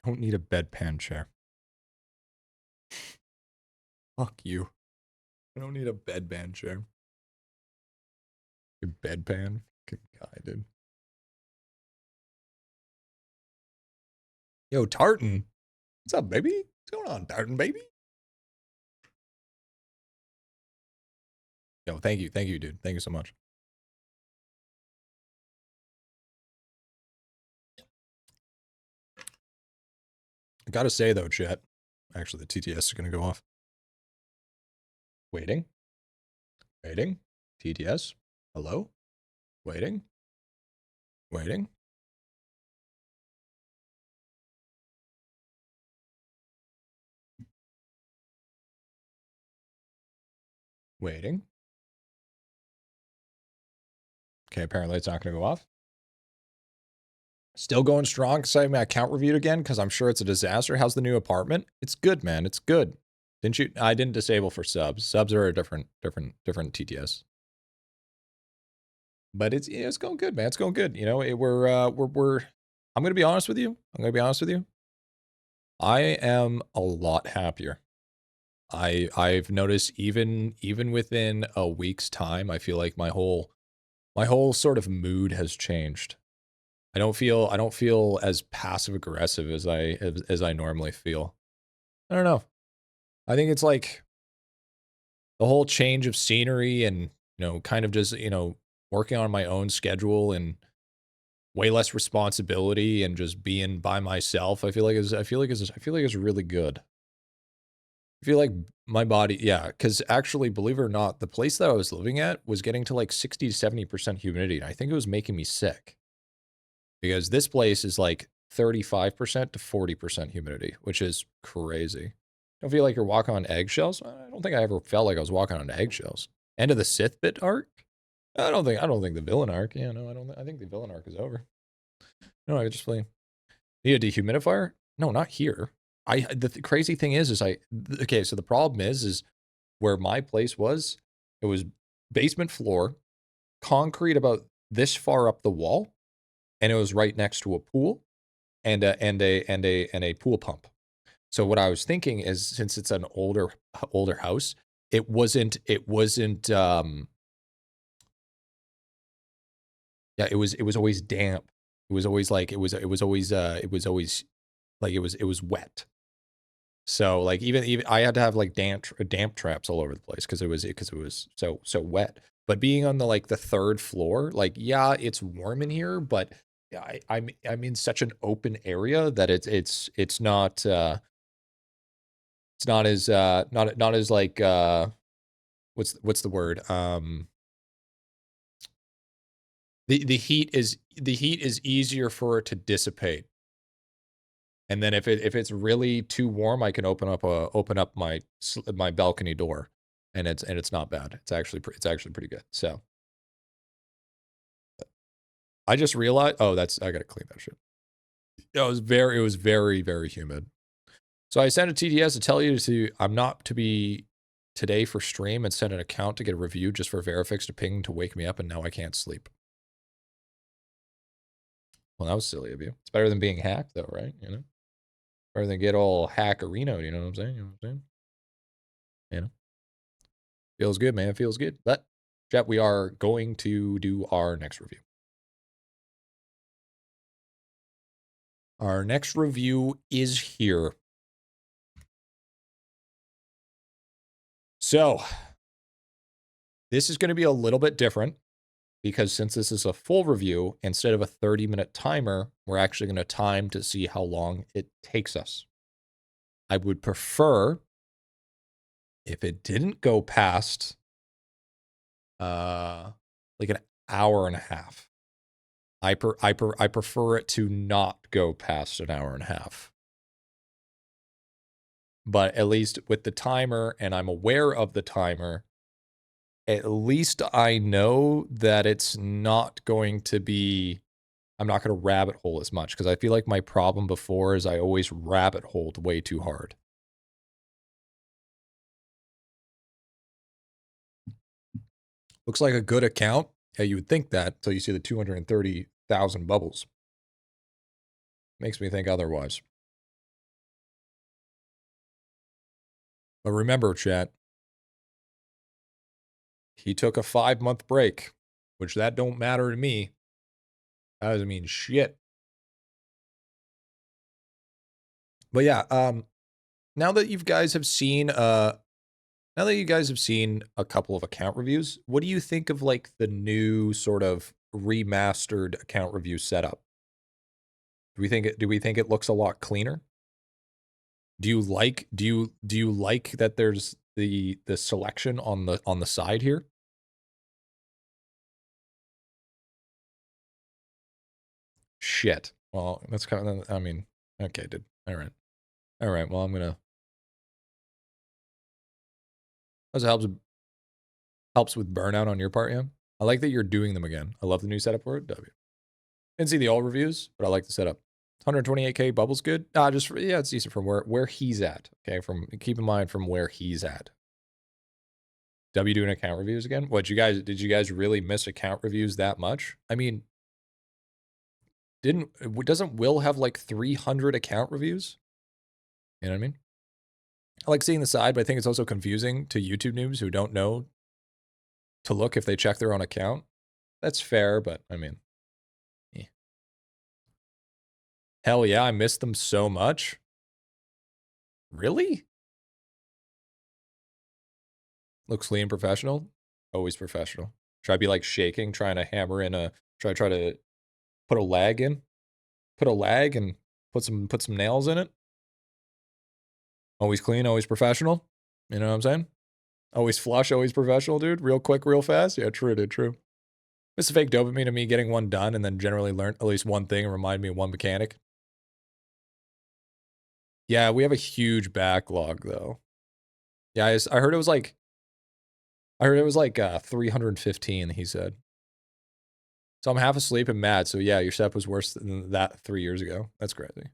I don't need a bedpan chair. Fuck you. I don't need a bedpan chair. A bedpan? Good guy, dude. Yo, Tartan. What's up, baby? What's going on, Tartan, baby? Yo, thank you, dude. Thank you so much. I gotta say though, chat. Actually, the TTS is gonna go off. Waiting. Waiting. TTS. Hello? Waiting. Waiting. Waiting. Okay, apparently it's not gonna go off. Still going strong because I have my account reviewed again because I'm sure it's a disaster. How's the new apartment? It's good, man. It's good. Didn't you? I didn't disable for subs. Subs are a different TTS. But it's going good, man. It's going good. You know, we're. I'm gonna be honest with you. I am a lot happier. I've noticed even within a week's time, I feel like my whole sort of mood has changed. I don't feel as passive aggressive as I normally feel. I don't know. I think it's like the whole change of scenery and, kind of just, working on my own schedule and way less responsibility and just being by myself. I feel like it's really good. I feel like my body, yeah, because actually, believe it or not, the place that I was living at was getting to like 60 to 70% humidity. And I think it was making me sick. Because this place is like 35% to 40% humidity, which is crazy. Don't feel like you're walking on eggshells? I don't think I ever felt like I was walking on eggshells. End of the Sith bit arc? I don't think the villain arc. Yeah, no, I think the villain arc is over. No, I just play. Need a dehumidifier? No, not here. The crazy thing is okay, so the problem is where my place was, it was basement floor, concrete about this far up the wall, and it was right next to a pool and a pool pump. So what I was thinking is, since it's an older house, it wasn't yeah, it was always damp. It was always like it was always like it was wet. So like even I had to have like damp traps all over the place because it was so wet. But being on the third floor, like, yeah, it's warm in here, but I'm in such an open area that it's not not as like what's the word? The heat is easier for it to dissipate. And then if it's really too warm, I can open up my balcony door, and it's not bad. It's actually pretty good. So I just realized, oh, I gotta clean that shit. It was very, very humid. So I sent a TTS to tell you I'm not to be today for stream, and sent an account to get a review just for Verifix to ping to wake me up, and now I can't sleep. Well, that was silly of you. It's better than being hacked though, right? Better than get all hackerino, you know what I'm saying? Feels good, man. Feels good. But, chat, we are going to do our next review. Our next review is here. So, this is going to be a little bit different because since this is a full review, instead of a 30-minute timer, we're actually going to time to see how long it takes us. I would prefer if it didn't go past like an hour and a half. I prefer it to not go past an hour and a half. But at least with the timer, and I'm aware of the timer, at least I know that it's not going to be, I'm not going to rabbit hole as much, because I feel like my problem before is I always rabbit holed way too hard. Looks like a good account. Yeah, you would think that until you see the 230,000 bubbles. Makes me think otherwise. But remember, chat, he took a 5-month break, which that don't matter to me. That doesn't mean shit. But yeah, now that you guys have seen a couple of account reviews, what do you think of like the new sort of remastered account review setup? Do we think it looks a lot cleaner? Do you like that there's the selection on the side here? Shit. Well, that's kind of, I mean, okay, dude. All right. All right. Well, I'm gonna. That helps with burnout on your part, yeah. I like that you're doing them again. I love the new setup for it. W. Didn't see the old reviews, but I like the setup. 128K bubbles good. Yeah, it's decent from where he's at. Okay, keep in mind from where he's at. W doing account reviews again. Did you guys really miss account reviews that much? I mean, doesn't Will have like 300 account reviews? You know what I mean? I like seeing the side, but I think it's also confusing to YouTube noobs who don't know to look if they check their own account. That's fair, but I mean, eh. Hell yeah, I missed them so much. Really? Looks clean and professional. Always professional. Should I be like shaking, trying to hammer in try to put a lag in? Put a lag and put some nails in it? Always clean, always professional. You know what I'm saying? Always flush, always professional, dude. Real quick, real fast. Yeah, true, dude, true. It's a fake dopamine of me getting one done and then generally learn at least one thing and remind me of one mechanic. Yeah, we have a huge backlog though. Yeah, I heard it was like 315, he said. So I'm half asleep and mad. So yeah, your step was worse than that 3 years ago. That's crazy.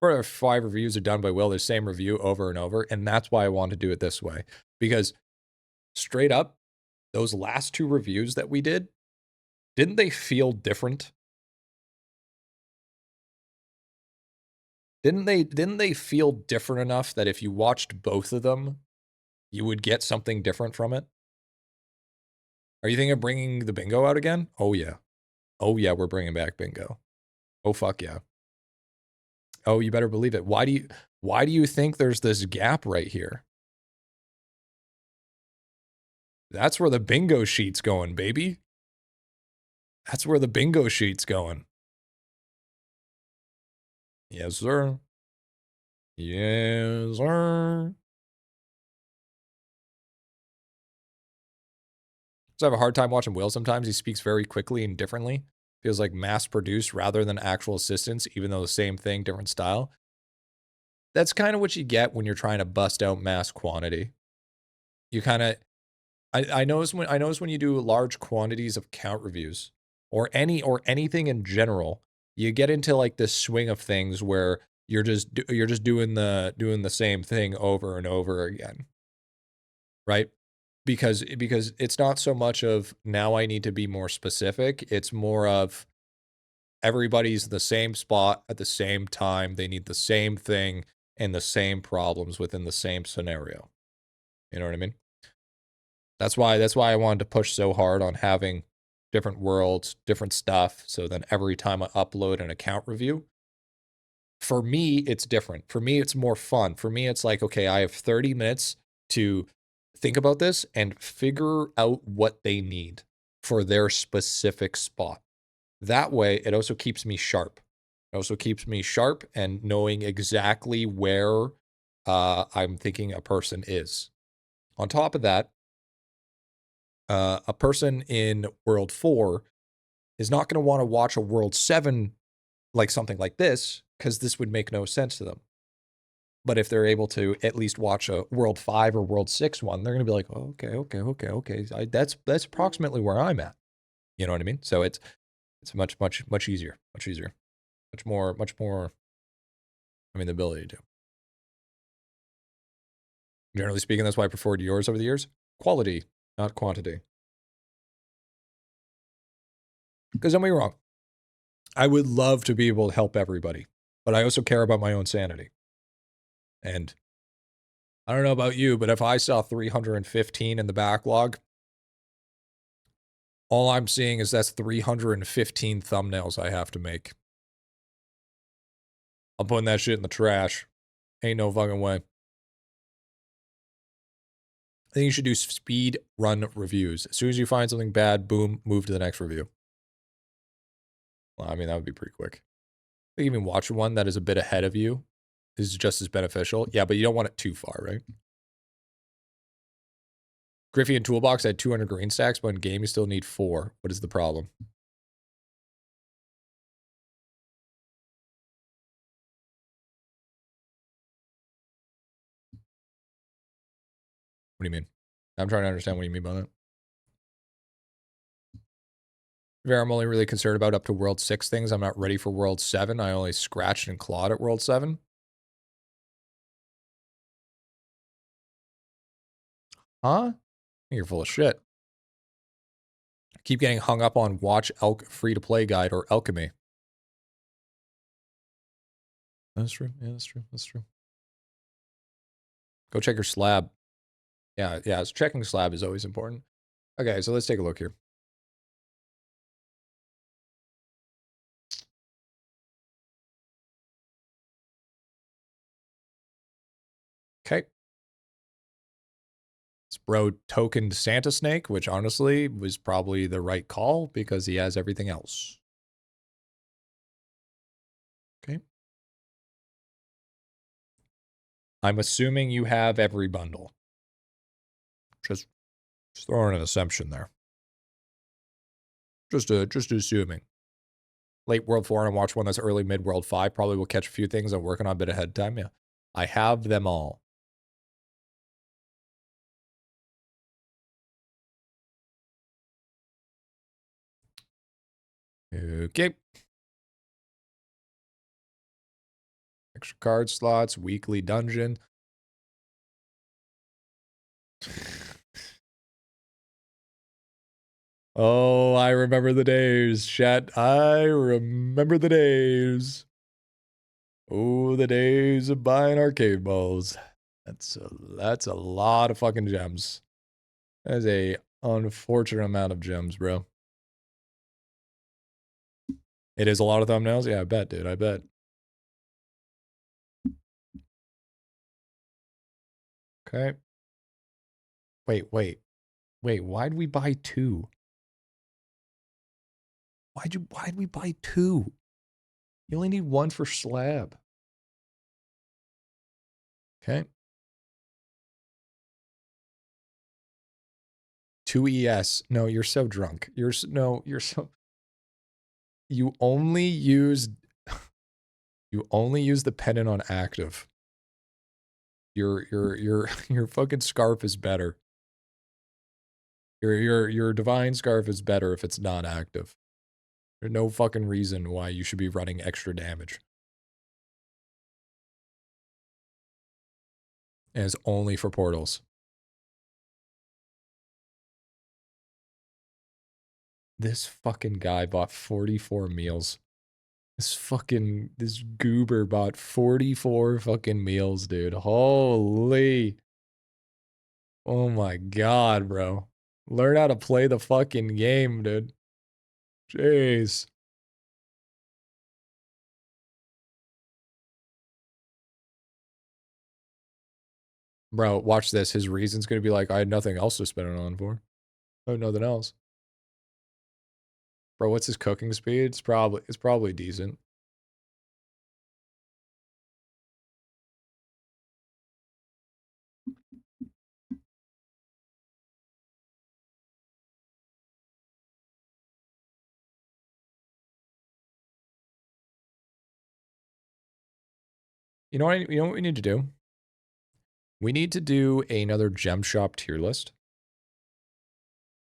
5 reviews are done by Will, the same review over and over. And that's why I want to do it this way. Because straight up, those last 2 reviews that we didn't they feel different? Didn't they feel different enough that if you watched both of them, you would get something different from it? Are you thinking of bringing the bingo out again? Oh yeah. Oh yeah, we're bringing back bingo. Oh fuck yeah. Oh, you better believe it. Why do you think there's this gap right here? That's where the bingo sheet's going, baby. That's where the bingo sheet's going. Yes, sir. Yes, sir. So I have a hard time watching Will sometimes. He speaks very quickly and differently. Feels like mass produced rather than actual assistance, even though the same thing, different style. That's kind of what you get when you're trying to bust out mass quantity. You kind of I notice when you do large quantities of count reviews or anything in general, you get into like this swing of things where you're just doing the same thing over and over again. Right? Because it's not so much of now I need to be more specific, it's more of everybody's in the same spot at the same time, they need the same thing and the same problems within the same scenario. You know what I mean? That's why I wanted to push so hard on having different worlds, different stuff, so then every time I upload an account review, for me, it's different. For me, it's more fun. For me, it's like, okay, I have 30 minutes to think about this and figure out what they need for their specific spot. That way, it also keeps me sharp. It also keeps me sharp and knowing exactly where I'm thinking a person is. On top of that, a person in World 4 is not going to want to watch a World 7 like something like this because this would make no sense to them. But if they're able to at least watch a World 5 or World 6 one, they're going to be like, oh, okay. That's approximately where I'm at. You know what I mean? So it's much easier, much more. I mean, the ability to. Generally speaking, that's why I preferred yours over the years. Quality, not quantity. Because don't get me wrong, I would love to be able to help everybody, but I also care about my own sanity. And I don't know about you, but if I saw 315 in the backlog, all I'm seeing is that's 315 thumbnails I have to make. I'm putting that shit in the trash. Ain't no fucking way. I think you should do speed run reviews. As soon as you find something bad, boom, move to the next review. Well, I mean, that would be pretty quick. I think even watching one that is a bit ahead of you is just as beneficial. Yeah, but you don't want it too far, right? Griffy and Toolbox had 200 green stacks, but in game you still need 4. What is the problem? What do you mean? I'm trying to understand what you mean by that. I'm only really concerned about up to World 6 things. I'm not ready for World 7. I only scratched and clawed at World 7. Huh? You're full of shit. I keep getting hung up on watch Elk free-to-play guide or alchemy. That's true. Yeah, that's true. That's true. Go check your slab. Yeah, so checking slab is always important. Okay, so let's take a look here. Okay. This bro tokened Santa Snake, which honestly was probably the right call because he has everything else. Okay. I'm assuming you have every bundle. Just throwing an assumption there. Just assuming. Late World 4 and watch one that's early mid World 5. Probably will catch a few things I'm working on a bit ahead of time. Yeah. I have them all. Okay. Extra card slots, weekly dungeon. Oh, I remember the days, chat. I remember the days. Oh, the days of buying arcade balls. That's a lot of fucking gems. That is a unfortunate amount of gems, bro. It is a lot of thumbnails? Yeah, I bet, dude. I bet. Okay. Wait. Why'd we buy 2? Why'd we buy 2? You only need 1 for slab. Okay. 2 ES. No, you're so drunk. You're so you only use the pennant on active. Your fucking scarf is better. Your divine scarf is better if it's not active. There's no fucking reason why you should be running extra damage. And it's only for portals. This fucking guy bought 44 meals. This goober bought 44 fucking meals, dude. Holy. Oh my god, bro. Learn how to play the fucking game, dude. Jeez. Bro, watch this. His reason's gonna be like, I had nothing else to spend it on for. I had nothing else. Bro, what's his cooking speed? It's probably decent. You know what we need to do? We need to do another gem shop tier list.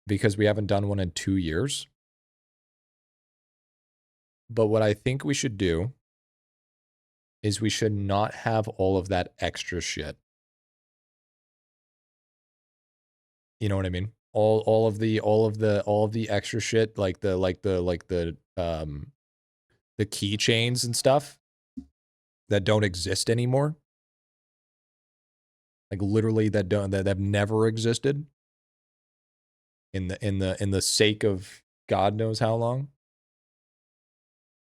Because we haven't done one in 2 years. But what I think we should do is we should not have all of that extra shit. You know what I mean? All of the extra shit, like the keychains and stuff that don't exist anymore. Like literally that have never existed in the sake of God knows how long.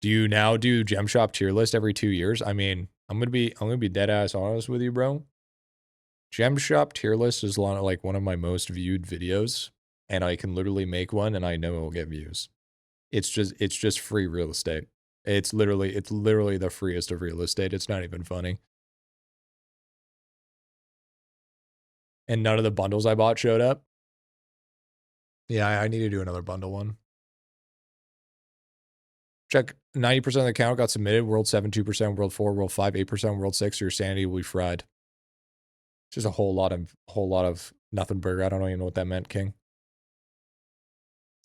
Do you now do Gem Shop tier list every 2 years? I mean, I'm gonna be dead ass honest with you, bro. Gem Shop tier list is like one of my most viewed videos, and I can literally make one and I know it'll get views. It's just free real estate. It's literally the freest of real estate. It's not even funny. And none of the bundles I bought showed up. Yeah, I need to do another bundle one. Check 90% of the count got submitted. World 7, 2%, World 4, World 5, 8%, World 6. Your sanity will be fried. Just a whole lot of nothing burger. I don't even know what that meant, King.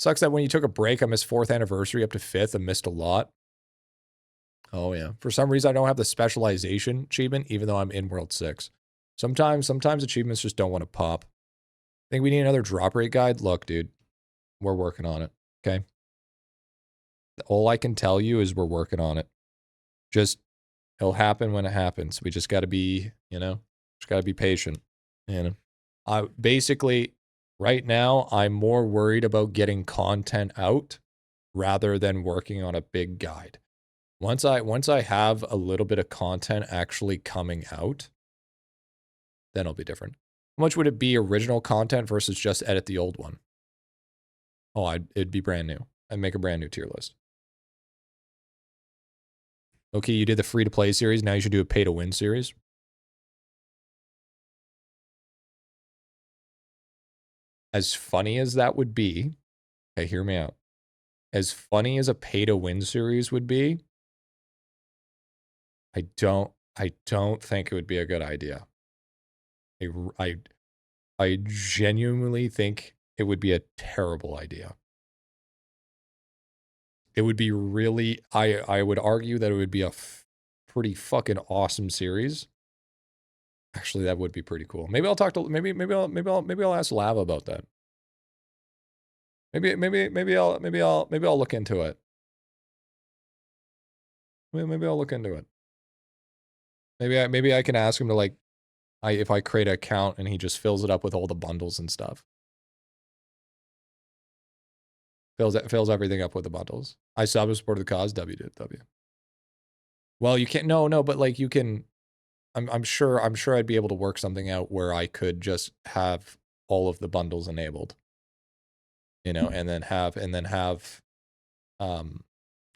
Sucks that when you took a break, I missed 4th anniversary up to 5th. I missed a lot. Oh yeah. For some reason, I don't have the specialization achievement, even though I'm in World 6. Sometimes achievements just don't want to pop. Think we need another drop rate guide? Look, dude, we're working on it. Okay. All I can tell you is we're working on it. Just, it'll happen when it happens. We just got to be, just got to be patient. I basically, right now, I'm more worried about getting content out rather than working on a big guide. Once I have a little bit of content actually coming out, then it'll be different. How much would it be original content versus just edit the old one? Oh, it'd be brand new. I'd make a brand new tier list. Okay, you did the free to play series. Now you should do a pay to win series. As funny as that would be, okay, hear me out. As funny as a pay to win series would be, I don't think it would be a good idea. I genuinely think it would be a terrible idea. It would be really, I would argue that it would be a pretty fucking awesome series. Actually, that would be pretty cool. Maybe I'll talk to maybe I'll ask Lava about that. Maybe I'll look into it. Maybe I'll look into it. Maybe I can ask him to like, if I create an account and he just fills it up with all the bundles and stuff. Fills everything up with the bundles. I supported the cause. W did W. Well, you can't. No, but like you can. I'm sure I'd be able to work something out where I could just have all of the bundles enabled. And then have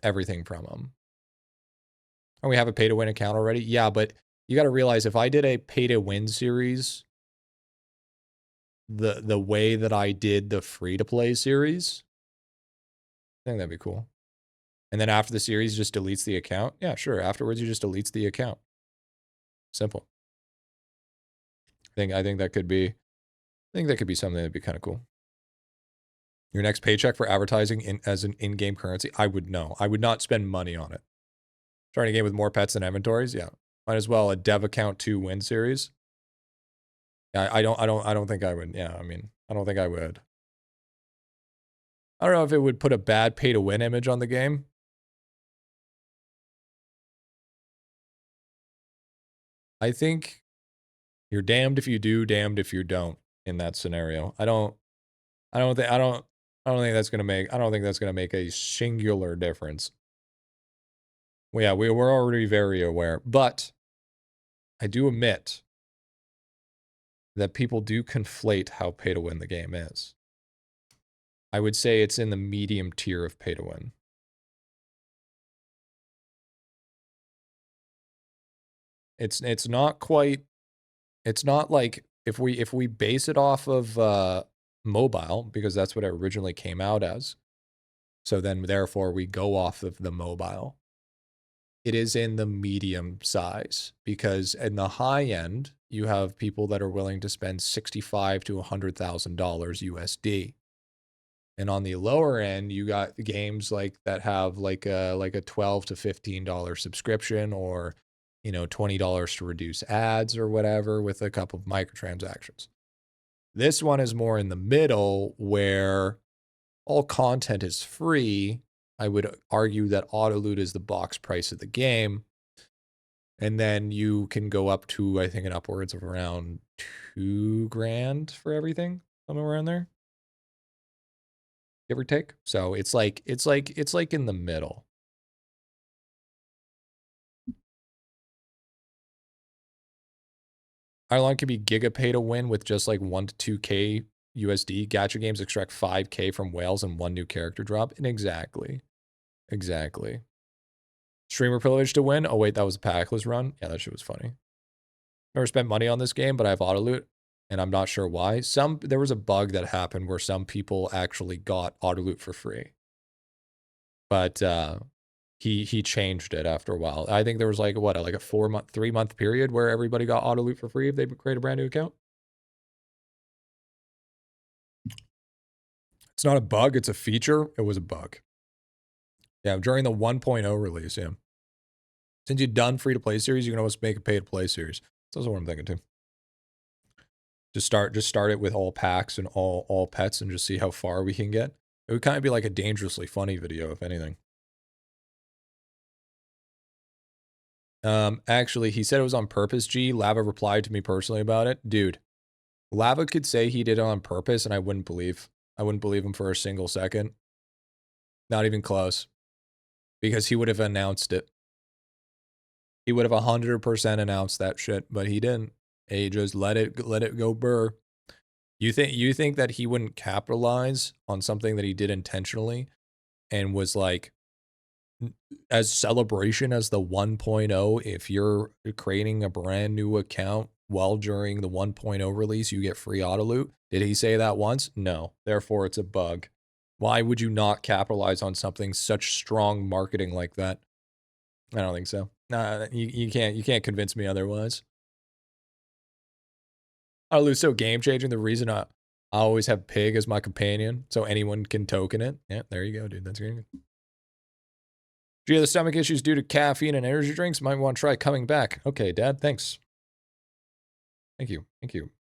everything from them. And we have a pay to win account already. Yeah, but you got to realize if I did a pay to win series, the way that I did the free to play series, I think that'd be cool. And then after the series, just deletes the account. Yeah, sure. Afterwards, you just deletes the account. Simple. I think that could be something that'd be kind of cool. Your next paycheck for advertising as an in-game currency, I would not spend money on it. Starting a game with more pets than inventories, yeah. Might as well a dev account 2 win series. Yeah, I don't think I would. Yeah, I mean, I don't think I would. I don't know if it would put a bad pay to win image on the game. I think you're damned if you do, damned if you don't in that scenario. I don't think that's gonna make a singular difference. Well, yeah, we're already very aware, but I do admit that people do conflate how pay to win the game is. I would say it's in the medium tier of pay to win. It's not quite. It's not like if we base it off of mobile, because that's what it originally came out as. So then therefore we go off of the mobile. It is in the medium size, because in the high end, you have people that are willing to spend $65,000 to $100,000 USD. And on the lower end, you got games like that have like a $12 to $15 subscription, or $20 to reduce ads or whatever with a couple of microtransactions. This one is more in the middle, where all content is free. I would argue that auto loot is the box price of the game. And then you can go up to, I think, an upwards of around $2,000 for everything, somewhere around there, give or take. So it's like in the middle. IdleOn can be gigapay to win with just like 1 to 2K USD. Gacha games extract 5K from whales and 1 new character drop. And exactly. Streamer privilege to win. Oh wait, that was a packless run. Yeah, that shit was funny. Never spent money on this game, but I have auto loot, and I'm not sure why. There was a bug that happened where some people actually got auto loot for free, but he changed it after a while. I think there was like what, like a 3-month period where everybody got auto loot for free if they create a brand new account. It's not a bug, it's a feature. It was a bug. Yeah, during the 1.0 release, yeah. Since you've done free-to-play series, you can almost make a pay-to-play series. That's also what I'm thinking too. Just start it with all packs and all pets and just see how far we can get. It would kind of be like a dangerously funny video, if anything. Actually, he said it was on purpose, G. Lava replied to me personally about it. Dude, Lava could say he did it on purpose, and I wouldn't believe him for a single second. Not even close. Because he would have announced it. He would have 100% announced that shit, but he didn't. He just let it go burr. You think that he wouldn't capitalize on something that he did intentionally and was like, as celebration as the 1.0, if you're creating a brand new account while during the 1.0 release, you get free auto loot? Did he say that once? No. Therefore, it's a bug. Why would you not capitalize on something such strong marketing like that? I don't think so. Nah, you can't convince me otherwise. Auto loot's so game changing. The reason I always have Pig as my companion, so anyone can token it. Yeah, there you go, dude. That's good. Do you have the stomach issues due to caffeine and energy drinks? Might want to try coming back. Okay, Dad, thanks. Thank you.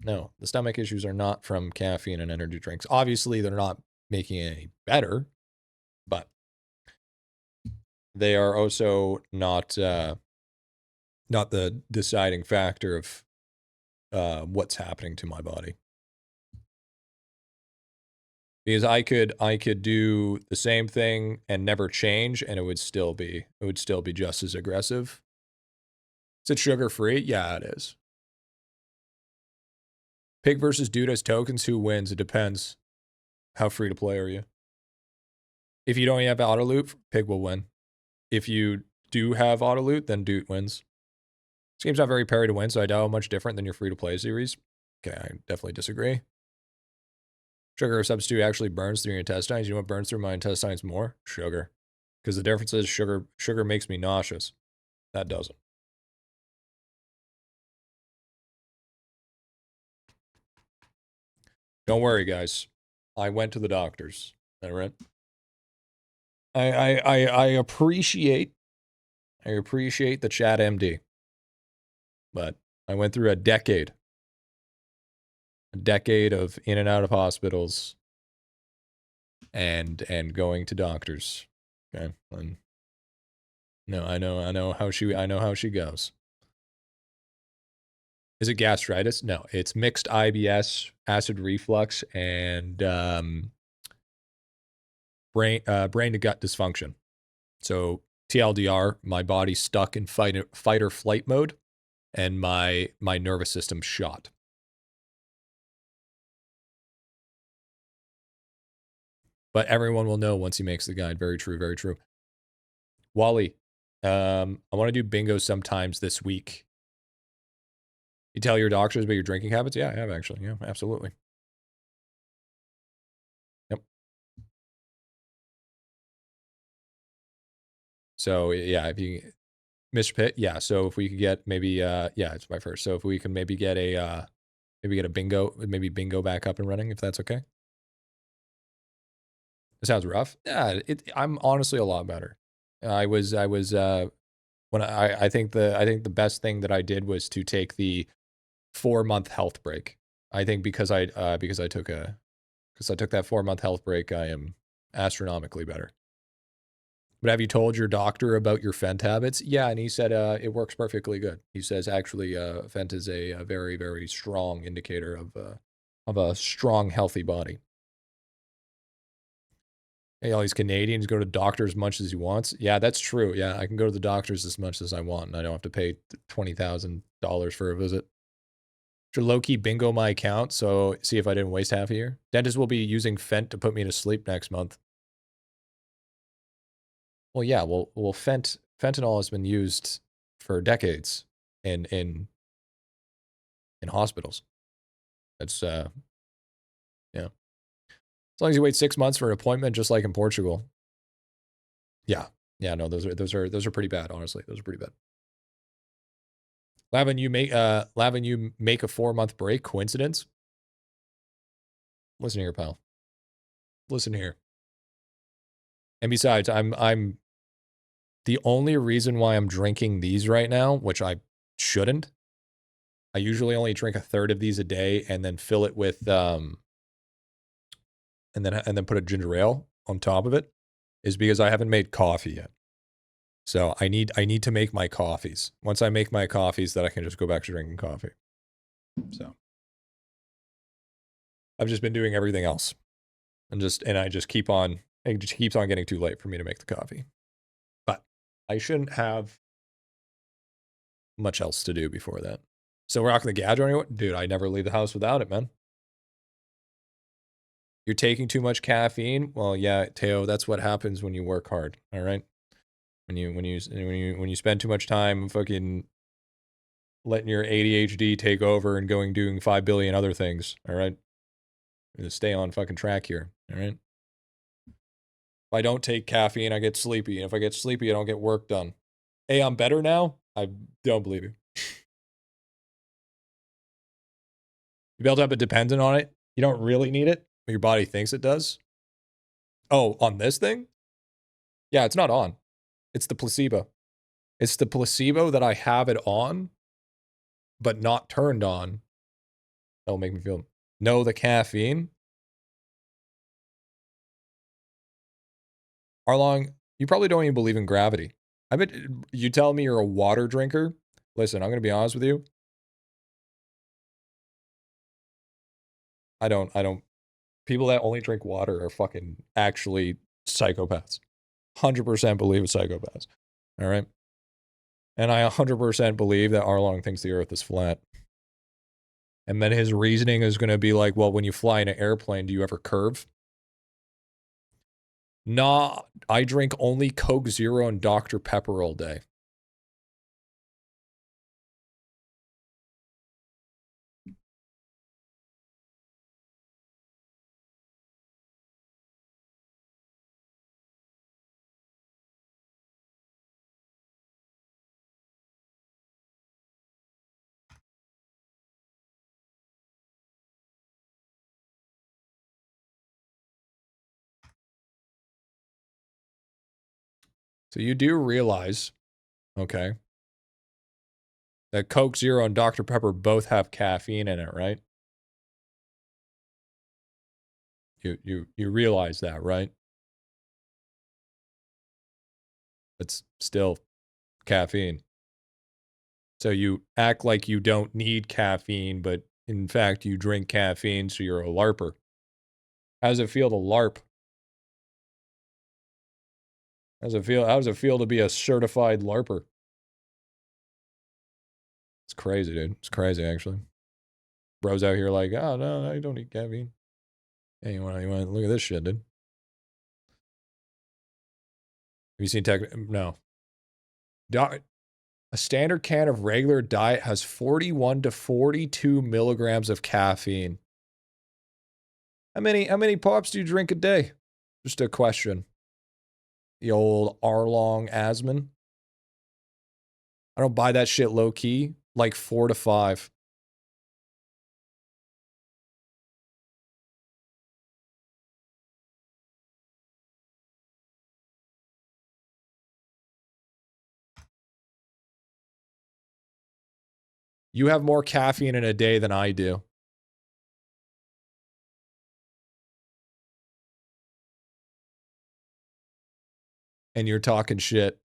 No, the stomach issues are not from caffeine and energy drinks. Obviously, they're not making it any better, but they are also not the deciding factor of what's happening to my body. Because I could do the same thing and never change, and it would still be just as aggressive. Is it sugar free? Yeah, it is. Pig versus dude has tokens. Who wins? It depends. How free to play are you? If you don't have auto loot, Pig will win. If you do have auto loot, then dude wins. This game's not very parry to win, so I doubt how much different than your free to play series. Okay, I definitely disagree. Sugar substitute actually burns through your intestines. You know what burns through my intestines more? Sugar. Because the difference is sugar makes me nauseous. That doesn't. Don't worry, guys. I went to the doctors. All right. I appreciate the chat MD. But I went through a decade of in and out of hospitals and going to doctors. Okay. And no, I know how she goes. Is it gastritis? No, it's mixed IBS, acid reflux, and brain to gut dysfunction. So TLDR, my body's stuck in fight or flight mode, and my nervous system's shot. But everyone will know once he makes the guide. Very true, very true. Wally, I want to do bingo sometimes this week. You tell your doctors about your drinking habits? Yeah, I have actually. Yeah, absolutely. Yep. So yeah, if you, Mr. Pitt, yeah. So if we could get maybe, yeah, it's my first. So if we can maybe get a bingo back up and running, if that's okay. It sounds rough. Yeah, I'm honestly a lot better. I think the best thing that I did was to take the 4-month health break. I think because I took that 4-month health break, I am astronomically better. But have you told your doctor about your Fent habits? Yeah, and he said it works perfectly good. He says actually Fent is a very, very strong indicator of a strong, healthy body. Hey, all these Canadians go to doctors as much as he wants. Yeah, that's true. Yeah, I can go to the doctors as much as I want, and I don't have to pay $20,000 for a visit. Should low-key bingo my account, so see if I didn't waste half a year. Dentist will be using Fent to put me to sleep next month. Well, yeah, well, fentanyl has been used for decades in hospitals. That's yeah. As long as you wait 6 months for an appointment, just like in Portugal. Yeah, yeah, no, those are pretty bad. Honestly, those are pretty bad. Lavin, you make a 4-month break. Coincidence? Listen here, pal. Listen here. And besides, I'm the only reason why I'm drinking these right now, which I shouldn't. I usually only drink a third of these a day and then fill it with and then put a ginger ale on top of it, is because I haven't made coffee yet. So I need to make my coffees. Once I make my coffees, then I can just go back to drinking coffee. So I've just been doing everything else. And I just keep on, it just keeps on getting too late for me to make the coffee. But I shouldn't have much else to do before that. So we're rocking the gadget anyway? Dude, I never leave the house without it, man. You're taking too much caffeine? Well, yeah, Teo, that's what happens when you work hard, all right? When you spend too much time fucking letting your ADHD take over and doing 5 billion other things, all right? Stay on fucking track here, all right? If I don't take caffeine, I get sleepy. And if I get sleepy, I don't get work done. Hey, I'm better now? I don't believe you. You build up a dependent on it. You don't really need it, but your body thinks it does. Oh, on this thing? Yeah, it's not on. It's the placebo. It's the placebo that I have it on, but not turned on. That'll make me feel, no, the caffeine. Arlong, you probably don't even believe in gravity. I bet you tell me you're a water drinker. Listen, I'm going to be honest with you. I don't, people that only drink water are fucking actually psychopaths. 100% believe it's psychopaths. All right. And I 100% believe that Arlong thinks the earth is flat. And then his reasoning is going to be like, well, when you fly in an airplane, do you ever curve? Nah, I drink only Coke Zero and Dr. Pepper all day. So you do realize, okay, that Coke Zero and Dr. Pepper both have caffeine in it, right? You realize that, right? It's still caffeine. So you act like you don't need caffeine, but in fact you drink caffeine, so you're a LARPer. How does it feel to LARP? How does it feel to be a certified LARPer? It's crazy, dude. It's crazy, actually. Bros out here like, oh, no, I don't need caffeine. Hey, you want to look at this shit, dude? Have you seen tech? No. A standard can of regular diet has 41 to 42 milligrams of caffeine. How many pops do you drink a day? Just a question. The old Arlong Asman. I don't buy that shit low key. Like 4 to 5. You have more caffeine in a day than I do. and you're talking shit.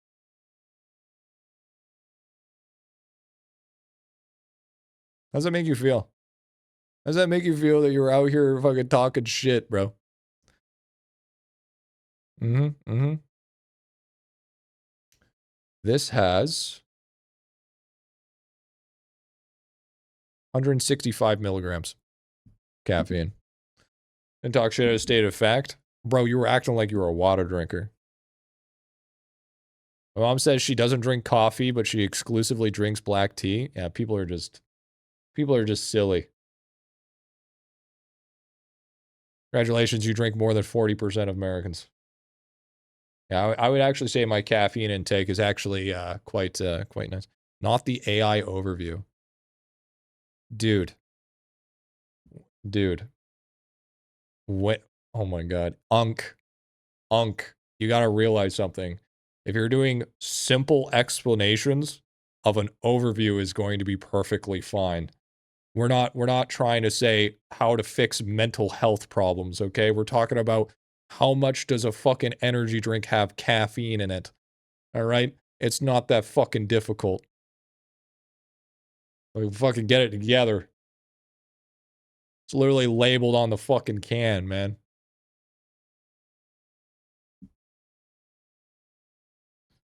How does that make you feel? How does that make you feel that you're out here fucking talking shit, bro? This has 165 milligrams caffeine. And talk shit as a state of fact. Bro, you were acting like you were a water drinker. My mom says she doesn't drink coffee, but she exclusively drinks black tea. Yeah, people are just silly. Congratulations, you drink more than 40% of Americans. Yeah, I would actually say my caffeine intake is actually quite nice. Not the AI overview. Dude. What? Oh my god. Unk. You gotta realize something. If you're doing simple explanations of an overview is going to be perfectly fine. We're not trying to say how to fix mental health problems, okay? We're talking about how much does a fucking energy drink have caffeine in it. All right? It's not that fucking difficult. Like, fucking get it together. It's literally labeled on the fucking can, man.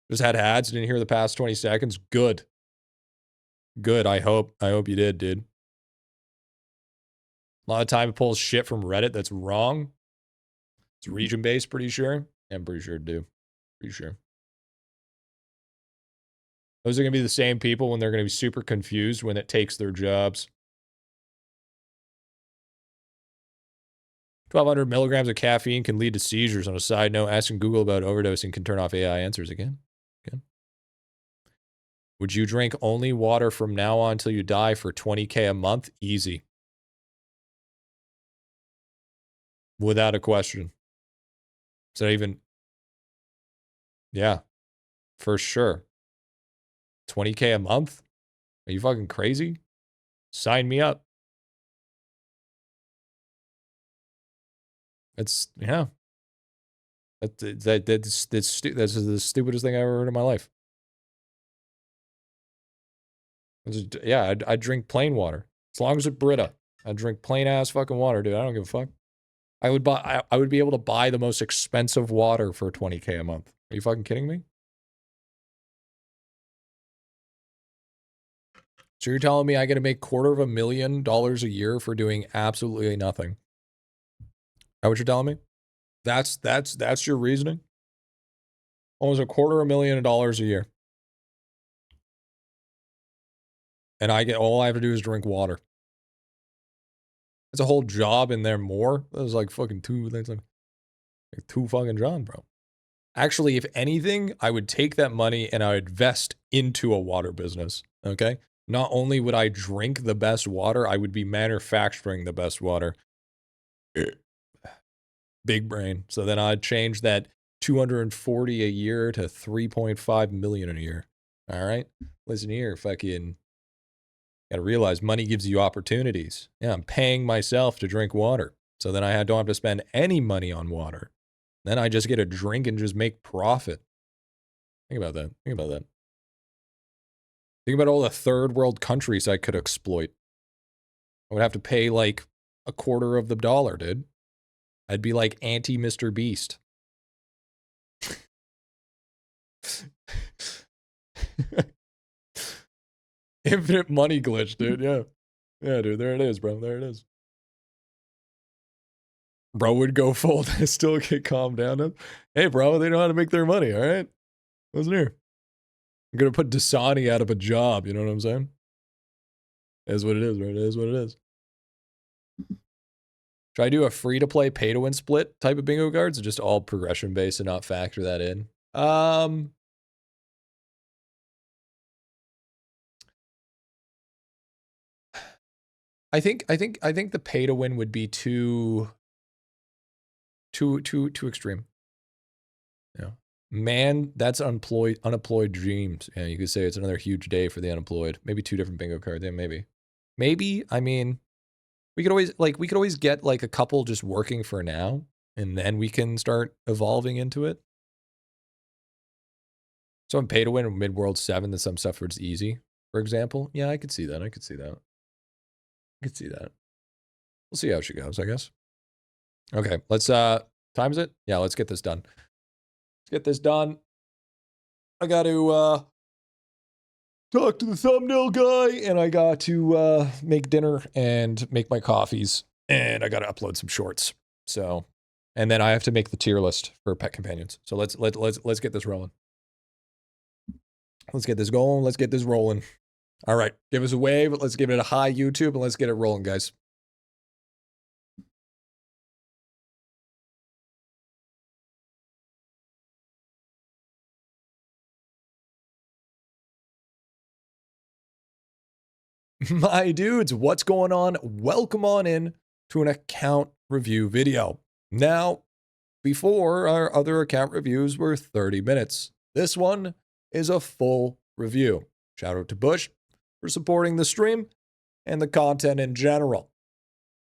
Just had ads, didn't hear the past 20 seconds. Good. I hope you did, dude. A lot of time it pulls shit from Reddit that's wrong. It's region-based, pretty sure. I'm pretty sure it do. Pretty sure. Those are going to be the same people when they're going to be super confused when it takes their jobs. 1,200 milligrams of caffeine can lead to seizures. On a side note, asking Google about overdosing can turn off AI answers again. Would you drink only water from now on until you die for 20K a month? Easy. Without a question. Is that even... Yeah. For sure. 20K a month? Are you fucking crazy? Sign me up. It's... Yeah. That's the stupidest thing I ever heard in my life. Yeah, I'd drink plain water. As long as it's Brita. I'd drink plain ass fucking water, dude. I don't give a fuck. I would be able to buy the most expensive water for 20K a month. Are you fucking kidding me? So you're telling me I get to make $250,000 a year for doing absolutely nothing? Is that what you're telling me? That's your reasoning? Almost $250,000 a year. And all I have to do is drink water. It's a whole job in there more. That was like fucking that's like two fucking jobs, bro. Actually, if anything, I would take that money and I would invest into a water business, okay? Not only would I drink the best water, I would be manufacturing the best water. Big brain. So then I'd change that 240 a year to 3.5 million a year. All right? Listen here, fucking gotta realize money gives you opportunities. Yeah, I'm paying myself to drink water. So then I don't have to spend any money on water. Then I just get a drink and just make profit. Think about that. Think about all the third world countries I could exploit. I would have to pay like $0.25, dude. I'd be like anti-Mr. Beast. Infinite money glitch, dude. Yeah. Yeah, dude. There it is, bro. There it is. Bro would go full to still get calmed down. Hey, bro, they know how to make their money, all right? Listen here. I'm going to put Dasani out of a job, you know what I'm saying? It is what it is, right? It is what it is. Should I do a free-to-play, pay-to-win split type of bingo cards, or just all progression-based and not factor that in? I think the pay-to-win would be too extreme. Yeah. Man, that's unemployed dreams. Yeah, you could say it's another huge day for the unemployed. Maybe 2 different bingo cards. Yeah, maybe. Maybe, I mean, we could always get like a couple just working for now, and then we can start evolving into it. So in pay to win mid-world 7, then some stuff was easy, for example. Yeah, I could see that. I could see that. We'll see how she goes, I guess. Okay, let's time is it? Yeah, let's get this done. I got to talk to the thumbnail guy, and I got to make dinner and make my coffees, and I got to upload some shorts. So, and then I have to make the tier list for pet companions. So let's get this rolling. Let's get this going. Let's get this rolling. All right, give us a wave. Let's give it a hi YouTube, and let's get it rolling, guys. My dudes, what's going on? Welcome on in to an account review video. Now, before, our other account reviews were 30 minutes. This one is a full review. Shout out to Bush for supporting the stream and the content in general.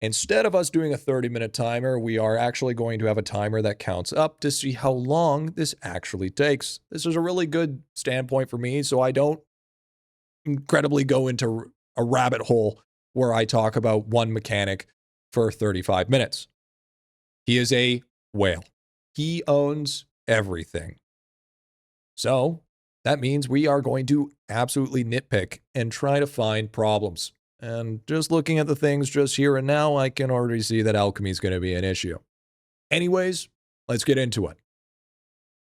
Instead of us doing a 30-minute timer, we are actually going to have a timer that counts up to see how long this actually takes. This is a really good standpoint for me, so I don't incredibly go into a rabbit hole where I talk about one mechanic for 35 minutes. He is a whale. He owns everything. So that means we are going to absolutely nitpick and try to find problems. And just looking at the things just here and now, I can already see that alchemy is going to be an issue. Anyways, let's get into it.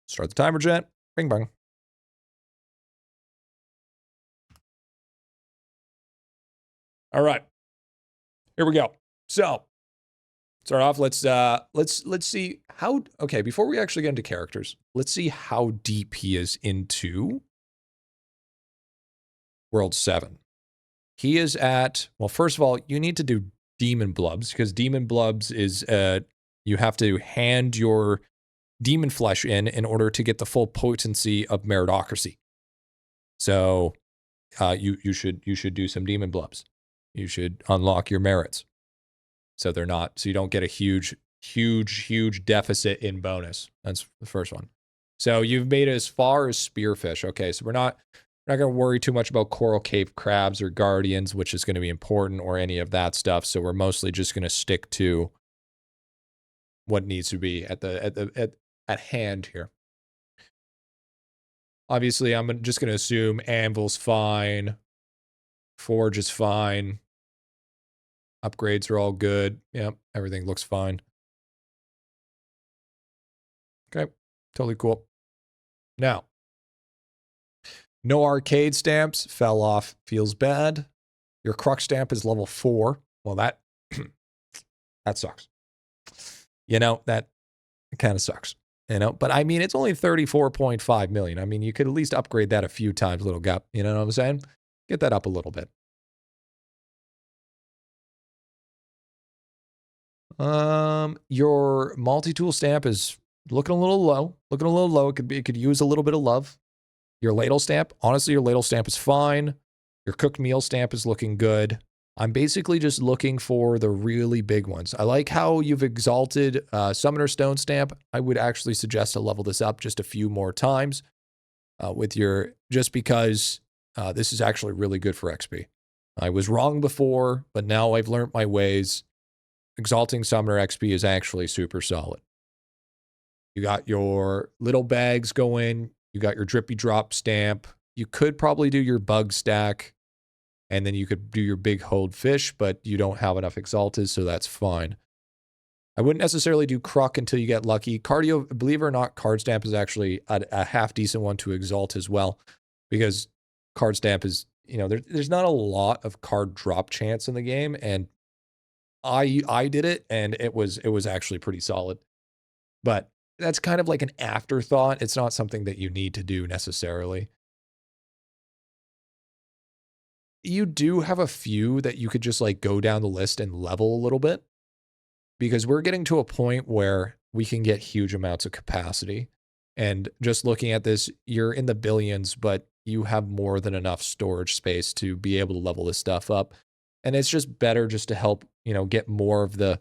Start the timer, chat. Bing bang. All right, here we go. So, start off. Let's see how. Okay, before we actually get into characters, let's see how deep he is into World 7. He is at. Well, first of all, you need to do Demon Blubs because Demon Blubs is you have to hand your demon flesh in order to get the full potency of meritocracy. So, you should do some Demon Blubs. You should unlock your merits. So you don't get a huge deficit in bonus. That's the first one. So you've made it as far as spearfish. Okay, so we're not going to worry too much about coral cave crabs or guardians, which is going to be important, or any of that stuff. So we're mostly just going to stick to what needs to be at hand here. Obviously, I'm just going to assume anvil's fine, forge is fine. Upgrades are all good. Yep, everything looks fine. Okay, totally cool. Now, no arcade stamps, fell off, feels bad. Your crux stamp is level 4. Well, that sucks. You know, that kind of sucks. You know, but I mean, it's only 34.5 million. I mean, you could at least upgrade that a few times, little gap. You know what I'm saying? Get that up a little bit. Your multi-tool stamp is looking a little low. It could use a little bit of love. Your ladle stamp, honestly, your ladle stamp is fine. Your cooked meal stamp is looking good. I'm basically just looking for the really big ones. I like how you've exalted Summoner Stone stamp. I would actually suggest to level this up just a few more times just because this is actually really good for XP. I was wrong before, but now I've learned my ways. Exalting Summoner XP is actually super solid. You got your little bags going. You got your drippy drop stamp. You could probably do your bug stack, and then you could do your big hold fish, but you don't have enough exalted, so that's fine. I wouldn't necessarily do Kruk until you get lucky. Cardio, believe it or not, card stamp is actually a half decent one to exalt as well, because card stamp is, you know, there's not a lot of card drop chance in the game, and I did it, and it was actually pretty solid. But that's kind of like an afterthought. It's not something that you need to do necessarily. You do have a few that you could just like go down the list and level a little bit, because we're getting to a point where we can get huge amounts of capacity. And just looking at this, you're in the billions, but you have more than enough storage space to be able to level this stuff up. And it's just better just to help, you know, get more of the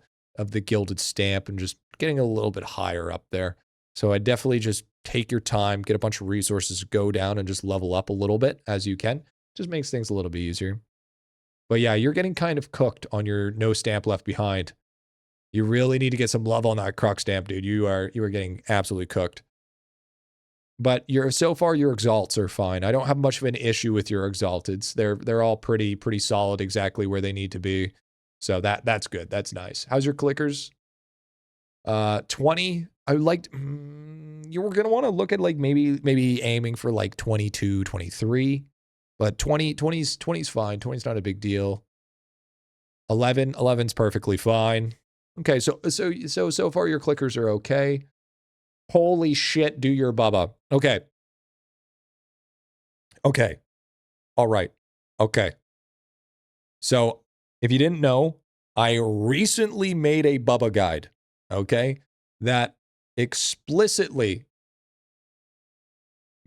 gilded stamp and just getting a little bit higher up there. So I definitely just take your time, get a bunch of resources, go down and just level up a little bit as you can. Just makes things a little bit easier. But yeah, you're getting kind of cooked on your no stamp left behind. You really need to get some love on that croc stamp, dude. You are getting absolutely cooked. But so far your exalts are fine. I don't have much of an issue with your exalteds. They're all pretty solid, exactly where they need to be. So that's good. That's nice. How's your clickers? 20. I would like you were gonna want to look at like maybe aiming for like 22, 23. But 20's fine. 20's not a big deal. 11's perfectly fine. Okay, so far your clickers are okay. Holy shit, do your bubba. Okay. Okay. All right. Okay. So if you didn't know, I recently made a bubba guide, okay, that explicitly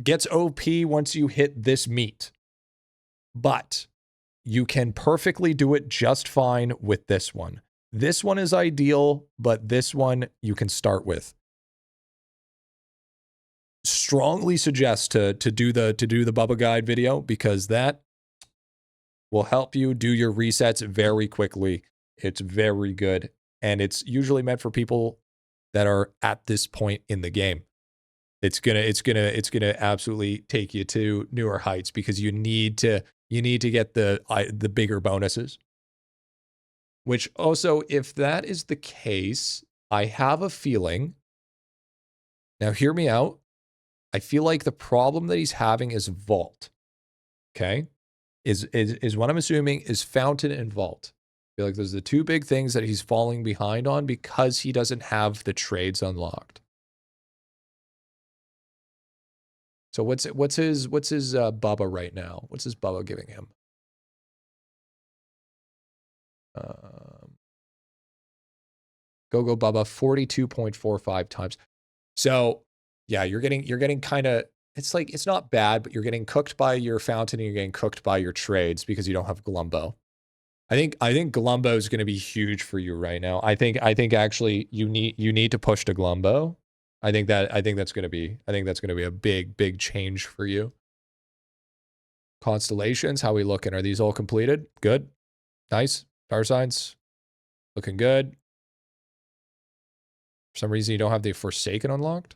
gets OP once you hit this meat. But you can perfectly do it just fine with this one. This one is ideal, but this one you can start with. Strongly suggest to do the Bubba Guide video, because that will help you do your resets very quickly. It's very good, and it's usually meant for people that are at this point in the game. It's gonna absolutely take you to newer heights, because you need to get the bigger bonuses. Which also, if that is the case, I have a feeling. Now, hear me out. I feel like the problem that he's having is vault. Okay, is what I'm assuming is fountain and vault. I feel like those are the two big things that he's falling behind on, because he doesn't have the trades unlocked. So what's his Bubba right now? What's his Bubba giving him? Go Bubba 42.45 times. So yeah, you're getting kind of, it's like, it's not bad, but you're getting cooked by your fountain and you're getting cooked by your trades because you don't have Glumbo. I think Glumbo is going to be huge for you right now. I think actually you need to push to Glumbo. I think that's going to be a big change for you. Constellations, how we looking? Are these all completed? Good. Nice. Star signs looking good. For some reason you don't have the Forsaken unlocked.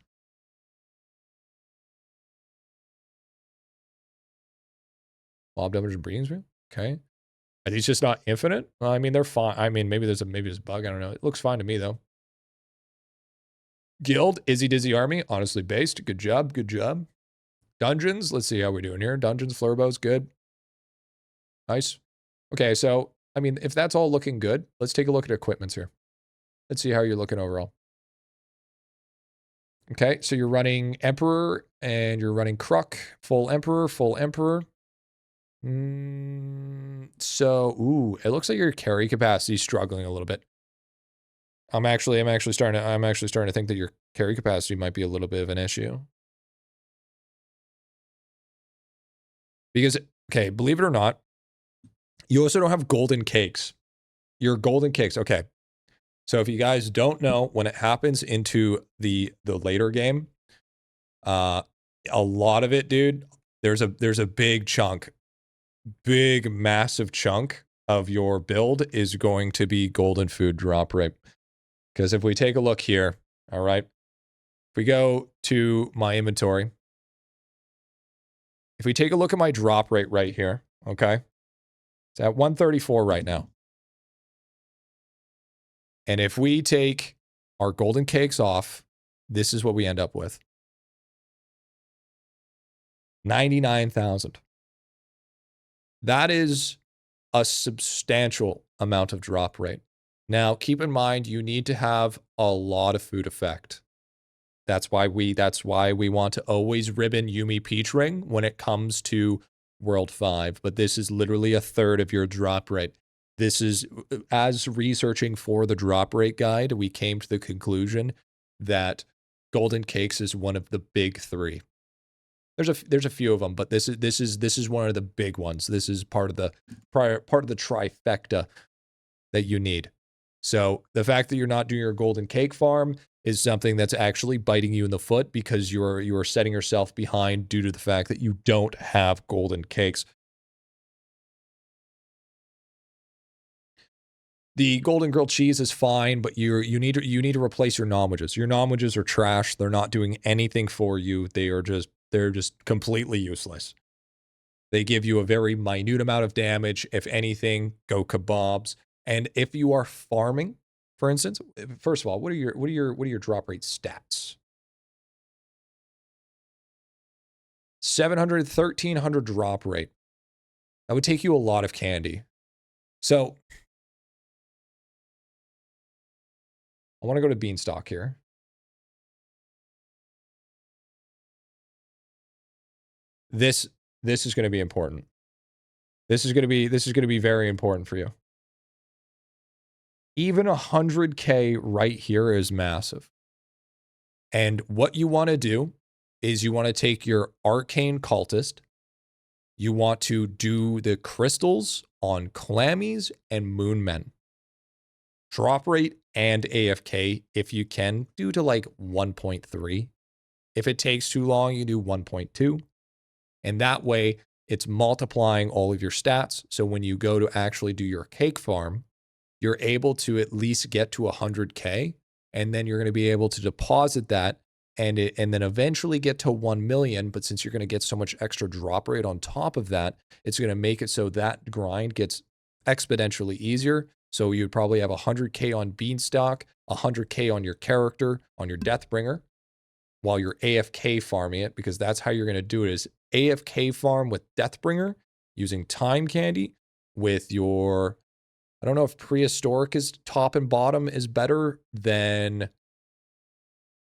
Mob damage and breeding room. Okay. Are these just not infinite? Well, I mean, they're fine. I mean, maybe there's a bug. I don't know. It looks fine to me though. Guild, Izzy Dizzy Army, honestly based. Good job. Good job. Dungeons, let's see how we're doing here. Dungeons, Flurbo's good. Nice. Okay, so, I mean, if that's all looking good, let's take a look at equipments here. Let's see how you're looking overall. Okay, so you're running Emperor and you're running Kruk, full Emperor, full Emperor. So, ooh, it looks like your carry capacity is struggling a little bit. I'm actually starting to think that your carry capacity might be a little bit of an issue. Because, okay, believe it or not, you also don't have golden cakes. Your golden cakes, okay. So if you guys don't know, when it happens into the later game, a lot of it, dude, there's a big chunk, big massive chunk of your build is going to be golden food drop rate. Because if we take a look here, all right, if we go to my inventory, if we take a look at my drop rate right here, okay, it's at 134 right now. And if we take our golden cakes off, this is what we end up with. 99,000. That is a substantial amount of drop rate. Now, keep in mind, you need to have a lot of food effect. That's why we want to always ribbon Yumi Peach Ring when it comes to World 5. But this is literally a third of your drop rate. This is, as researching for the drop rate guide, we came to the conclusion that golden cakes is one of the big three. There's a few of them, but this is one of the big ones. This is part of the trifecta that you need. So the fact that you're not doing your golden cake farm, is something that's actually biting you in the foot because you are setting yourself behind due to the fact that you don't have golden cakes. The golden grilled cheese is fine, but you need to replace your nom wedges. Your nom wedges are trash. They're not doing anything for you. They're just completely useless. They give you a very minute amount of damage. If anything, go kebabs. And if you are farming, for instance, first of all, what are your drop rate stats? 700, 1300 drop rate. That would take you a lot of candy. So I want to go to Beanstalk here. This is going to be important. This is going to be very important for you. Even 100K right here is massive. And what you want to do is you want to take your Arcane Cultist. You want to do the crystals on Clammies and Moonmen. Drop rate and AFK, if you can, do to like 1.3. If it takes too long, you do 1.2. And that way, it's multiplying all of your stats. So when you go to actually do your cake farm, you're able to at least get to 100K. And then you're going to be able to deposit that and then eventually get to 1 million. But since you're going to get so much extra drop rate on top of that, it's going to make it so that grind gets exponentially easier. So you'd probably have 100K on Beanstalk, 100K on your character, on your Deathbringer, while you're AFK farming it, because that's how you're going to do it, is AFK farm with Deathbringer, using Time Candy, with your, I don't know if Prehistoric is top and bottom is better than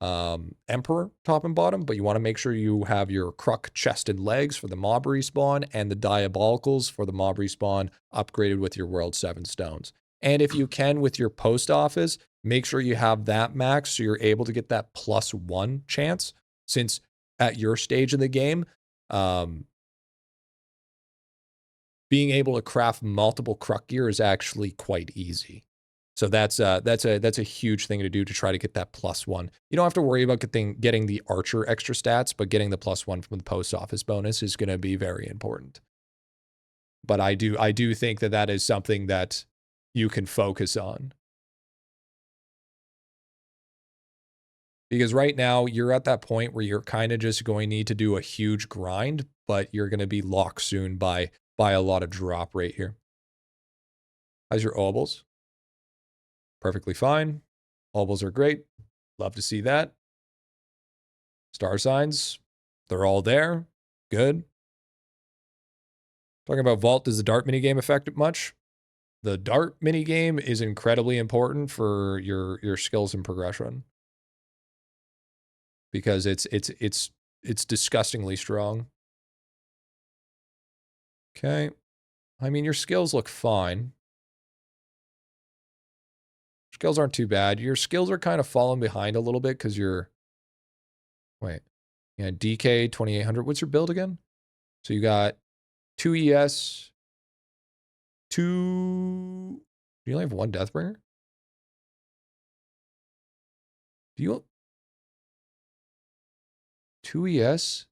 Emperor top and bottom, but you want to make sure you have your Kruk chest and legs for the mob respawn and the Diabolicals for the mob respawn upgraded with your World 7 stones. And if you can, with your post office, make sure you have that max so you're able to get that +1 chance, since at your stage of the game, being able to craft multiple Kruk gear is actually quite easy. So that's a huge thing to do to try to get that +1. You don't have to worry about getting the Archer extra stats, but getting the +1 from the post office bonus is going to be very important. But I do think that is something that you can focus on. Because right now you're at that point where you're kind of just going to need to do a huge grind, but you're going to be locked soon by a lot of drop rate here. How's your obols? Perfectly fine. Obols are great. Love to see that. Star signs, they're all there. Good. Talking about Vault, does the dart minigame affect it much? The dart minigame is incredibly important for your skills and progression, because it's disgustingly strong. Okay. I mean, your skills look fine. Skills aren't too bad. Your skills are kind of falling behind a little bit because you're... Wait. Yeah, DK 2800. What's your build again? So you got 2 ES, 2... Do you only have 1 Deathbringer? Do you... 2 ES?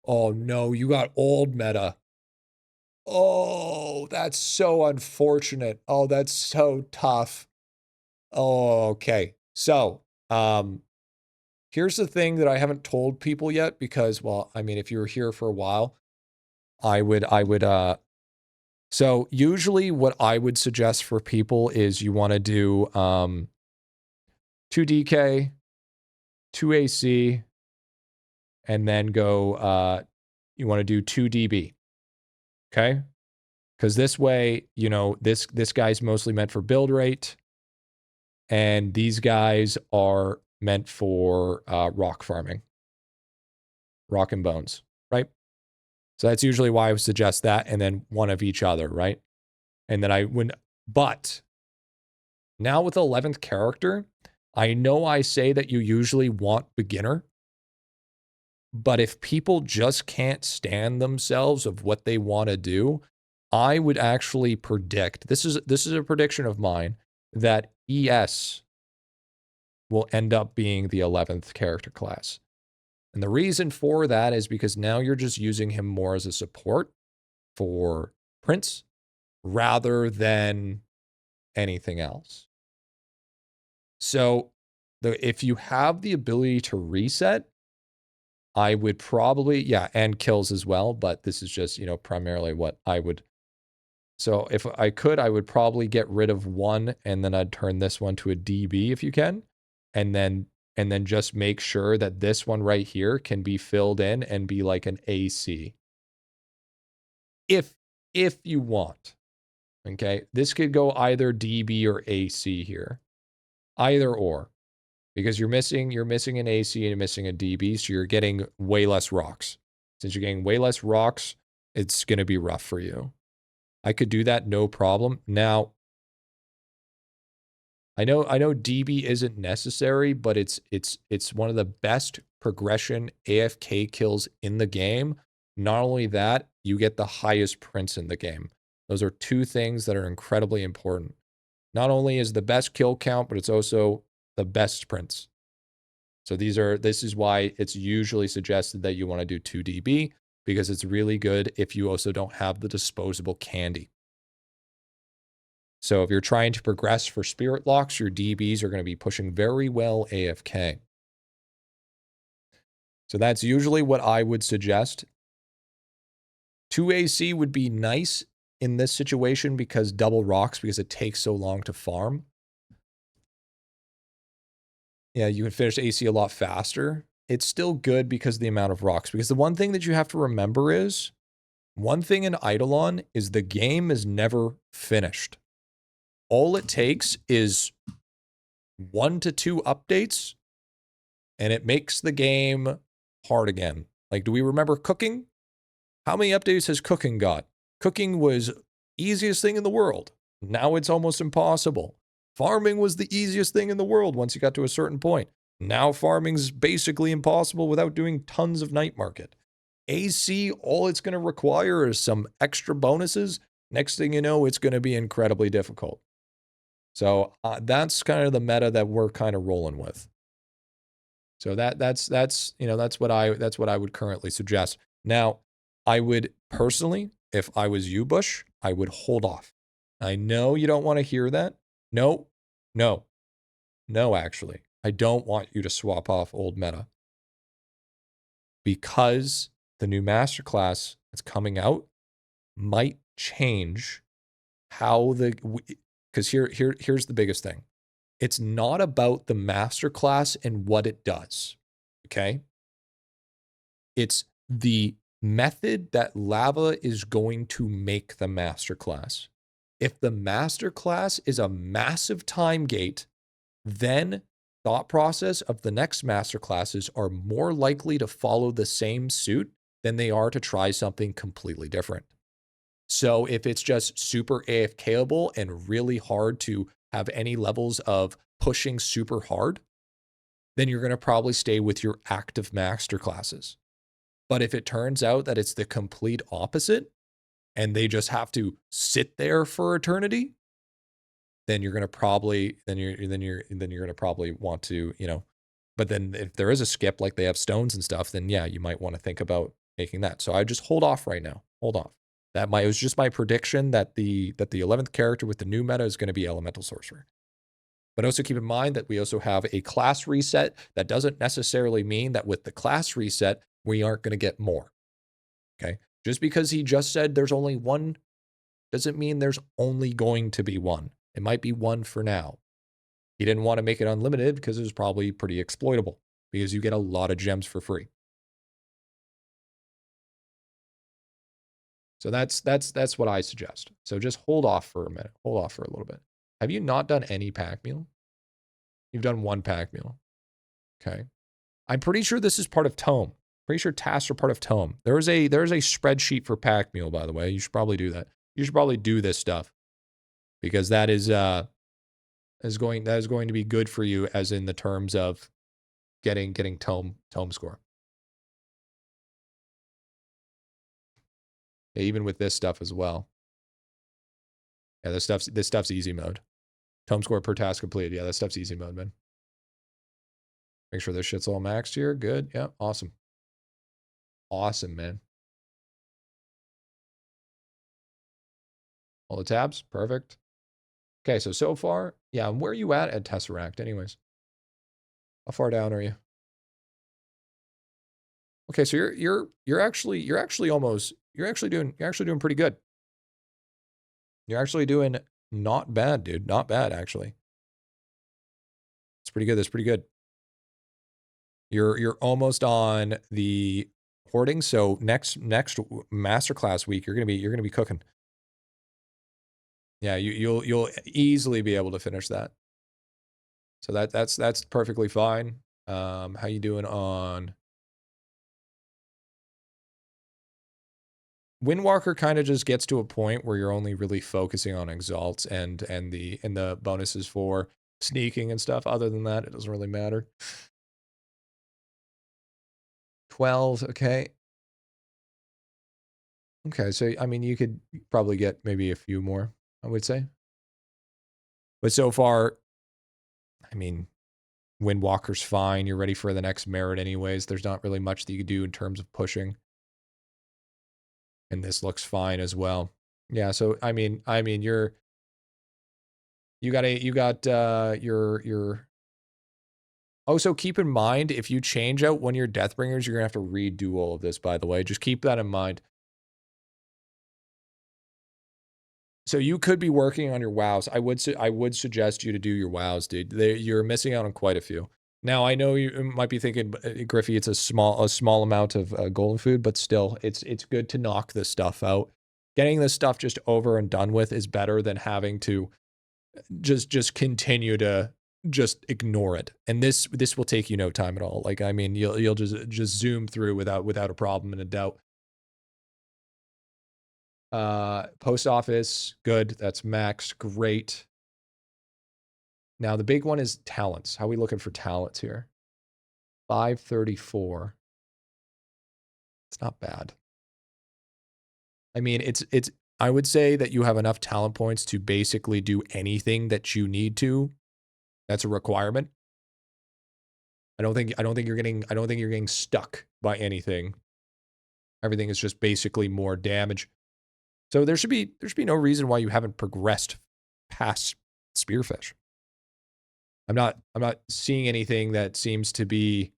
Oh no, you got old meta. Oh, that's so unfortunate. Oh, that's so tough. Oh, okay. So, here's the thing that I haven't told people yet, because, well, I mean, if you were here for a while, I would, so usually what I would suggest for people is you want to do, 2 DK, 2 AC, and then go, you want to do 2 DB. Okay? Because this way, you know, this guy's mostly meant for build rate, and these guys are meant for rock farming. Rock and bones, right? So that's usually why I would suggest that, and then one of each other, right? And then I wouldn't, but now with 11th character, I know I say that you usually want beginner, but if people just can't stand themselves of what they want to do, I would actually predict, this is a prediction of mine, that ES will end up being the 11th character class. And the reason for that is because now you're just using him more as a support for Prince rather than anything else. So if you have the ability to reset, I would probably, yeah, and kills as well, but this is just, you know, primarily what I would. So if I could, I would probably get rid of one and then I'd turn this one to a DB if you can. And then just make sure that this one right here can be filled in and be like an AC. If you want. Okay. This could go either DB or AC here. Either or. Because you're missing an AC and you're missing a DB, so you're getting way less rocks. Since you're getting way less rocks, it's gonna be rough for you. I could do that, no problem. Now, I know DB isn't necessary, but it's one of the best progression AFK kills in the game. Not only that, you get the highest Prince in the game. Those are two things that are incredibly important. Not only is the best kill count, but it's also the best Prince. So this is why it's usually suggested that you want to do 2 DB, because it's really good if you also don't have the disposable candy. So if you're trying to progress for spirit locks, your DBs are going to be pushing very well AFK. So that's usually what I would suggest. 2 AC would be nice in this situation because double rocks, because it takes so long to farm. Yeah, you can finish AC a lot faster. It's still good because of the amount of rocks. Because the one thing that you have to remember is, one thing in IdleOn is the game is never finished. All it takes is 1 to 2 updates, and it makes the game hard again. Like, do we remember cooking? How many updates has cooking got? Cooking was easiest thing in the world. Now it's almost impossible. Farming was the easiest thing in the world once you got to a certain point. Now farming's basically impossible without doing tons of night market. AC, all it's going to require is some extra bonuses. Next thing you know, it's going to be incredibly difficult. So that's kind of the meta that we're kind of rolling with. So that's what I would currently suggest. Now, I would personally, if I was you, Bush, I would hold off. I know you don't want to hear that. No, actually. I don't want you to swap off old meta. Because the new masterclass that's coming out might change how because here's the biggest thing. It's not about the masterclass and what it does, okay? It's the method that Lava is going to make the masterclass. If the masterclass is a massive time gate, then thought process of the next masterclasses are more likely to follow the same suit than they are to try something completely different. So if it's just super AFKable and really hard to have any levels of pushing super hard, then you're going to probably stay with your active masterclasses. But if it turns out that it's the complete opposite and they just have to sit there for eternity, then you're going to probably want to, but then if there is a skip, like they have stones and stuff, then yeah, you might want to think about making that. So I just hold off right now. Hold off. It was just my prediction that the 11th character with the new meta is going to be Elemental Sorcerer. But also keep in mind that we also have a class reset. That doesn't necessarily mean that with the class reset, we aren't going to get more. Okay. Just because he just said there's only one doesn't mean there's only going to be one. It might be one for now. He didn't want to make it unlimited because it was probably pretty exploitable because you get a lot of gems for free. So that's what I suggest. So just hold off for a minute. Hold off for a little bit. Have you not done any pack meal? You've done one pack meal. Okay. I'm pretty sure this is part of Tome. Pretty sure tasks are part of Tome. There's a spreadsheet for pack meal, by the way. You should probably do that. You should probably do this stuff because that is going to be good for you as in the terms of getting tome score. Yeah, even with this stuff as well. Yeah, this stuff's easy mode. Tome score per task completed. Yeah, that stuff's easy mode, man. Make sure this shit's all maxed here. Good. Yeah. Awesome. Awesome, man. All the tabs. Perfect. Okay. So far, yeah. Where are you at Tesseract anyways? How far down are you? Okay. So you're actually doing pretty good. You're actually doing not bad, dude. Not bad, actually. It's pretty good. That's pretty good. You're almost on the hoarding. So next masterclass week, you're gonna be cooking. Yeah, you'll easily be able to finish that. So that's perfectly fine. How you doing on Windwalker? Kind of just gets to a point where you're only really focusing on exalts and the bonuses for sneaking and stuff. Other than that, it doesn't really matter. 12, okay. Okay, so I mean, you could probably get maybe a few more, I would say. But so far, I mean, Windwalker's fine. You're ready for the next merit anyways. There's not really much that you could do in terms of pushing. And this looks fine as well. Yeah, so I mean you got your also keep in mind if you change out one of your Deathbringers, you're gonna have to redo all of this, by the way. Just keep that in mind. So you could be working on your wows. I would suggest you to do your wows, dude. You're missing out on quite a few. Now I know you might be thinking, Griffy, it's a small amount of golden food, but still, it's good to knock this stuff out. Getting this stuff just over and done with is better than having to just continue to just ignore it. And this will take you no time at all. Like I mean, you'll just zoom through without a problem and a doubt. Post office, good. That's max. Great. Now the big one is talents. How are we looking for talents here? 534. It's not bad. I mean, it's I would say that you have enough talent points to basically do anything that you need to. That's a requirement. I don't think you're getting stuck by anything. Everything is just basically more damage. So there should be no reason why you haven't progressed past Spearfish. I'm not seeing anything that seems to be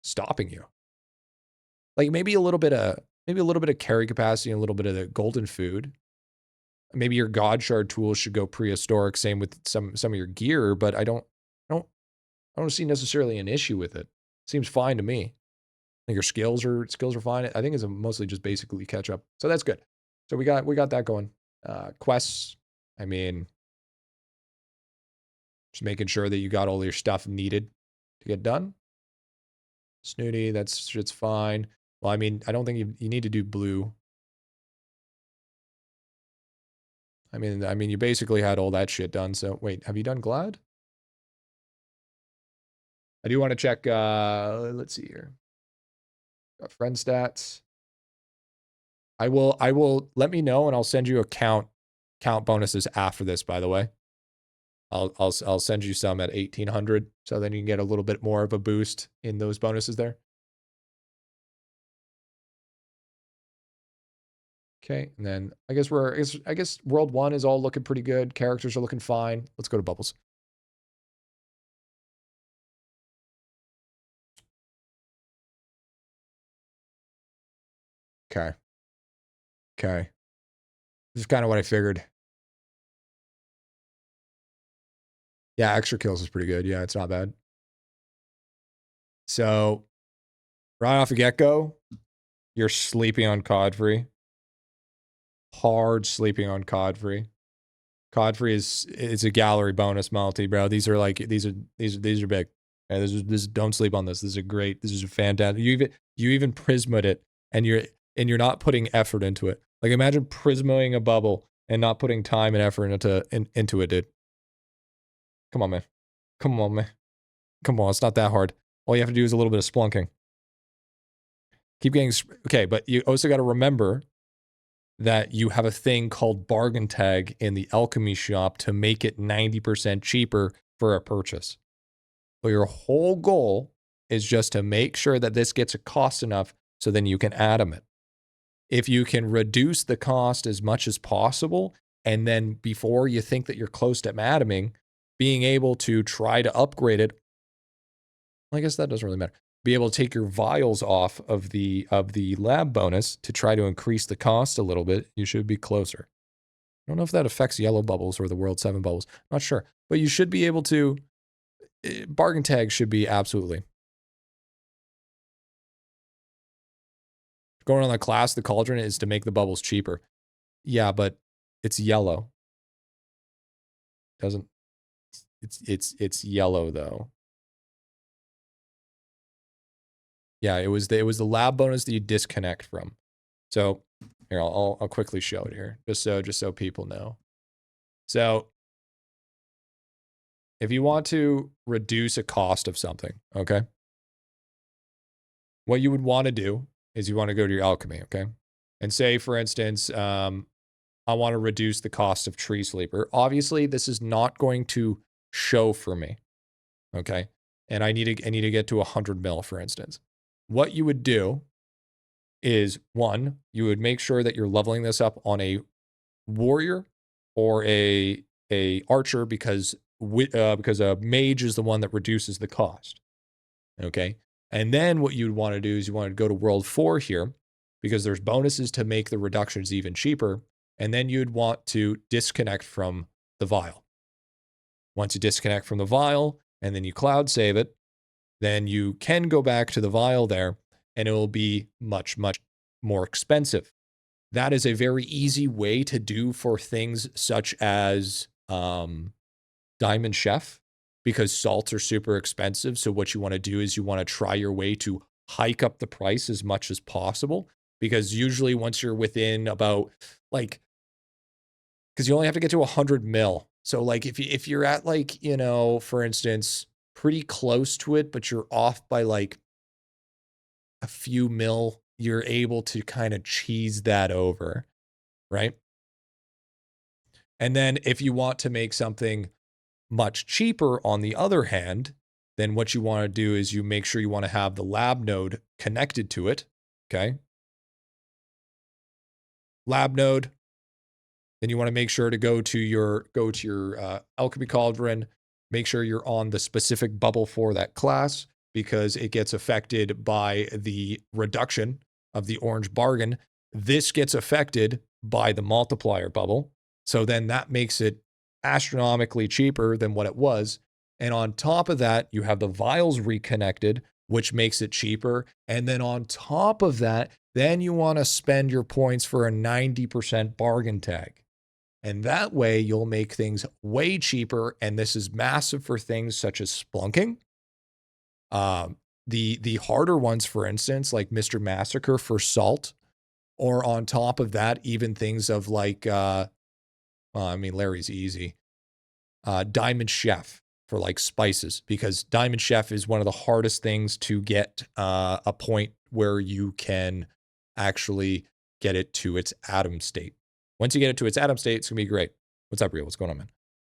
stopping you. Like maybe a little bit of carry capacity and a little bit of the golden food. Maybe your God Shard tools should go prehistoric. Same with some of your gear, but I don't see necessarily an issue with it. Seems fine to me. I think your skills are fine. I think it's mostly just basically catch up. So that's good. So we got that going. Quests, I mean, just making sure that you got all your stuff needed to get done. Snooty, that's shit's fine. Well, I mean, I don't think you need to do blue. I mean, you basically had all that shit done. So wait, have you done Glad? I do want to check. Let's see here. Got friend stats. I will let me know, and I'll send you a count bonuses after this. By the way, I'll send you some at 1800, so then you can get a little bit more of a boost in those bonuses there. Okay, and then I guess World 1 is all looking pretty good. Characters are looking fine. Let's go to Bubbles. Okay. Okay. This is kind of what I figured. Yeah, extra kills is pretty good. Yeah, it's not bad. So, right off the get-go, you're sleeping on Codfree. Hard sleeping on Codfree. Codfree is a gallery bonus multi, bro. These are big. Yeah, this don't sleep on this. This is a fantastic. You even prismed it, and you're not putting effort into it. Like imagine prismaing a bubble and not putting time and effort into it, dude. Come on, man. Come on, man. Come on, it's not that hard. All you have to do is a little bit of splunking. Keep getting okay, but you also got to remember that you have a thing called bargain tag in the alchemy shop to make it 90% cheaper for a purchase. But your whole goal is just to make sure that this gets a cost enough so then you can atom it. If you can reduce the cost as much as possible, and then before you think that you're close to atoming, being able to try to upgrade it, I guess that doesn't really matter. Be able to take your vials off of the lab bonus to try to increase the cost a little bit, you should be closer. I don't know if that affects yellow bubbles or the World 7 bubbles. Not sure. But you should be able to, bargain tag should be absolutely. Going on the class, the cauldron is to make the bubbles cheaper. Yeah, but it's yellow. Doesn't, it's yellow though. Yeah, it was the lab bonus that you disconnect from. So here, I'll quickly show it here, just so people know. So if you want to reduce a cost of something, okay, what you would want to do is you want to go to your alchemy, okay, and say, for instance, I want to reduce the cost of tree sleeper. Obviously, this is not going to show for me, okay, and I need to get to 100 mil, for instance. What you would do is, one, you would make sure that you're leveling this up on a warrior or a archer, because a mage is the one that reduces the cost. Okay. And then what you'd want to do is you want to go to world 4 here, because there's bonuses to make the reductions even cheaper. And then you'd want to disconnect from the vial. Once you disconnect from the vial and then you cloud save it, then you can go back to the vial there, and it will be much, much more expensive. That is a very easy way to do for things such as Diamond Chef, because salts are super expensive. So what you want to do is you want to try your way to hike up the price as much as possible, because usually once you're within about, like, because you only have to get to 100 mil. So like if you're at, like, you know, for instance, pretty close to it, but you're off by like a few mil, you're able to kind of cheese that over, right? And then if you want to make something much cheaper, on the other hand, then what you want to do is you make sure you want to have the lab node connected to it, okay? Lab node. Then you want to make sure to go to your alchemy cauldron, make sure you're on the specific bubble for that class, because it gets affected by the reduction of the orange bargain. This gets affected by the multiplier bubble. So then that makes it astronomically cheaper than what it was. And on top of that, you have the vials reconnected, which makes it cheaper. And then on top of that, then you want to spend your points for a 90% bargain tag. And that way you'll make things way cheaper. And this is massive for things such as splunking. The harder ones, for instance, like Mr. Massacre for salt, or on top of that, even things of like, I mean, Larry's easy. Diamond Chef for like spices, because Diamond Chef is one of the hardest things to get a point where you can actually get it to its atom state. Once you get it to its atom state, it's gonna be great. What's up, Rio? What's going on, man?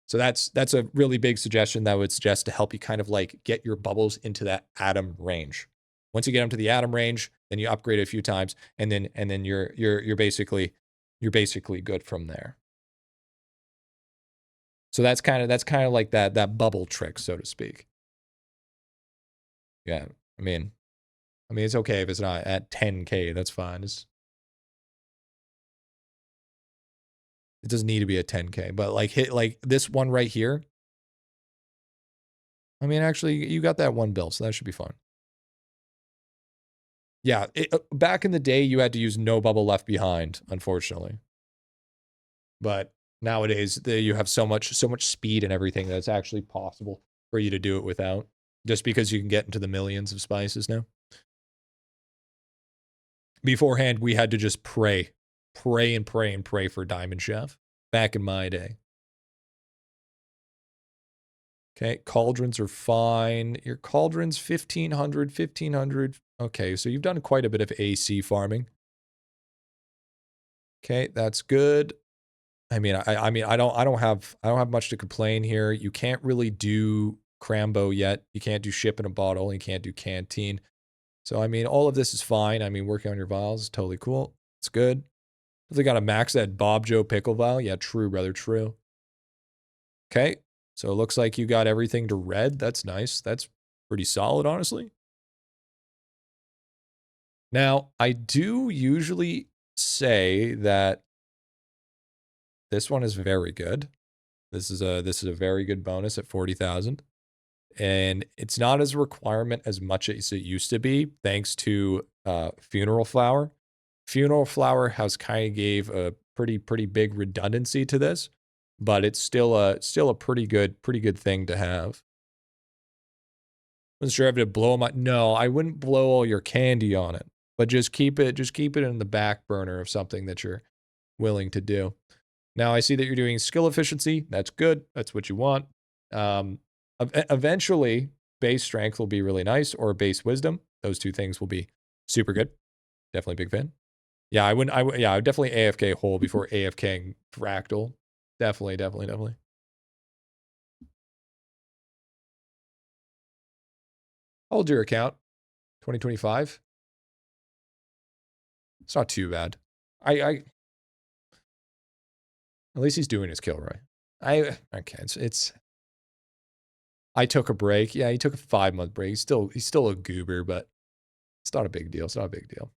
So that's a really big suggestion that I would suggest to help you kind of like get your bubbles into that atom range. Once you get them to the atom range, then you upgrade it a few times, and then you're basically good from there. So that's kind of like that bubble trick, so to speak. Yeah, I mean it's okay if it's not at 10K. That's fine. It doesn't need to be a 10K, but like hit like this one right here. I mean, actually, you got that one bill, so that should be fun. Yeah, back in the day, you had to use no bubble left behind, unfortunately. But nowadays, you have so much speed and everything that it's actually possible for you to do it without, just because you can get into the millions of spices now. Beforehand, we had to just pray for Diamond Chef back in my day. Okay, cauldrons are fine. Your cauldrons, 1500. Okay, so you've done quite a bit of AC farming. Okay, that's good. I mean, I don't have much to complain here. You can't really do Crambo yet. You can't do ship in a bottle. You can't do canteen. So, I mean, all of this is fine. I mean, working on your vials is totally cool. It's good. If they got to max that Bob Joe pickle vial. Yeah, true, brother, true. Okay, so it looks like you got everything to red. That's nice. That's pretty solid, honestly. Now, I do usually say that this one is very good. This is a very good bonus at 40,000. And it's not as a requirement as much as it used to be, thanks to Funeral Flower. Funeral Flower has kind of gave a pretty big redundancy to this, but it's still a pretty good thing to have. Wasn't sure if to blow them. No, I wouldn't blow all your candy on it, but just keep it in the back burner of something that you're willing to do. Now I see that you're doing skill efficiency. That's good. That's what you want. Eventually, base strength will be really nice, or base wisdom. Those two things will be super good. Definitely big fan. Yeah, I would definitely AFK whole before AFKing fractal. Definitely. How old's your account? 2025? It's not too bad. At least he's doing his kill right. It's I took a break. Yeah, he took a 5-month break. He's still a goober, but it's not a big deal. It's not a big deal.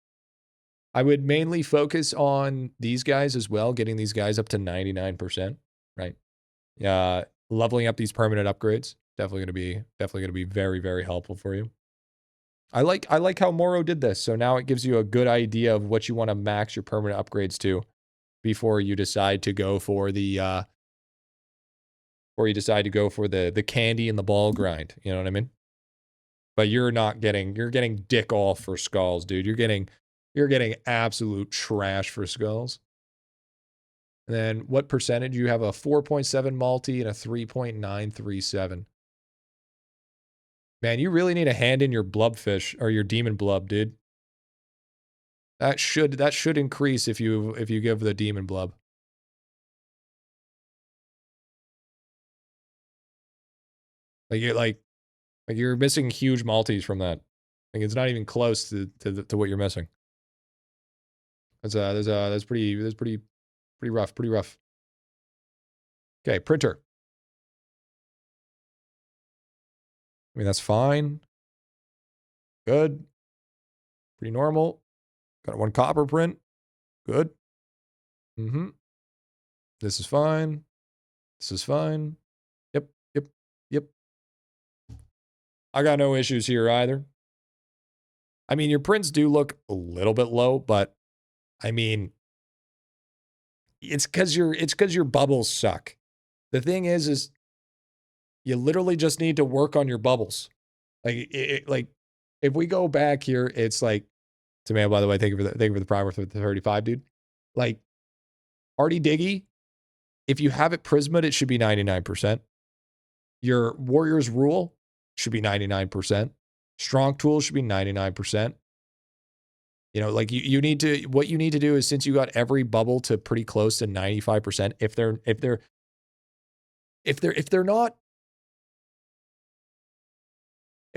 I would mainly focus on these guys as well, getting these guys up to 99%, right? Leveling up these permanent upgrades. Definitely gonna be very, very helpful for you. I like how Moro did this. So now it gives you a good idea of what you want to max your permanent upgrades to before you decide to go for the the candy and the ball grind. You know what I mean? But you're getting dick off for skulls, dude. You're getting absolute trash for skulls. And then what percentage? You have a 4.7 multi and a 3.937. Man, you really need to hand in your blubfish or your demon blub, dude. That should increase if you give the demon blub. Like you're missing huge multis from that. Like it's not even close to what you're missing. That's pretty rough. Okay, printer. I mean, that's fine. Good. Pretty normal. Got one copper print. Good. Mm-hmm. This is fine. This is fine. Yep. I got no issues here either. I mean, your prints do look a little bit low, but I mean, it's because your bubbles suck. The thing is you literally just need to work on your bubbles. Like if we go back here, it's like, so man, by the way, thank you for the primer for the 35, dude. Like Artie Diggy, if you have it prismed, it should be 99%. Your Warrior's Rule should be 99%. Strong Tools should be 99%. You know, like what you need to do is, since you got every bubble to pretty close to 95%, if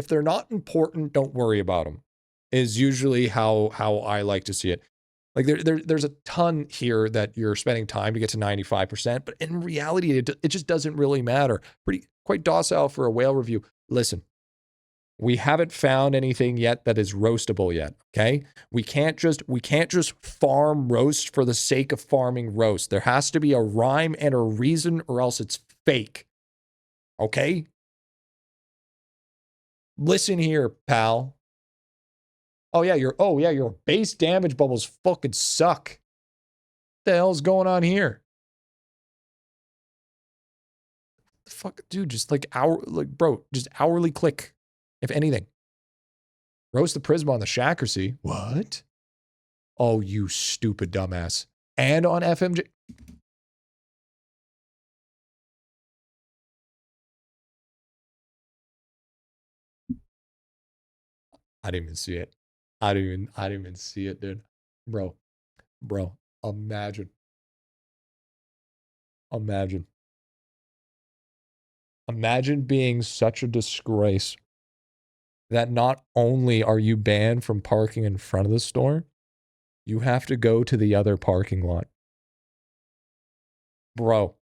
they're not important, don't worry about them, is usually how I like to see it. Like there's a ton here that you're spending time to get to 95%, but in reality, it just doesn't really matter. Quite docile for a whale review. Listen, we haven't found anything yet that is roastable yet. Okay, we can't just farm roast for the sake of farming roast. There has to be a rhyme and a reason, or else it's fake. Okay. Listen here, pal. Oh yeah, your base damage bubbles fucking suck. What the hell's going on here? The fuck, dude, just just hourly click, if anything. Roast the Prisma on the Shacklersy. What? Oh, you stupid dumbass. And on FMJ. I didn't even see it. I didn't even see it, dude. Bro, imagine. Imagine being such a disgrace that not only are you banned from parking in front of the store, you have to go to the other parking lot. Bro,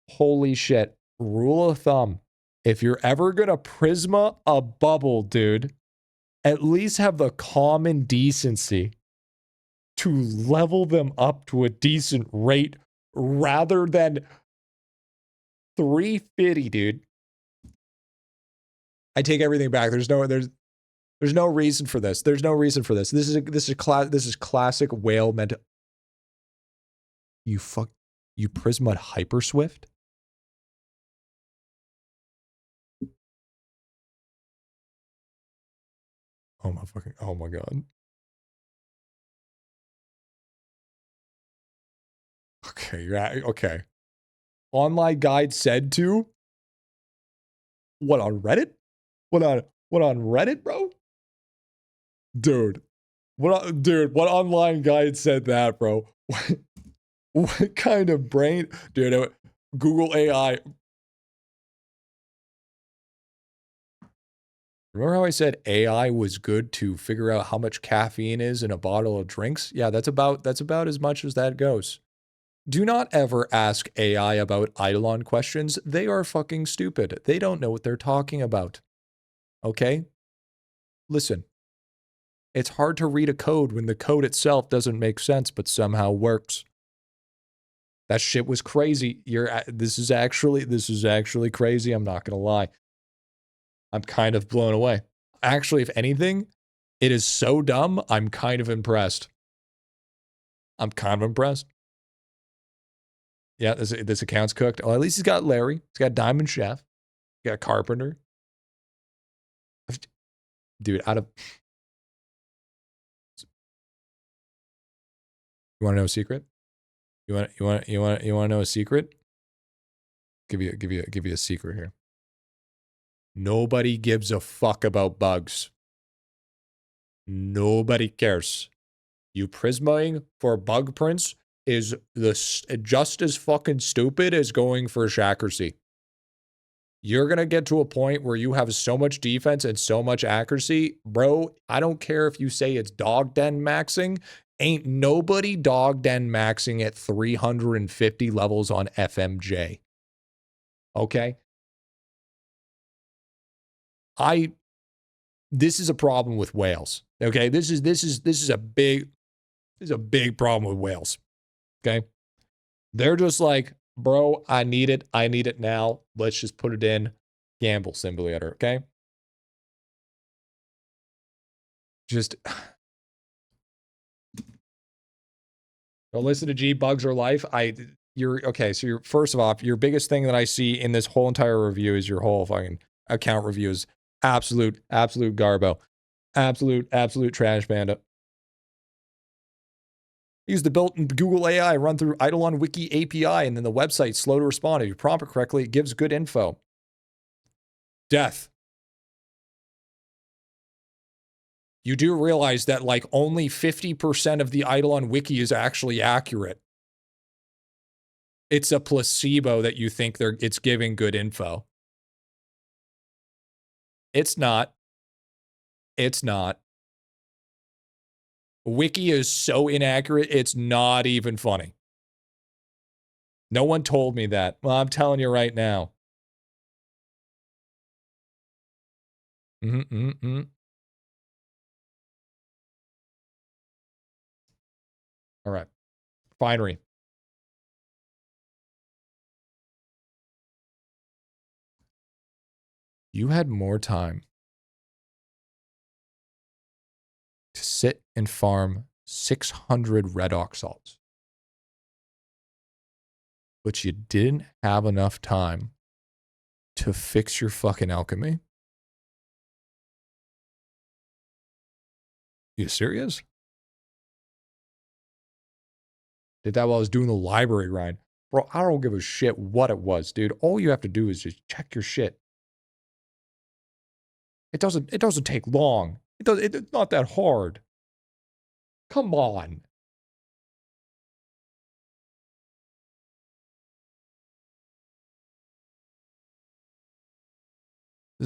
holy shit. Rule of thumb. If you're ever gonna Prisma a bubble, dude, at least have the common decency to level them up to a decent rate rather than 350, dude. I take everything back. There's no reason for this. There's no reason for this. This is classic whale mental. You Prisma Hyper Swift? Oh my god. Okay, okay. Online guide said to? What, on Reddit? What on Reddit, bro? Dude. What online guide said that, bro? What kind of brain? Dude, Google AI. Remember how I said AI was good to figure out how much caffeine is in a bottle of drinks? Yeah, that's about as much as that goes. Do not ever ask AI about IdleOn questions. They are fucking stupid. They don't know what they're talking about. Okay? Listen. It's hard to read a code when the code itself doesn't make sense but somehow works. That shit was crazy. This is actually crazy. I'm not going to lie. I'm kind of blown away. Actually, if anything, it is so dumb, I'm kind of impressed. I'm kind of impressed. Yeah, this account's cooked. Oh, at least he's got Larry. He's got Diamond Chef. He's got Carpenter. Dude, out of... You want to know a secret? You want to know a secret? Give you a secret here. Nobody gives a fuck about bugs. Nobody cares. You Prismaing for bug prints is just as fucking stupid as going for accuracy. You're going to get to a point where you have so much defense and so much accuracy. Bro, I don't care if you say it's dog den maxing. Ain't nobody dog den maxing at 350 levels on FMJ. Okay? This is a problem with whales. Okay? This is a big problem with whales. Okay? They're just like, bro, I need it. I need it now. Let's just put it in Gamble Simulator, okay? Just don't listen to G. Bugs are life. So first of all, your biggest thing that I see in this whole entire review is your whole fucking account reviews. Absolute garbo. Absolute trash panda. Use the built-in Google AI, run through IdleOn Wiki API, and then the website's slow to respond. If you prompt it correctly, it gives good info. Death. You do realize that like only 50% of the IdleOn Wiki is actually accurate. It's a placebo that you think it's giving good info. It's not. It's not. Wiki is so inaccurate, it's not even funny. No one told me that. Well, I'm telling you right now. All right. Finery. You had more time to sit and farm 600 red ox salts. But you didn't have enough time to fix your fucking alchemy. You serious? Did that while I was doing the library grind. Bro, I don't give a shit what it was, dude. All you have to do is just check your shit. It doesn't take long. It's not that hard. Come on.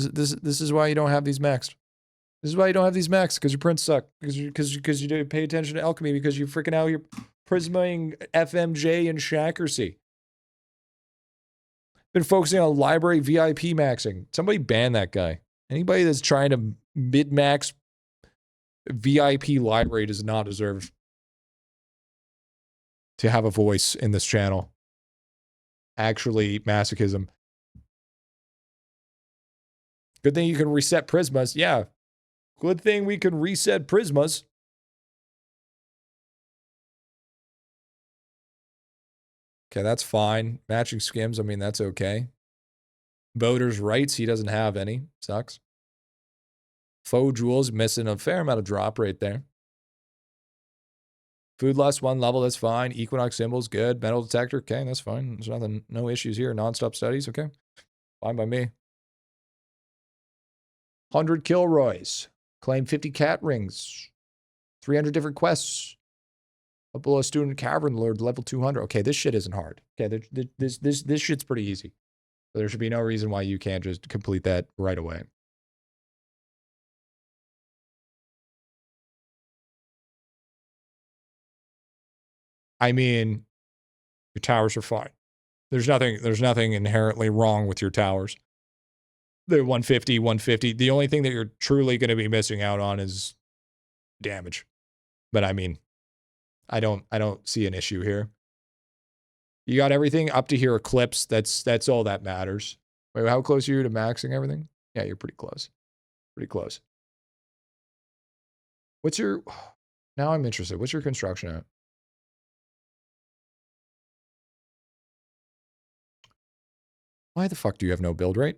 This is why you don't have these maxed. This is why you don't have these maxed, because your prints suck. Because you didn't pay attention to alchemy, because you're freaking out here prisming FMJ and Shackrsy. Been focusing on library VIP maxing. Somebody ban that guy. Anybody that's trying to mid-max VIP library does not deserve to have a voice in this channel. Actually, masochism. Good thing you can reset Prismas. Yeah. Good thing we can reset Prismas. Okay, that's fine. Matching skims, I mean, that's okay. Voters' rights, he doesn't have any. Sucks. Faux jewels, missing a fair amount of drop rate there. Food lust, 1 level, that's fine. Equinox symbols, good. Metal detector, okay, that's fine. There's nothing, no issues here. Non-stop studies, okay. Fine by me. 100 Kilroys. Claim 50 cat rings. 300 different quests. Up below student cavern lord, level 200. Okay, this shit isn't hard. Okay, this shit's pretty easy. There should be no reason why you can't just complete that right away. I mean, your towers are fine. There's nothing inherently wrong with your towers. They're 150, 150. The only thing that you're truly going to be missing out on is damage. But I mean, I don't see an issue here. You got everything up to here eclipse. That's all that matters. Wait, how close are you to maxing everything? Yeah, you're pretty close. Pretty close. What's your, now I'm interested. What's your construction at? Why the fuck do you have no build rate?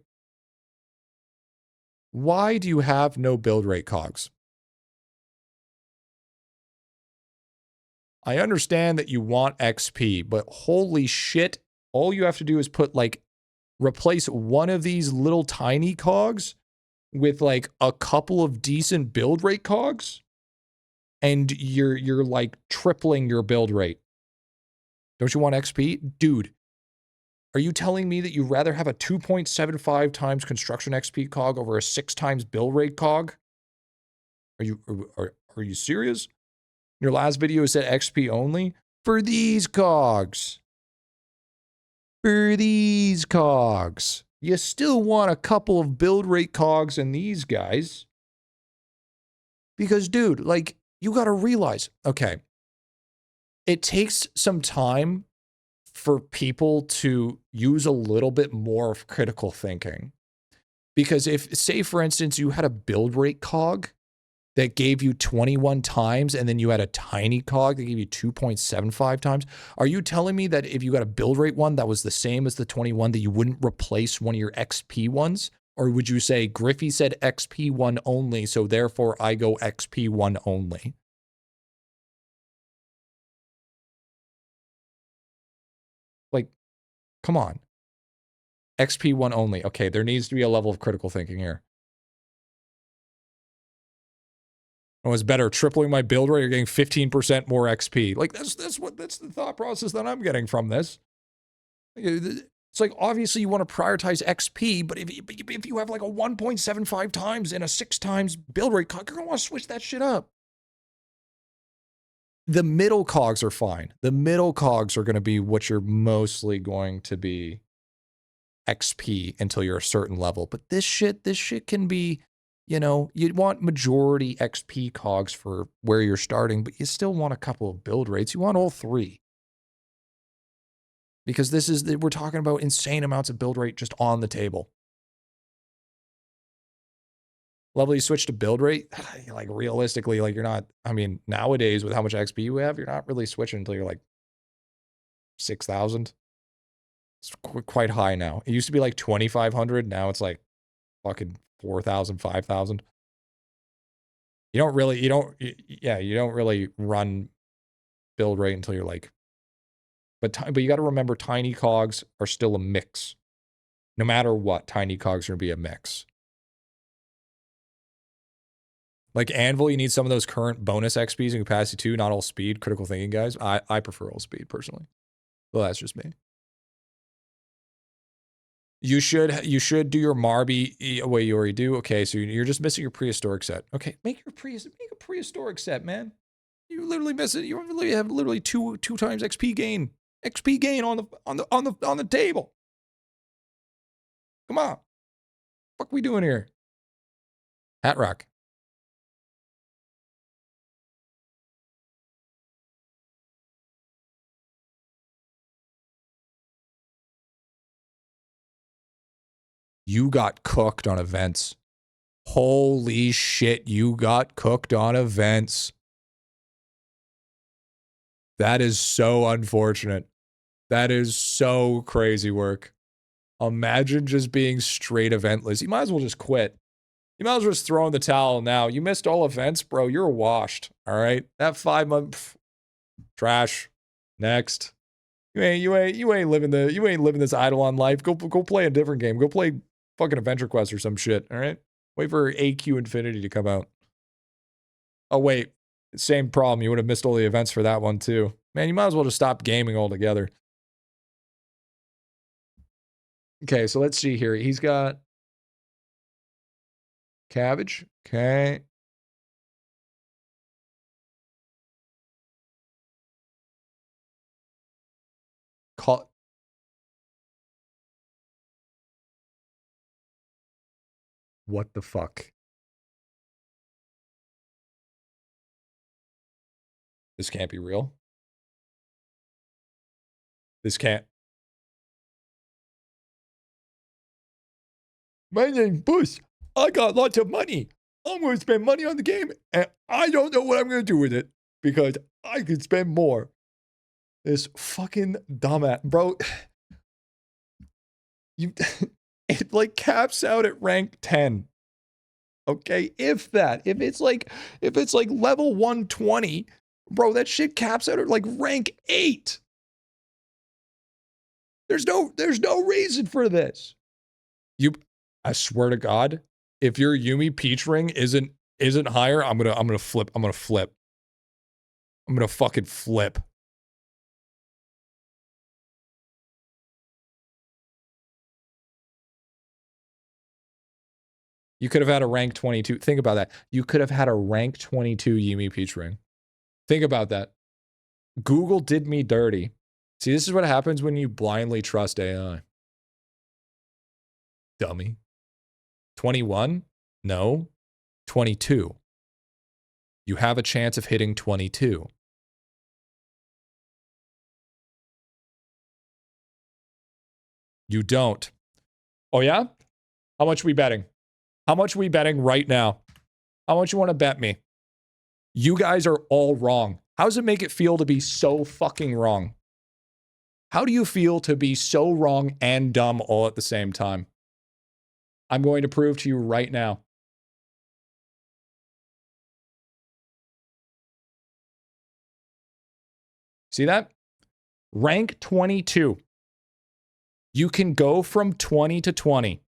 Why do you have no build rate cogs? I understand that you want XP, but holy shit, all you have to do is put like, replace one of these little tiny cogs with like a couple of decent build rate cogs, and you're like tripling your build rate. Don't you want XP? Dude, are you telling me that you'd rather have a 2.75 times construction XP cog over a 6 times build rate cog? Are you serious? Your last video said XP only? For these cogs. For these cogs. You still want a couple of build rate cogs in these guys. Because, dude, like, you got to realize, okay, it takes some time for people to use a little bit more of critical thinking. Because if, say, for instance, you had a build rate cog that gave you 21 times, and then you had a tiny cog that gave you 2.75 times. Are you telling me that if you got a build rate one that was the same as the 21, that you wouldn't replace one of your XP ones? Or would you say, Griffy said XP one only, so therefore I go XP one only? Like, come on. XP one only. Okay, there needs to be a level of critical thinking here. Oh, it's better tripling my build rate or getting 15% more XP. Like that's the thought process that I'm getting from this. It's like, obviously you want to prioritize XP, but if you have like a 1.75 times and a 6 times build rate cog, you're gonna want to switch that shit up. The middle cogs are fine. The middle cogs are going to be what you're mostly going to be XP until you're a certain level. But this shit can be, you know, you'd want majority XP cogs for where you're starting, but you still want a couple of build rates. You want all 3. Because we're talking about insane amounts of build rate just on the table. Level you switch to build rate, like realistically, like you're not, I mean, nowadays with how much XP you have, you're not really switching until you're like 6,000. It's quite high now. It used to be like 2,500. Now it's like fucking 4,000, 5,000. You don't really run build rate until you're like, but you got to remember tiny cogs are still a mix. No matter what, tiny cogs are going to be a mix. Like Anvil, you need some of those current bonus XPs and capacity 2, not all speed, critical thinking guys. I prefer all speed personally. Well, that's just me. You should do your Marby. Wait, you already do? Okay, so you're just missing your prehistoric set. Okay, make a prehistoric set, man. You literally miss it. You literally have two times XP gain. XP gain on the table. Come on. What we doing here? Hat Rock. You got cooked on events. Holy shit, you got cooked on events. That is so unfortunate. That is so crazy work. Imagine just being straight eventless. You might as well just quit. You might as well just throw in the towel now. You missed all events, bro. You're washed. All right. That 5 month trash. Next. You ain't living this IdleOn life. Go play a different game. Go play fucking Adventure Quest or some shit. All right. Wait for AQ Infinity to come out. Oh wait, same problem. You would have missed all the events for that one too. Man, you might as well just stop gaming altogether. Okay, so let's see here. He's got cabbage. Okay. What the fuck? This can't be real. This can't. My name's Bush. I got lots of money. I'm going to spend money on the game, and I don't know what I'm going to do with it because I could spend more. This fucking dumbass, bro. It like caps out at rank 10. Okay, if it's like level 120, bro, that shit caps out at like rank 8. There's no reason for this. I swear to God, if your Yumi Peach ring isn't higher, I'm gonna flip. I'm gonna fucking flip. You could have had a rank 22. Think about that. You could have had a rank 22 Yumi Peach ring. Think about that. Google did me dirty. See, this is what happens when you blindly trust AI. Dummy. 21? No. 22. You have a chance of hitting 22. You don't. Oh yeah? How much are we betting? How much are we betting right now? How much you want to bet me? You guys are all wrong. How does it make it feel to be so fucking wrong? How do you feel to be so wrong and dumb all at the same time? I'm going to prove to you right now. See that? Rank 22. You can go from 20 to 20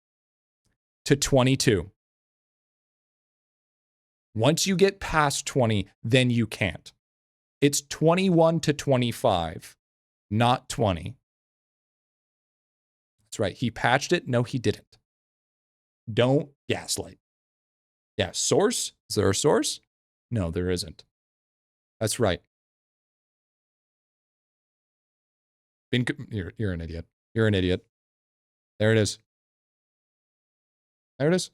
to 22. Once you get past 20, then you can't. It's 21 to 25, not 20. That's right. He patched it. No, he didn't. Don't gaslight. Yeah, source? Is there a source? No, there isn't. That's right. You're an idiot. You're an idiot. There it is. There it is.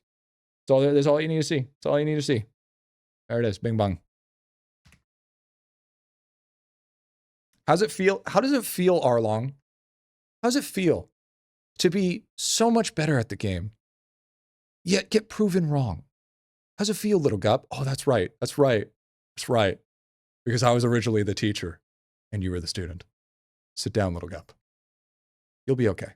That's all you need to see. That's all you need to see. There it is. Bing bong. How's it feel? How does it feel, Arlong? How does it feel to be so much better at the game, yet get proven wrong? How's it feel, little gup? Oh, that's right. That's right. That's right. Because I was originally the teacher and you were the student. Sit down, little gup. You'll be okay.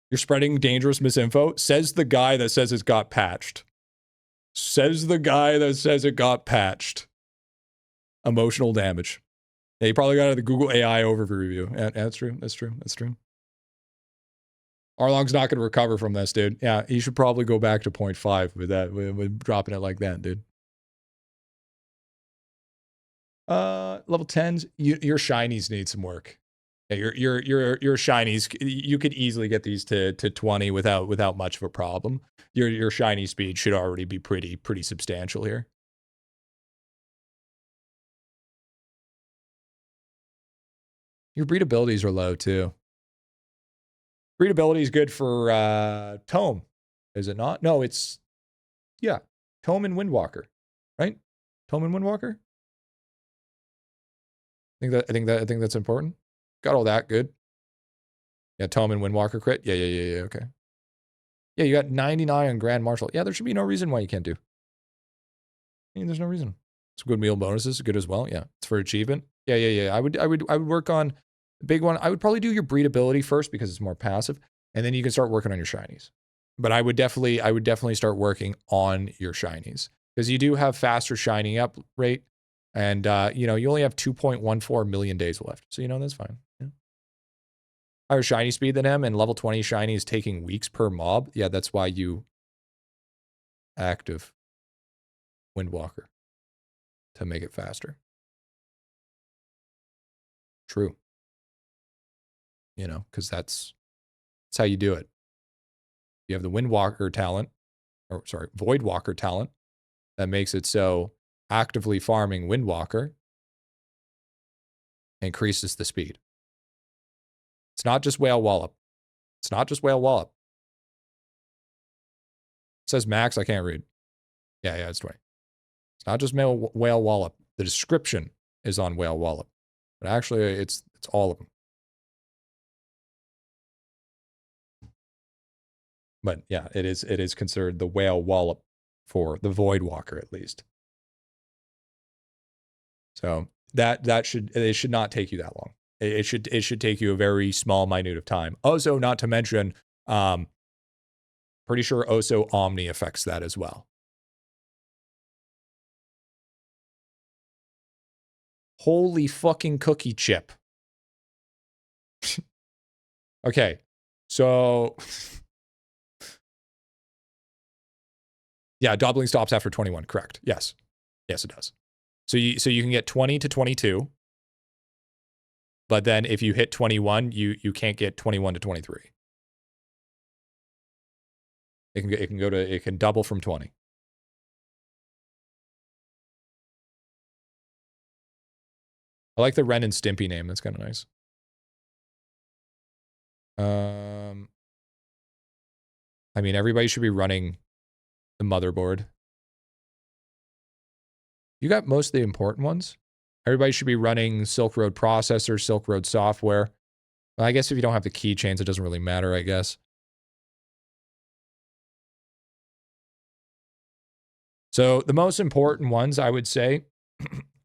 You're spreading dangerous misinfo, says the guy that says it got patched. Says the guy that says it got patched. Emotional damage. Yeah, you probably got it at the Google AI overview review. Yeah, that's true. That's true. That's true. Arlong's not going to recover from this, dude. Yeah, he should probably go back to 0.5 with that, with dropping it like that, dude. Level 10s, your shinies need some work. Yeah, your shinies, you could easily get these to 20 without much of a problem. Your shiny speed should already be pretty substantial here. Your breedabilities are low too. Breedability is good for Tome, is it not? No, it's yeah, Tome and Windwalker, right? Tome and Windwalker. I think that's important. Got all that good. Yeah, Tome and Windwalker crit. Yeah. Okay. Yeah, you got 99 on Grand Marshal. Yeah, there should be no reason why you can't do. I mean, there's no reason. Some good meal bonuses, good as well. Yeah, it's for achievement. Yeah. I would work on the big one. I would probably do your breedability first because it's more passive, and then you can start working on your shinies. But I would definitely start working on your shinies because you do have faster shining up rate, and you only have 2.14 million days left, so that's fine. Yeah. Higher shiny speed than him, and level 20 shiny is taking weeks per mob. Yeah, that's why you active Windwalker to make it faster. True. Because that's how you do it. You have the Windwalker talent, Voidwalker talent that makes it so actively farming Windwalker increases the speed. It's not just Whale Wallop. It says max, I can't read. Yeah, it's 20. It's not just Whale Wallop. The description is on Whale Wallop. But actually, it's all of them. But yeah, it is considered the Whale Wallop for the Voidwalker, at least. So it should not take you that long. It should take you a very small minute of time. Also, not to mention, pretty sure Oso Omni affects that as well. Holy fucking cookie chip. Okay, so yeah, doubling stops after 21. Correct. Yes, it does. So you can get 20 to 22, but then if you hit 21, you can't get 21 to 23. It can double from 20. I like the Ren and Stimpy name. That's kind of nice. I mean, everybody should be running the motherboard. You got most of the important ones. Everybody should be running Silk Road processor, Silk Road software. Well, I guess if you don't have the keychains, it doesn't really matter, I guess. So the most important ones, I would say,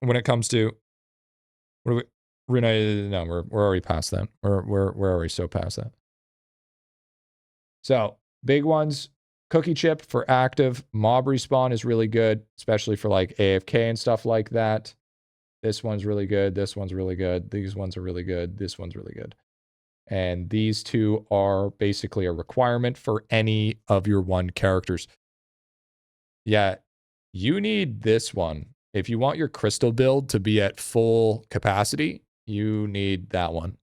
when it comes to, we're already past that. We're already so past that. So big ones, cookie chip for active. Mob respawn is really good, especially for like AFK and stuff like that. This one's really good. This one's really good. These ones are really good. This one's really good. And these two are basically a requirement for any of your one characters. Yeah, you need this one. If you want your crystal build to be at full capacity, you need that one.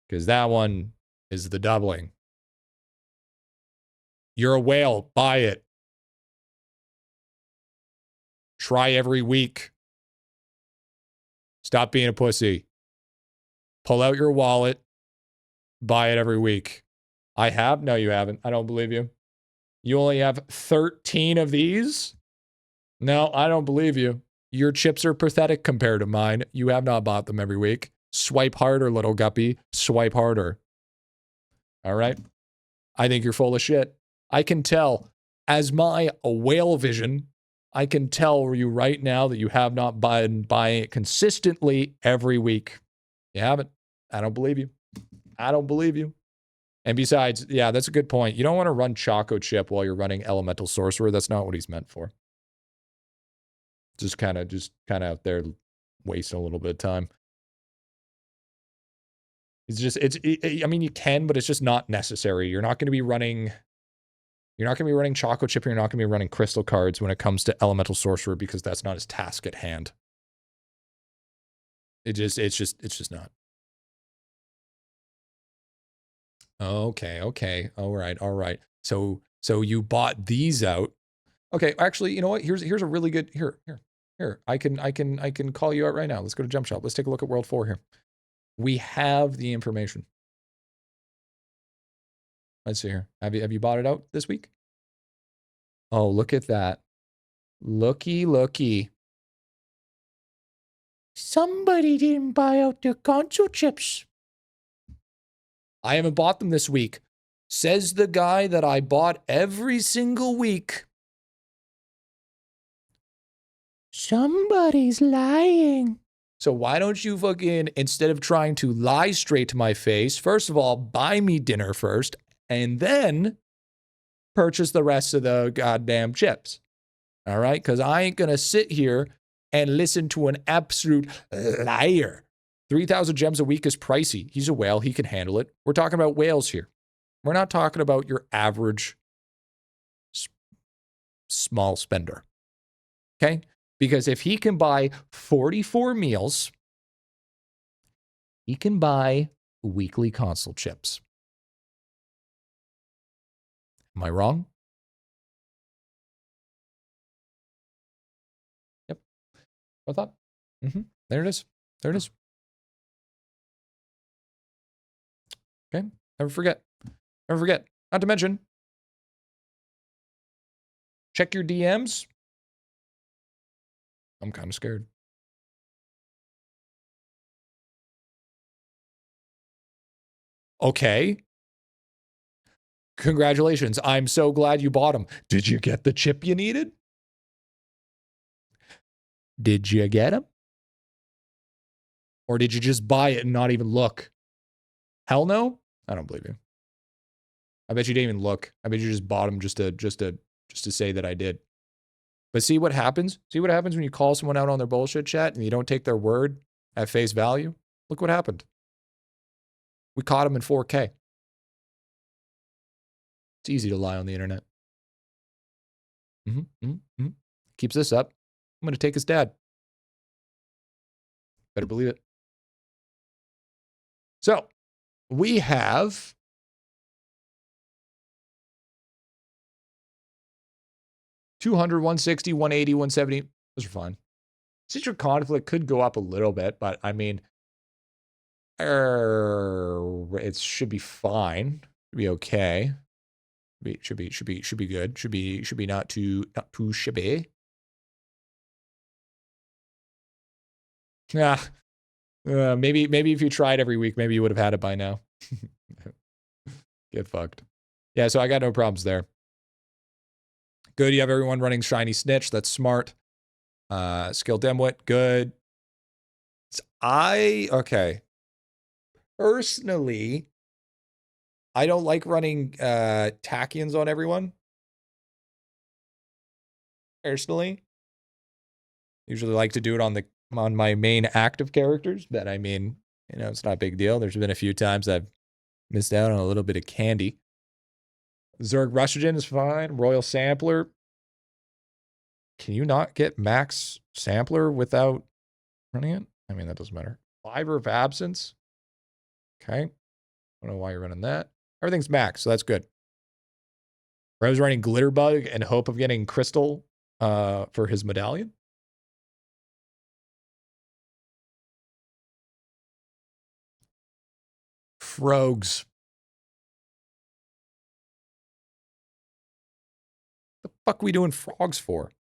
Because that one is the doubling. You're a whale. Buy it. Try every week. Stop being a pussy. Pull out your wallet. Buy it every week. I have? No, you haven't. I don't believe you. You only have 13 of these? No, I don't believe you. Your chips are pathetic compared to mine. You have not bought them every week. Swipe harder, little guppy. Swipe harder. All right? I think you're full of shit. I can tell. As my whale vision, I can tell you right now that you have not been buying it consistently every week. You haven't. I don't believe you. I don't believe you. And besides, yeah, that's a good point. You don't want to run Choco Chip while you're running Elemental Sorcerer. That's not what he's meant for. Just kind of out there wasting a little bit of time. I mean, you can, but it's just not necessary. You're not going to be running Choco Chip, and you're not going to be running Crystal cards when it comes to Elemental Sorcerer because that's not his task at hand. It's just not. Okay, okay. All right, all right. So you bought these out. Okay, actually, you know what? Here's a really good here. I can call you out right now. Let's go to Jump Shop. Let's take a look at World 4 here. We have the information. Let's see here. Have you bought it out this week? Oh, look at that. Looky. Somebody didn't buy out their console chips. I haven't bought them this week. Says the guy that I bought every single week. Somebody's lying. So why don't you fucking, instead of trying to lie straight to my face, first of all, buy me dinner first, and then purchase the rest of the goddamn chips. All right? Because I ain't going to sit here and listen to an absolute liar. 3,000 gems a week is pricey. He's a whale. He can handle it. We're talking about whales here. We're not talking about your average small spender. Okay? Because if he can buy 44 meals, he can buy weekly console chips. Am I wrong? Yep. I thought. There it is. There it is. Okay. Never forget. Never forget. Not to mention, check your DMs. I'm kind of scared. Okay. Congratulations. I'm so glad you bought them. Did you get the chip you needed? Did you get them? Or did you just buy it and not even look? Hell no? I don't believe you. I bet you didn't even look. I bet you just bought them just to say that I did. But see what happens? See what happens when you call someone out on their bullshit chat and you don't take their word at face value? Look what happened. We caught him in 4K. It's easy to lie on the internet. Keeps this up. I'm going to take his dad. Better believe it. So, we have $200, $160, $180, $170. Those are fine. Citric conflict could go up a little bit, but I mean, it should be fine. Should be okay. Should be good. Should be not too shabby. Yeah. Maybe if you tried every week, maybe you would have had it by now. Get fucked. Yeah, so I got no problems there. Good, you have everyone running Shiny Snitch. That's smart. Skill Demwit, good. Okay. Personally, I don't like running Tachyons on everyone. Personally. Usually like to do it on my main active characters, but I mean, it's not a big deal. There's been a few times I've missed out on a little bit of candy. Zerg Rushogen is fine. Royal Sampler. Can you not get max Sampler without running it? I mean, that doesn't matter. Fiber of Absence. Okay. I don't know why you're running that. Everything's max, so that's good. I was running Glitterbug in hope of getting Crystal for his medallion. Frogs. The fuck are we doing frogs for?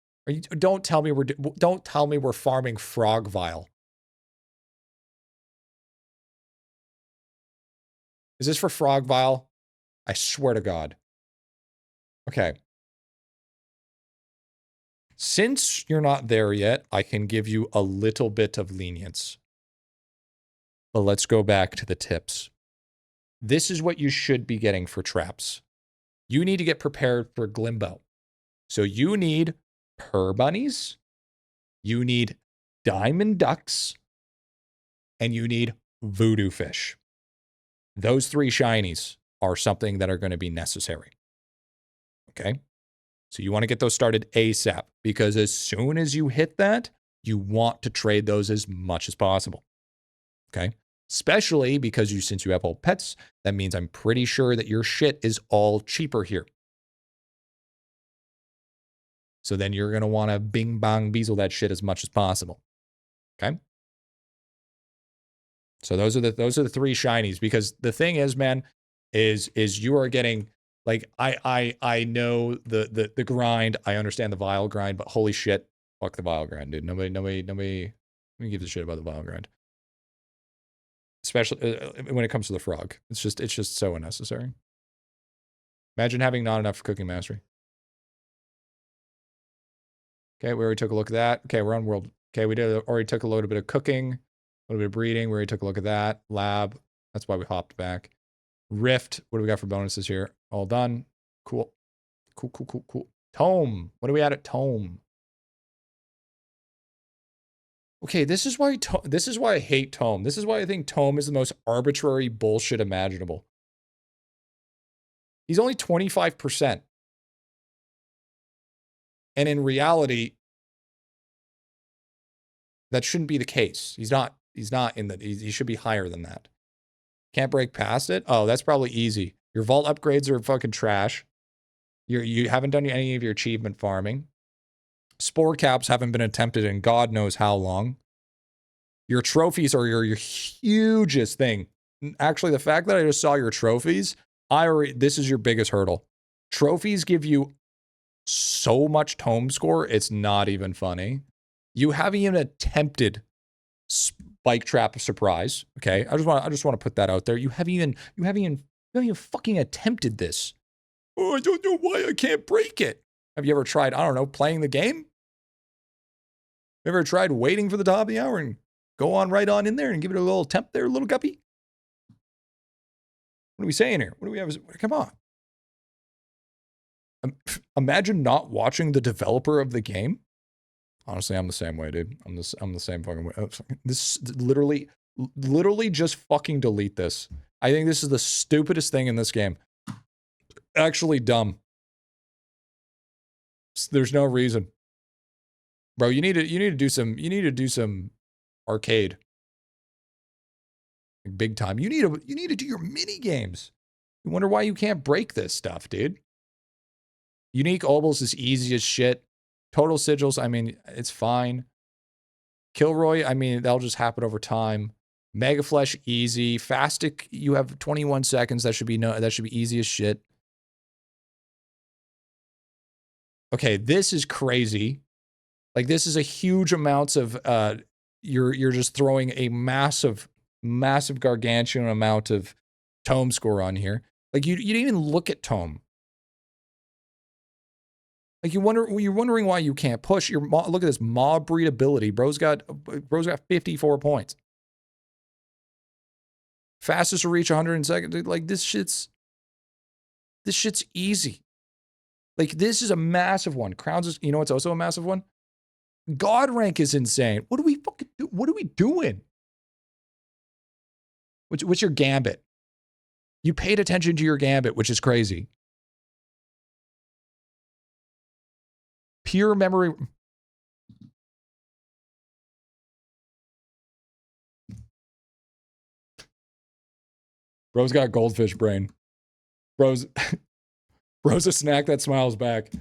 Don't tell me we're farming frog vile. Is this for frog vile? I swear to God. Okay. Since you're not there yet, I can give you a little bit of lenience. But let's go back to the tips. This is what you should be getting for traps. You need to get prepared for Glimbo. So you need purr bunnies, you need diamond ducks, and you need voodoo fish. Those 3 shinies are something that are going to be necessary. Okay? So you want to get those started ASAP, because as soon as you hit that, you want to trade those as much as possible. Okay? Especially because since you have all pets, that means I'm pretty sure that your shit is all cheaper here. So then you're going to want to bing bong beazle that shit as much as possible. Okay? So those are the 3 shinies, because the thing is, man, is you are getting, like, I know the grind, I understand the vial grind, but holy shit, fuck the vial grind, dude. Nobody let me give a shit about the vial grind. Especially when it comes to the frog. It's just so unnecessary. Imagine having not enough cooking mastery. Okay, we already took a look at that. Okay, we're on world. Okay, we already took a little bit of cooking, a little bit of breeding. We already took a look at that. Lab, that's why we hopped back. Rift, what do we got for bonuses here? All done. Cool. Cool. Tome, what do we add at Tome? Okay, this is why I hate Tome. This is why I think Tome is the most arbitrary bullshit imaginable. He's only 25%. And in reality, that shouldn't be the case. He's not in the, he should be higher than that. Can't break past it? Oh, that's probably easy. Your vault upgrades are fucking trash. You haven't done any of your achievement farming. Spore caps haven't been attempted in God knows how long. Your trophies are your hugest thing. Actually, the fact that I just saw your trophies, this is your biggest hurdle. Trophies give you so much tome score, it's not even funny. You haven't even attempted spike trap surprise. Okay, I just want to put that out there. You haven't even fucking attempted this. Oh, I don't know why I can't break it. Have you ever tried, I don't know, playing the game? Ever tried waiting for the top of the hour and go on right on in there and give it a little attempt there, little guppy? What are we saying here? What do we have? Come on. Imagine not watching the developer of the game. Honestly, I'm the same way, dude. I'm the same fucking way. This literally just fucking delete this. I think this is the stupidest thing in this game. Actually dumb. There's no reason. Bro, you need to do some arcade. Like big time. You need to do your mini games. You wonder why you can't break this stuff, dude. Unique obols is easy as shit. Total sigils, I mean, it's fine. Kilroy, I mean, that'll just happen over time. Mega Flesh, easy. Fastic, you have 21 seconds. That should be easy as shit. Okay, this is crazy. Like, this is a huge amounts of you're just throwing a massive gargantuan amount of tome score on here. Like, you didn't even look at tome. Like, you're wondering why you can't push. Look at this mob breedability. Bro's got 54 points. Fastest to reach 100 in seconds. Like, this shit's easy. Like, this is a massive one. Crowns is, you know what's also a massive one? God rank is insane. What do we fucking do? What are we doing? What's your gambit? You paid attention to your gambit, which is crazy. Pure memory. Bro's got goldfish brain. Bro's a snack that smiles back.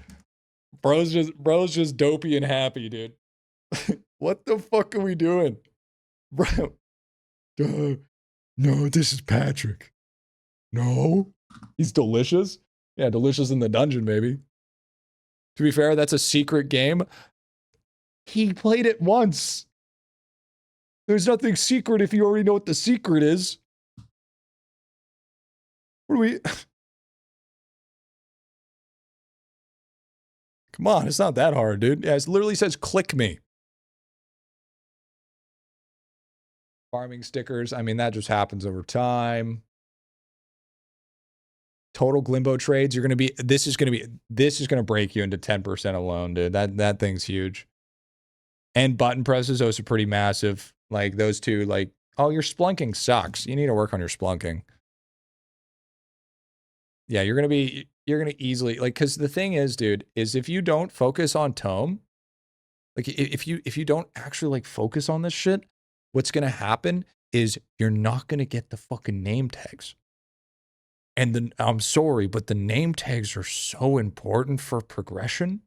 Bro's just dopey and happy, dude. What the fuck are we doing? Bro. No, this is Patrick. No. He's delicious. Yeah, delicious in the dungeon, maybe. To be fair, that's a secret game. He played it once. There's nothing secret if you already know what the secret is. What do we... Come on, it's not that hard, dude. Yeah, it literally says, click me. Farming stickers, I mean, that just happens over time. Total Glimbo trades, this is going to break you into 10% alone, dude. That thing's huge. And button presses, those are pretty massive. Like, those two, like, oh, your splunking sucks. You need to work on your splunking. Yeah, you're going to easily, like, because the thing is, dude, is if you don't focus on tome, like, if you don't actually, like, focus on this shit, what's going to happen is you're not going to get the fucking name tags. And then I'm sorry, but the name tags are so important for progression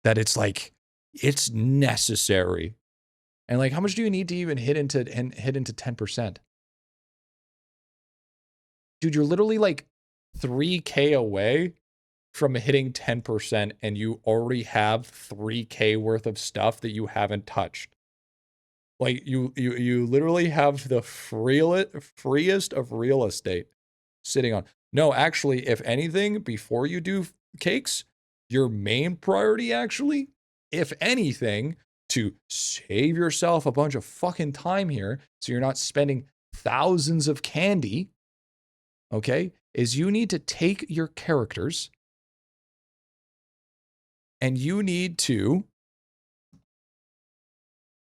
that it's like, it's necessary. And like, how much do you need to even hit into 10%? Dude, you're literally like 3K away from hitting 10%, and you already have 3K worth of stuff that you haven't touched. Like you literally have the freest of real estate sitting on. No, actually, if anything, before you do cakes, your main priority actually, if anything, to save yourself a bunch of fucking time here so you're not spending thousands of candy, okay, is you need to take your characters and you need to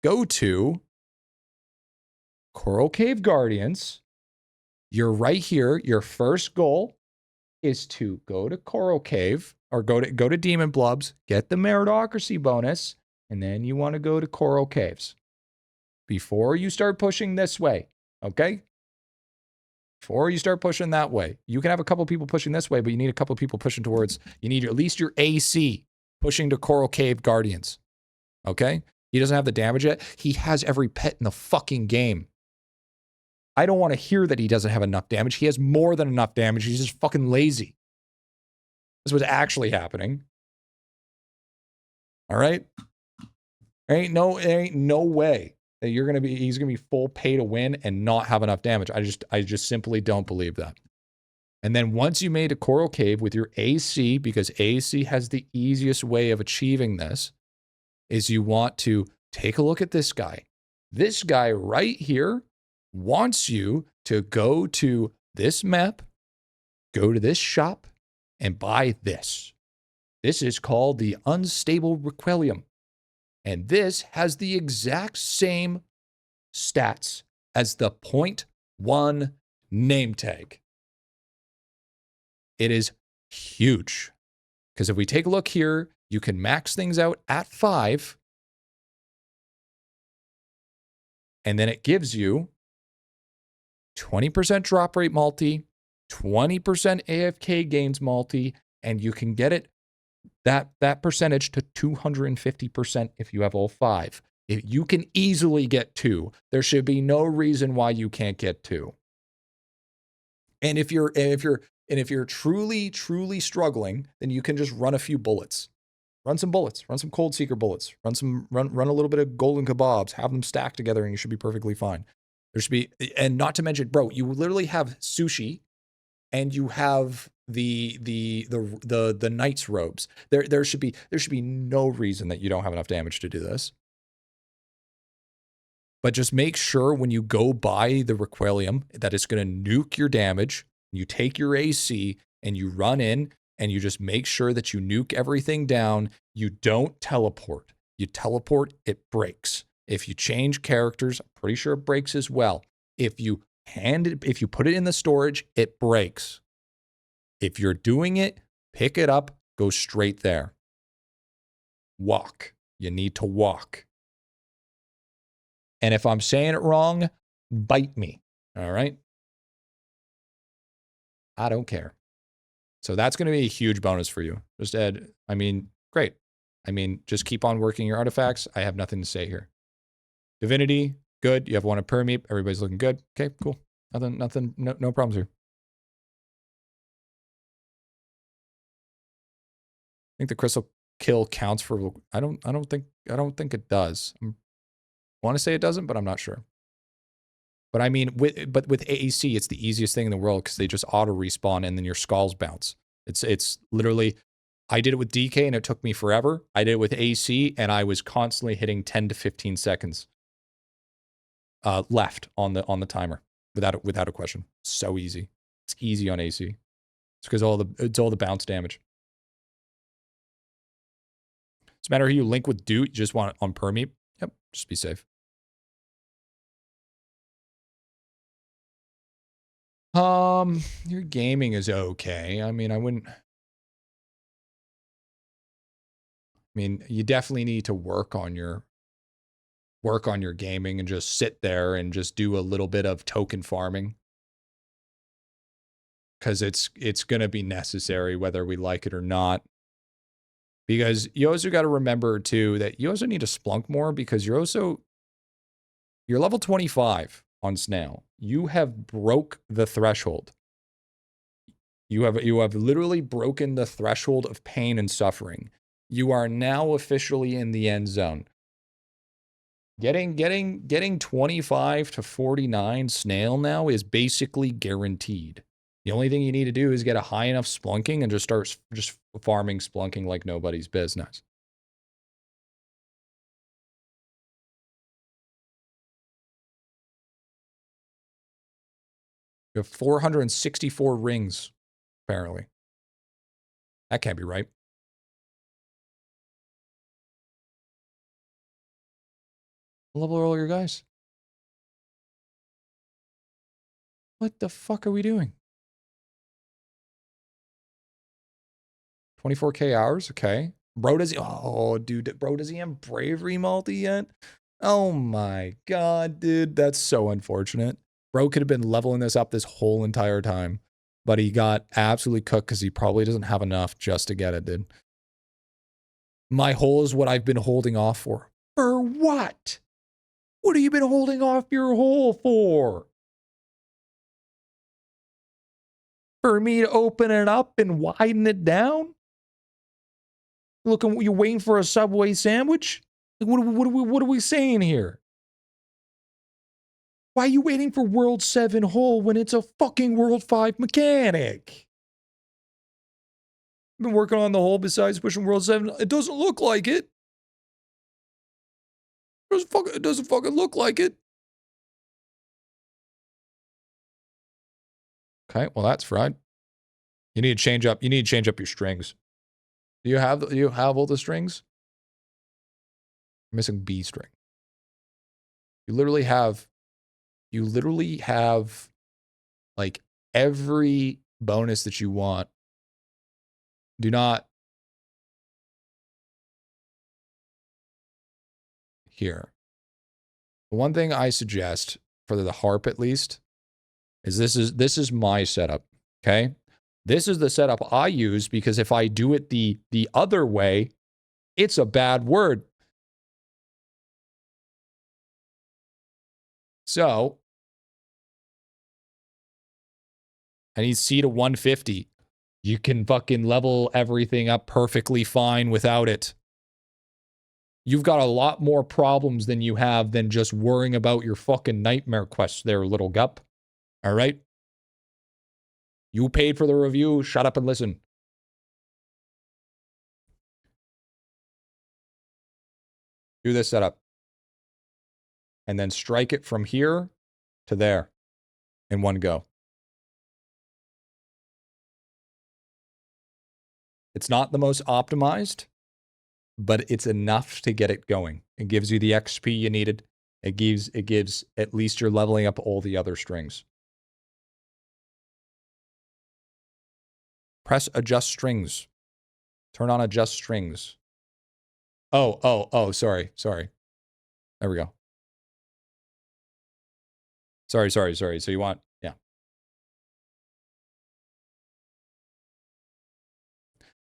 go to Coral Cave Guardians. You're right here. Your first goal is to go to Coral Cave or go to Demon Blubs, get the meritocracy bonus, and then you want to go to Coral Caves before you start pushing this way, okay? Before you start pushing that way. You can have a couple people pushing this way, but you need a couple people pushing towards, you need at least your AC pushing to Coral Cave Guardians, okay? He doesn't have the damage yet. He has every pet in the fucking game. I don't want to hear that he doesn't have enough damage. He has more than enough damage. He's just fucking lazy. This is what's actually happening. All right? There ain't no way that he's gonna be full pay to win and not have enough damage. I just simply don't believe that. And then once you made a Coral Cave with your AC, because AC has the easiest way of achieving this, is you want to take a look at this guy. This guy right here wants you to go to this map, go to this shop, and buy this. This is called the Unstable Requiem. And this has the exact same stats as the 0.1 name tag. It is huge. Because if we take a look here, you can max things out at 5. And then it gives you 20% drop rate multi, 20% AFK gains multi, and you can get it that percentage to 250% if you have all 5. If you can easily get 2, there should be no reason why you can't get 2. And if you're truly struggling, then you can just run a few bullets. Run some bullets, run some Cold Seeker bullets, run a little bit of Golden Kebabs, have them stacked together, and you should be perfectly fine. There should be, and not to mention, bro, you literally have sushi, and you have the knight's robes. There should be no reason that you don't have enough damage to do this. But just make sure when you go buy the Requiem that it's going to nuke your damage. You take your AC and you run in and you just make sure that you nuke everything down. You don't teleport. You teleport, it breaks. If you change characters, I'm pretty sure it breaks as well. If you put it in the storage, it breaks. If you're doing it, pick it up, go straight there. Walk. You need to walk. And if I'm saying it wrong, bite me. All right? I don't care. So that's going to be a huge bonus for you. Just add, great. Just keep on working your artifacts. I have nothing to say here. Divinity, good. You have one at Permeep. Everybody's looking good. Okay, cool. Nothing, no problems here. I think the crystal kill counts for, I don't think it does. I want to say it doesn't, but I'm not sure. But with AAC, it's the easiest thing in the world because they just auto respawn and then your skulls bounce. It's literally, I did it with DK and it took me forever. I did it with AC and I was constantly hitting 10 to 15 seconds left on the timer without a question. So easy. It's easy on AC. It's because it's all the bounce damage. Doesn't matter who you link with Doot, you just want it on Permeep. Yep, just be safe. Your gaming is okay. You definitely need to work on your work on your gaming and just sit there and just do a little bit of token farming. Because it's going to be necessary whether we like it or not. Because you also got to remember, too, that you also need to splunk more because you're level 25 on Snail. You have broke the threshold. You have literally broken the threshold of pain and suffering. You are now officially in the end zone. Getting 25 to 49 Snail now is basically guaranteed. The only thing you need to do is get a high enough splunking and just start just farming splunking like nobody's business. You have 464 rings, apparently. That can't be right. A level earlier, guys. What the fuck are we doing? 24k hours? Okay. Bro, does he... Oh, dude. Bro, does he have bravery multi yet? Oh my god, dude. That's so unfortunate. Bro could have been leveling this up this whole entire time. But he got absolutely cooked because he probably doesn't have enough just to get it, dude. My hole is what I've been holding off for. For what? What have you been holding off your hole for? For me to open it up and widen it down? Looking, you waiting for a Subway sandwich? Like, what are we saying here? Why are you waiting for World 7 hole when it's a fucking World 5 mechanic? I've been working on the hole besides pushing World 7. It doesn't look like it. It doesn't fucking look like it. Okay, well that's fried. You need to change up your strings. Do you have all the strings? I'm missing B string. You literally have like every bonus that you want. Do not here. The one thing I suggest for the harp at least is this is my setup, okay? This is the setup I use because if I do it the other way, it's a bad word. So, I need C to 150. You can fucking level everything up perfectly fine without it. You've got a lot more problems than you have than just worrying about your fucking nightmare quests there, little gup. All right? You paid for the review. Shut up and listen. Do this setup. And then strike it from here to there in one go. It's not the most optimized, but it's enough to get it going. It gives you the XP you needed. It gives at least you're leveling up all the other strings. Press adjust strings. Turn on adjust strings. Oh, sorry. There we go. Sorry. So you want, yeah.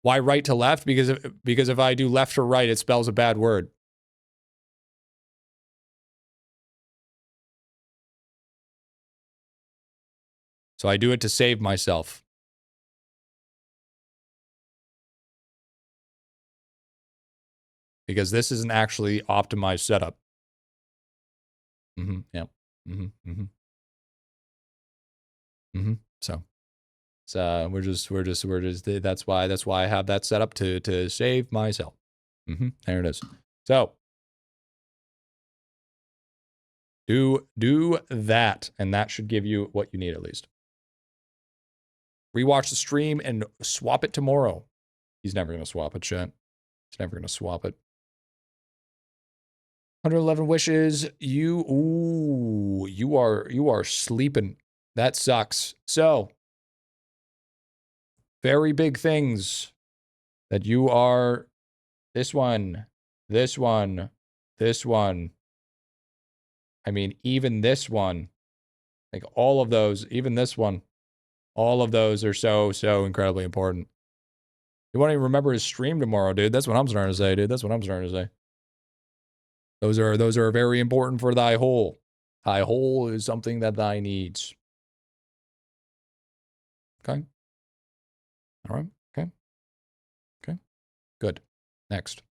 Why right to left? Because if I do left or right, it spells a bad word. So I do it to save myself. Because this isn't actually optimized setup. Yeah. So we're just that's why I have that set up to save myself. There it is. So do that, and that should give you what you need at least. Rewatch the stream and swap it tomorrow. He's never gonna swap it, chat. He's never gonna swap it. 111 wishes. You are sleeping. That sucks. So very big things that you are this one, I mean, even this one, like all of those, even this one, all of those are so, so incredibly important. You won't even remember his stream tomorrow, dude. That's what I'm starting to say, dude. That's what I'm starting to say. Those are very important for thy whole. Thy whole is something that thy needs. Okay. All right. Okay. Okay. Good. Next.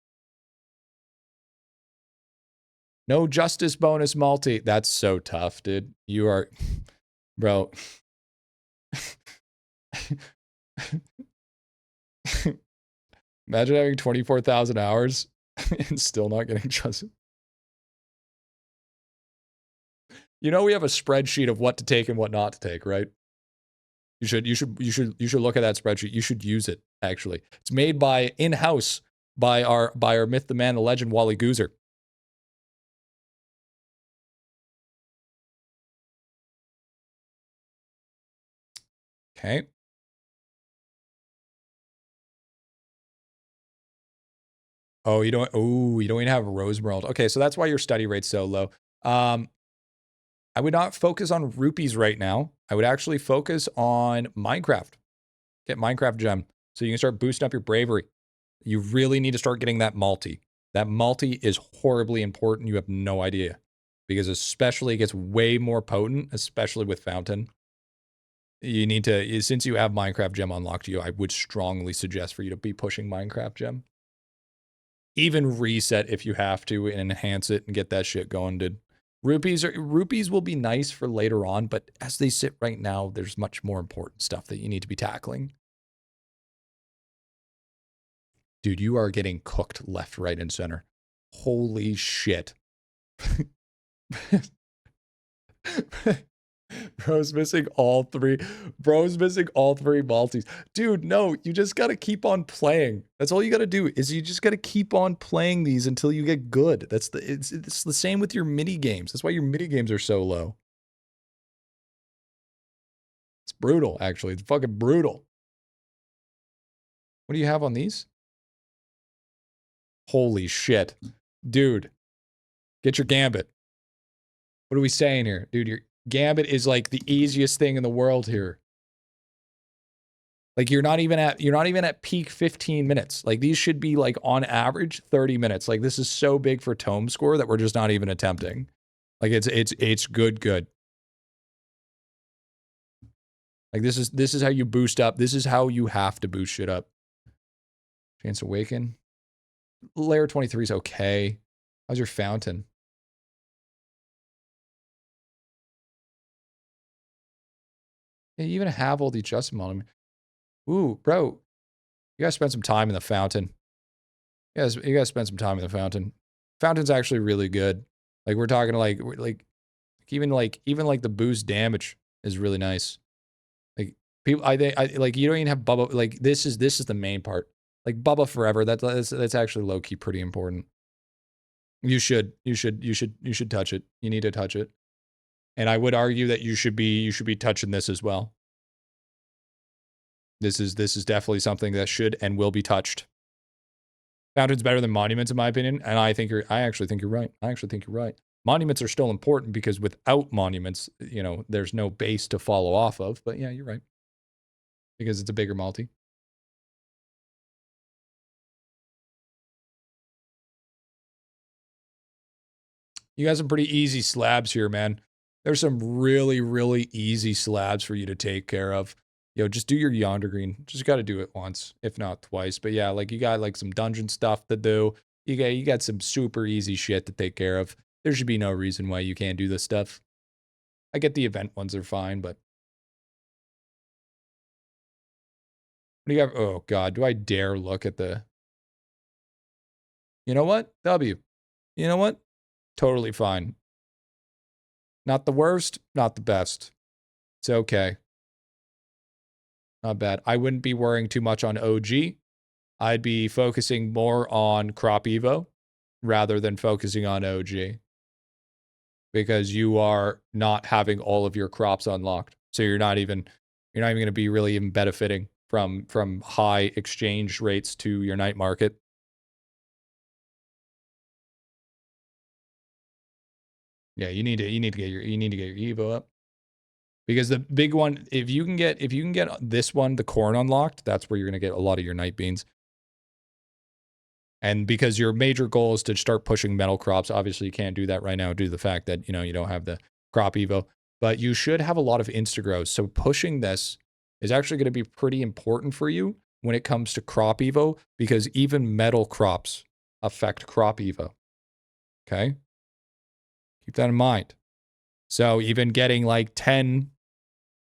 No justice bonus multi. That's so tough, dude. You are, bro. Imagine having 24,000 hours and still not getting justice. You know we have a spreadsheet of what to take and what not to take, right? You should look at that spreadsheet. You should use it, actually. It's made by in-house by our myth, the man, the legend, Wally Goozer. Okay. Oh, you don't even have Rosemerald. Okay, so that's why your study rate's so low. I would not focus on rupees right now. I would actually focus on Minecraft. Get Minecraft gem so you can start boosting up your bravery. You really need to start getting that multi. That multi is horribly important. You have no idea. Because especially it gets way more potent, especially with Fountain. You need to, since you have Minecraft gem unlocked, I would strongly suggest for you to be pushing Minecraft gem. Even reset if you have to and enhance it and get that shit going, dude. Rupees will be nice for later on, but as they sit right now, there's much more important stuff that you need to be tackling. Dude, you are getting cooked left, right, and center. Holy shit. Bro's missing all three. Bro's missing all three multis. Dude, no, you just got to keep on playing. That's all you got to do is you just got to keep on playing these until you get good. It's the same with your mini games. That's why your mini games are so low. It's brutal, actually. It's fucking brutal. What do you have on these? Holy shit. Dude, get your Gambit. What are we saying here? Dude, your Gambit is like the easiest thing in the world here. Like you're not even at peak 15 minutes. Like these should be like on average 30 minutes. Like this is so big for tome score that we're just not even attempting. Like it's good. Like this is how you boost up. This is how you have to boost shit up. Chance Awaken. Layer 23 is okay. How's your Fountain? Yeah, you even have all the adjustment on them. Ooh, bro. You gotta spend some time in the Fountain. You gotta spend some time in the Fountain. Fountain's actually really good. Like we're talking even the boost damage is really nice. Like people, I like you don't even have Bubba. Like this is the main part. Like Bubba Forever. That's actually low key pretty important. You should touch it. You need to touch it. And I would argue that you should be touching this as well. This is definitely something that should and will be touched. Fountain's better than Monuments in my opinion, and I actually think you're right. Monuments are still important because without Monuments, there's no base to follow off of, but yeah, you're right. Because it's a bigger multi. You got some pretty easy slabs here, man. There's some really, really easy slabs for you to take care of. Just do your Yonder Green. Just got to do it once, if not twice. But yeah, like you got like some dungeon stuff to do. You got some super easy shit to take care of. There should be no reason why you can't do this stuff. I get the event ones are fine, but what do you have? Oh God, do I dare look at the? You know what? W. You know what? Totally fine. Not the worst, not the best. It's okay. Not bad. I wouldn't be worrying too much on OG. I'd be focusing more on Crop Evo rather than focusing on OG. Because you are not having all of your crops unlocked. So you're not even going to be really even benefiting from high exchange rates to your night market. Yeah, you need to get your Evo up. Because the big one, if you can get this one, the corn unlocked, that's where you're gonna get a lot of your night beans. And because your major goal is to start pushing metal crops, obviously you can't do that right now due to the fact that you don't have the crop Evo. But you should have a lot of instagrows. So pushing this is actually going to be pretty important for you when it comes to crop Evo, because even metal crops affect crop Evo. Okay? Keep that in mind. So even getting like 10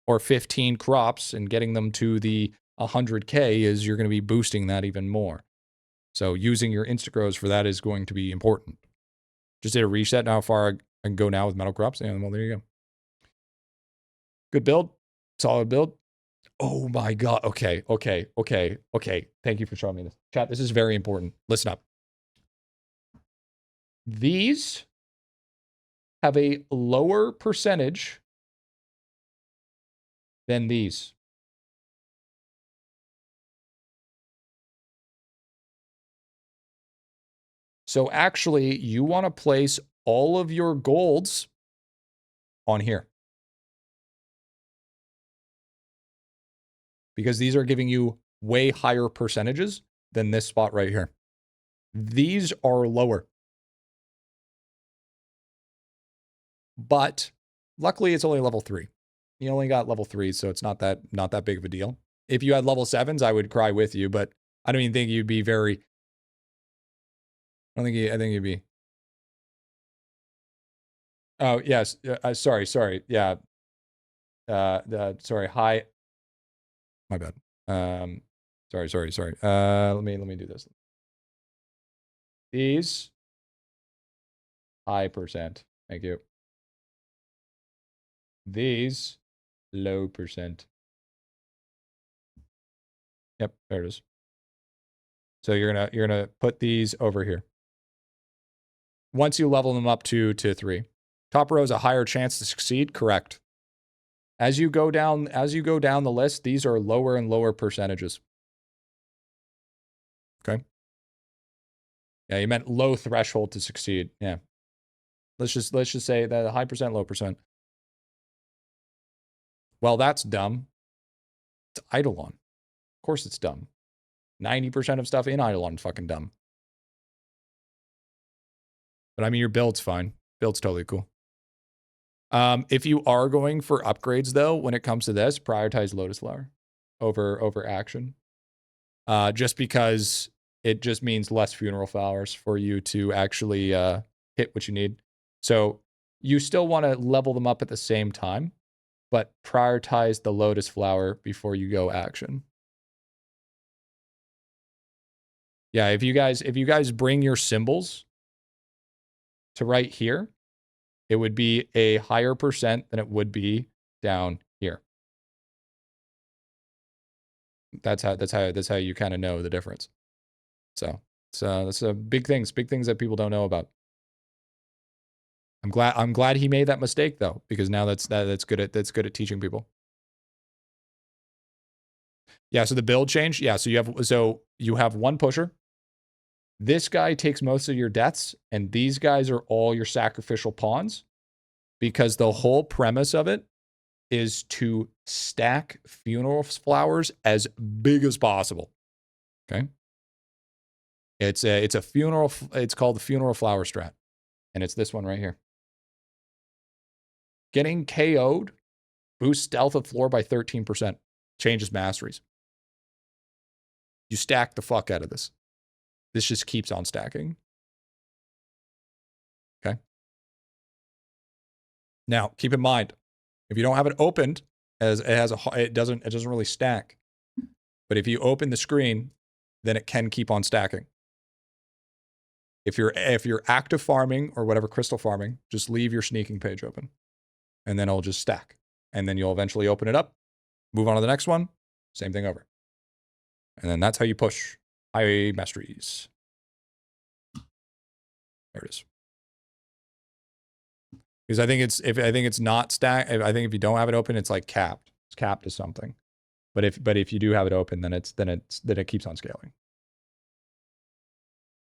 or 15 crops and getting them to the 100K is you're going to be boosting that even more. So using your instagrows for that is going to be important. Just did a reset. Now how far I can go now with metal crops. And well, there you go. Good build. Solid build. Oh my God. Okay. Thank you for showing me this. Chat, this is very important. Listen up. These have a lower percentage than these. So actually, you want to place all of your golds on here, because these are giving you way higher percentages than this spot right here. These are lower. But luckily it's only level 3. You only got level 3, so it's not that big of a deal. If you had level 7s, I would cry with you, but I don't even think you'd be very I think you'd be. Oh, yes. Sorry. Yeah. Sorry. Hi. My bad. Sorry. Let me do this. These high percent. Thank you. These low percent. Yep, there it is. So you're gonna put these over here. Once you level them up to 3. Top row is a higher chance to succeed, correct. As you go down the list, these are lower and lower percentages. Okay. Yeah, you meant low threshold to succeed. Yeah. Let's just say that high percent, low percent. Well, that's dumb. It's IdleOn. Of course it's dumb. 90% of stuff in IdleOn is fucking dumb. But I mean, your build's fine. Build's totally cool. If you are going for upgrades, though, when it comes to this, prioritize Lotus Flower over Action. Just because it just means less funeral flowers for you to actually hit what you need. So you still want to level them up at the same time, but prioritize the Lotus Flower before you go Action. Yeah, if you guys bring your symbols to right here, it would be a higher percent than it would be down here. That's how you kind of know the difference. So that's a big things that people don't know about. I'm glad he made that mistake though, because now that's good at teaching people. Yeah, so the build change. Yeah, so you have one pusher. This guy takes most of your deaths, and these guys are all your sacrificial pawns, because the whole premise of it is to stack funeral flowers as big as possible. Okay. It's a funeral. It's called the funeral flower strat, and it's this one right here. Getting KO'd boosts stealth of floor by 13%. Changes masteries. You stack the fuck out of this. This just keeps on stacking. Okay. Now, keep in mind, if you don't have it opened, it doesn't really stack. But if you open the screen, then it can keep on stacking. If you're active farming or whatever crystal farming, just leave your sneaking page open, and then it'll just stack. And then you'll eventually open it up, move on to the next one, same thing over. And then that's how you push high masteries. There it is. Because I think it's not stacked. I think if you don't have it open, it's like capped. It's capped to something. But if you do have it open, then it keeps on scaling.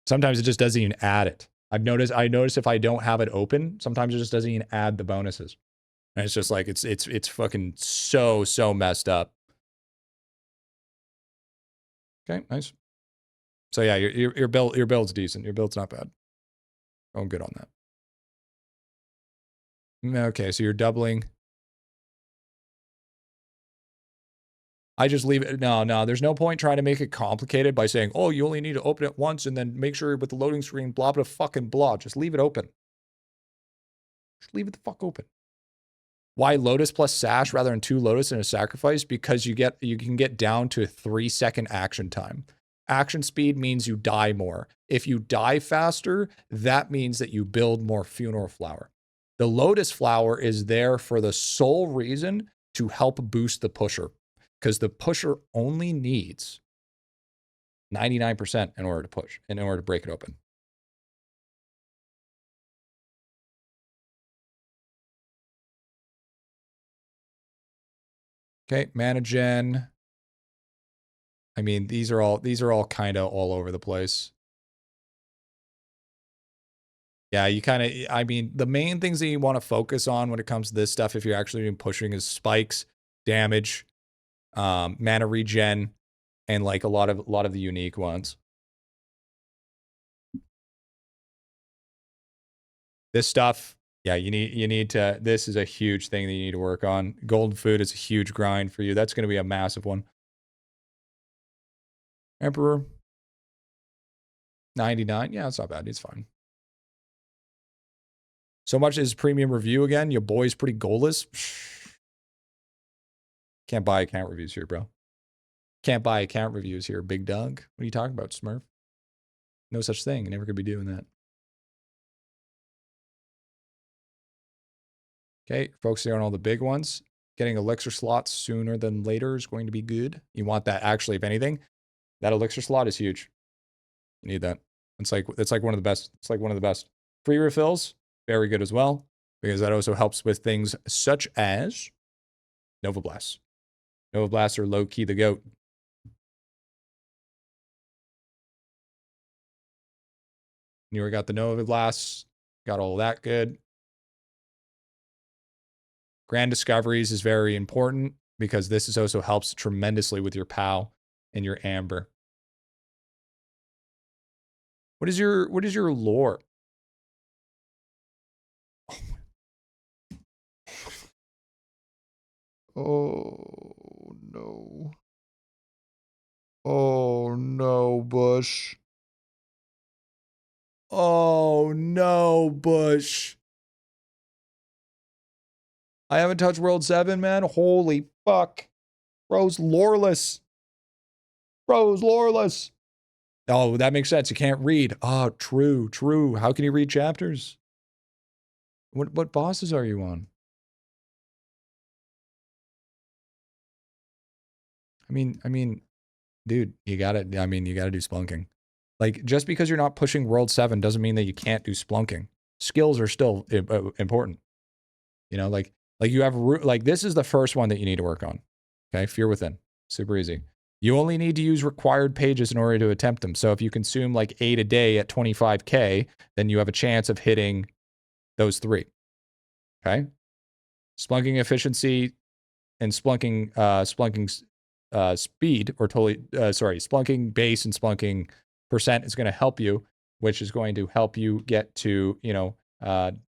Sometimes it just doesn't even add it. I notice if I don't have it open, sometimes it just doesn't even add the bonuses. And it's just like it's fucking so messed up. Okay, nice. So yeah, your build's decent. Your build's not bad. Going good on that. Okay, so you're doubling. I just leave it. No, there's no point trying to make it complicated by saying, oh, you only need to open it once and then make sure with the loading screen, blah, blah, fucking blah. Just leave it open. Just leave it the fuck open. Why Lotus plus Sash rather than 2 Lotus and a Sacrifice? Because you can get down to a 3-second action time. Action speed means you die more. If you die faster, that means that you build more Funeral Flower. The Lotus Flower is there for the sole reason to help boost the pusher, because the pusher only needs 99% in order to push, in order to break it open. Okay, mana gen. I mean, these are all kind of all over the place. Yeah, you kind of, I mean, the main things that you want to focus on when it comes to this stuff, if you're actually doing pushing, is spikes, damage, mana regen, and like a lot of the unique ones. This stuff, yeah, you need to, this is a huge thing that you need to work on. Golden food is a huge grind for you. That's going to be a massive one. Emperor, 99. Yeah, it's not bad. It's fine. So much is premium review again. Your boy's pretty goalless. Can't buy account reviews here, bro. Can't buy account reviews here, big dog. What are you talking about, Smurf? No such thing. Never could be doing that. Okay, focusing on all the big ones. Getting elixir slots sooner than later is going to be good. You want that, actually, if anything. That elixir slot is huge. You need that. It's like one of the best. It's like one of the best. Free refills, very good as well, because that also helps with things such as Nova Blasts. Nova Blasts are low-key the GOAT. You already got the Nova Blasts. Got all that good. Grand Discoveries is very important because this is also helps tremendously with your POW and your Amber. What is your lore? Oh no. Oh no, Bush. Oh no, Bush. I haven't touched World 7, man. Holy fuck. Bro's loreless. Bro's loreless. Oh, that makes sense. You can't read. Oh, true. How can you read chapters? What bosses are you on? I mean, dude, you gotta do splunking. Like, just because you're not pushing World 7 doesn't mean that you can't do splunking. Skills are still important. You know, like you have, like, this is the first one that you need to work on. Okay, Fear Within. Super easy. You only need to use required pages in order to attempt them. So if you consume like 8 a day at 25K, then you have a chance of hitting those 3. Okay? Splunking efficiency and splunking speed, or splunking base and splunking percent is going to help you, which is going to help you get to,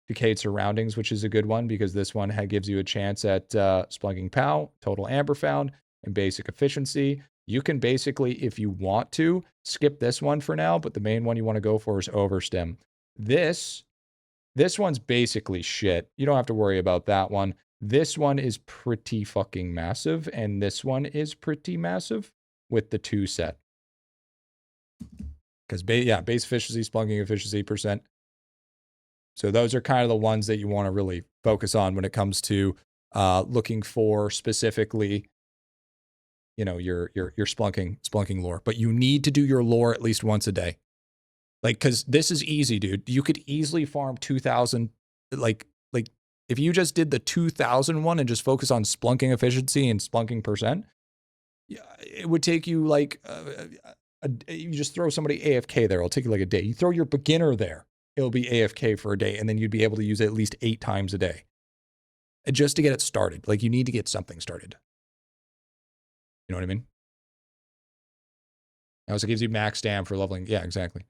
decayed surroundings, which is a good one because this one gives you a chance at splunking POW, total amber found, and basic efficiency. You can basically, if you want to, skip this one for now, but the main one you want to go for is overstim. This one's basically shit. You don't have to worry about that one. This one is pretty fucking massive, and this one is pretty massive with the 2 set. Because, base efficiency, splunking efficiency, percent. So those are kind of the ones that you want to really focus on when it comes to looking for specifically, your splunking lore. But you need to do your lore at least once a day. Like, because this is easy, dude. You could easily farm 2,000, like if you just did the 2,000 one and just focus on splunking efficiency and splunking percent, it would take you like, you just throw somebody AFK there. It'll take you like a day. You throw your beginner there. it'll be AFK for a day, and then you'd be able to use it at least 8 times a day. Just to get it started. Like, you need to get something started. You know what I mean? It also gives you max stam for leveling. Yeah, exactly.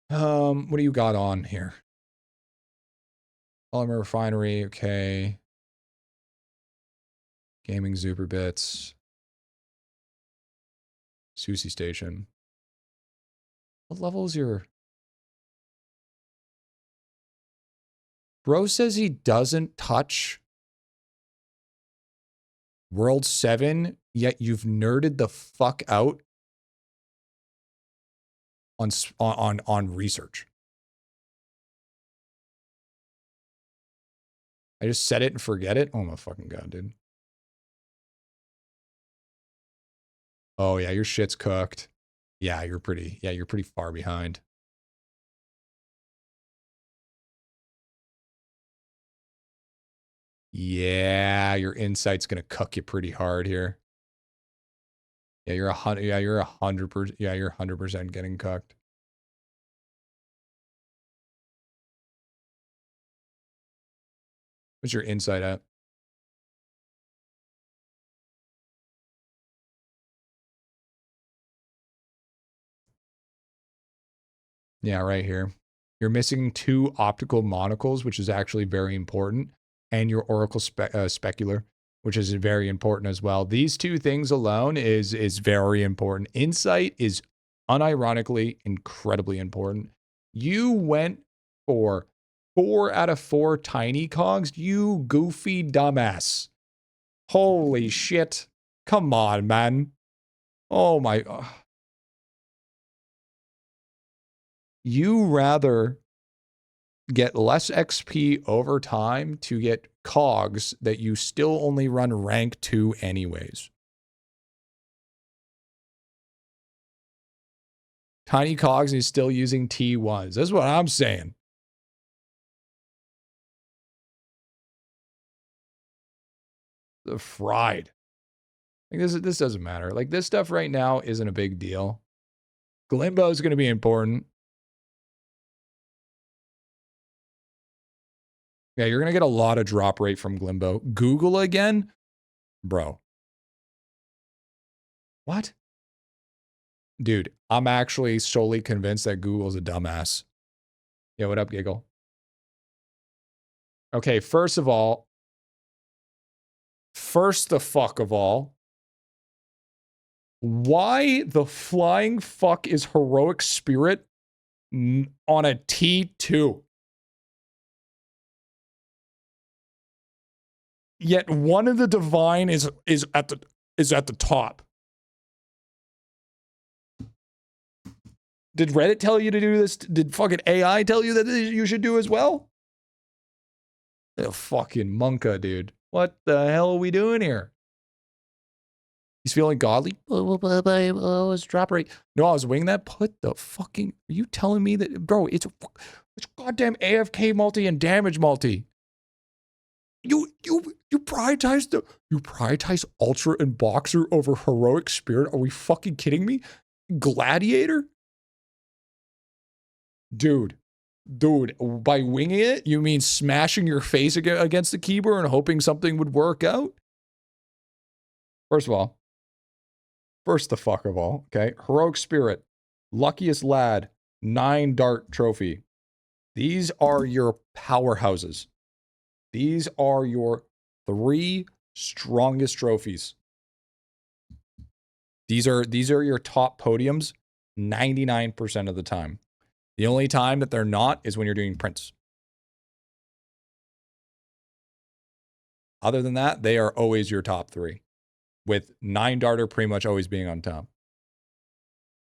What do you got on here? Polymer refinery, okay. Gaming Super Bits. Sushi Station. What level is your... Bro says he doesn't touch World 7, yet you've nerded the fuck out on research. I just set it and forget it? Oh my fucking god, dude. Oh yeah, your shit's cooked. Yeah, you're pretty far behind. Yeah, your insight's gonna cuck you pretty hard here. Yeah, you're 100%. Yeah, you're 100% getting cucked. What's your insight at? Yeah, right here. You're missing 2 optical monocles, which is actually very important, and your oracle specular, which is very important as well. These 2 things alone is very important. Insight is unironically incredibly important. You went for 4 out of 4 tiny cogs, you goofy dumbass. Holy shit. Come on, man. Oh my... You rather get less XP over time to get cogs that you still only run rank 2 anyways. Tiny cogs is still using T1s. That's what I'm saying. The fried. Like this doesn't matter. Like this stuff right now isn't a big deal. Glimbo is going to be important. Yeah, you're going to get a lot of drop rate from Glimbo. Google again? Bro. What? Dude, I'm actually solely convinced that Google's a dumbass. Yeah, what up, Giggle? Okay, first of all, why the flying fuck is Heroic Spirit on a T2? Yet one of the divine is at the top. Did Reddit tell you to do this? Did fucking AI tell you that you should do as well? The fucking monka, dude. What the hell are we doing here? He's feeling godly. Oh, his drop rate. No, I was winging that. Put the fucking... Are you telling me that... Bro, it's goddamn AFK multi and damage multi. You prioritize Ultra and Boxer over Heroic Spirit? Are we fucking kidding me? Gladiator? Dude, by winging it, you mean smashing your face against the keyboard and hoping something would work out? First the fuck of all, okay? Heroic Spirit, Luckiest Lad, 9 Dart Trophy. These are your powerhouses. These are your 3 strongest trophies. These are your top podiums 99% of the time. The only time that they're not is when you're doing prints. Other than that, they are always your top 3. With 9 Darter pretty much always being on top.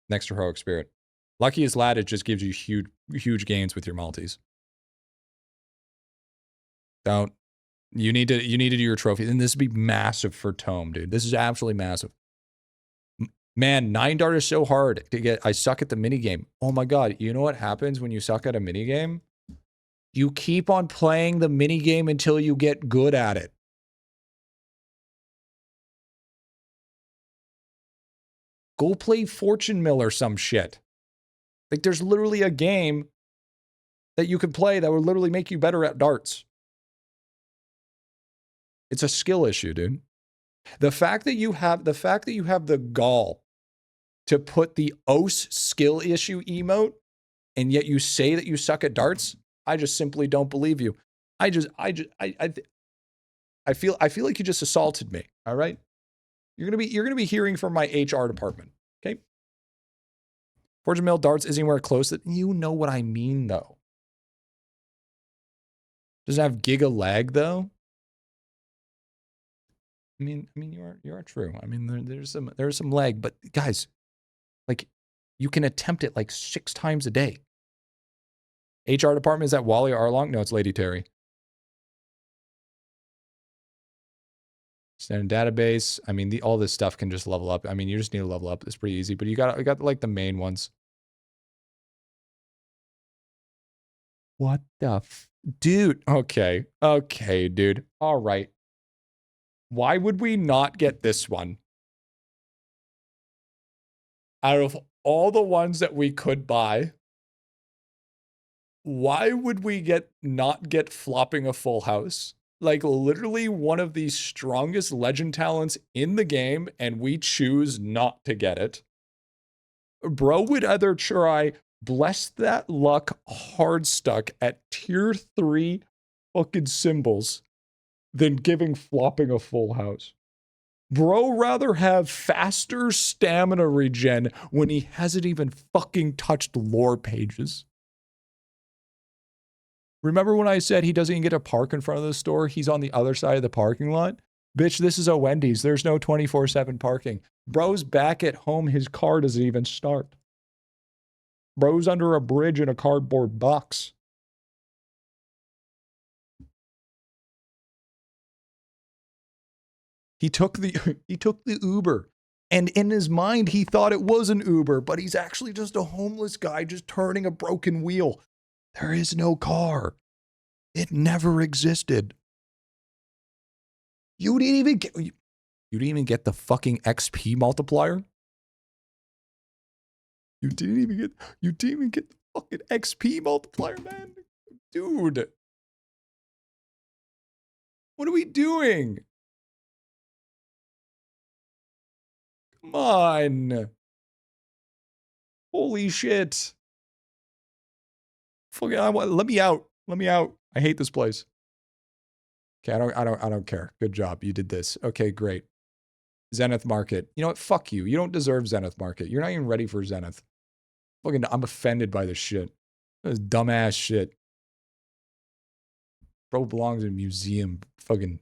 Next to Heroic Spirit. Luckiest Lad, it just gives you huge gains with your multis. Don't. You need to do your trophy. And this would be massive for Tome, dude. This is absolutely massive. Man, 9 Dart is so hard to get. I suck at the minigame. Oh my god, you know what happens when you suck at a minigame? You keep on playing the minigame until you get good at it. Go play Fortune Mill or some shit. Like, there's literally a game that you could play that would literally make you better at darts. It's a skill issue, dude. The fact that you have the gall to put the OS skill issue emote, and yet you say that you suck at darts, I just simply don't believe you. I feel like you just assaulted me. All right, you're gonna be hearing from my HR department. Okay. Fortune Mill darts is anywhere close. That you know what I mean, though. Does it have giga lag though? I mean, you are true. I mean, there's some lag, but guys, like, you can attempt it like 6 times a day. HR department, is that Wally Arlong? No, it's Lady Terry. Standard database. I mean, all this stuff can just level up. I mean, you just need to level up. It's pretty easy, but you got like the main ones. What the dude? Okay, dude. All right. Why would we not get this one? Out of all the ones that we could buy, why would we not get flopping a full house? Like, literally one of the strongest legend talents in the game, and we choose not to get it. Bro would either try bless that luck hard stuck at tier 3 fucking symbols than giving flopping a full house. Bro rather have faster stamina regen when he hasn't even fucking touched lore pages. Remember when I said he doesn't even get to park in front of the store? He's on the other side of the parking lot. Bitch, this is a Wendy's. There's no 24/7 parking. Bro's back at home. His car doesn't even start. Bro's under a bridge in a cardboard box. He took the Uber. And in his mind, he thought it was an Uber, but he's actually just a homeless guy just turning a broken wheel. There is no car. It never existed. You didn't even get the fucking XP multiplier? You didn't even get the fucking XP multiplier, man. Dude. What are we doing? Come on. Holy shit. Fucking, let me out. Let me out. I hate this place. Okay, I don't care. Good job. You did this. Okay, great. Zenith Market. You know what? Fuck you. You don't deserve Zenith Market. You're not even ready for Zenith. Fucking, I'm offended by this shit. This dumbass shit. Bro belongs in a museum. Fucking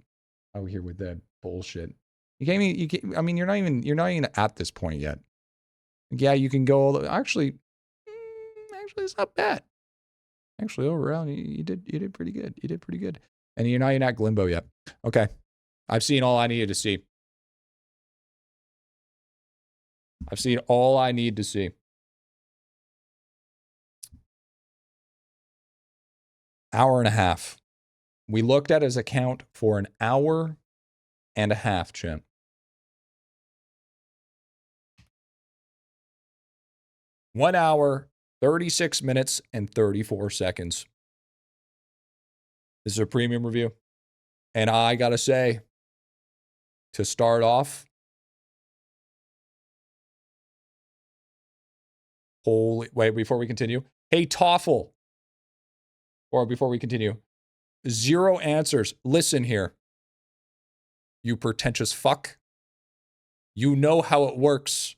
out here with that bullshit. I mean, you're not even at this point yet. Yeah, you can go. Actually, it's not bad. Actually, overall, you did pretty good. You did pretty good. And you're not even at Glimbo yet. Okay. I've seen all I needed to see. I've seen all I need to see. Hour and a half. We looked at his account for an hour and a half, Chimp. One hour, 36 minutes, and 34 seconds. This is a premium review. And I gotta say, to start off, wait, before we continue. Hey, Toffel. Or before we continue. 0 answers. Listen here. You pretentious fuck. You know how it works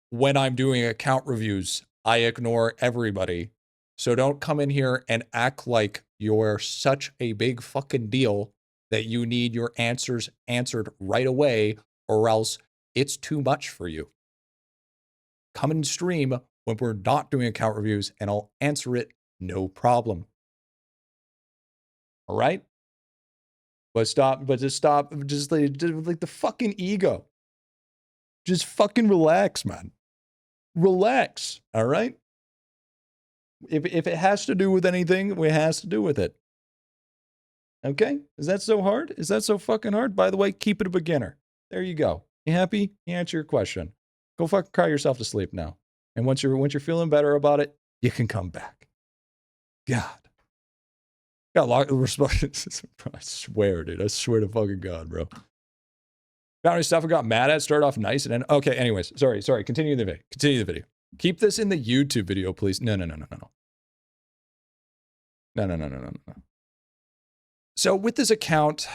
when I'm doing account reviews. I ignore everybody. So don't come in here and act like you're such a big fucking deal that you need your answers answered right away, or else it's too much for you. Come and stream when we're not doing account reviews and I'll answer it, no problem. All right? Just like the fucking ego. Just fucking relax, man. Relax, all right? If it has to do with anything, it has to do with it. Okay? Is that so hard? Is that so fucking hard? By the way, keep it a beginner. There you go. You happy? You answer your question. Go fucking cry yourself to sleep now. And once you're feeling better about it, you can come back. God. Got a lot of responses. I swear, dude. I swear to fucking God, bro. Found any stuff I got mad at, started off nice and then okay, anyways. Sorry. Continue the video. Keep this in the YouTube video, please. No. So with this account,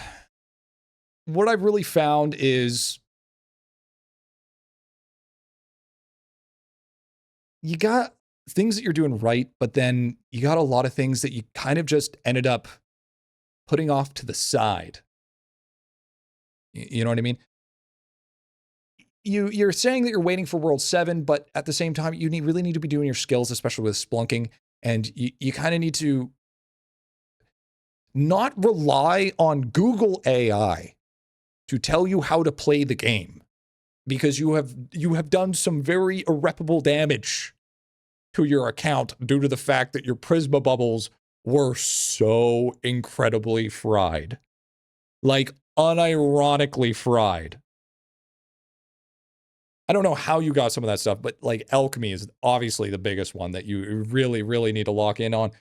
what I've really found is you got things that you're doing right, but then you got a lot of things that you kind of just ended up putting off to the side. You know what I mean? You're saying that you're waiting for World 7, but at the same time, you really need to be doing your skills, especially with splunking, and you kind of need to not rely on Google AI to tell you how to play the game, because you have done some very irreparable damage to your account due to the fact that your Prisma bubbles were so incredibly fried. Like, unironically fried. I don't know how you got some of that stuff, but like alchemy is obviously the biggest one that you really, really need to lock in on.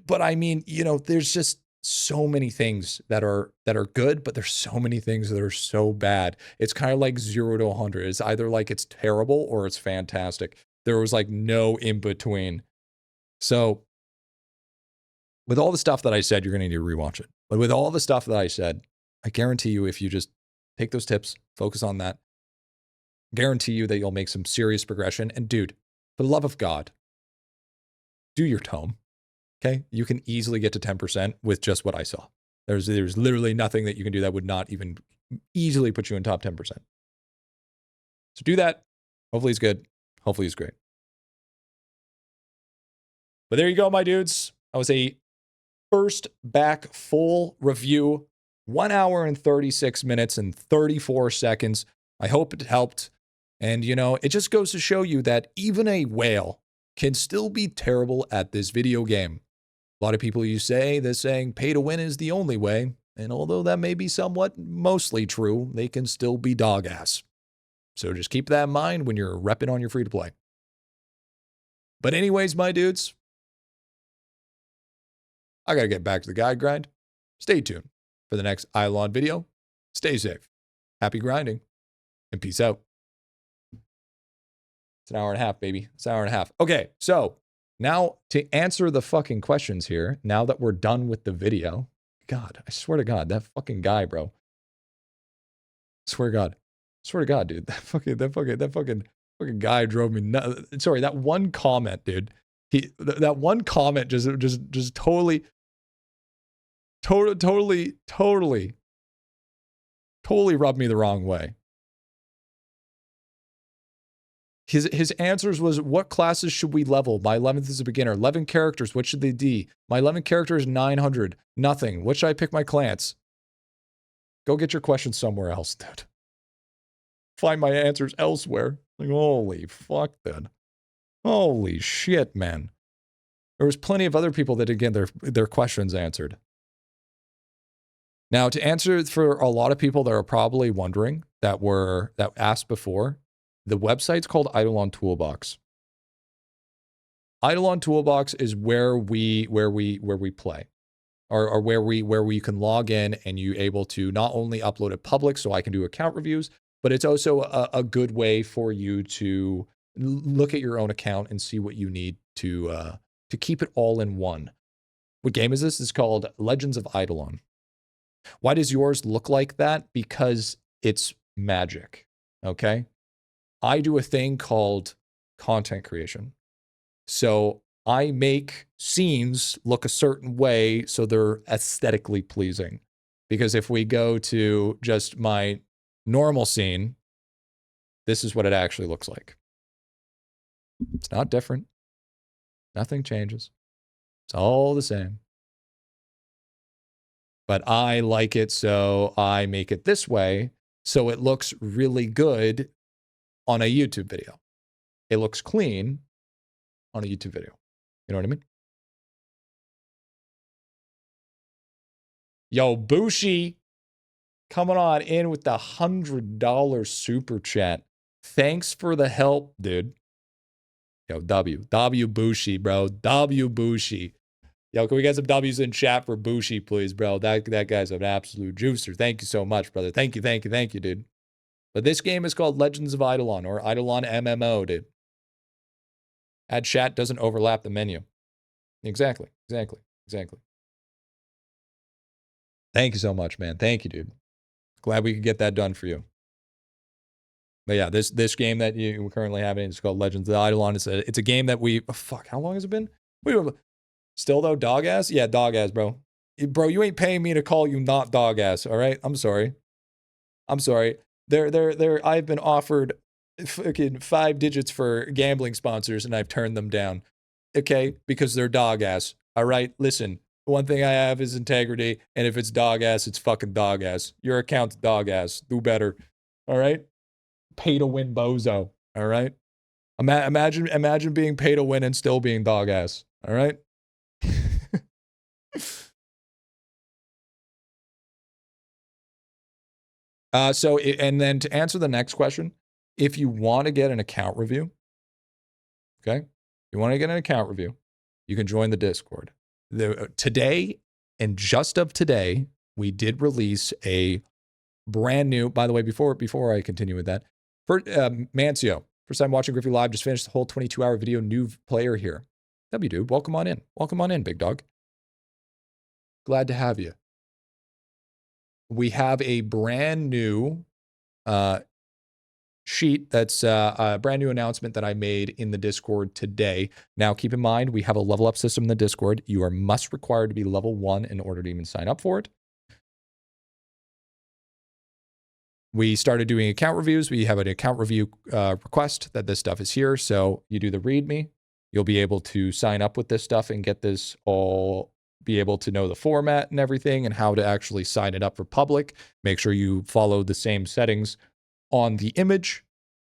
But I mean, you know, there's just so many things that are good, but there's so many things that are so bad. It's kind of like 0 to 100. It's either like it's terrible or it's fantastic. There was like no in between. So with all the stuff that I said, you're going to need to rewatch it. But with all the stuff that I said, I guarantee you, if you just take those tips, focus on that, guarantee you that you'll make some serious progression. And dude, for the love of God, do your tome. Okay? You can easily get to 10% with just what I saw. There's literally nothing that you can do that would not even easily put you in top 10%. So do that. Hopefully it's good. Hopefully it's great. But there you go, my dudes. That was a first back full review, 1 hour and 36 minutes and 34 seconds. I hope it helped. And, you know, it just goes to show you that even a whale can still be terrible at this video game. A lot of people they're saying pay to win is the only way. And although that may be somewhat mostly true, they can still be dog ass. So just keep that in mind when you're repping on your free to play. But anyways, my dudes, I got to get back to the guide grind. Stay tuned for the next IdleOn video. Stay safe. Happy grinding. And peace out. It's an hour and a half, baby. It's an hour and a half. Okay, so now to answer the fucking questions here, now that we're done with the video. God, I swear to God, that fucking guy, bro. Swear to God, dude. That fucking guy drove me nuts. Sorry, that one comment, dude. That one comment just totally rubbed me the wrong way. His answers was, what classes should we level? My 11th is a beginner. 11 characters, what should they be? My 11 character is 900. Nothing. What should I pick my clans? Go get your questions somewhere else, dude. Find my answers elsewhere. Like, holy fuck, dude. Holy shit, man. There was plenty of other people that did get their questions answered. Now, to answer for a lot of people that are probably wondering, that asked before, the website's called IdleOn Toolbox. IdleOn Toolbox is where we play, or where we can log in and you able to not only upload it public so I can do account reviews, but it's also a good way for you to look at your own account and see what you need to keep it all in one. What game is this? It's called Legends of IdleOn. Why does yours look like that? Because it's magic, okay? I do a thing called content creation. So I make scenes look a certain way so they're aesthetically pleasing. Because if we go to just my normal scene, this is what it actually looks like. It's not different. Nothing changes. It's all the same. But I like it, so I make it this way so it looks really good on a YouTube video. It looks clean on a YouTube video. You know what I mean? Yo, Bushi coming on in with the $100 super chat. Thanks for the help, dude. Yo, W Bushi, bro. W Bushi. Yo, can we get some W's in chat for Bushi, please, bro? That guy's an absolute juicer. Thank you so much, brother. Thank you, dude. But this game is called Legends of IdleOn, or IdleOn MMO, dude. Add chat doesn't overlap the menu. Exactly. Thank you so much, man. Thank you, dude. Glad we could get that done for you. But yeah, this game that you currently having is called Legends of IdleOn. It's a game that we how long has it been? Still though, dog ass? Yeah, dog ass, bro. Bro, you ain't paying me to call you not dog ass, all right? I'm sorry. I've been offered fucking 5 digits for gambling sponsors and I've turned them down. Okay? Because they're dog ass. All right? Listen, one thing I have is integrity, and if it's dog ass, it's fucking dog ass. Your account's dog ass. Do better. All right? Pay to win bozo. All right? Imagine being pay to win and still being dog ass. All right? And then to answer the next question, if you want to get an account review, okay? You want to get an account review, you can join the Discord. Today, and just of today, we did release a brand new, by the way, before I continue with that, Mancio, first time watching Griffy Live, just finished the whole 22-hour video, new player here. W dude, welcome on in, big dog. Glad to have you. We have a brand new sheet that's a brand new announcement that I made in the Discord today. Now, keep in mind, we have a level up system in the Discord. You are required to be level 1 in order to even sign up for it. We started doing account reviews. We have an account review request that this stuff is here. So you do the README. You'll be able to sign up with this stuff and get this all, be able to know the format and everything and how to actually sign it up for public. Make sure you follow the same settings on the image,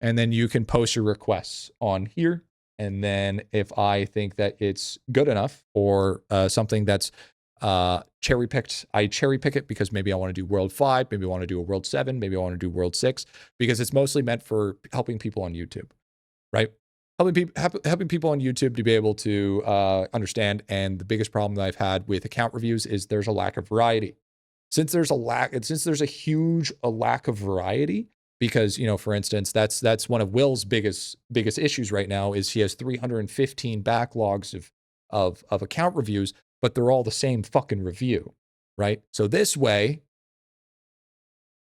and then you can post your requests on here. And then if I think that it's good enough or something that's cherry picked, I cherry pick it because maybe I want to do World 5, maybe I want to do a World 7, maybe I want to do World 6, because it's mostly meant for helping people on YouTube, right? Helping people on YouTube to be able to understand. And the biggest problem that I've had with account reviews is there's a lack of variety. Since there's a huge lack of variety, because, you know, for instance, that's one of Will's biggest issues right now is he has 315 backlogs of account reviews, but they're all the same fucking review, right? So this way,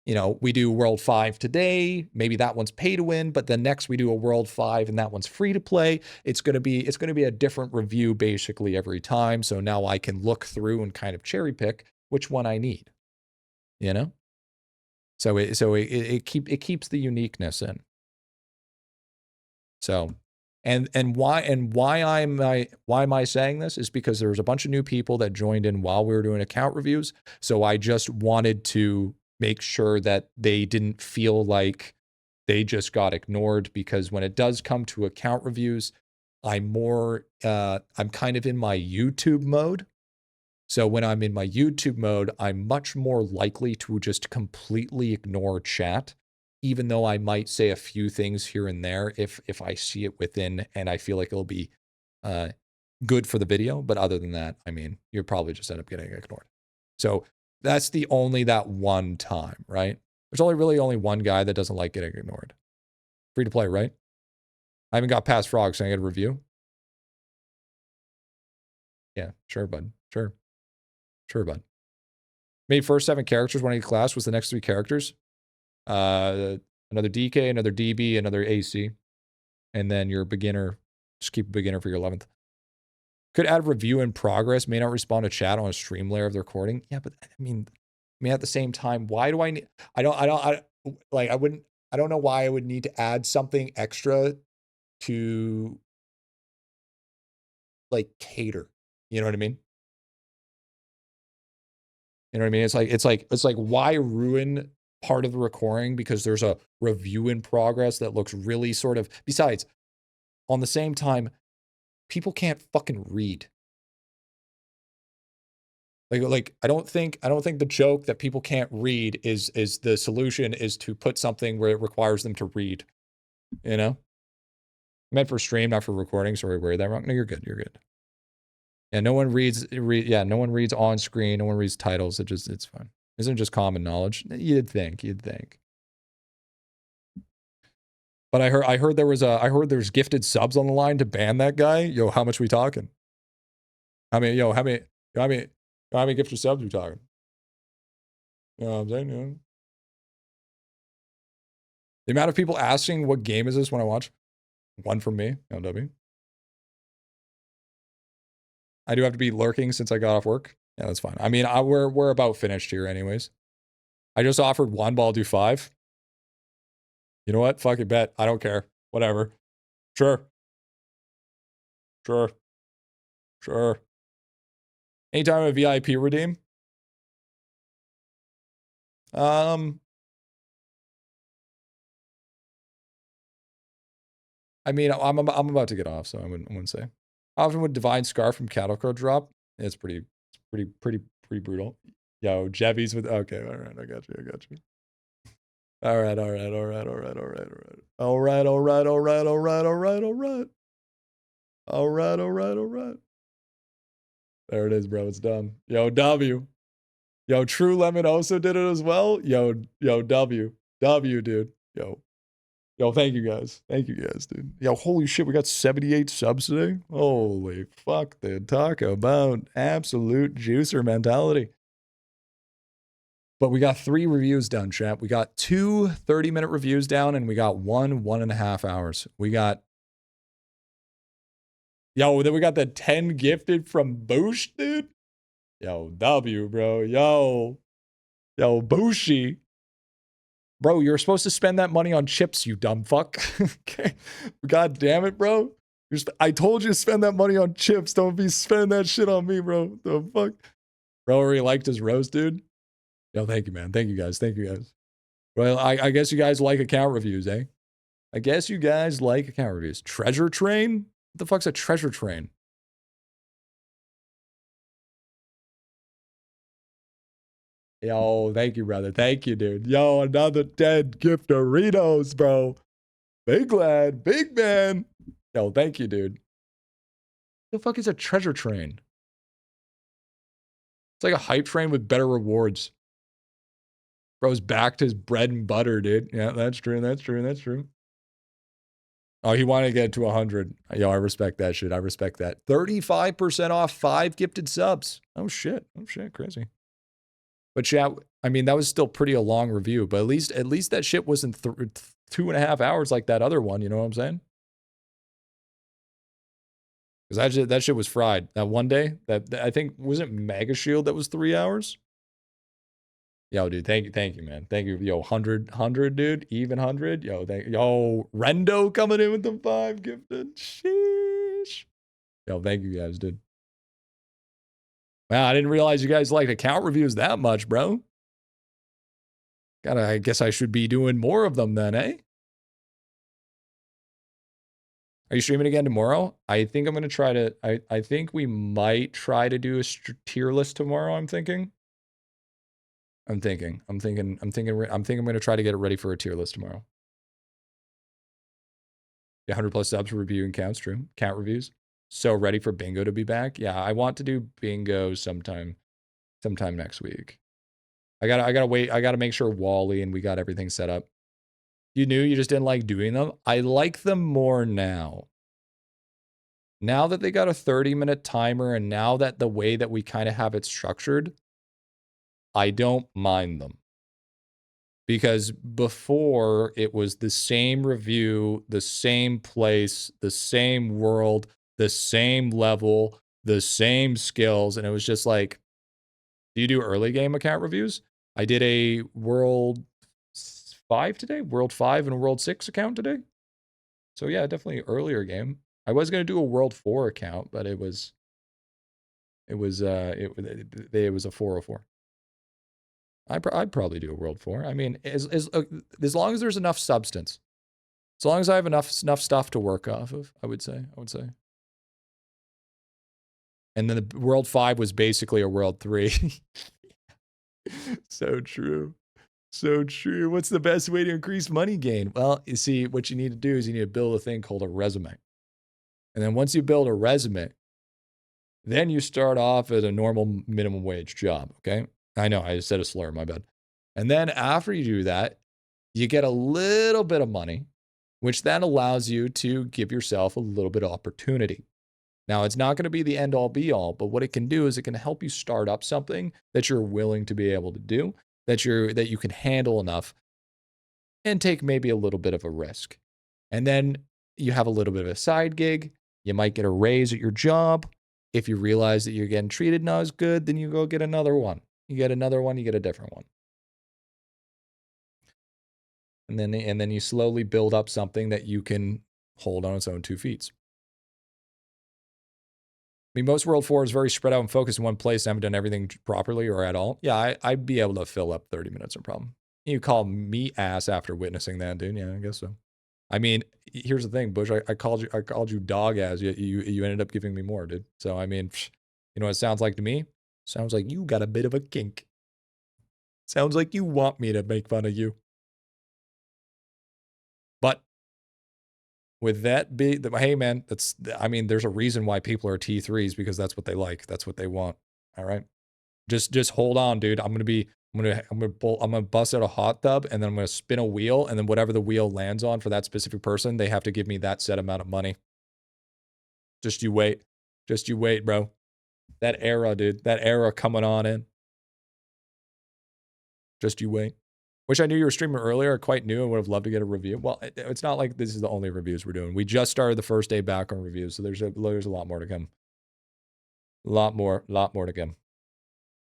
you know, we do World 5 today, maybe that one's pay to win, but then next we do a World 5 and that one's free to play. It's going to be a different review basically every time. So now I can look through and kind of cherry pick which one I need, you know? So it keeps the uniqueness in. So, and why am I saying this is because there was a bunch of new people that joined in while we were doing account reviews. So I just wanted to make sure that they didn't feel like they just got ignored, because when it does come to account reviews, I'm kind of in my YouTube mode. So when I'm in my YouTube mode, I'm much more likely to just completely ignore chat, even though I might say a few things here and there if I see it within and I feel like it'll be good for the video. But other than that, I mean, you'll probably just end up getting ignored. So that's that one time, right? There's only one guy that doesn't like getting ignored. Free to play, right? I haven't got past frogs. Can I get a review? Yeah, sure, bud. Sure, bud. Made first 7 characters, one in each class. Was the next 3 characters? Another DK, another DB, another AC. And then your beginner, just keep a beginner for your 11th. Could add review in progress, may not respond to chat on a stream layer of the recording. Yeah, but I mean at the same time, why do I need, I don't know why I would need to add something extra to like cater. You know what I mean? You know what I mean? It's like why ruin part of the recording because there's a review in progress that looks really sort of, besides, on the same time, people can't fucking read. Like I don't think the joke that people can't read is the solution is to put something where it requires them to read. You know? Meant for stream, not for recording. Sorry, word that wrong. No, you're good. You're good. Yeah, no one reads. No one reads on screen. No one reads titles. It's fine. Isn't it just common knowledge? You'd think. You'd think. But I heard there's gifted subs on the line to ban that guy. Yo, how much we talking? How many gifted subs we talking? You know what I'm saying? You know? The amount of people asking what game is this when I watch. One from me, LW. I do have to be lurking since I got off work. Yeah, that's fine. I mean, we're about finished here anyways. I just offered one ball do 5. You know what? Fuck it, bet. I don't care. Whatever. Sure. Anytime a VIP redeem. I mean, I'm about to get off, so I wouldn't say. How often would Divine Scar from Cattle Crow drop? It's pretty brutal. Yo, Jevies with okay, all right, I got you. All right. There it is, bro. It's done. Yo, W. Yo, True Lemon also did it as well. Yo, W, dude. Yo, thank you guys, dude. Yo, holy shit, we got 78 subs today. Holy fuck, dude. Talk about absolute juicer mentality. But we got 3 reviews done, chat. We got 2 30-minute reviews down, and we got 1.5 hours. Then we got the 10 gifted from Boosh, dude. Yo, W, bro. Yo, Booshy. Bro, you're supposed to spend that money on chips, you dumb fuck. Okay. God damn it, bro. I told you to spend that money on chips. Don't be spending that shit on me, bro. The fuck? Bro already liked his roast, dude. Yo, thank you, man. Thank you, guys. Well, I guess you guys like account reviews, eh? I guess you guys like account reviews. Treasure Train? What the fuck's a treasure train? Yo, thank you, brother. Thank you, dude. Yo, another 10 gift Doritos, bro. Big lad, big man. Yo, thank you, dude. The fuck is a treasure train? It's like a hype train with better rewards. Bro's back to his bread and butter, dude. Yeah, that's true. Oh, he wanted to get to 100. Yo, I respect that shit. I respect that. 35% off 5 gifted subs. Oh, shit. Crazy. But yeah, I mean, that was still pretty a long review, but at least that shit wasn't 2.5 hours like that other one, you know what I'm saying? Because that shit was fried. That one day, that I think, wasn't Mega Shield that was 3 hours? Yo, dude, thank you, man. Thank you. Yo, 100, dude. Even 100. Yo, Rendo coming in with the 5 gifted. Sheesh. Yo, thank you guys, dude. Wow, I didn't realize you guys liked account reviews that much, bro. I guess I should be doing more of them then, eh? Are you streaming again tomorrow? I think I'm going to try to, I think we might try to do a tier list tomorrow, I'm thinking. I'm thinking I'm going to try to get it ready for a tier list tomorrow. Yeah, 100 plus subs for reviewing counts, true. Count reviews. So ready for bingo to be back. Yeah, I want to do bingo sometime next week. I gotta wait. I gotta make sure Wally and we got everything set up. You knew you just didn't like doing them. I like them more now. Now that they got a 30-minute timer and now that the way that we kind of have it structured, I don't mind them. Because before it was the same review, the same place, the same world, the same level, the same skills. And it was just like, do you do early game account reviews? I did a World 5 today, World 5 and a World 6 account today. So yeah, definitely earlier game. I was going to do a World 4 account, but it was a 404. I'd probably do a World 4. I mean, as long as there's enough substance. As long as I have enough stuff to work off of, I would say. And then the World 5 was basically a World 3. So true. So true. What's the best way to increase money gain? Well, you see, what you need to do is you need to build a thing called a resume. And then once you build a resume, then you start off at a normal minimum wage job, okay? I know, I just said a slur, my bad. And then after you do that, you get a little bit of money, which then allows you to give yourself a little bit of opportunity. Now, it's not going to be the end all be all, but what it can do is it can help you start up something that you're willing to be able to do, that you can handle enough and take maybe a little bit of a risk. And then you have a little bit of a side gig. You might get a raise at your job. If you realize that you're getting treated not as good, then you go get another one. You get another one, you get a different one. And then you slowly build up something that you can hold on its own 2 feet. I mean, most World 4 is very spread out and focused in one place. I haven't done everything properly or at all. Yeah, I'd be able to fill up 30 minutes, no problem. You call me ass after witnessing that, dude. Yeah, I guess so. I mean, here's the thing, Bush. I called you dog ass. You ended up giving me more, dude. So I mean, you know what it sounds like to me? Sounds like you got a bit of a kink. Sounds like you want me to make fun of you. But with that hey man, I mean, there's a reason why people are T3s, because that's what they like. That's what they want. All right. Just hold on, dude. I'm gonna bust out a hot tub, and then I'm gonna spin a wheel, and then whatever the wheel lands on for that specific person, they have to give me that set amount of money. Just you wait. Just you wait, bro. That era, dude. That era coming on in. Just you wait. Wish I knew you were streaming earlier. Quite new. I would have loved to get a review. Well, it's not like this is the only reviews we're doing. We just started the first day back on reviews, so there's a lot more to come. A lot more to come.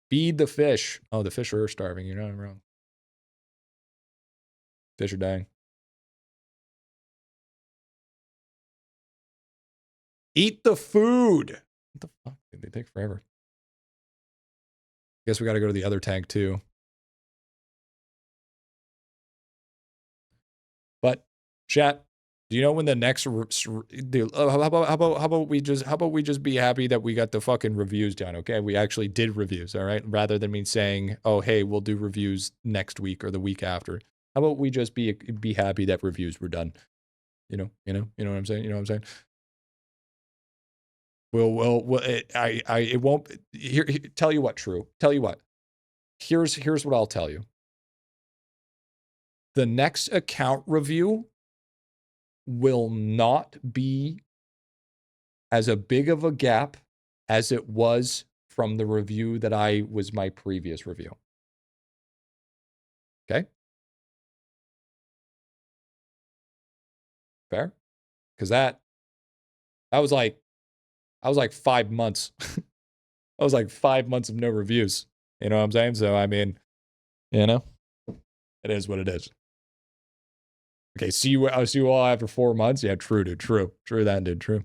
Feed the fish. Oh, the fish are starving. You're not wrong. Fish are dying. Eat the food. What the fuck? They take forever. Guess we got to go to the other tank too. But chat, do you know when the next how about we just be happy that we got the fucking reviews done, okay? We actually did reviews, all right? Rather than me saying, "Oh, hey, we'll do reviews next week or the week after." How about we just be happy that reviews were done? You know what I'm saying? You know what I'm saying? Well, it won't. Here, tell you what, True. Tell you what. Here's what I'll tell you. The next account review will not be as a big of a gap as it was from the review that was my previous review. Okay? Fair? Because that was like 5 months. That was like 5 months of no reviews. You know what I'm saying? So, I mean, you know, it is what it is. Okay, see you all after 4 months. Yeah, true, dude. True that, dude. True.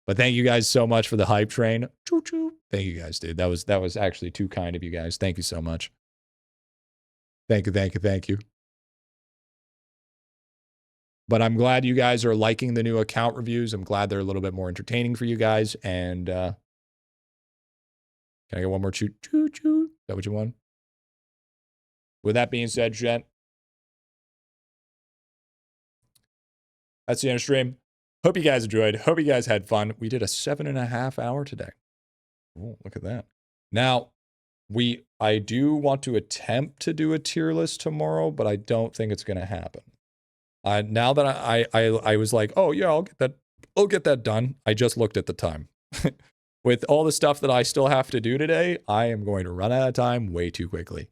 But thank you guys so much for the hype train. Choo choo. Thank you guys, dude. That was actually too kind of you guys. Thank you so much. Thank you. But I'm glad you guys are liking the new account reviews. I'm glad they're a little bit more entertaining for you guys. And can I get one more choo choo choo? Is that what you want? With that being said, Jen, that's the end of stream. Hope you guys enjoyed. Hope you guys had fun. We did a 7.5 hour today. Oh, look at that. Now, I do want to attempt to do a tier list tomorrow, but I don't think it's going to happen. Now that I was like, oh yeah, I'll get that done. I just looked at the time. With all the stuff that I still have to do today, I am going to run out of time way too quickly.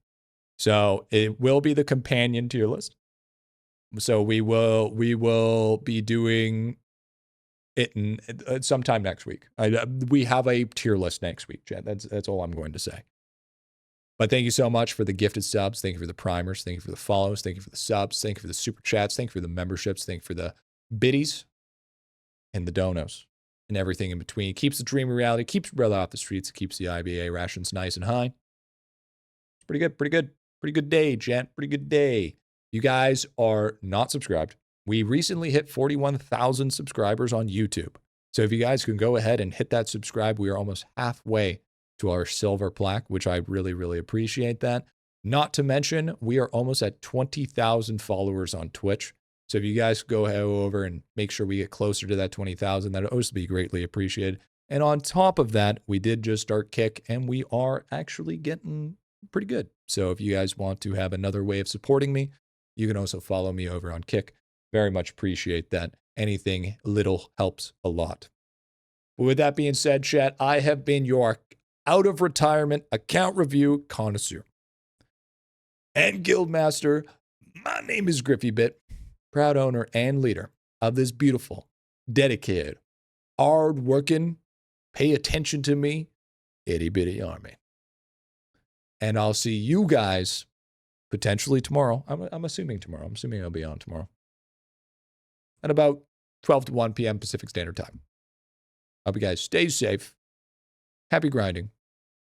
So it will be the companion tier list. So we will be doing it sometime next week. We have a tier list next week, Jen. That's all I'm going to say. But thank you so much for the gifted subs. Thank you for the primers. Thank you for the follows. Thank you for the subs. Thank you for the super chats. Thank you for the memberships. Thank you for the biddies and the donos and everything in between. It keeps the dream a reality. Keeps brother off the streets. It keeps the IBA rations nice and high. It's pretty good. Pretty good day, gent. Pretty good day. You guys are not subscribed. We recently hit 41,000 subscribers on YouTube. So if you guys can go ahead and hit that subscribe, we are almost halfway to our silver plaque, which I really, really appreciate that. Not to mention, we are almost at 20,000 followers on Twitch. So if you guys go over and make sure we get closer to that 20,000, that would also be greatly appreciated. And on top of that, we did just start Kick, and we are actually getting pretty good. So if you guys want to have another way of supporting me, you can also follow me over on Kick. Very much appreciate that. Anything little helps a lot. But with that being said, chat, I have been your out of retirement account review connoisseur and guildmaster. My name is GriffyBit, proud owner and leader of this beautiful, dedicated, hard-working, pay attention to me, itty-bitty army. And I'll see you guys potentially tomorrow. I'm assuming tomorrow. I'm assuming I'll be on tomorrow at about 12 to 1 p.m. Pacific Standard Time. Hope you guys stay safe, happy grinding,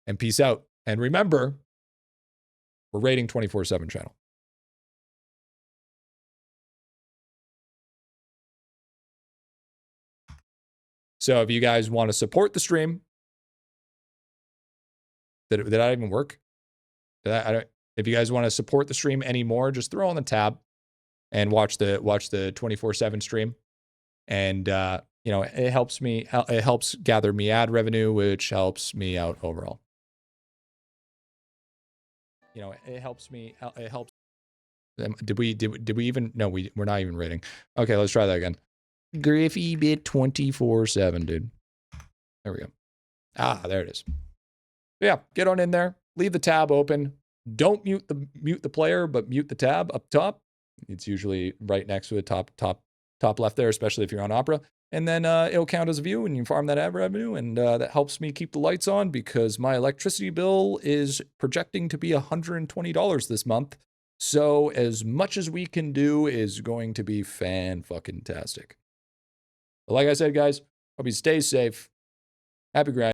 and peace out. And remember, we're rating 24/7 channel. So if you guys want to support the stream, did that even work? If you guys want to support the stream anymore, just throw on the tab and watch the 24/7 stream. And you know, it helps me. It helps gather me ad revenue, which helps me out overall. You know, it helps me. It helps. Did we even? No, we're not even rating. Okay, let's try that again. GriffyBit 24/7, dude. There we go. Ah, there it is. Yeah, get on in there. Leave the tab open. Don't mute the player, but mute the tab up top. It's usually right next to the top left there, especially if you're on Opera. And then it'll count as a view, and you farm that ad revenue, and that helps me keep the lights on because my electricity bill is projecting to be $120 this month. So as much as we can do is going to be fan-fucking-tastic. But like I said, guys, hope you stay safe. Happy grind.